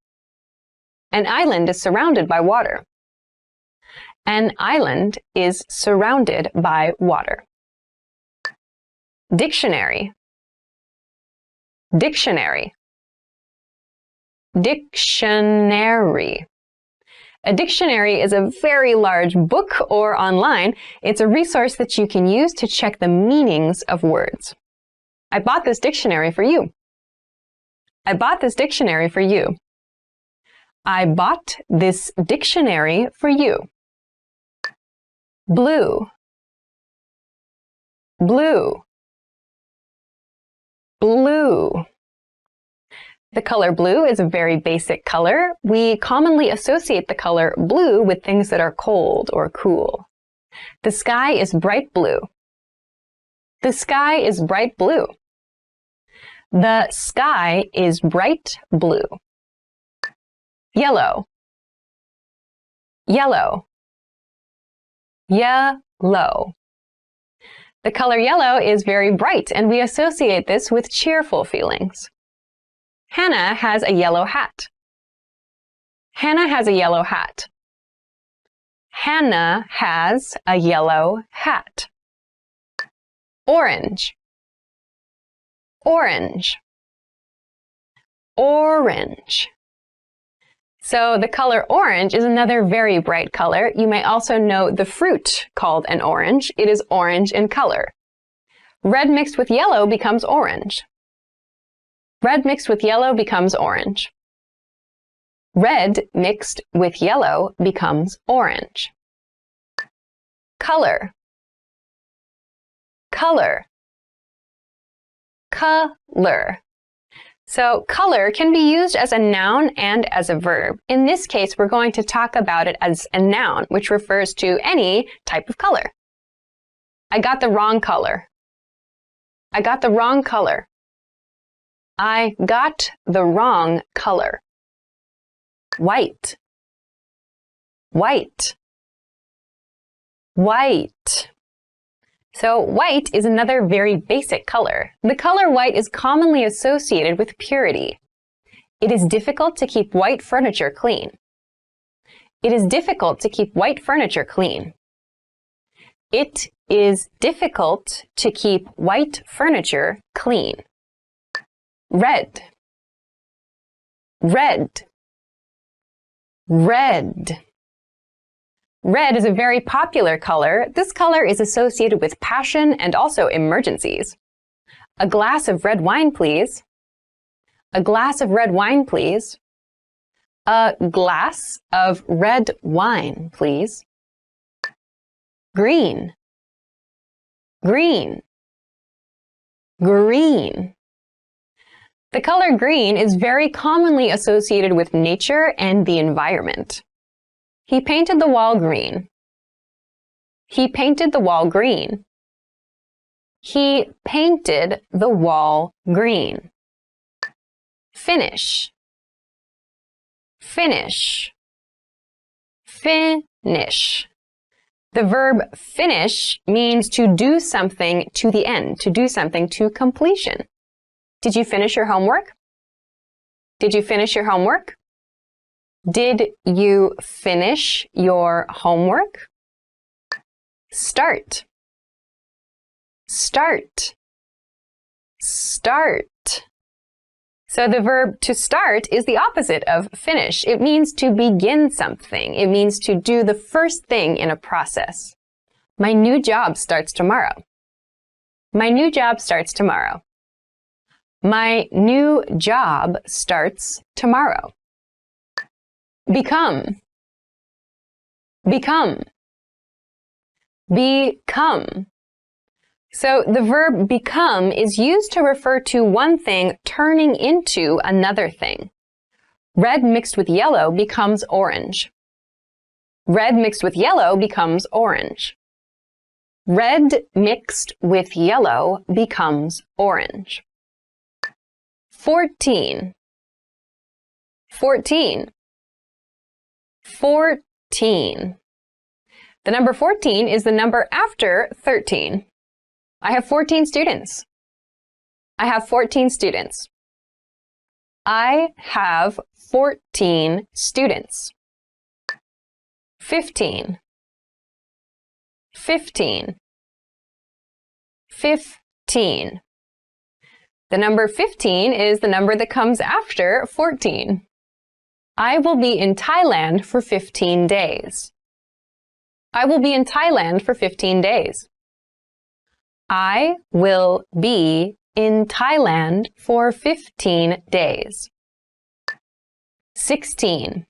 An island is surrounded by water. An island is surrounded by water. Dictionary. Dictionary. Dictionary. A dictionary is a very large book or online. It's a resource that you can use to check the meanings of words. I bought this dictionary for you. I bought this dictionary for you. I bought this dictionary for you. Blue. Blue. Blue. The color blue is a very basic color. We commonly associate the color blue with things that are cold or cool. The sky is bright blue. The sky is bright blue. The sky is bright blue. Yellow. Yellow. Yellow. The color yellow is very bright, and we associate this with cheerful feelings. Hannah has a yellow hat. Hannah has a yellow hat. Hannah has a yellow hat. Orange. Orange. Orange. So the color orange is another very bright color. You may also know the fruit called an orange. It is orange in color. Red mixed with yellow becomes orange. Red mixed with yellow becomes orange. Red mixed with yellow becomes orange. Color. Color. Color. So color can be used as a noun and as a verb. In this case, we're going to talk about it as a noun, which refers to any type of color. I got the wrong color. I got the wrong color. I got the wrong color. White. White. White. So white is another very basic color. The color white is commonly associated with purity. It is difficult to keep white furniture clean. It is difficult to keep white furniture clean. It is difficult to keep white furniture clean. Red. Red. Red. Red is a very popular color. This color is associated with passion and also emergencies. A glass of red wine, please. A glass of red wine, please. A glass of red wine, please. Green. Green. Green. The color green is very commonly associated with nature and the environment. He painted the wall green. He painted the wall green. He painted the wall green. Finish. Finish. Finish. The verb finish means to do something to the end, to do something to completion. Did you finish your homework? Did you finish your homework? Did you finish your homework? Start. Start. Start. So the verb to start is the opposite of finish. It means to begin something. It means to do the first thing in a process. My new job starts tomorrow. My new job starts tomorrow. My new job starts tomorrow. Become. Become. Become. So the verb become is used to refer to one thing turning into another thing. Red mixed with yellow becomes orange. Red mixed with yellow becomes orange. Red mixed with yellow becomes orange. 14. 14. 14. The number 14 is the number after 13. I have 14 students. I have 14 students. I have 14 students. 15. 15. 15. The number 15 is the number that comes after 14. I will be in Thailand for 15 days. I will be in Thailand for 15 days. I will be in Thailand for 15 days. 16.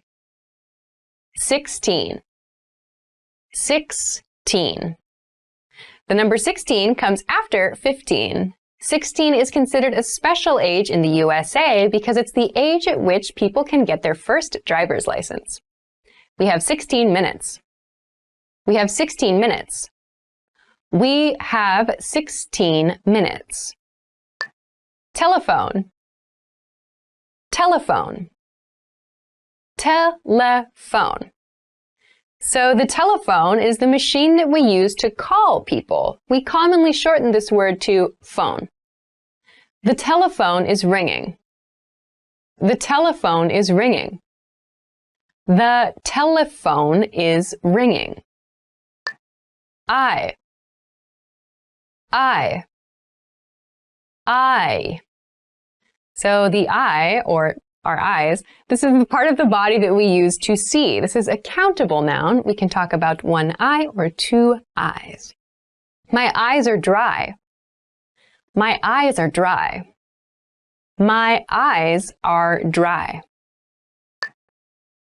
16. 16. The number 16 comes after 15. 16 is considered a special age in the USA because it's the age at which people can get their first driver's license. We have 16 minutes. We have 16 minutes. We have 16 minutes. Telephone. Telephone. Telephone. So the telephone is the machine that we use to call people. We commonly shorten this word to phone. The telephone is ringing. The telephone is ringing. The telephone is ringing. I. So the eye, or our eyes, this is the part of the body that we use to see. This is a countable noun. We can talk about one eye or two eyes. My eyes are dry. My eyes are dry. My eyes are dry.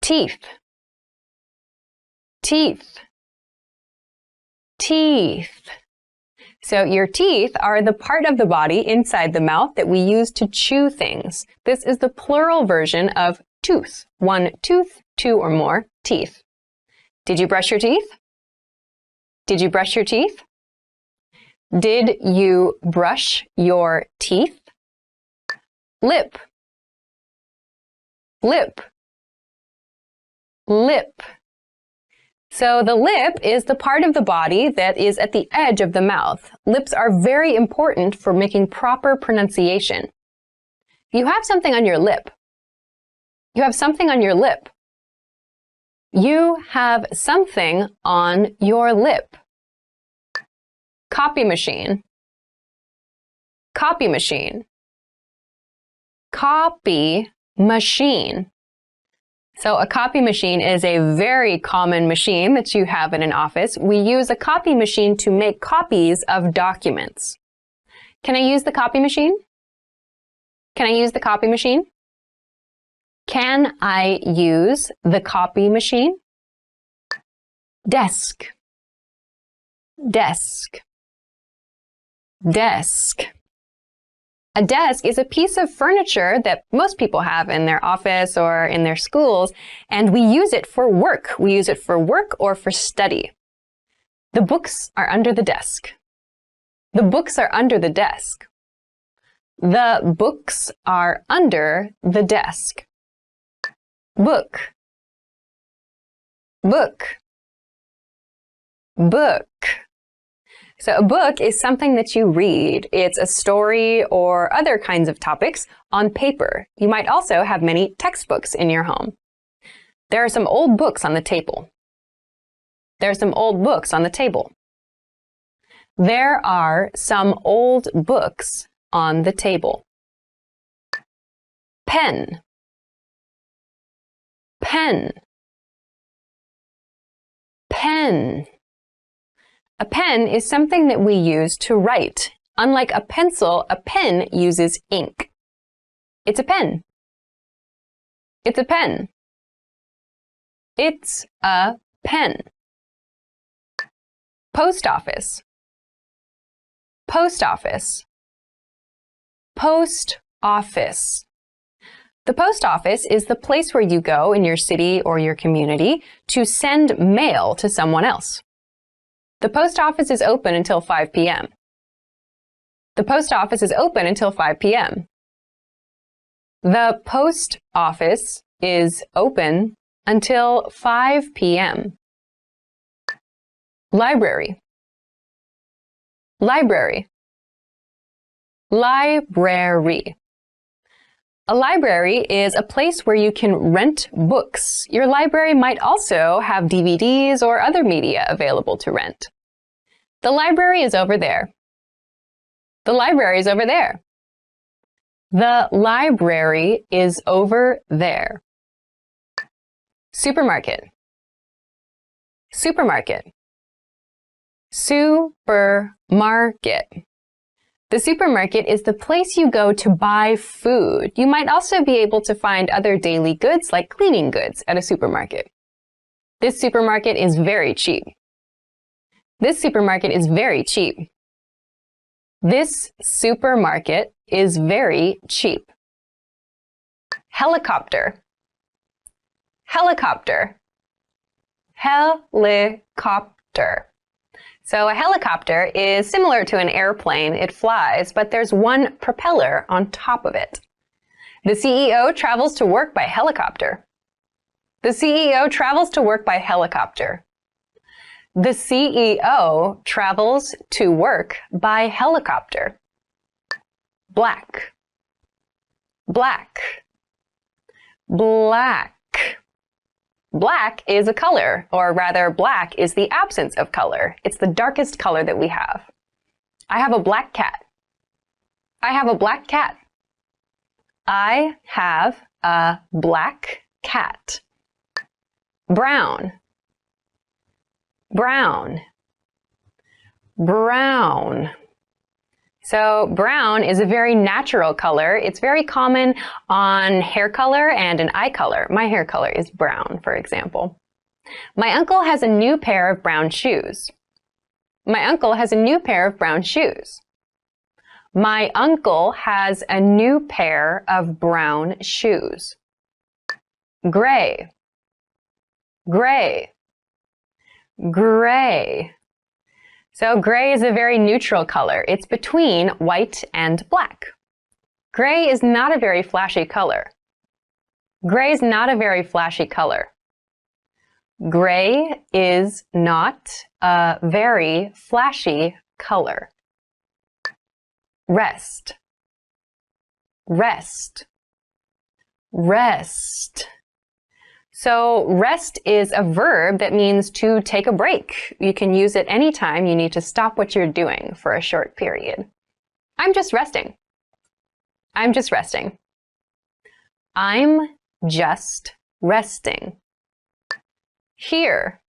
Teeth. Teeth. Teeth. So your teeth are the part of the body inside the mouth that we use to chew things. This is the plural version of tooth. One tooth, two or more teeth. Did you brush your teeth? Did you brush your teeth? Did you brush your teeth? Lip. Lip. Lip. So the lip is the part of the body that is at the edge of the mouth. Lips are very important for making proper pronunciation. You have something on your lip. You have something on your lip. You have something on your lip. Copy machine. Copy machine. Copy machine. So a copy machine is a very common machine that you have in an office. We use a copy machine to make copies of documents. Can I use the copy machine? Can I use the copy machine? Can I use the copy machine? Desk. Desk. Desk. A desk is a piece of furniture that most people have in their office or in their schools, and we use it for work. We use it for work or for study. The books are under the desk. The books are under the desk. The books are under the desk. Book. Book. Book. So a book is something that you read. It's a story or other kinds of topics on paper. You might also have many textbooks in your home. There are some old books on the table. There are some old books on the table. There are some old books on the table. Pen. Pen. Pen. A pen is something that we use to write. Unlike a pencil, a pen uses ink. It's a pen. It's a pen. It's a pen. Post office. Post office. Post office. The post office is the place where you go in your city or your community to send mail to someone else. The post office is open until 5 p.m. The post office is open until 5 p.m. The post office is open until 5 p.m. Library. Library. Library. A library is a place where you can rent books. Your library might also have DVDs or other media available to rent. The library is over there. The library is over there. The library is over there. Supermarket. Supermarket. Supermarket. The supermarket is the place you go to buy food. You might also be able to find other daily goods like cleaning goods at a supermarket. This supermarket is very cheap. This supermarket is very cheap. This supermarket is very cheap. Helicopter. Helicopter. Helicopter. So a helicopter is similar to an airplane. It flies, but there's one propeller on top of it. The CEO travels to work by helicopter. The CEO travels to work by helicopter. The CEO travels to work by helicopter. Black. Black. Black. Black is a color, or rather, black is the absence of color. It's the darkest color that we have. I have a black cat. I have a black cat. I have a black cat. Brown. Brown. Brown. So brown is a very natural color. It's very common on hair color and an eye color. My hair color is brown, for example. My uncle has a new pair of brown shoes. My uncle has a new pair of brown shoes. My uncle has a new pair of brown shoes. Gray. Gray. Gray. So gray is a very neutral color. It's between white and black. Gray is not a very flashy color. Gray is not a very flashy color. Gray is not a very flashy color. Rest. Rest. Rest. So rest is a verb that means to take a break. You can use it anytime you need to stop what you're doing for a short period. I'm just resting. I'm just resting. I'm just resting. Here.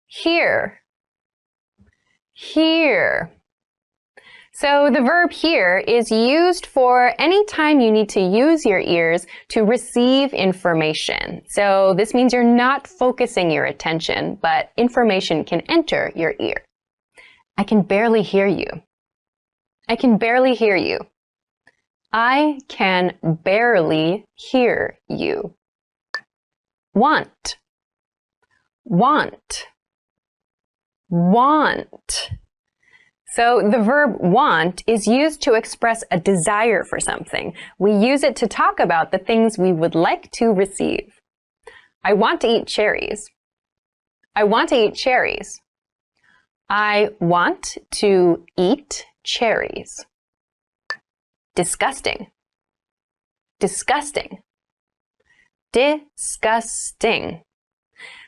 Here. Here. So the verb here is used for any time you need to use your ears to receive information. So this means you're not focusing your attention, but information can enter your ear. I can barely hear you. I can barely hear you. I can barely hear you. Want. Want. Want. So the verb want is used to express a desire for something. We use it to talk about the things we would like to receive. I want to eat cherries. I want to eat cherries. I want to eat cherries. Disgusting. Disgusting. Disgusting.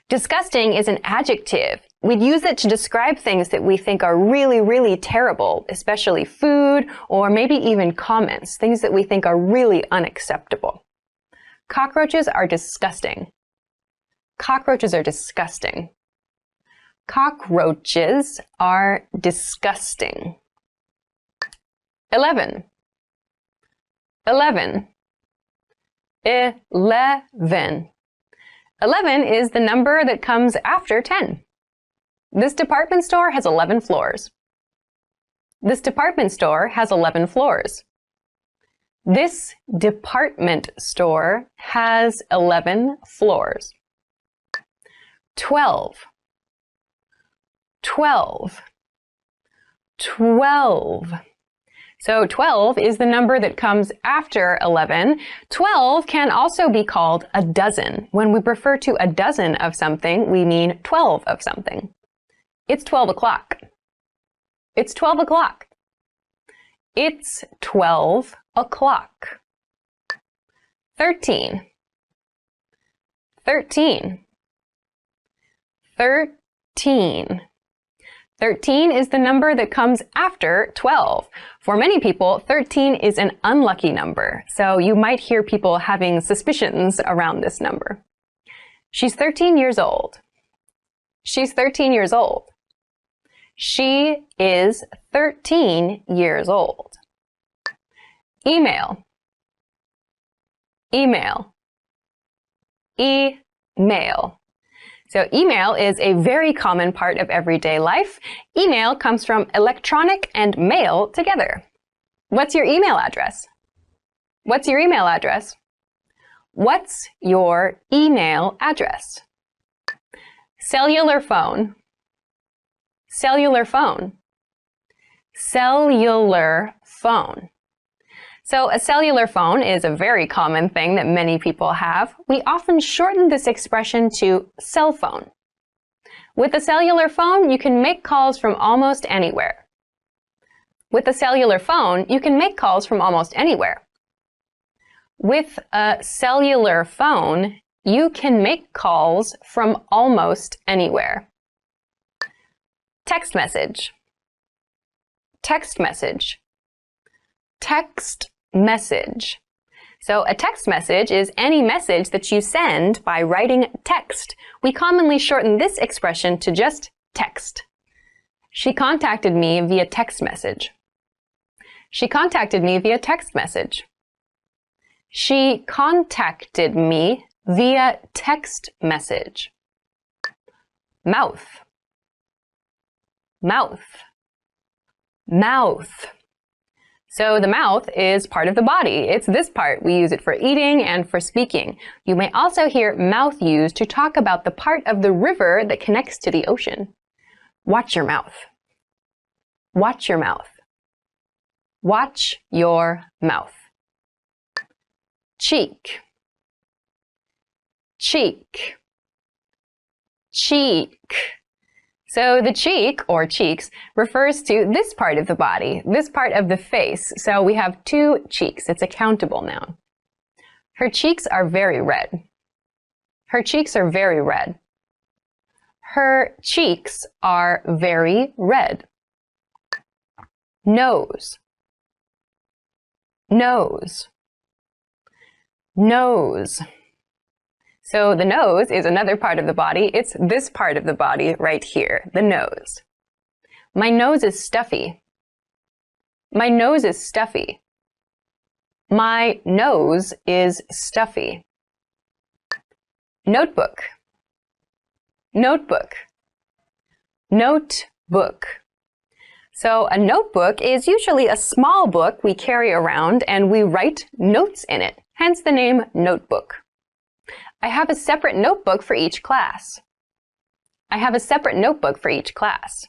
Disgusting is an adjective. We'd use it to describe things that we think are really, really terrible, especially food or maybe even comments, things that we think are really unacceptable. Cockroaches are disgusting. Cockroaches are disgusting. Cockroaches are disgusting. 11. 11. 11. 11 is the number that comes after 10. This department store has 11 floors. This department store has 11 floors. This department store has 11 floors. 12. 12. 12. So 12 is the number that comes after 11. 12 can also be called a dozen. When we refer to a dozen of something, we mean 12 of something. It's 12 o'clock. It's 12 o'clock. It's 12 o'clock. 13. 13. 13. 13 is the number that comes after 12. For many people, 13 is an unlucky number, so you might hear people having suspicions around this number. She's 13 years old. She's 13 years old. She is 13 years old. Email. Email. Email. So email is a very common part of everyday life. Email comes from electronic and mail together. What's your email address? What's your email address? What's your email address? Cellular phone. Cellular phone. Cellular phone. So a cellular phone is a very common thing that many people have. We often shorten this expression to cell phone. With a cellular phone, you can make calls from almost anywhere. With a cellular phone, you can make calls from almost anywhere. With a cellular phone, you can make calls from almost anywhere. Text message. Text message. Text message. So a text message is any message that you send by writing text. We commonly shorten this expression to just text. She contacted me via text message. She contacted me via text message. She contacted me via text message. Mouth. Mouth. Mouth. So the mouth is part of the body. It's this part. We use it for eating and for speaking. You may also hear mouth used to talk about the part of the river that connects to the ocean. Watch your mouth. Watch your mouth. Watch your mouth. Cheek. Cheek. Cheek. So the cheek, or cheeks, refers to this part of the body, this part of the face. So we have two cheeks. It's a countable noun. Her cheeks are very red. Her cheeks are very red. Her cheeks are very red. Nose. Nose. Nose. So the nose is another part of the body. It's this part of the body right here, the nose. My nose is stuffy. My nose is stuffy. My nose is stuffy. Notebook. Notebook. Notebook. So a notebook is usually a small book we carry around and we write notes in it, hence the name notebook. I have a separate notebook for each class. I have a separate notebook for each class.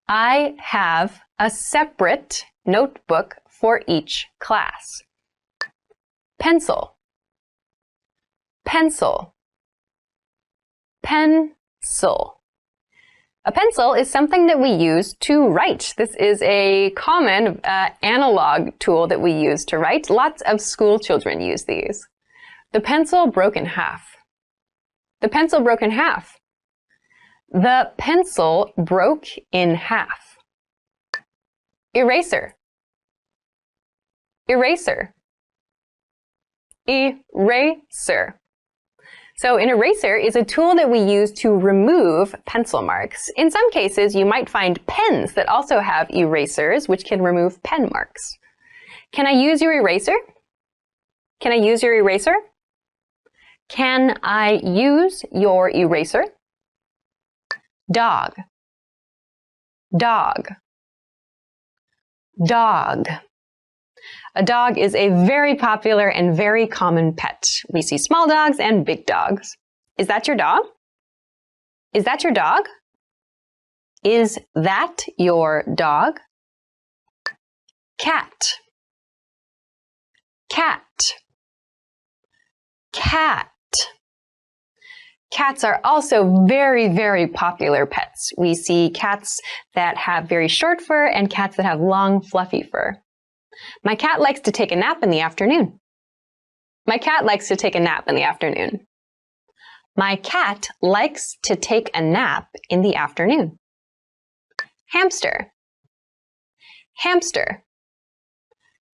I have a separate notebook for each class. Pencil. Pencil. Pencil. A pencil is something that we use to write. This is a common analog tool that we use to write. Lots of school children use these. The pencil broke in half. The pencil broke in half. The pencil broke in half. Eraser. Eraser. Eraser. So an eraser is a tool that we use to remove pencil marks. In some cases, you might find pens that also have erasers, which can remove pen marks. Can I use your eraser? Can I use your eraser? Can I use your eraser? Dog. Dog. Dog. A dog is a very popular and very common pet. We see small dogs and big dogs. Is that your dog? Is that your dog? Is that your dog? Cat. Cat. Cat. Cats are also very, very popular pets. We see cats that have very short fur and cats that have long, fluffy fur. My cat likes to take a nap in the afternoon. My cat likes to take a nap in the afternoon. My cat likes to take a nap in the afternoon. Hamster. Hamster.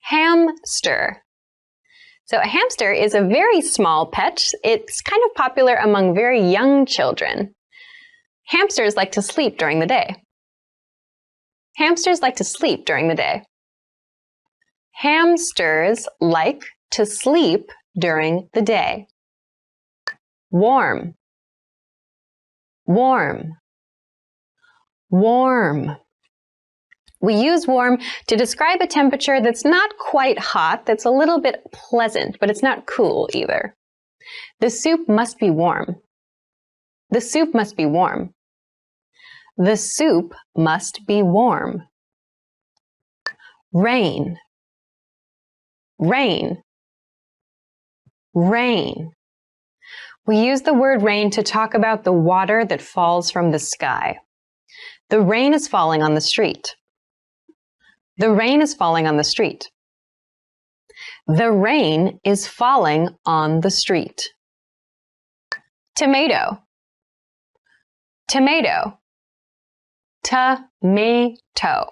Hamster. So a hamster is a very small pet. It's kind of popular among very young children. Hamsters like to sleep during the day. Hamsters like to sleep during the day. Hamsters like to sleep during the day. Warm. Warm. Warm. We use warm to describe a temperature that's not quite hot, that's a little bit pleasant, but it's not cool either. The soup must be warm. The soup must be warm. The soup must be warm. Rain. Rain. Rain. We use the word rain to talk about the water that falls from the sky. The rain is falling on the street. The rain is falling on the street. The rain is falling on the street. Tomato. Tomato. Tomato.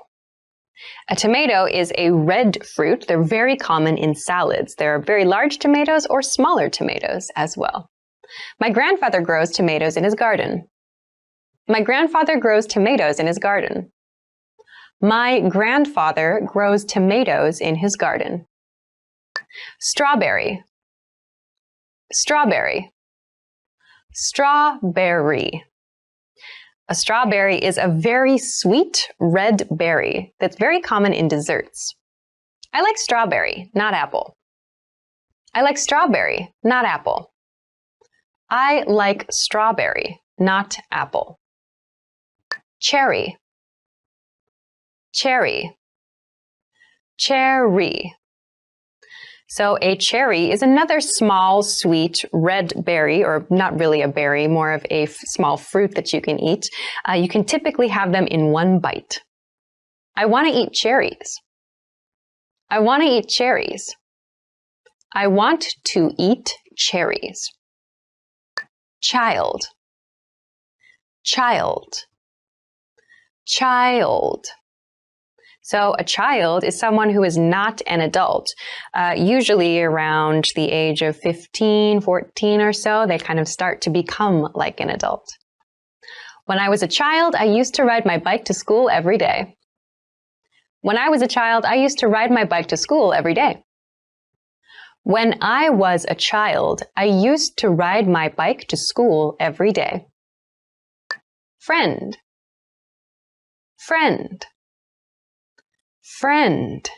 A tomato is a red fruit. They're very common in salads. There are very large tomatoes or smaller tomatoes as well. My grandfather grows tomatoes in his garden. My grandfather grows tomatoes in his garden. My grandfather grows tomatoes in his garden. Strawberry. Strawberry. Strawberry. A strawberry is a very sweet red berry that's very common in desserts. I like strawberry, not apple. I like strawberry, not apple. I like strawberry, not apple. Cherry. Cherry. Cherry. So a cherry is another small, sweet, red berry, or not really a berry, more of a small fruit that you can eat. You can typically have them in one bite. I want to eat cherries. I want to eat cherries. I want to eat cherries. Child. Child. Child. So a child is someone who is not an adult, usually around the age of 15, 14 or so. They kind of start to become like an adult. When I was a child, I used to ride my bike to school every day. When I was a child, I used to ride my bike to school every day. When I was a child, I used to ride my bike to school every day. Friend. Friend. Friend.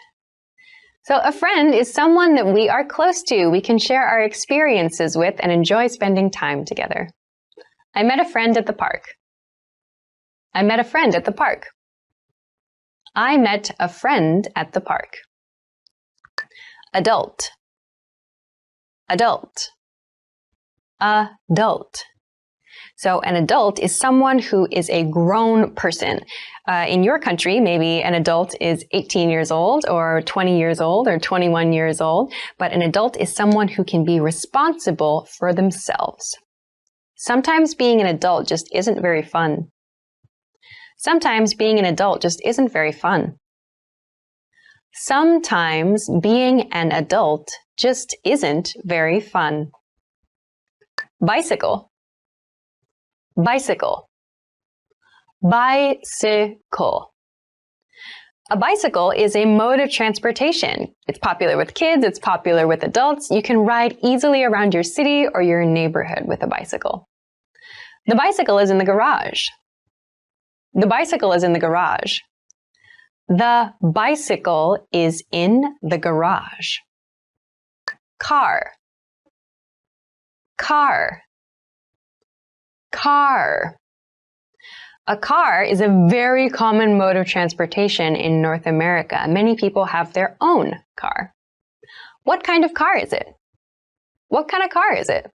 So a friend is someone that we are close to, we can share our experiences with and enjoy spending time together. I met a friend at the park. I met a friend at the park. I met a friend at the park. Adult. Adult. Adult. So an adult is someone who is a grown person. In your country, maybe an adult is 18 years old or 20 years old or 21 years old, but an adult is someone who can be responsible for themselves. Sometimes being an adult just isn't very fun. Sometimes being an adult just isn't very fun. Sometimes being an adult just isn't very fun. Bicycle. Bicycle. Bicycle. A bicycle is a mode of transportation. It's popular with kids, it's popular with adults. You can ride easily around your city or your neighborhood with a bicycle. The bicycle is in the garage. The bicycle is in the garage. The bicycle is in the garage. Car. Car. Car. A car is a very common mode of transportation in North America. Many people have their own car. What kind of car is it? What kind of car is it?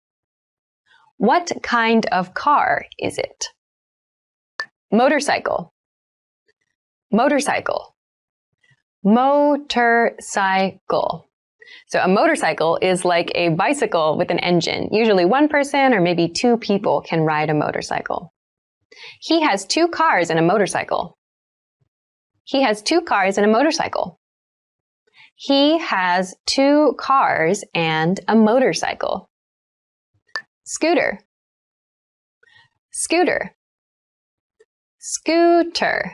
What kind of car is it? Motorcycle. Motorcycle. Motorcycle. So a motorcycle is like a bicycle with an engine. Usually one person or maybe two people can ride a motorcycle. He has 2 cars and a motorcycle. He has 2 cars and a motorcycle. He has 2 cars and a motorcycle. Scooter. Scooter. Scooter.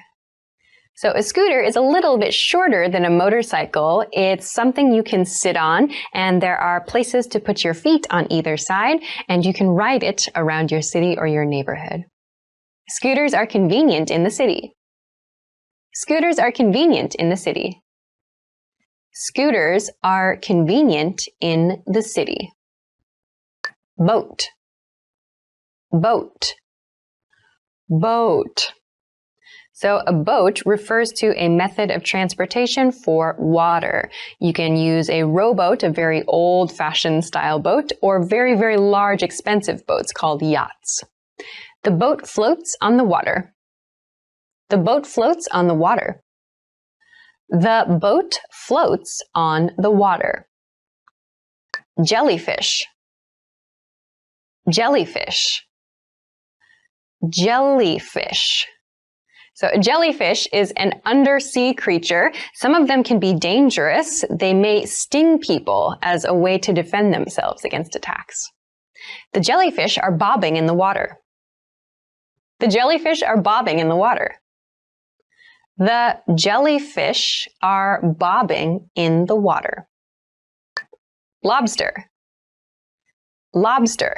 So a scooter is a little bit shorter than a motorcycle. It's something you can sit on, and there are places to put your feet on either side, and you can ride it around your city or your neighborhood. Scooters are convenient in the city. Scooters are convenient in the city. Scooters are convenient in the city. Boat. Boat. Boat. So a boat refers to a method of transportation for water. You can use a rowboat, a very old-fashioned style boat, or very, very large, expensive boats called yachts. The boat floats on the water. The boat floats on the water. The boat floats on the water. Jellyfish. Jellyfish. Jellyfish. So a jellyfish is an undersea creature. Some of them can be dangerous. They may sting people as a way to defend themselves against attacks. The jellyfish are bobbing in the water. The jellyfish are bobbing in the water. The jellyfish are bobbing in the water. Lobster. Lobster.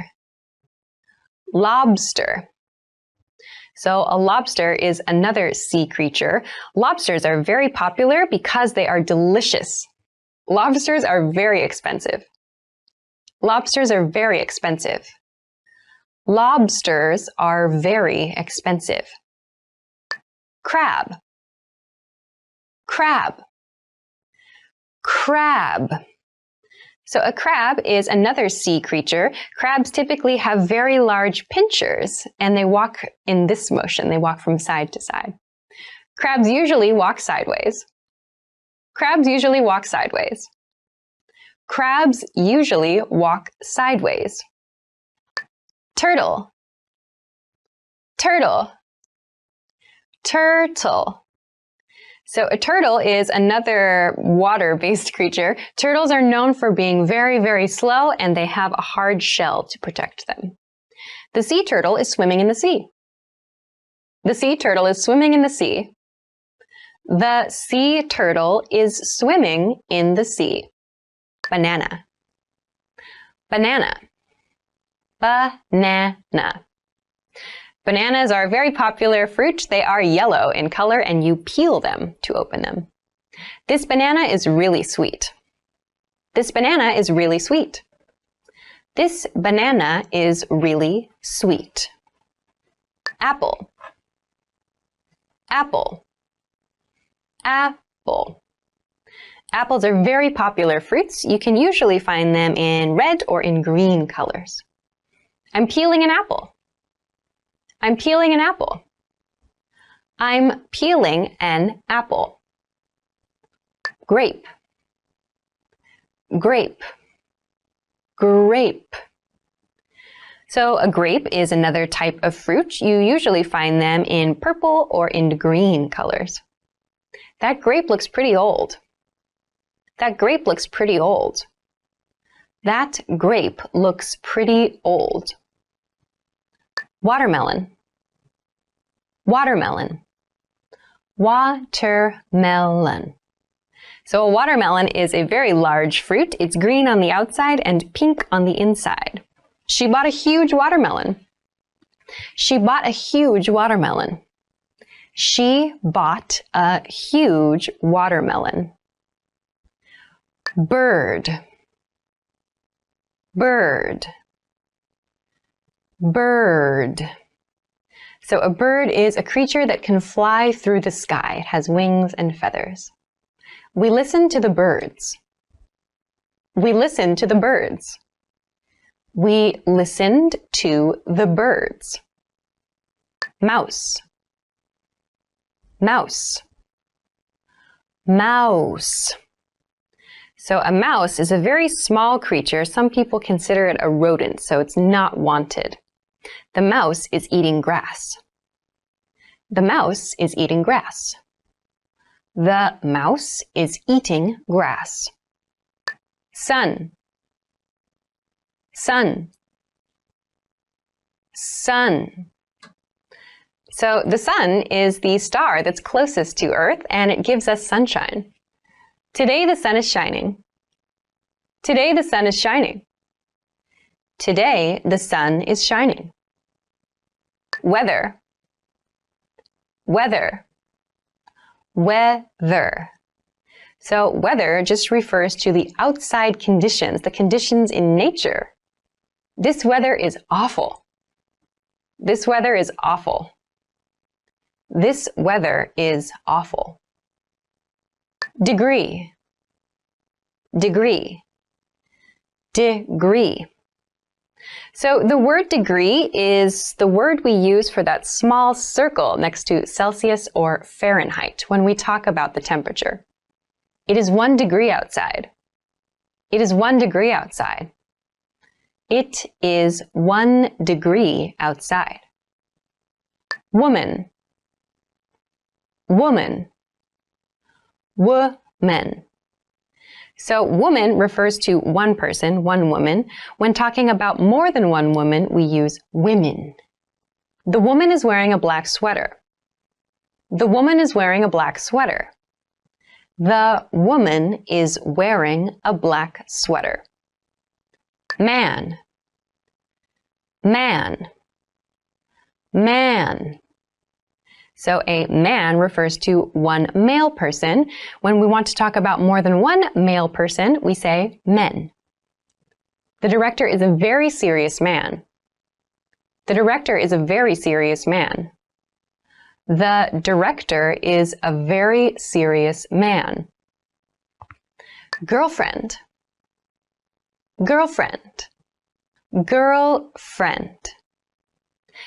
Lobster. So a lobster is another sea creature. Lobsters are very popular because they are delicious. Lobsters are very expensive. Lobsters are very expensive. Lobsters are very expensive. Crab. Crab. Crab. So a crab is another sea creature. Crabs typically have very large pinchers, and they walk in this motion. They walk from side to side. Crabs usually walk sideways. Crabs usually walk sideways. Crabs usually walk sideways. Turtle. Turtle. Turtle. So a turtle is another water-based creature. Turtles are known for being very, very slow, and they have a hard shell to protect them. The sea turtle is swimming in the sea. The sea turtle is swimming in the sea. The sea turtle is swimming in the sea. Banana. Banana. Banana. Bananas are a very popular fruit. They are yellow in color, and you peel them to open them. This banana is really sweet. This banana is really sweet. This banana is really sweet. Apple. Apple. Apple. Apples are very popular fruits. You can usually find them in red or in green colors. I'm peeling an apple. I'm peeling an apple. I'm peeling an apple. Grape. Grape. Grape. So a grape is another type of fruit. You usually find them in purple or in green colors. That grape looks pretty old. That grape looks pretty old. That grape looks pretty old. Watermelon. Watermelon. Watermelon. So a watermelon is a very large fruit. It's green on the outside and pink on the inside. She bought a huge watermelon. She bought a huge watermelon. She bought a huge watermelon. Bird. Bird. Bird. So a bird is a creature that can fly through the sky. It has wings and feathers. We listen to the birds. We listen to the birds. We listened to the birds. Mouse. Mouse. Mouse. So a mouse is a very small creature. Some people consider it a rodent, so it's not wanted. The mouse is eating grass. The mouse is eating grass. The mouse is eating grass. Sun. Sun. Sun. So the sun is the star that's closest to Earth, and it gives us sunshine. Today the sun is shining. Today the sun is shining. Today the sun is shining. Weather. Weather. Weather. So weather just refers to the outside conditions, the conditions in nature. This weather is awful. This weather is awful. This weather is awful. Degree. Degree. Degree. So the word degree is the word we use for that small circle next to Celsius or Fahrenheit when we talk about the temperature. It is 1 degree outside. It is 1 degree outside. It is 1 degree outside. Woman. Woman. Woman. So woman refers to one person, one woman. When talking about more than one woman, we use women. The woman is wearing a black sweater. The woman is wearing a black sweater. The woman is wearing a black sweater. Man. Man. Man. So a man refers to one male person. When we want to talk about more than one male person, we say men. The director is a very serious man. The director is a very serious man. The director is a very serious man. Girlfriend. Girlfriend. Girlfriend.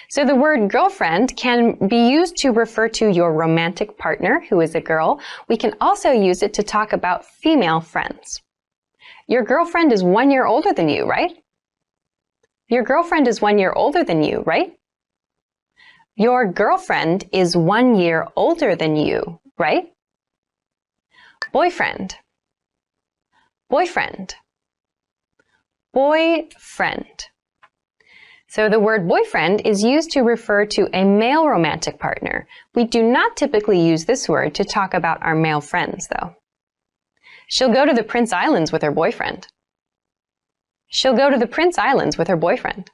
So the word girlfriend can be used to refer to your romantic partner who is a girl. We can also use it to talk about female friends. Your girlfriend is 1 year older than you, right? Your girlfriend is 1 year older than you, right? Your girlfriend is 1 year older than you, right? Boyfriend. Boyfriend. Boyfriend. So the word boyfriend is used to refer to a male romantic partner. We do not typically use this word to talk about our male friends, though. She'll go to the Prince Islands with her boyfriend. She'll go to the Prince Islands with her boyfriend.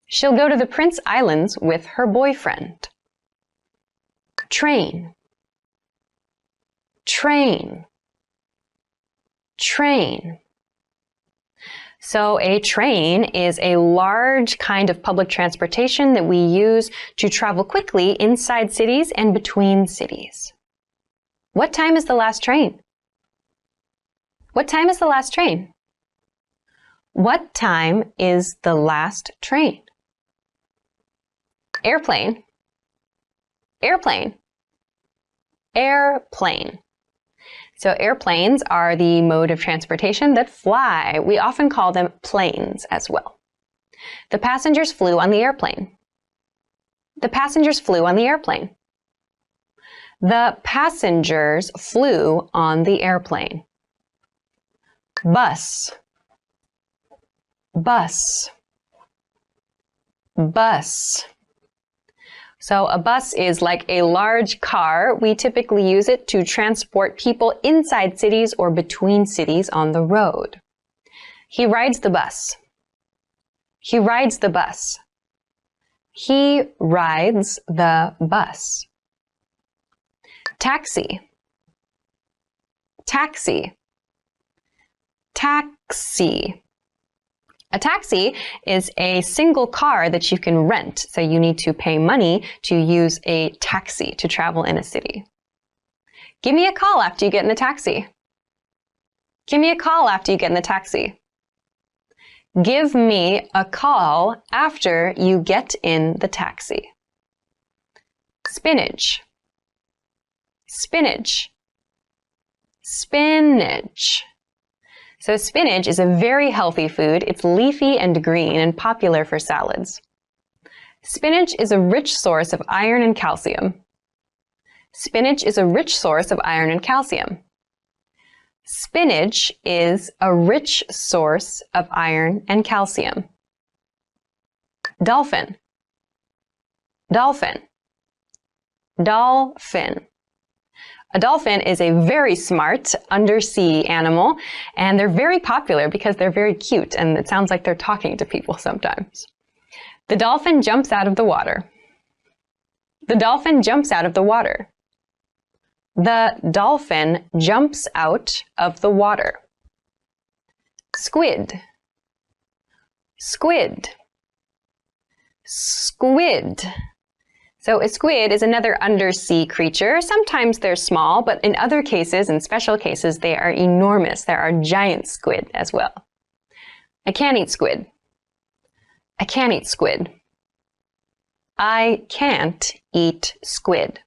She'll go to the Prince Islands with her boyfriend. Train. Train. Train. So a train is a large kind of public transportation that we use to travel quickly inside cities and between cities. What time is the last train? What time is the last train? What time is the last train? Airplane, airplane, airplane. So airplanes are the mode of transportation that fly. We often call them planes as well. The passengers flew on the airplane. The passengers flew on the airplane. The passengers flew on the airplane. Bus, bus, bus. So a bus is like a large car. We typically use it to transport people inside cities or between cities on the road. He rides the bus. He rides the bus. He rides the bus. Taxi, taxi, taxi. A taxi is a single car that you can rent, so you need to pay money to use a taxi to travel in a city. Give me a call after you get in the taxi. Give me a call after you get in the taxi. Give me a call after you get in the taxi. Spinach, spinach, spinach. So spinach is a very healthy food. It's leafy and green and popular for salads. Spinach is a rich source of iron and calcium. Spinach is a rich source of iron and calcium. Spinach is a rich source of iron and calcium. Dolphin, dolphin, dolphin. A dolphin is a very smart undersea animal, and they're very popular because they're very cute, and it sounds like they're talking to people sometimes. The dolphin jumps out of the water. The dolphin jumps out of the water. The dolphin jumps out of the water. Squid, squid, squid. So a squid is another undersea creature. Sometimes they're small, but in other cases, in special cases, they are enormous. There are giant squid as well. I can't eat squid. I can't eat squid. I can't eat squid.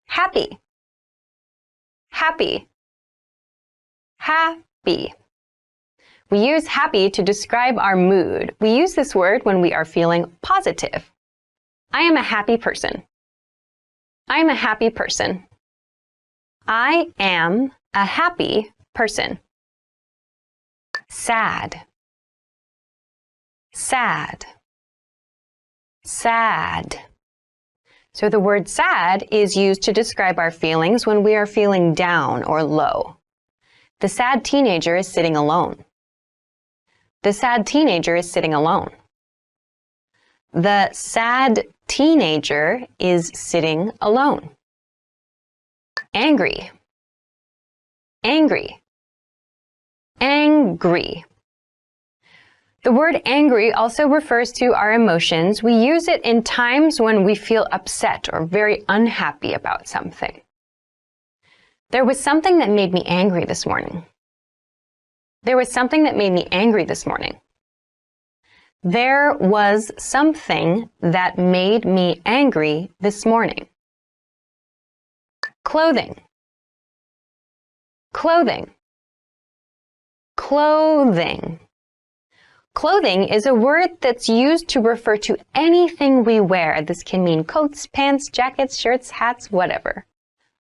Happy, happy, happy. We use happy to describe our mood. We use this word when we are feeling positive. I am a happy person. I am a happy person. I am a happy person. Sad, sad, sad. So the word sad is used to describe our feelings when we are feeling down or low. The sad teenager is sitting alone. The sad teenager is sitting alone. The sad teenager is sitting alone. Angry, angry, angry. The word angry also refers to our emotions. We use it in times when we feel upset or very unhappy about something. There was something that made me angry this morning. There was something that made me angry this morning. There was something that made me angry this morning. Clothing, clothing, clothing. Clothing is a word that's used to refer to anything we wear. This can mean coats, pants, jackets, shirts, hats, whatever.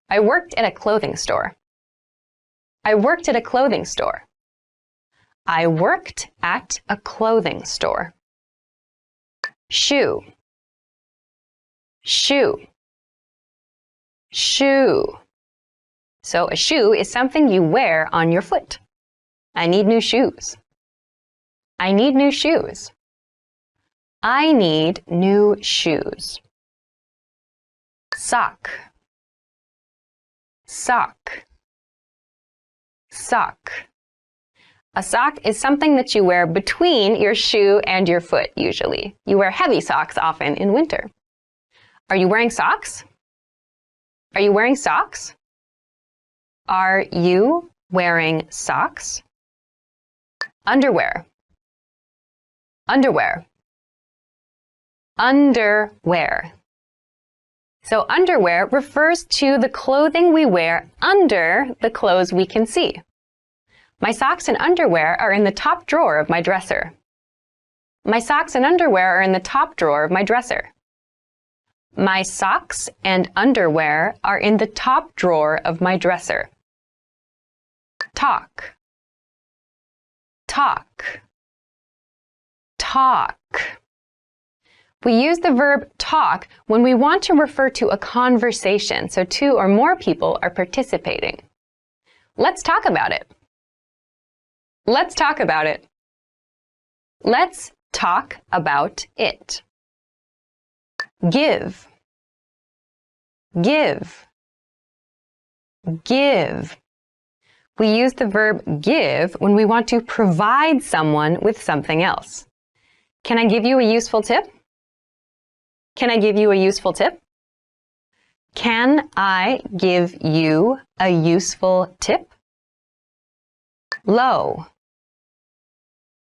I worked at a clothing store. I worked at a clothing store. I worked at a clothing store. Shoe, shoe, shoe. So a shoe is something you wear on your foot. I need new shoes. I need new shoes. I need new shoes. Sock, sock, sock. A sock is something that you wear between your shoe and your foot, usually. You wear heavy socks often in winter. Are you wearing socks? Are you wearing socks? Are you wearing socks? Underwear. Underwear. Underwear. So underwear refers to the clothing we wear under the clothes we can see. My socks and underwear are in the top drawer of my dresser. My socks and underwear are in the top drawer of my dresser. My socks and underwear are in the top drawer of my dresser. Talk. Talk. Talk. We use the verb talk when we want to refer to a conversation, so two or more people are participating. Let's talk about it. Let's talk about it. Let's talk about it. Give. Give. Give. We use the verb give when we want to provide someone with something else. Can I give you a useful tip? Can I give you a useful tip? Can I give you a useful tip? Low.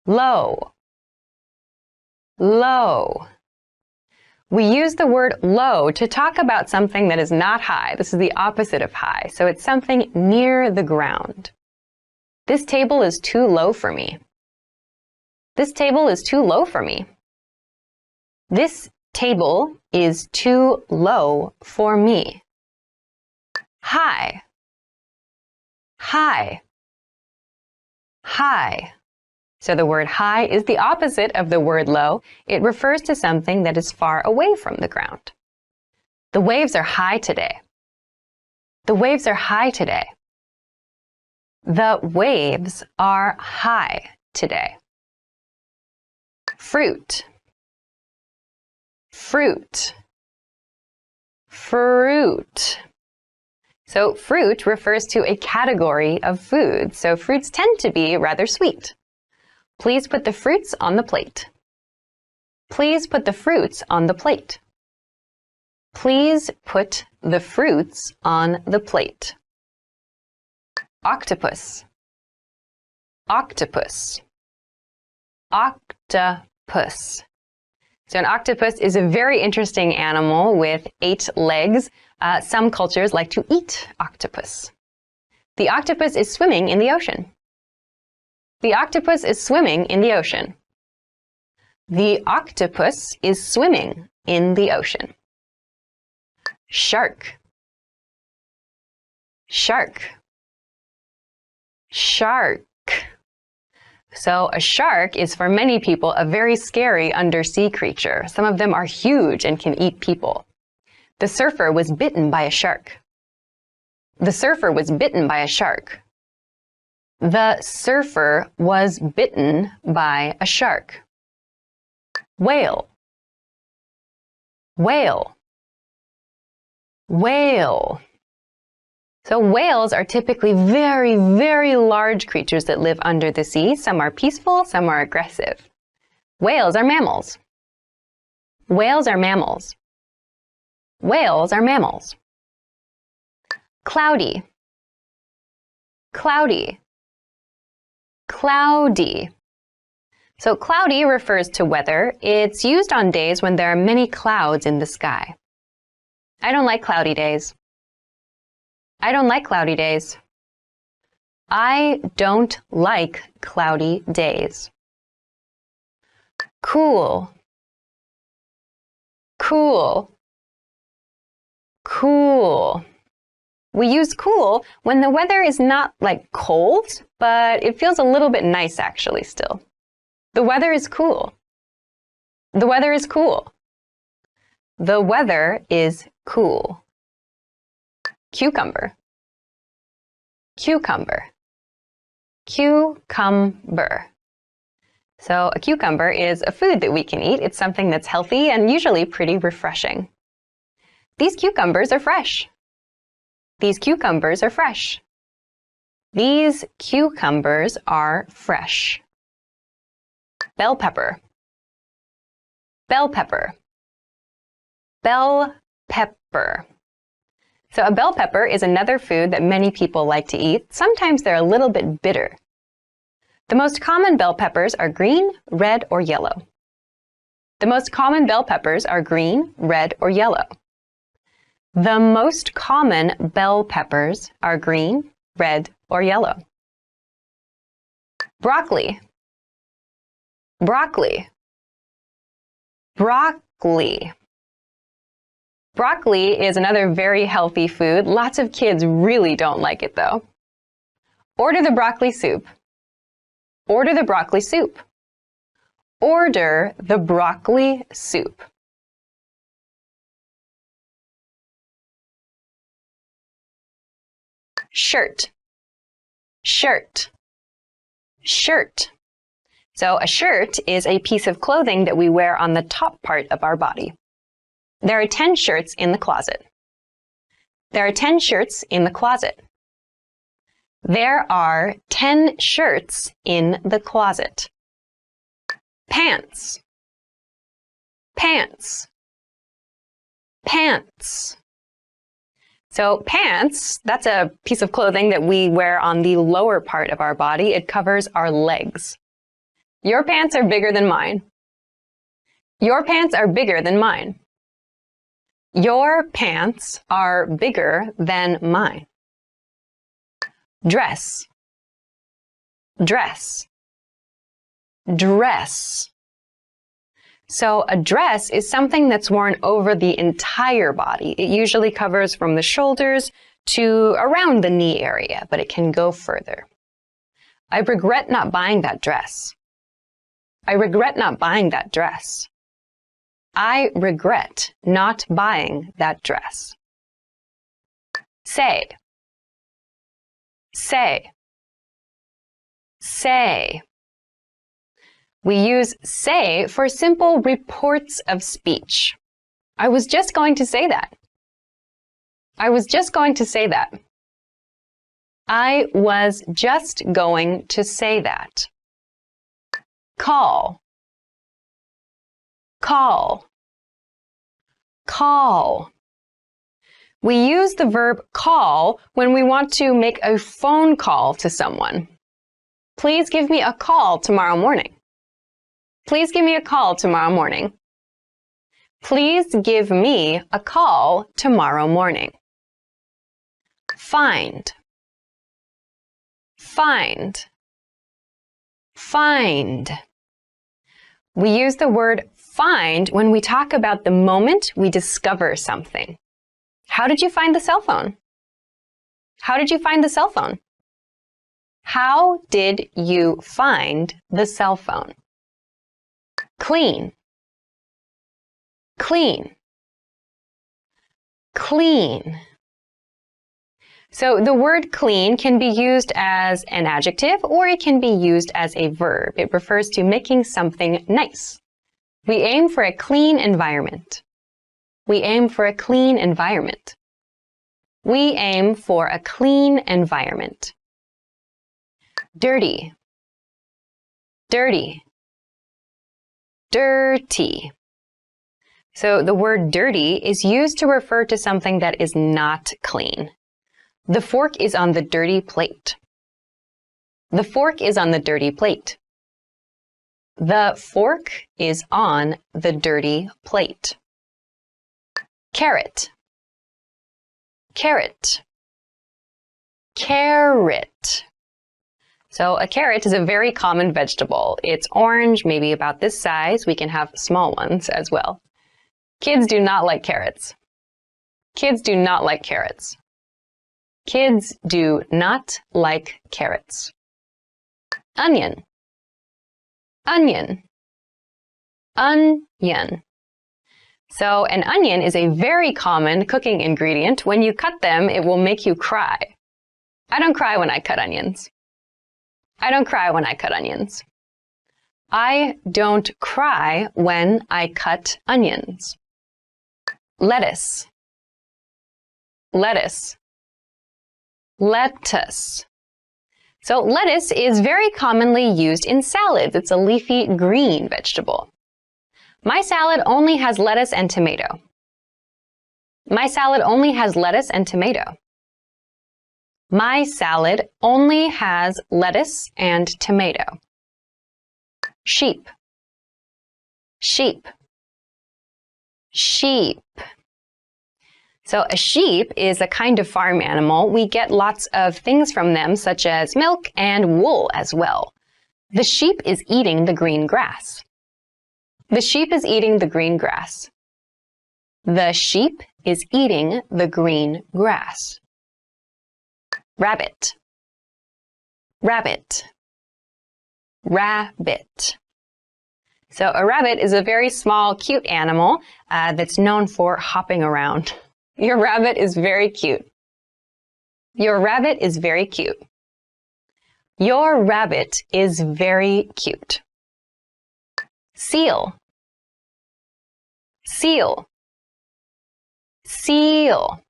Low. Low. We use the word low to talk about something that is not high. This is the opposite of high, so it's something near the ground. This table is too low for me. This table is too low for me. This table is too low for me. High. High. High. So the word high is the opposite of the word low. It refers to something that is far away from the ground. The waves are high today. The waves are high today. The waves are high today. Fruit. Fruit. Fruit. So fruit refers to a category of food. So fruits tend to be rather sweet. Please put the fruits on the plate. Please put the fruits on the plate. Please put the fruits on the plate. Octopus. Octopus. Octopus. So an octopus is a very interesting animal with 8 legs. Some cultures like to eat octopus. The octopus is swimming in the ocean. The octopus is swimming in the ocean. The octopus is swimming in the ocean. Shark. Shark. Shark. So a shark is for many people a very scary undersea creature. Some of them are huge and can eat people. The surfer was bitten by a shark. The surfer was bitten by a shark. The surfer was bitten by a shark. Whale. Whale. Whale. So whales are typically very, very large creatures that live under the sea. Some are peaceful, some are aggressive. Whales are mammals. Whales are mammals. Whales are mammals. Cloudy. Cloudy. Cloudy. So cloudy refers to weather. It's used on days when there are many clouds in the sky. I don't like cloudy days. I don't like cloudy days. I don't like cloudy days. Cool. Cool. Cool. We use cool when the weather is not like cold, but it feels a little bit nice actually still. The weather is cool. The weather is cool. The weather is cool. Cucumber. Cucumber. Cucumber. So a cucumber is a food that we can eat. It's something that's healthy and usually pretty refreshing. These cucumbers are fresh. These cucumbers are fresh. These cucumbers are fresh. Bell pepper. Bell pepper. Bell pepper. So a bell pepper is another food that many people like to eat. Sometimes they're a little bit bitter. The most common bell peppers are green, red, or yellow. The most common bell peppers are green, red, or yellow. The most common bell peppers are green, red, or yellow. Broccoli. Broccoli. Broccoli. Broccoli is another very healthy food. Lots of kids really don't like it though. Order the broccoli soup. Order the broccoli soup. Order the broccoli soup. Shirt. Shirt. Shirt. So a shirt is a piece of clothing that we wear on the top part of our body. There are 10 shirts in the closet. There are 10 shirts in the closet. There are 10 shirts in the closet. Pants. Pants. Pants. So pants, that's a piece of clothing that we wear on the lower part of our body. It covers our legs. Your pants are bigger than mine. Your pants are bigger than mine. Your pants are bigger than mine. Dress. Dress. Dress. So a dress is something that's worn over the entire body. It usually covers from the shoulders to around the knee area, but it can go further. I regret not buying that dress. I regret not buying that dress. I regret not buying that dress. Say. Say. Say. We use say for simple reports of speech. I was just going to say that. I was just going to say that. I was just going to say that. Call. Call. Call. We use the verb call when we want to make a phone call to someone. Please give me a call tomorrow morning. Please give me a call tomorrow morning. Please give me a call tomorrow morning. Find. Find. Find. We use the word find when we talk about the moment we discover something. How did you find the cell phone? How did you find the cell phone? How did you find the cell phone? Clean. Clean. Clean. So the word clean can be used as an adjective or it can be used as a verb. It refers to making something nice. We aim for a clean environment. We aim for a clean environment. We aim for a clean environment. Dirty. Dirty. Dirty. So the word dirty is used to refer to something that is not clean. The fork is on the dirty plate. The fork is on the dirty plate. The fork is on the dirty plate. Carrot. Carrot. Carrot. So a carrot is a very common vegetable. It's orange, maybe about this size. We can have small ones as well. Kids do not like carrots. Kids do not like carrots. Kids do not like carrots. Onion. Onion. Onion. So an onion is a very common cooking ingredient. When you cut them, it will make you cry. I don't cry when I cut onions. I don't cry when I cut onions. I don't cry when I cut onions. Lettuce. Lettuce. Lettuce. So lettuce is very commonly used in salads. It's a leafy green vegetable. My salad only has lettuce and tomato. My salad only has lettuce and tomato. My salad only has lettuce and tomato. Sheep, sheep, sheep. So a sheep is a kind of farm animal. We get lots of things from them, such as milk and wool as well. The sheep is eating the green grass. The sheep is eating the green grass. The sheep is eating the green grass. Rabbit, rabbit, rabbit. So a rabbit is a very small, cute animal that's known for hopping around. Your rabbit is very cute. Your rabbit is very cute. Your rabbit is very cute. Seal, seal, seal.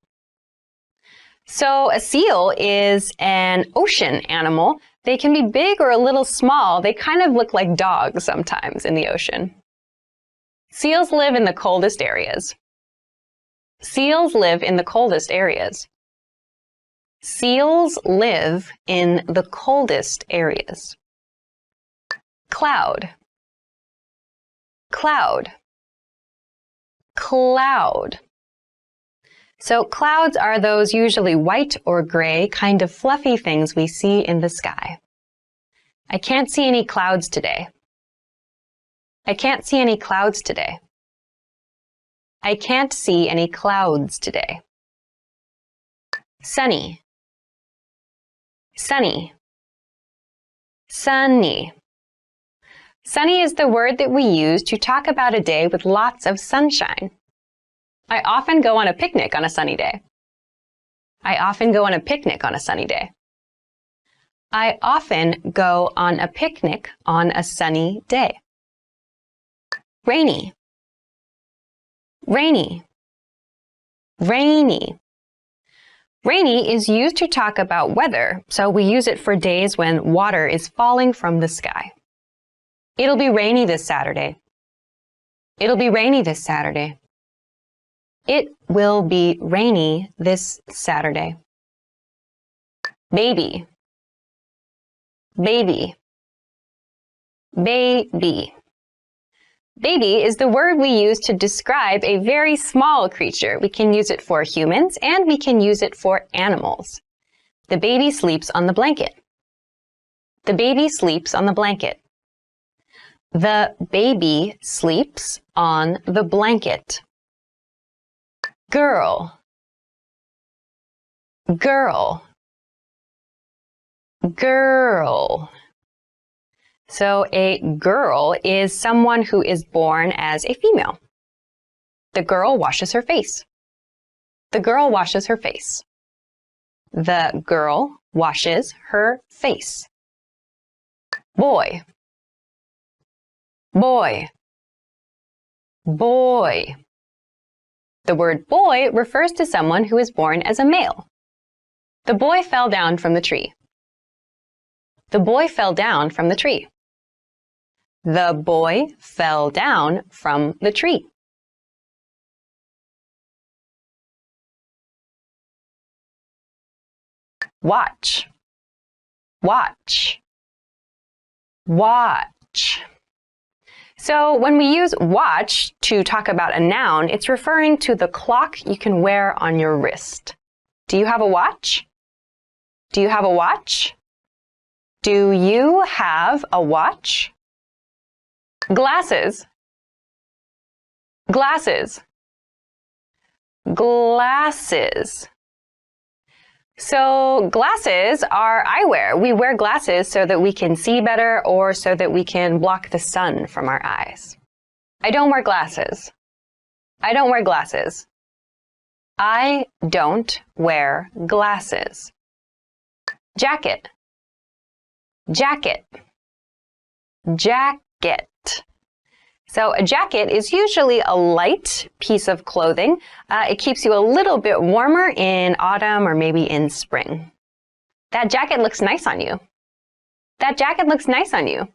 So a seal is an ocean animal. They can be big or a little small. They kind of look like dogs sometimes in the ocean. Seals live in the coldest areas. Seals live in the coldest areas. Seals live in the coldest areas. Cloud, cloud, cloud. So clouds are those usually white or gray, kind of fluffy things we see in the sky. I can't see any clouds today. I can't see any clouds today. I can't see any clouds today. Sunny, sunny, sunny. Sunny is the word that we use to talk about a day with lots of sunshine. I often go on a picnic on a sunny day. I often go on a picnic on a sunny day. I often go on a picnic on a sunny day. Rainy, rainy, rainy. Rainy is used to talk about weather, so we use it for days when water is falling from the sky. It'll be rainy this Saturday. It'll be rainy this Saturday. It will be rainy this Saturday. Baby, baby, baby. Baby is the word we use to describe a very small creature. We can use it for humans and we can use it for animals. The baby sleeps on the blanket. The baby sleeps on the blanket. The baby sleeps on the blanket. Girl, girl, girl. So a girl is someone who is born as a female. The girl washes her face. The girl washes her face. The girl washes her face. Boy, boy, boy. The word boy refers to someone who is born as a male. The boy fell down from the tree. The boy fell down from the tree. The boy fell down from the tree. Watch, watch, watch. So when we use watch to talk about a noun, it's referring to the clock you can wear on your wrist. Do you have a watch? Do you have a watch? Do you have a watch? Glasses, glasses, glasses. So glasses are eyewear. We wear glasses so that we can see better or so that we can block the sun from our eyes. I don't wear glasses. I don't wear glasses. I don't wear glasses. Jacket, jacket, jacket. So a jacket is usually a light piece of clothing. It keeps you a little bit warmer in autumn or maybe in spring. That jacket looks nice on you. That jacket looks nice on you.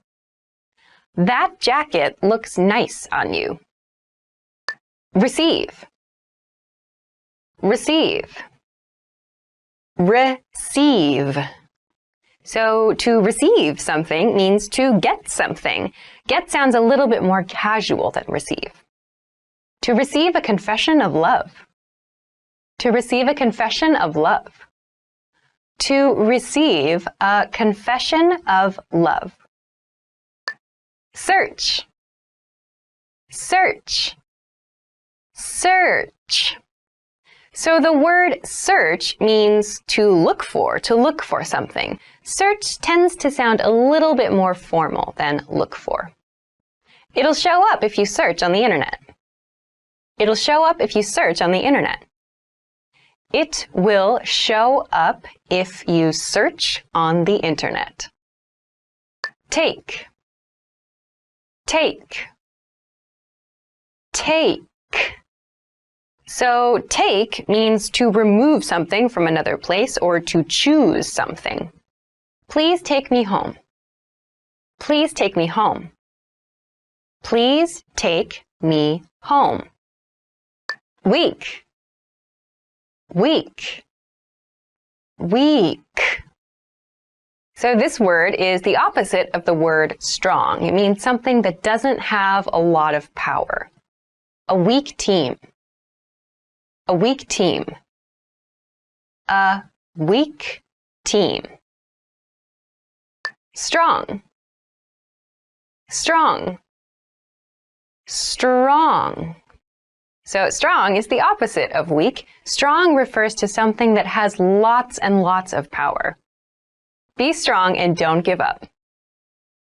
That jacket looks nice on you. Receive, receive, receive. So to receive something means to get something. Get sounds a little bit more casual than receive. To receive a confession of love. To receive a confession of love. To receive a confession of love. Search. Search. Search. So the word search means to look for something. Search tends to sound a little bit more formal than look for. It'll show up if you search on the internet. It'll show up if you search on the internet. It will show up if you search on the internet. Take. Take. Take. So take means to remove something from another place or to choose something. Please take me home. Please take me home. Please take me home. Weak. Weak. Weak. So this word is the opposite of the word strong. It means something that doesn't have a lot of power. A weak team. A weak team. A weak team. Strong. Strong. Strong. So strong is the opposite of weak. Strong refers to something that has lots and lots of power. Be strong and don't give up.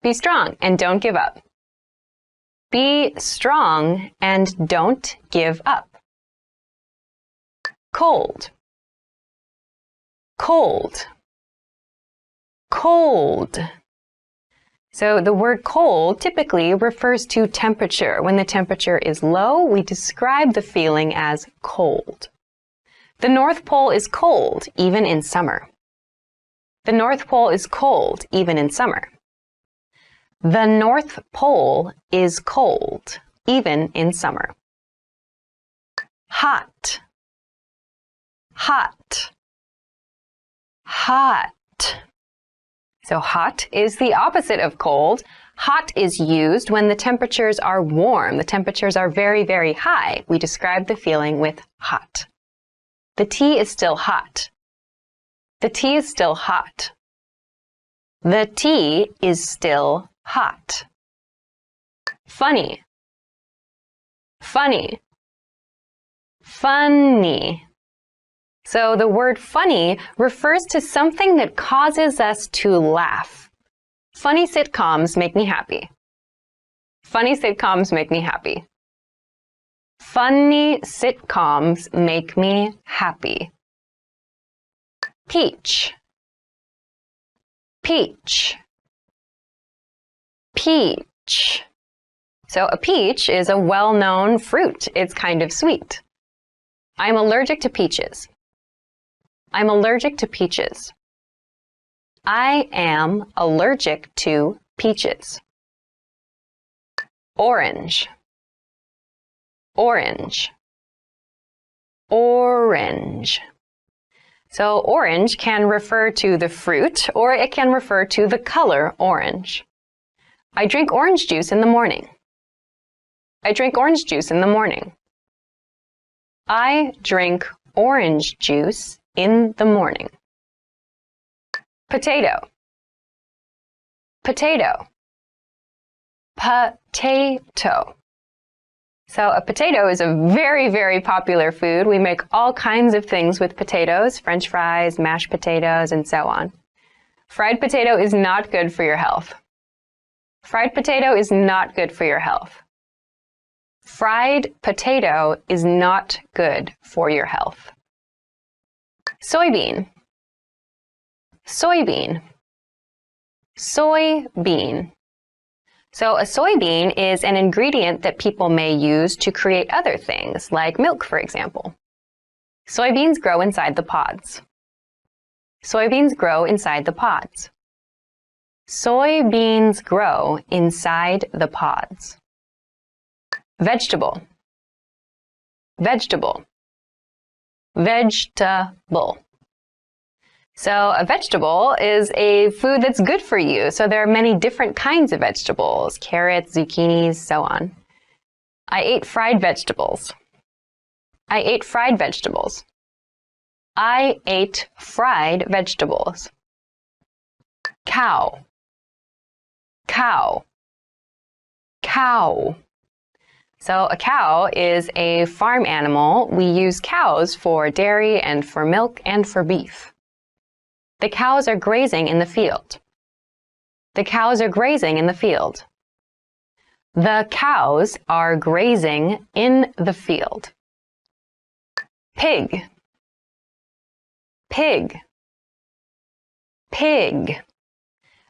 Be strong and don't give up. Be strong and don't give up. Cold. Cold. Cold. So the word cold typically refers to temperature. When the temperature is low, we describe the feeling as cold. The North Pole is cold even in summer. The North Pole is cold even in summer. The North Pole is cold even in summer. Hot. Hot. Hot. So hot is the opposite of cold. Hot is used when the temperatures are warm. The temperatures are very, very high. We describe the feeling with hot. The tea is still hot. The tea is still hot. The tea is still hot. Funny. Funny. Funny. So the word funny refers to something that causes us to laugh. Funny sitcoms make me happy. Funny sitcoms make me happy. Funny sitcoms make me happy. Peach. Peach. Peach. So a peach is a well-known fruit. It's kind of sweet. I'm allergic to peaches. I'm allergic to peaches. I am allergic to peaches. Orange. Orange. Orange. So orange can refer to the fruit or it can refer to the color orange. I drink orange juice in the morning. I drink orange juice in the morning. I drink orange juice in the morning. Potato. Potato. Potato. So a potato is a very, very popular food. We make all kinds of things with potatoes, French fries, mashed potatoes, and so on. Fried potato is not good for your health. Fried potato is not good for your health. Fried potato is not good for your health. Soybean. Soybean. Soybean. So a soybean is an ingredient that people may use to create other things, like milk, for example. Soybeans grow inside the pods. Soybeans grow inside the pods. Soybeans grow inside the pods. Vegetable. Vegetable. Vegetable. So a vegetable is a food that's good for you. So there are many different kinds of vegetables, carrots, zucchinis, so on. I ate fried vegetables. I ate fried vegetables. I ate fried vegetables. Cow, cow, cow. So a cow is a farm animal. We use cows for dairy and for milk and for beef. The cows are grazing in the field. The cows are grazing in the field. The cows are grazing in the field. Pig, pig, pig.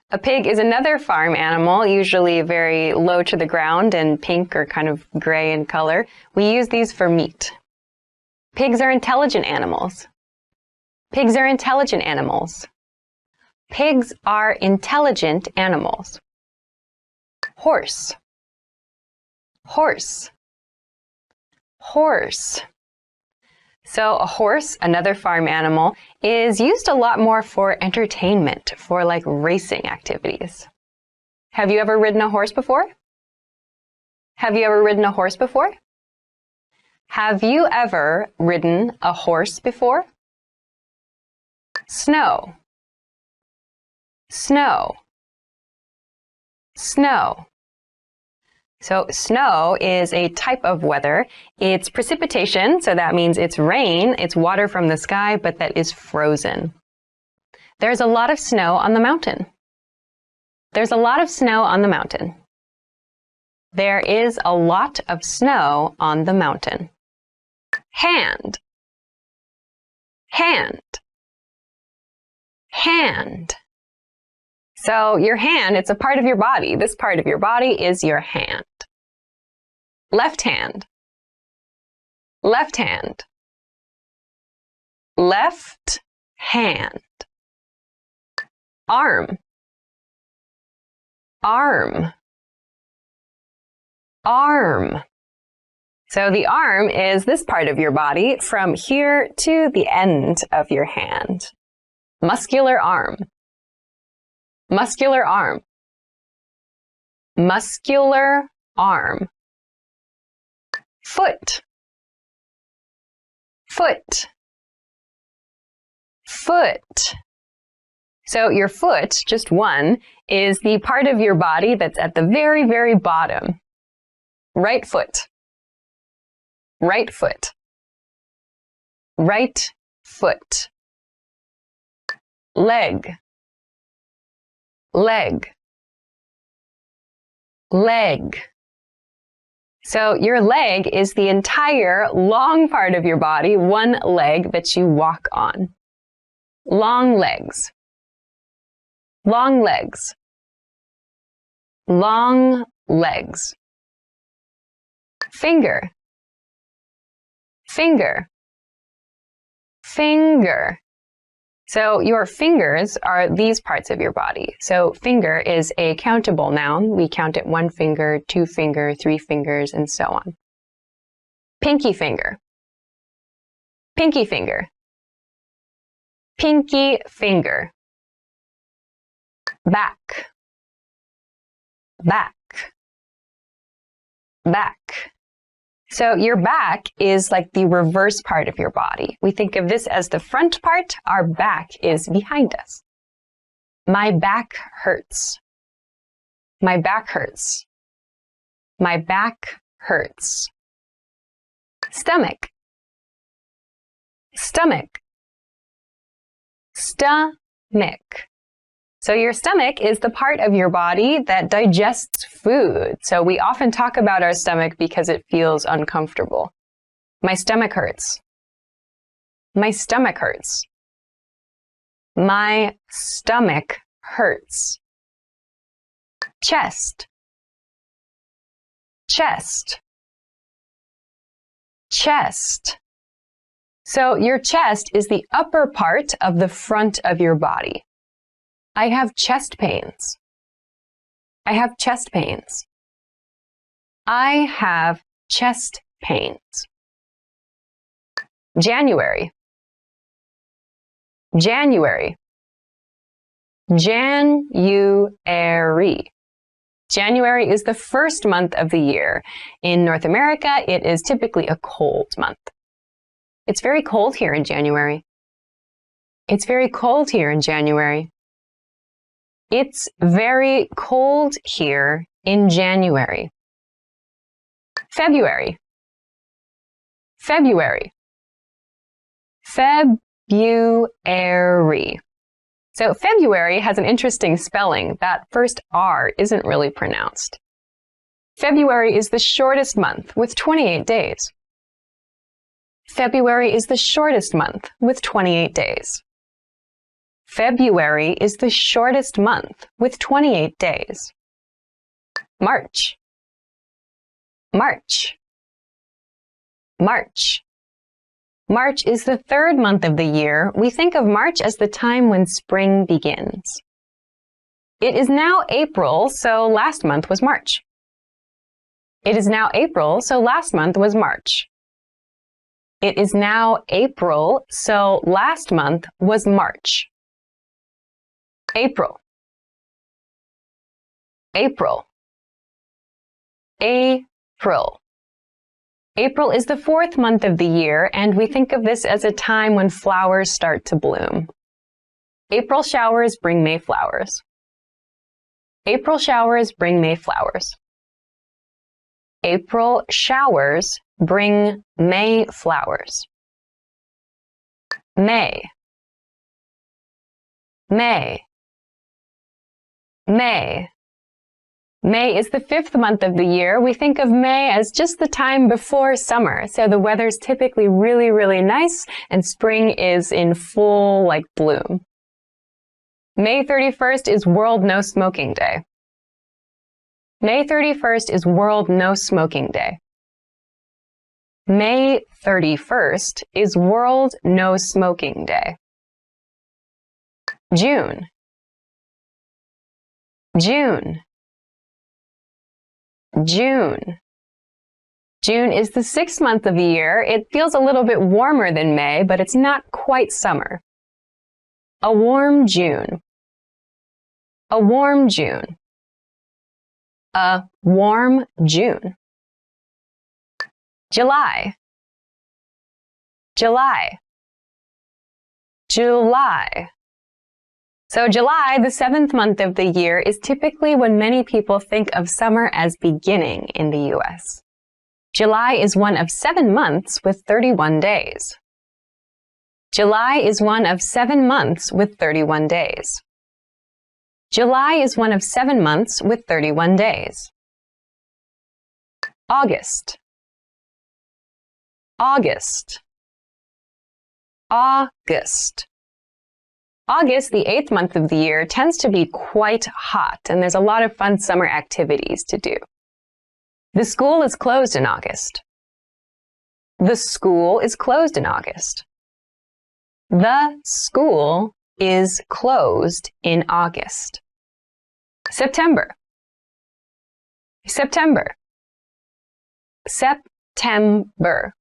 A pig is another farm animal, usually very low to the ground and pink or kind of gray in color. We use these for meat. Pigs are intelligent animals. Pigs are intelligent animals. Pigs are intelligent animals. Horse, horse, horse. So a horse, another farm animal, is used a lot more for entertainment, for like racing activities. Have you ever ridden a horse before? Have you ever ridden a horse before? Have you ever ridden a horse before? Snow, snow, snow. So snow is a type of weather. It's precipitation, so that means it's rain, it's water from the sky, but that is frozen. There's a lot of snow on the mountain. There's a lot of snow on the mountain. There is a lot of snow on the mountain. Hand, hand, hand. So your hand, it's a part of your body. This part of your body is your hand. Left hand, left hand, left hand. Arm, arm, arm. So the arm is this part of your body from here to the end of your hand. Muscular arm, muscular arm, muscular arm. Foot, foot, foot. So your foot, just one, is the part of your body that's at the very, very bottom. Right foot, right foot, right foot. Leg, leg, leg. So your leg is the entire long part of your body, one leg that you walk on. Long legs, long legs, long legs. Finger, finger, finger. So your fingers are these parts of your body. So finger is a countable noun. We count it 1 finger, 2 finger, 3 fingers, and so on. Pinky finger, pinky finger, pinky finger. Back, back, back. So your back is like the reverse part of your body. We think of this as the front part. Our back is behind us. My back hurts. My back hurts. My back hurts. Stomach, stomach, stomach. So your stomach is the part of your body that digests food. So we often talk about our stomach because it feels uncomfortable. My stomach hurts. My stomach hurts. My stomach hurts. Chest, chest, chest. So your chest is the upper part of the front of your body. I have chest pains. I have chest pains. I have chest pains. January, January. January. January is the first month of the year. In North America, it is typically a cold month. It's very cold here in January. It's very cold here in January. It's very cold here in January. February. February. February. So February has an interesting spelling. That first R isn't really pronounced. February is the shortest month with 28 days. February is the shortest month with 28 days. February is the shortest month with 28 days. March. March. March. March is the third month of the year. We think of March as the time when spring begins. It is now April, so last month was March. It is now April, so last month was March. It is now April, so last month was March. April. April. April. April is the fourth month of the year, and we think of this as a time when flowers start to bloom. April showers bring May flowers. April showers bring May flowers. April showers bring May flowers. May. May. May. May is the fifth month of the year. We think of May as just the time before summer, so the weather's typically really, really nice, and spring is in full, bloom. May 31st is World No Smoking Day. May 31st is World No Smoking Day. May 31st is World No Smoking Day. June. June. June. June is the sixth month of the year. It feels a little bit warmer than May, but it's not quite summer. A warm June. A warm June. A warm June. July. July. July. So July, the seventh month of the year, is typically when many people think of summer as beginning in the U.S. July is one of 7 months with 31 days. July is one of 7 months with 31 days. July is one of 7 months with 31 days. August. August. August. August, the 8th month of the year, tends to be quite hot, and there's a lot of fun summer activities to do. The school is closed in August. The school is closed in August. The school is closed in August. September. September. September.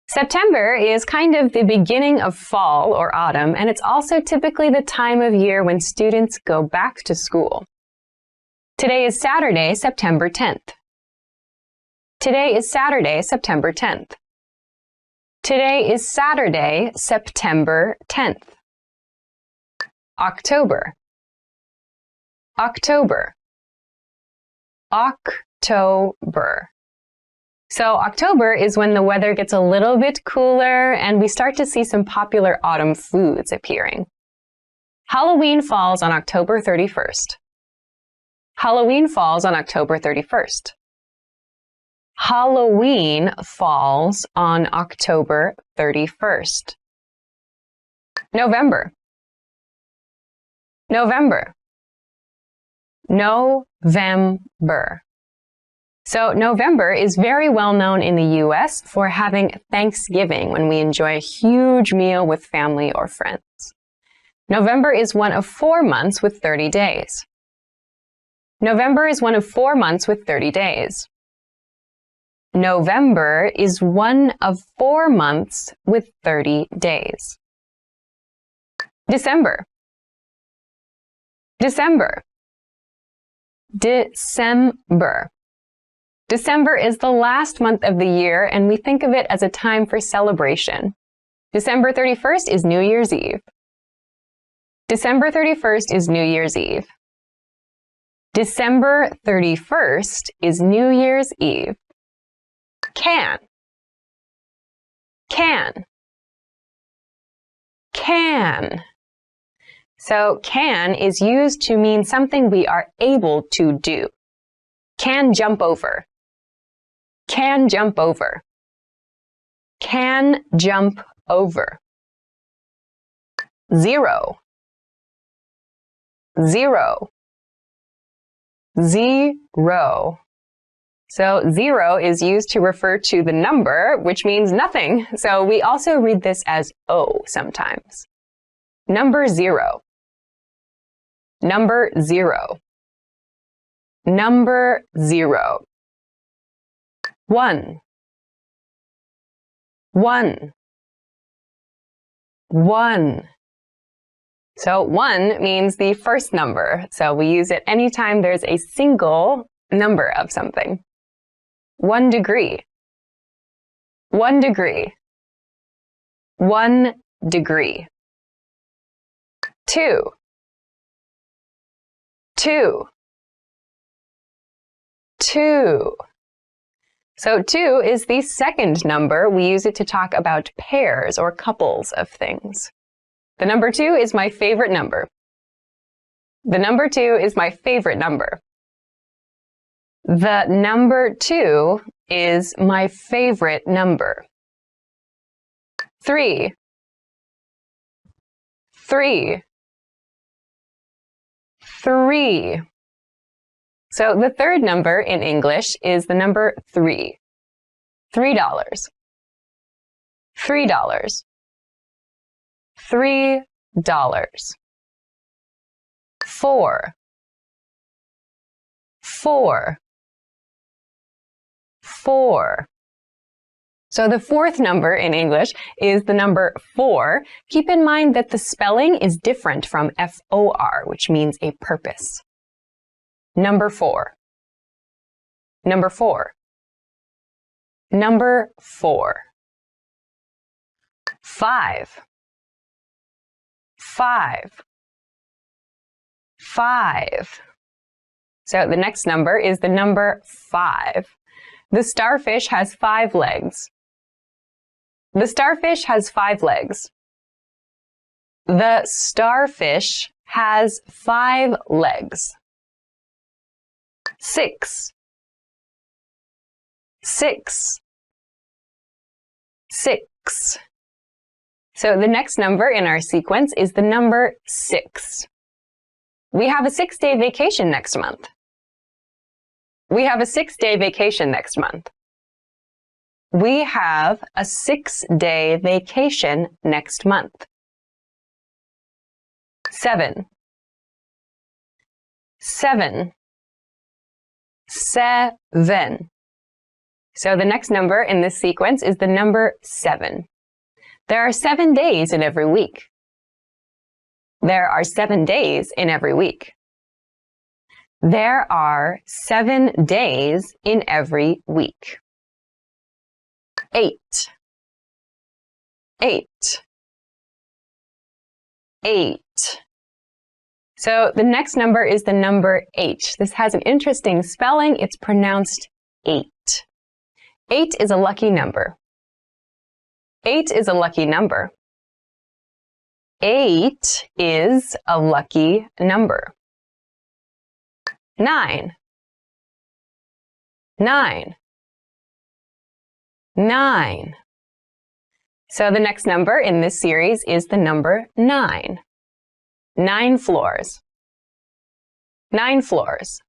September is kind of the beginning of fall or autumn, and it's also typically the time of year when students go back to school. Today is Saturday, September 10th. Today is Saturday, September 10th. Today is Saturday, September 10th. October. October. October. So October is when the weather gets a little bit cooler and we start to see some popular autumn foods appearing. Halloween falls on October 31st. Halloween falls on October 31st. Halloween falls on October 31st. November. November. November. So November is very well known in the US for having Thanksgiving, when we enjoy a huge meal with family or friends. November is one of 4 months with 30 days. November is one of 4 months with 30 days. November is one of 4 months with 30 days. December. December. December. December is the last month of the year, and we think of it as a time for celebration. December 31st is New Year's Eve. December 31st is New Year's Eve. December 31st is New Year's Eve. Can. Can. Can. So can is used to mean something we are able to do. Can jump over. Can jump over. Can jump over. Zero. Zero. Zero. So 0 is used to refer to the number, which means nothing. So we also read this as O sometimes. Number 0. Number 0. Number 0. 1. 1. 1. So 1 means the first number. So we use it anytime there's a single number of something. 1 degree. 1 degree. 1 degree. 2. 2. 2. So 2 is the second number. We use it to talk about pairs or couples of things. The number 2 is my favorite number. The number 2 is my favorite number. The number 2 is my favorite number. 3. 3. 3. So the third number in English is the number 3. $3. $3. $3. 4. 4. 4. So the fourth number in English is the number 4. Keep in mind that the spelling is different from FOR, which means a purpose. Number 4. Number 4. Number 4. 5. 5. 5. So the next number is the number 5. The starfish has 5 legs. The starfish has 5 legs. The starfish has 5 legs. 6. 6. 6. So the next number in our sequence is the number 6. We have a 6-day vacation next month. We have a 6-day vacation next month. We have a 6-day vacation next month. 7. 7. 7. So the next number in this sequence is the number 7. There are 7 days in every week. There are 7 days in every week. There are 7 days in every week. 8. 8. 8. So the next number is the number 8. This has an interesting spelling. It's pronounced 8. 8 is a lucky number. 8 is a lucky number. 8 is a lucky number. 9. 9. 9. So the next number in this series is the number 9. 9 floors. 9 floors.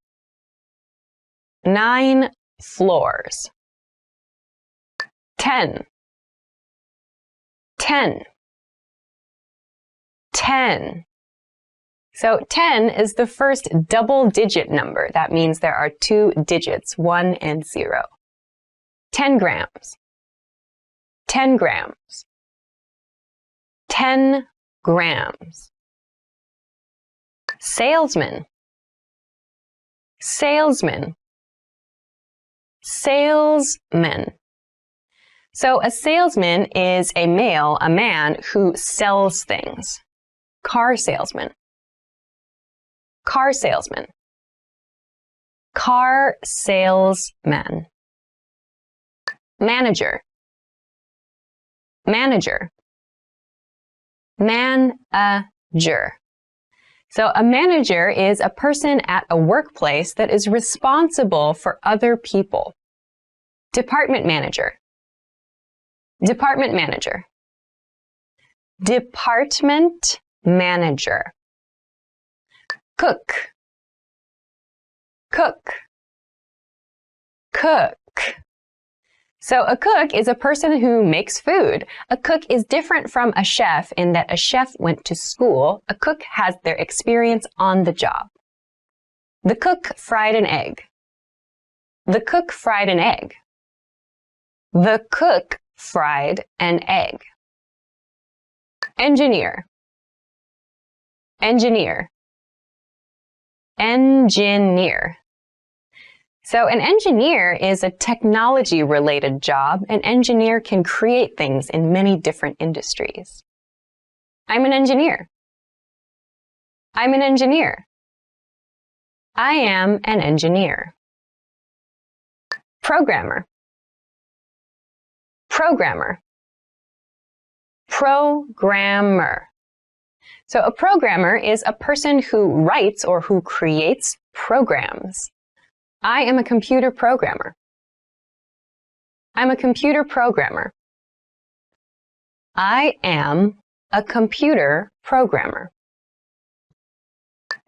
9 floors. 10. 10. 10. So 10 is the first double-digit number. That means there are 2 digits, 1 and 0. 10 grams. 10 grams. 10 grams. Salesman, salesman, salesman. So a salesman is a male, a man who sells things. Car salesman, car salesman, car salesman. Manager, manager, manager. So a manager is a person at a workplace that is responsible for other people. Department manager, department manager, department manager. Cook, cook, cook. So a cook is a person who makes food. A cook is different from a chef in that a chef went to school. A cook has their experience on the job. The cook fried an egg. The cook fried an egg. The cook fried an egg. Engineer, engineer, engineer. So an engineer is a technology-related job. An engineer can create things in many different industries. I'm an engineer. I'm an engineer. I am an engineer. Programmer, programmer, programmer. So a programmer is a person who writes or who creates programs. I am a computer programmer. I'm a computer programmer. I am a computer programmer.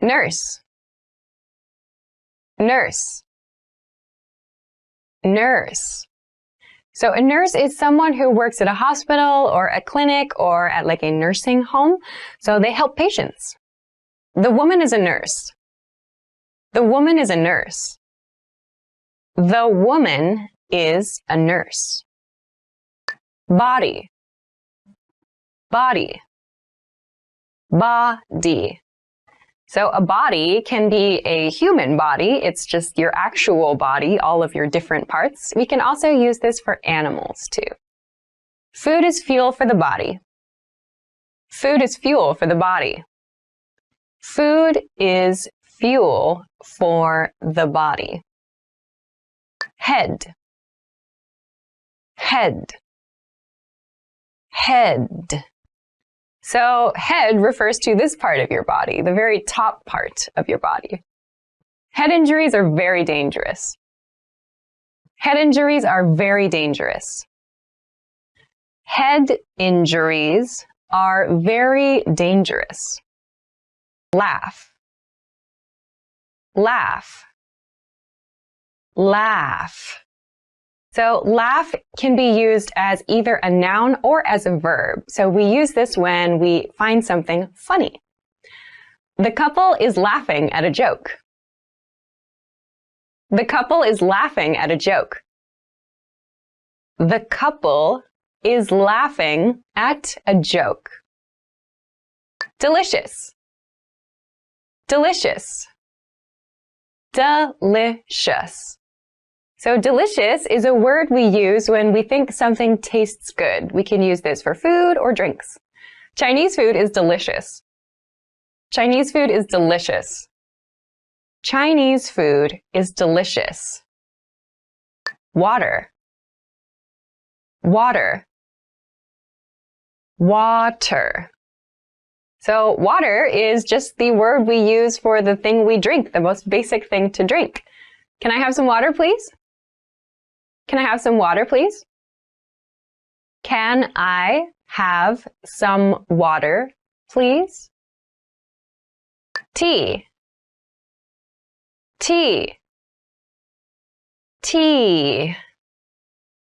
Nurse, nurse, nurse. So a nurse is someone who works at a hospital or a clinic or at like a nursing home. So they help patients. The woman is a nurse. The woman is a nurse. The woman is a nurse. Body, body, body. So a body can be a human body. It's just your actual body, all of your different parts. We can also use this for animals too. Food is fuel for the body. Food is fuel for the body. Food is fuel for the body. Head, head, head. So head refers to this part of your body, the very top part of your body. Head injuries are very dangerous. Head injuries are very dangerous. Head injuries are very dangerous. Laugh, laugh, laugh. So laugh can be used as either a noun or as a verb. So we use this when we find something funny. The couple is laughing at a joke. The couple is laughing at a joke. The couple is laughing at a joke. Delicious, delicious, delicious. So delicious is a word we use when we think something tastes good. We can use this for food or drinks. Chinese food is delicious. Chinese food is delicious. Chinese food is delicious. Water, water, water. So water is just the word we use for the thing we drink, the most basic thing to drink. Can I have some water, please? Can I have some water, please? Can I have some water, please? Tea, tea, tea.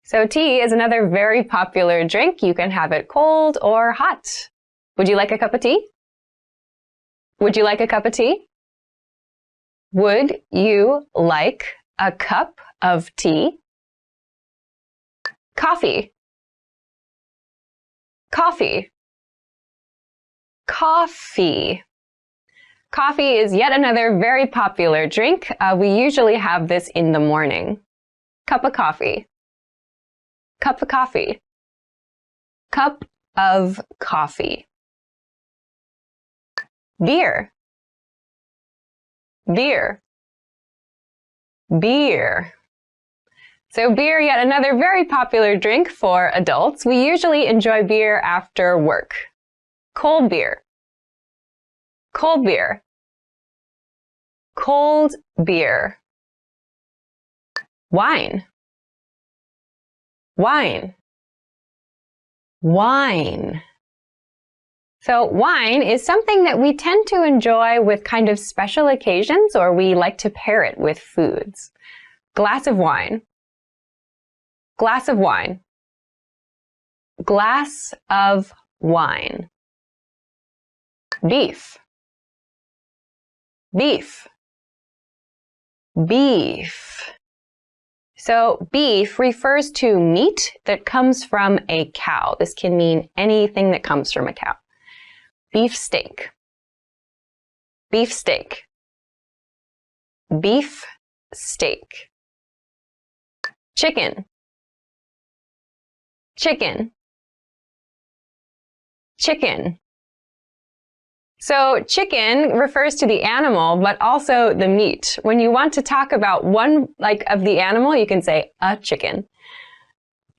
So tea is another very popular drink. You can have it cold or hot. Would you like a cup of tea? Would you like a cup of tea? Would you like a cup of tea? Coffee, coffee, Coffee. Coffee is yet another very popular drink. We usually have this in the morning. Cup of coffee. Cup of coffee. Cup of coffee. Beer. Beer. Beer. So beer, yet another very popular drink for adults. We usually enjoy beer after work. Cold beer. Cold beer. Cold beer. Wine. Wine. Wine. So wine is something that we tend to enjoy with kind of special occasions, or we like to pair it with foods. Glass of wine. Glass of wine. Glass of wine. Beef. Beef. Beef. So beef refers to meat that comes from a cow. This can mean anything that comes from a cow. Beef steak. Beef steak. Beef steak. Chicken. Chicken. Chicken. So chicken refers to the animal, but also the meat. When you want to talk about one of the animal, you can say a chicken.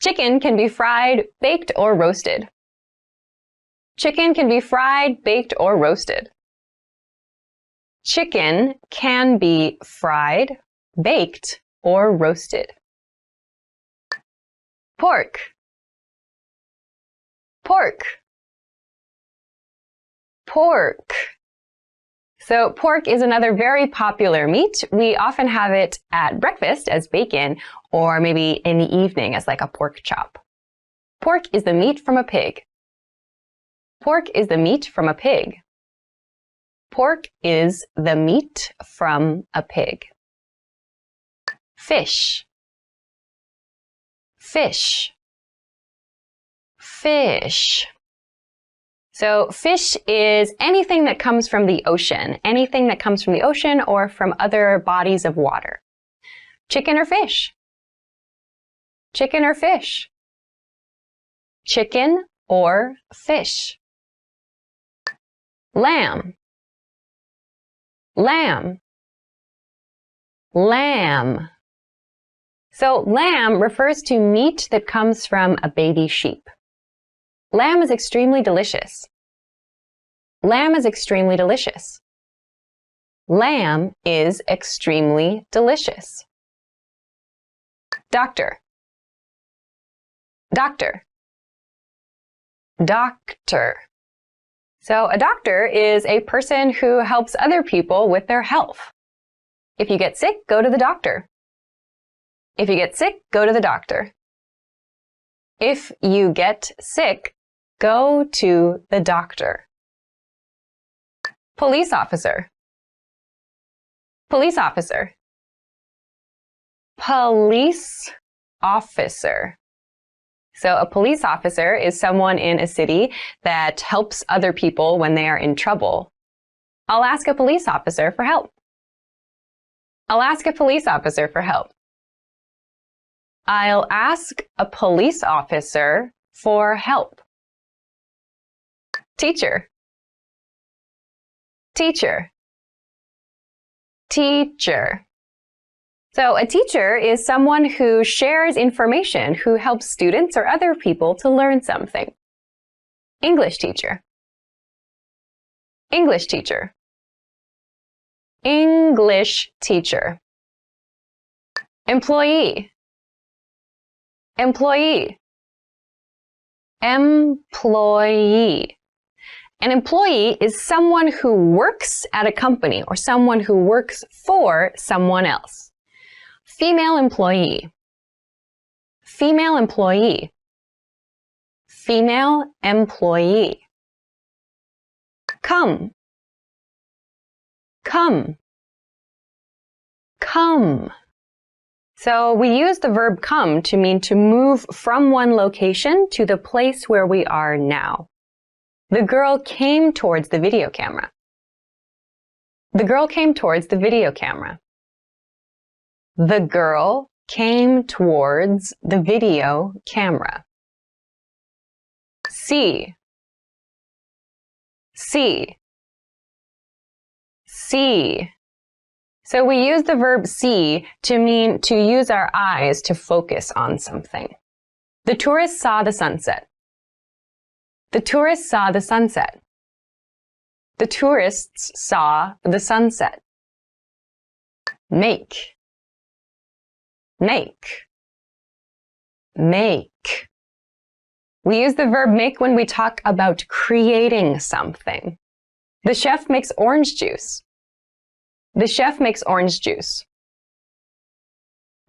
Chicken can be fried, baked, or roasted. Chicken can be fried, baked, or roasted. Chicken can be fried, baked, or roasted. Pork. Pork. Pork. So pork is another very popular meat. We often have it at breakfast as bacon, or maybe in the evening as like a pork chop. Pork is the meat from a pig. Pork is the meat from a pig. Pork is the meat from a pig. Fish. Fish. Fish. So fish is anything that comes from the ocean, anything that comes from the ocean or from other bodies of water. Chicken or fish? Chicken or fish? Chicken or fish? Lamb. Lamb. Lamb. So lamb refers to meat that comes from a baby sheep. Lamb is extremely delicious. Lamb is extremely delicious. Lamb is extremely delicious. Doctor. Doctor. Doctor. So a doctor is a person who helps other people with their health. If you get sick, go to the doctor. If you get sick, go to the doctor. If you get sick, go to the doctor. Police officer. Police officer. Police officer. So a police officer is someone in a city that helps other people when they are in trouble. I'll ask a police officer for help. I'll ask a police officer for help. I'll ask a police officer for help. Teacher. Teacher. Teacher. So a teacher is someone who shares information, who helps students or other people to learn something. English teacher. English teacher. English teacher. Employee. Employee. Employee. An employee is someone who works at a company or someone who works for someone else. Female employee. Female employee. Female employee. Come. Come. Come. So we use the verb come to mean to move from one location to the place where we are now. The girl came towards the video camera. The girl came towards the video camera. The girl came towards the video camera. See. See. See. So we use the verb see to mean to use our eyes to focus on something. The tourists saw the sunset. The tourists saw the sunset. The tourists saw the sunset. Make. Make. Make. We use the verb make when we talk about creating something. The chef makes orange juice. The chef makes orange juice.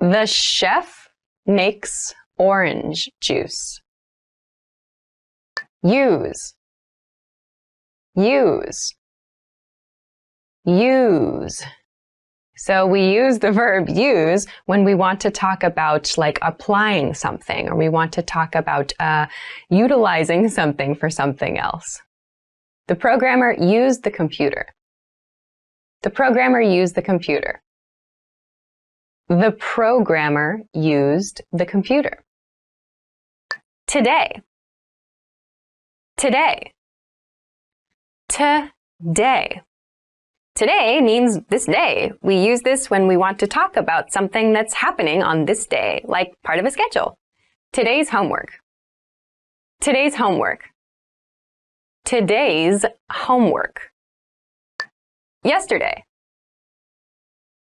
The chef makes orange juice. Use. Use. Use. So we use the verb use when we want to talk about like applying something, or we want to talk about utilizing something for something else. The programmer used the computer. The programmer used the computer. The programmer used the computer. Today. Today. Today. Today means this day. We use this when we want to talk about something that's happening on this day, like part of a schedule. Today's homework. Today's homework. Today's homework. Yesterday.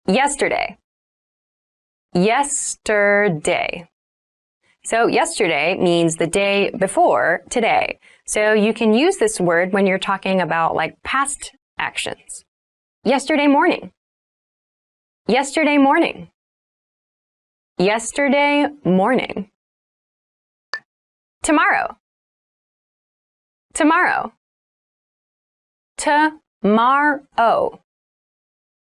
Yesterday. Yesterday. So yesterday means the day before today. So you can use this word when you're talking about like past actions. Yesterday morning. Yesterday morning. Yesterday morning. Tomorrow. Tomorrow. Tomorrow.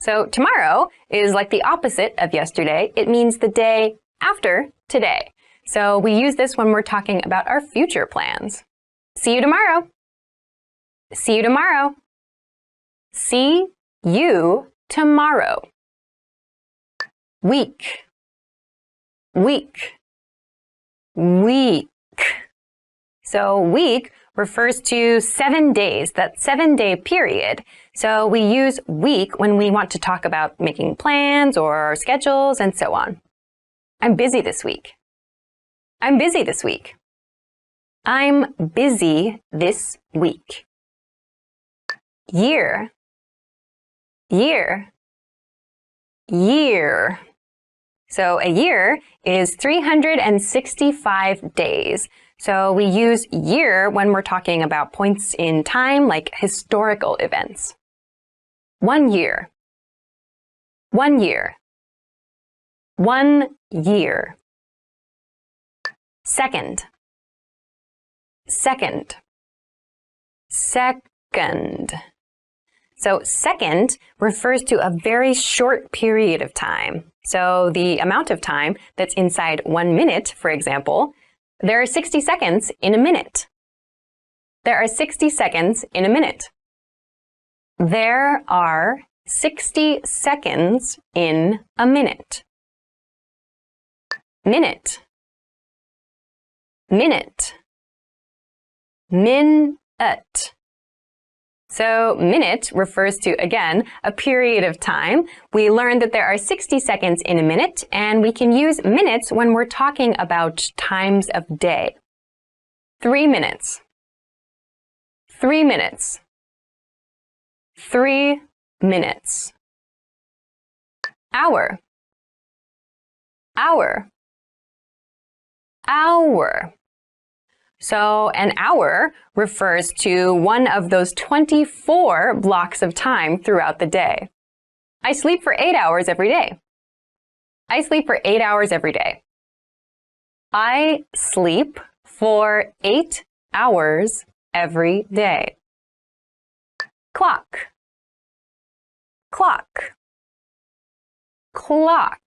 So tomorrow is like the opposite of yesterday. It means the day after today. So we use this when we're talking about our future plans. See you tomorrow. See you tomorrow. See you tomorrow. Week. Week. Week. So week refers to 7 days, that 7-day period. So we use week when we want to talk about making plans or schedules and so on. I'm busy this week. I'm busy this week. I'm busy this week. Year. Year. Year. So a year is 365 days. So we use year when we're talking about points in time, like historical events. 1 year. 1 year. 1 year. Second. Second. Second. So second refers to a very short period of time. So the amount of time that's inside 1 minute, for example, there are 60 seconds in a minute. There are 60 seconds in a minute. There are 60 seconds in a minute. Minute. Minute. Minute. So minute refers to, again, a period of time. We learned that there are 60 seconds in a minute, and we can use minutes when we're talking about times of day. 3 minutes. 3 minutes. 3 minutes. Hour. Hour. Hour. So an hour refers to one of those 24 blocks of time throughout the day. I sleep for 8 hours every day. I sleep for 8 hours every day. I sleep for 8 hours every day. Clock. Clock. Clock.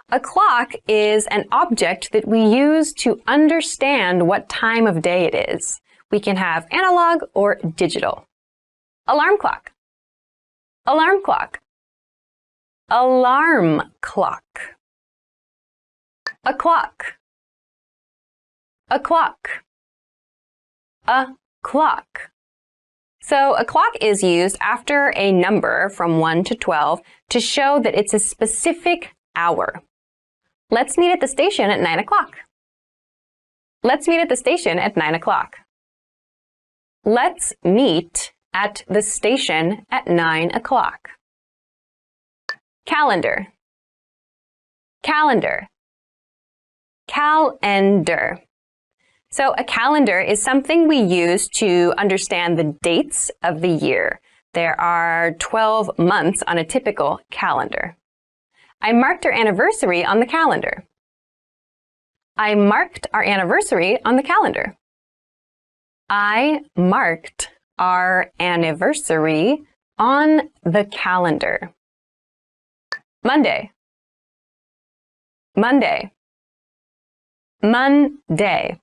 A clock is an object that we use to understand what time of day it is. We can have analog or digital. Alarm clock. Alarm clock. Alarm clock. A clock. A clock. A clock. So a clock is used after a number from 1 to 12 to show that it's a specific hour. Let's meet at the station at 9 o'clock. Let's meet at the station at 9 o'clock. Let's meet at the station at 9 o'clock. Calendar. Calendar. Calendar. So a calendar is something we use to understand the dates of the year. There are 12 months on a typical calendar. I marked our anniversary on the calendar. I marked our anniversary on the calendar. I marked our anniversary on the calendar. Monday. Monday. Monday.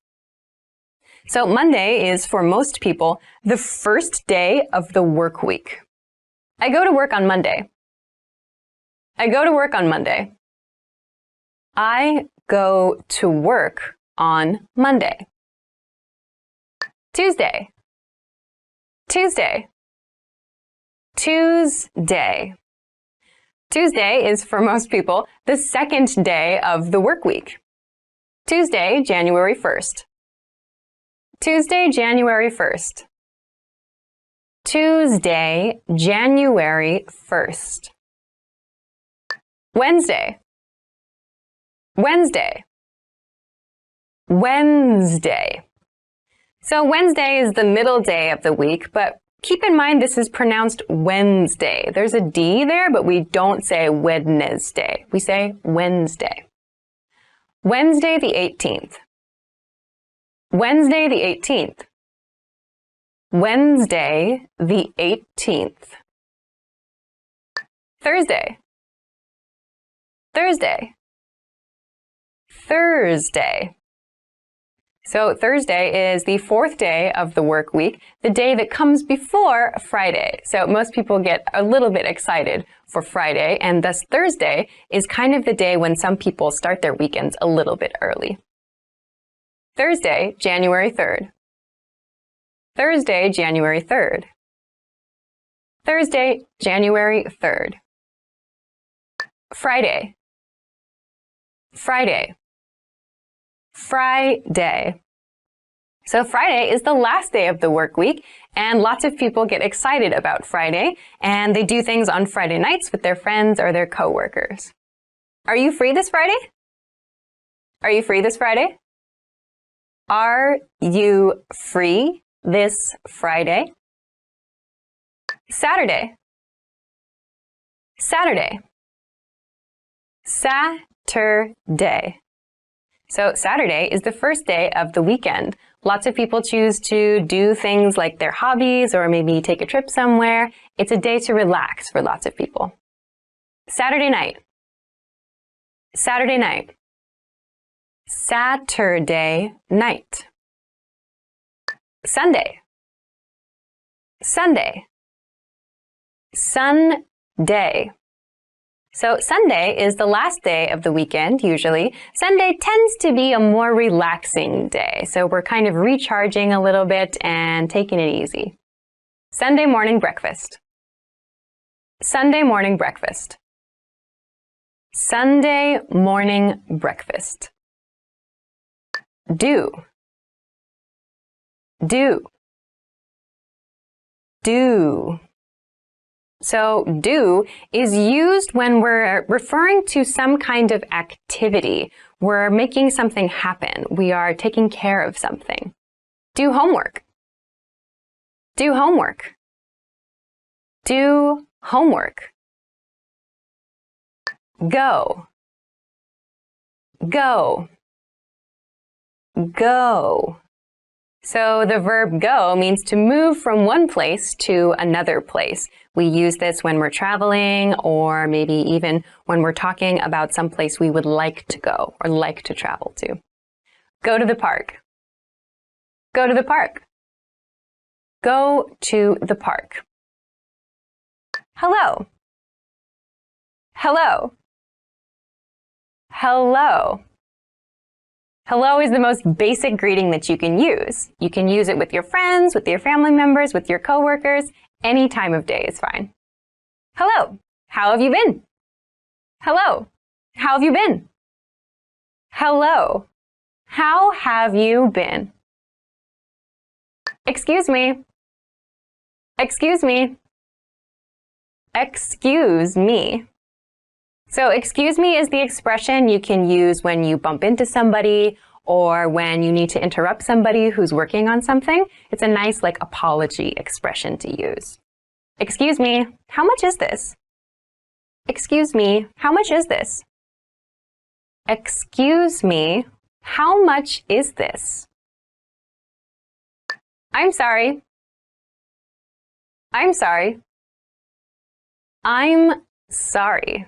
So Monday is, for most people, the first day of the work week. I go to work on Monday. I go to work on Monday. I go to work on Monday. Tuesday. Tuesday. Tuesday. Tuesday is, for most people, the second day of the work week. Tuesday, January 1st. Tuesday, January 1st. Tuesday, January 1st. Wednesday. Wednesday. Wednesday. So Wednesday is the middle day of the week, but keep in mind this is pronounced Wednesday. There's a D there, but we don't say Wednesday. We say Wednesday. Wednesday the 18th. Wednesday the 18th. Wednesday the 18th. Thursday. Thursday. Thursday. So Thursday is the fourth day of the work week, the day that comes before Friday. So most people get a little bit excited for Friday, and thus Thursday is kind of the day when some people start their weekends a little bit early. Thursday, January 3rd. Thursday, January 3rd. Thursday, January 3rd. Friday. Friday. Friday. So Friday is the last day of the work week, and lots of people get excited about Friday, and they do things on Friday nights with their friends or their coworkers. Are you free this Friday? Are you free this Friday? Are you free this Friday? Saturday. Saturday. Saturday. So Saturday is the first day of the weekend. Lots of people choose to do things like their hobbies or maybe take a trip somewhere. It's a day to relax for lots of people. Saturday night. Saturday night. Saturday night. Sunday. Sunday. Sunday. So Sunday is the last day of the weekend, usually. Sunday tends to be a more relaxing day, so we're kind of recharging a little bit and taking it easy. Sunday morning breakfast. Sunday morning breakfast. Sunday morning breakfast. Do. Do. Do. So do is used when we're referring to some kind of activity. We're making something happen. We are taking care of something. Do homework. Do homework. Do homework. Go. Go. Go. So the verb go means to move from one place to another place. We use this when we're traveling or maybe even when we're talking about some place we would like to go or like to travel to. Go to the park. Go to the park. Go to the park. Hello. Hello. Hello. Hello is the most basic greeting that you can use. You can use it with your friends, with your family members, with your coworkers. Any time of day is fine. Hello. How have you been? Hello. How have you been? Hello. How have you been? Excuse me. Excuse me. Excuse me. So excuse me is the expression you can use when you bump into somebody or when you need to interrupt somebody who's working on something. It's a nice apology expression to use. Excuse me, how much is this? Excuse me, how much is this? Excuse me, how much is this? I'm sorry. I'm sorry. I'm sorry.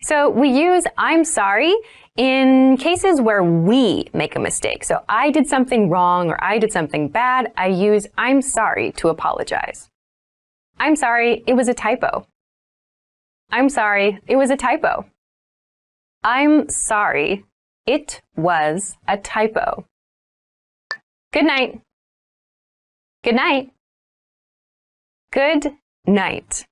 So we use I'm sorry in cases where we make a mistake. So I did something wrong or I did something bad. I use I'm sorry to apologize. I'm sorry, it was a typo. I'm sorry, it was a typo. I'm sorry, it was a typo. Good night. Good night. Good night.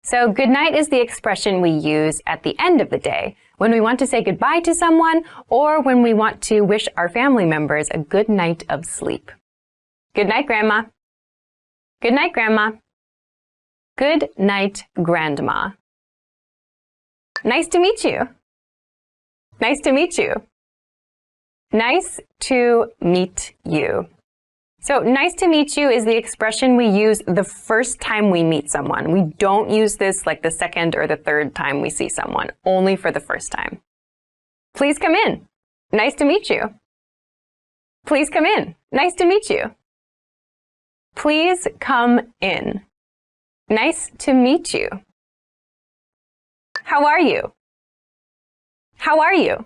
So good night is the expression we use at the end of the day when we want to say goodbye to someone or when we want to wish our family members a good night of sleep. Good night, Grandma. Good night, Grandma. Good night, Grandma. Nice to meet you. Nice to meet you. Nice to meet you. So nice to meet you is the expression we use the first time we meet someone. We don't use this the second or the third time we see someone, only for the first time. Please come in. Nice to meet you. Please come in. Nice to meet you. Please come in. Nice to meet you. How are you? How are you?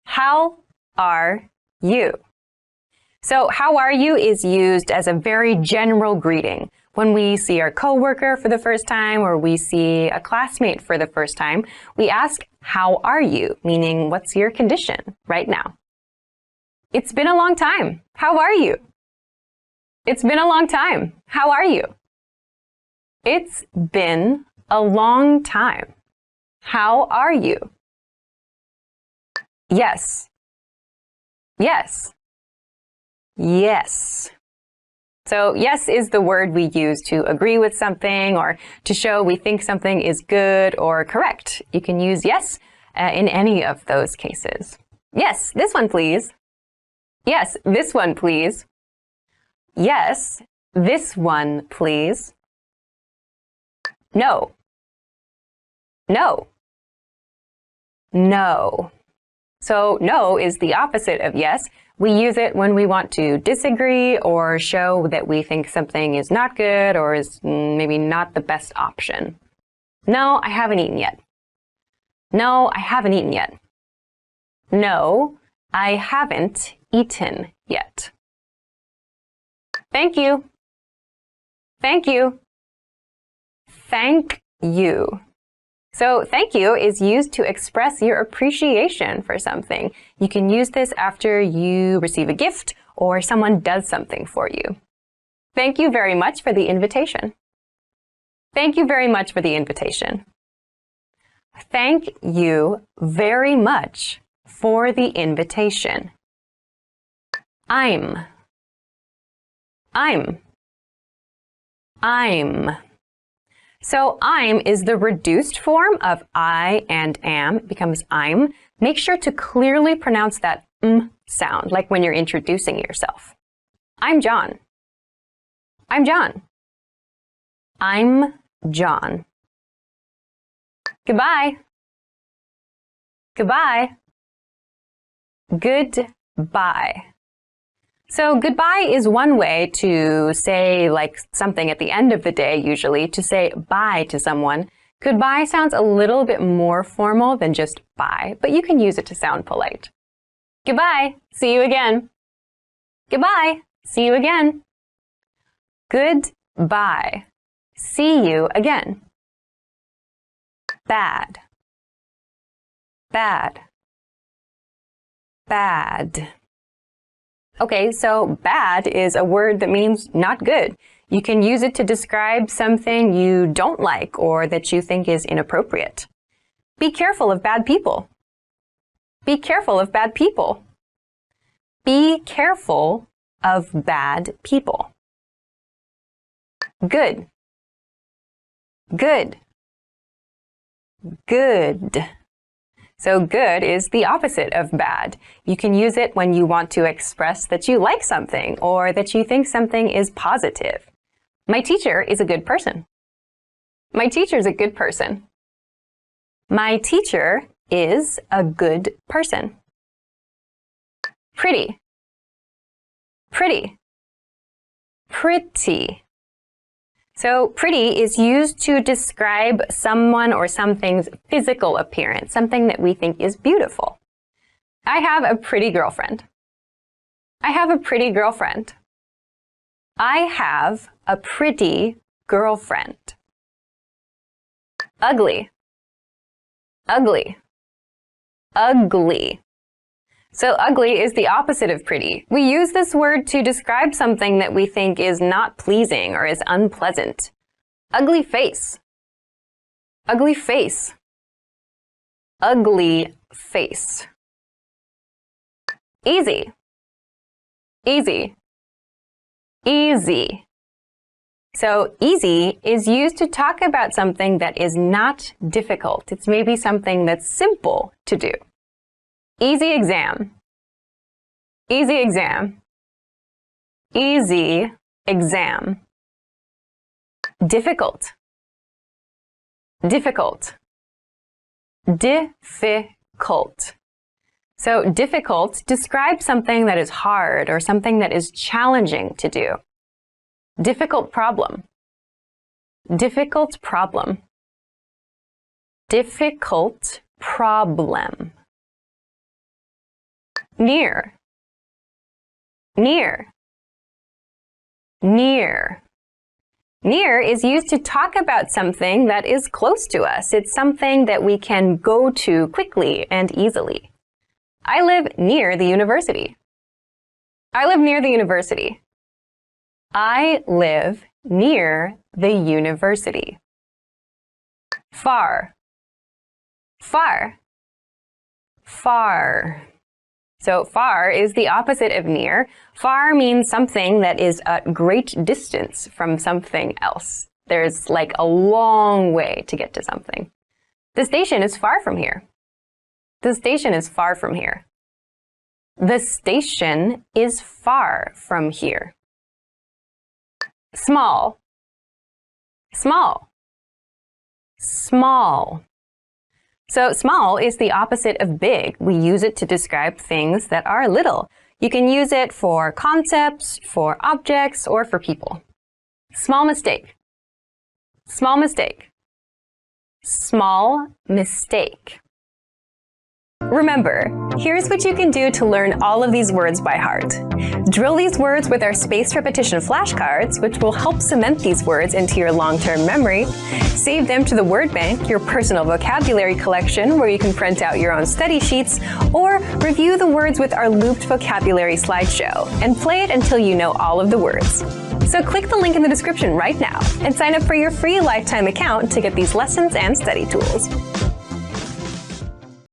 How are you? So how are you is used as a very general greeting. When we see our coworker for the first time or we see a classmate for the first time, we ask, how are you? Meaning, what's your condition right now? It's been a long time. How are you? It's been a long time. How are you? It's been a long time. How are you? Yes. Yes. Yes. So yes is the word we use to agree with something or to show we think something is good or correct. You can use yes in any of those cases. Yes, this one please. Yes, this one please. Yes, this one please. No. No. No. So no is the opposite of yes. We use it when we want to disagree or show that we think something is not good or is maybe not the best option. No, I haven't eaten yet. No, I haven't eaten yet. No, I haven't eaten yet. Thank you. Thank you. Thank you. So thank you is used to express your appreciation for something. You can use this after you receive a gift or someone does something for you. Thank you very much for the invitation. Thank you very much for the invitation. Thank you very much for the invitation. I'm. So I'm is the reduced form of I and am. It becomes I'm. Make sure to clearly pronounce that sound, like when you're introducing yourself. I'm John. I'm John. I'm John. Goodbye. Goodbye. Goodbye. So goodbye is one way to say something at the end of the day, usually, to say bye to someone. Goodbye sounds a little bit more formal than just bye, but you can use it to sound polite. Goodbye. See you again. Goodbye. See you again. Goodbye. See you again. Bad. Bad. Bad. Okay, so bad is a word that means not good. You can use it to describe something you don't like or that you think is inappropriate. Be careful of bad people. Be careful of bad people. Be careful of bad people. Good. Good. Good. So good is the opposite of bad. You can use it when you want to express that you like something or that you think something is positive. My teacher is a good person. My teacher is a good person. My teacher is a good person. Pretty. Pretty. Pretty. So pretty is used to describe someone or something's physical appearance, something that we think is beautiful. I have a pretty girlfriend. I have a pretty girlfriend. I have a pretty girlfriend. Ugly. Ugly. Ugly. So ugly is the opposite of pretty. We use this word to describe something that we think is not pleasing or is unpleasant. Ugly face. Ugly face. Ugly face. Easy. Easy. Easy. So easy is used to talk about something that is not difficult. It's maybe something that's simple to do. Easy exam. Easy exam. Easy exam. Difficult. Difficult. Difficult. So difficult describes something that is hard or something that is challenging to do. Difficult problem. Difficult problem. Difficult problem. Near. Near. Near. Near is used to talk about something that is close to us. It's something that we can go to quickly and easily. I live near the university. I live near the university. I live near the university. Far. Far. Far. So far is the opposite of near. Far means something that is at great distance from something else. There's like a long way to get to something. The station is far from here. The station is far from here. The station is far from here. Small. Small. Small. So small is the opposite of big. We use it to describe things that are little. You can use it for concepts, for objects, or for people. Small mistake. Small mistake. Small mistake. Remember, here's what you can do to learn all of these words by heart. Drill these words with our spaced repetition flashcards, which will help cement these words into your long-term memory. Save them to the word bank, your personal vocabulary collection, where you can print out your own study sheets, or review the words with our looped vocabulary slideshow, and play it until you know all of the words. So click the link in the description right now and sign up for your free lifetime account to get these lessons and study tools.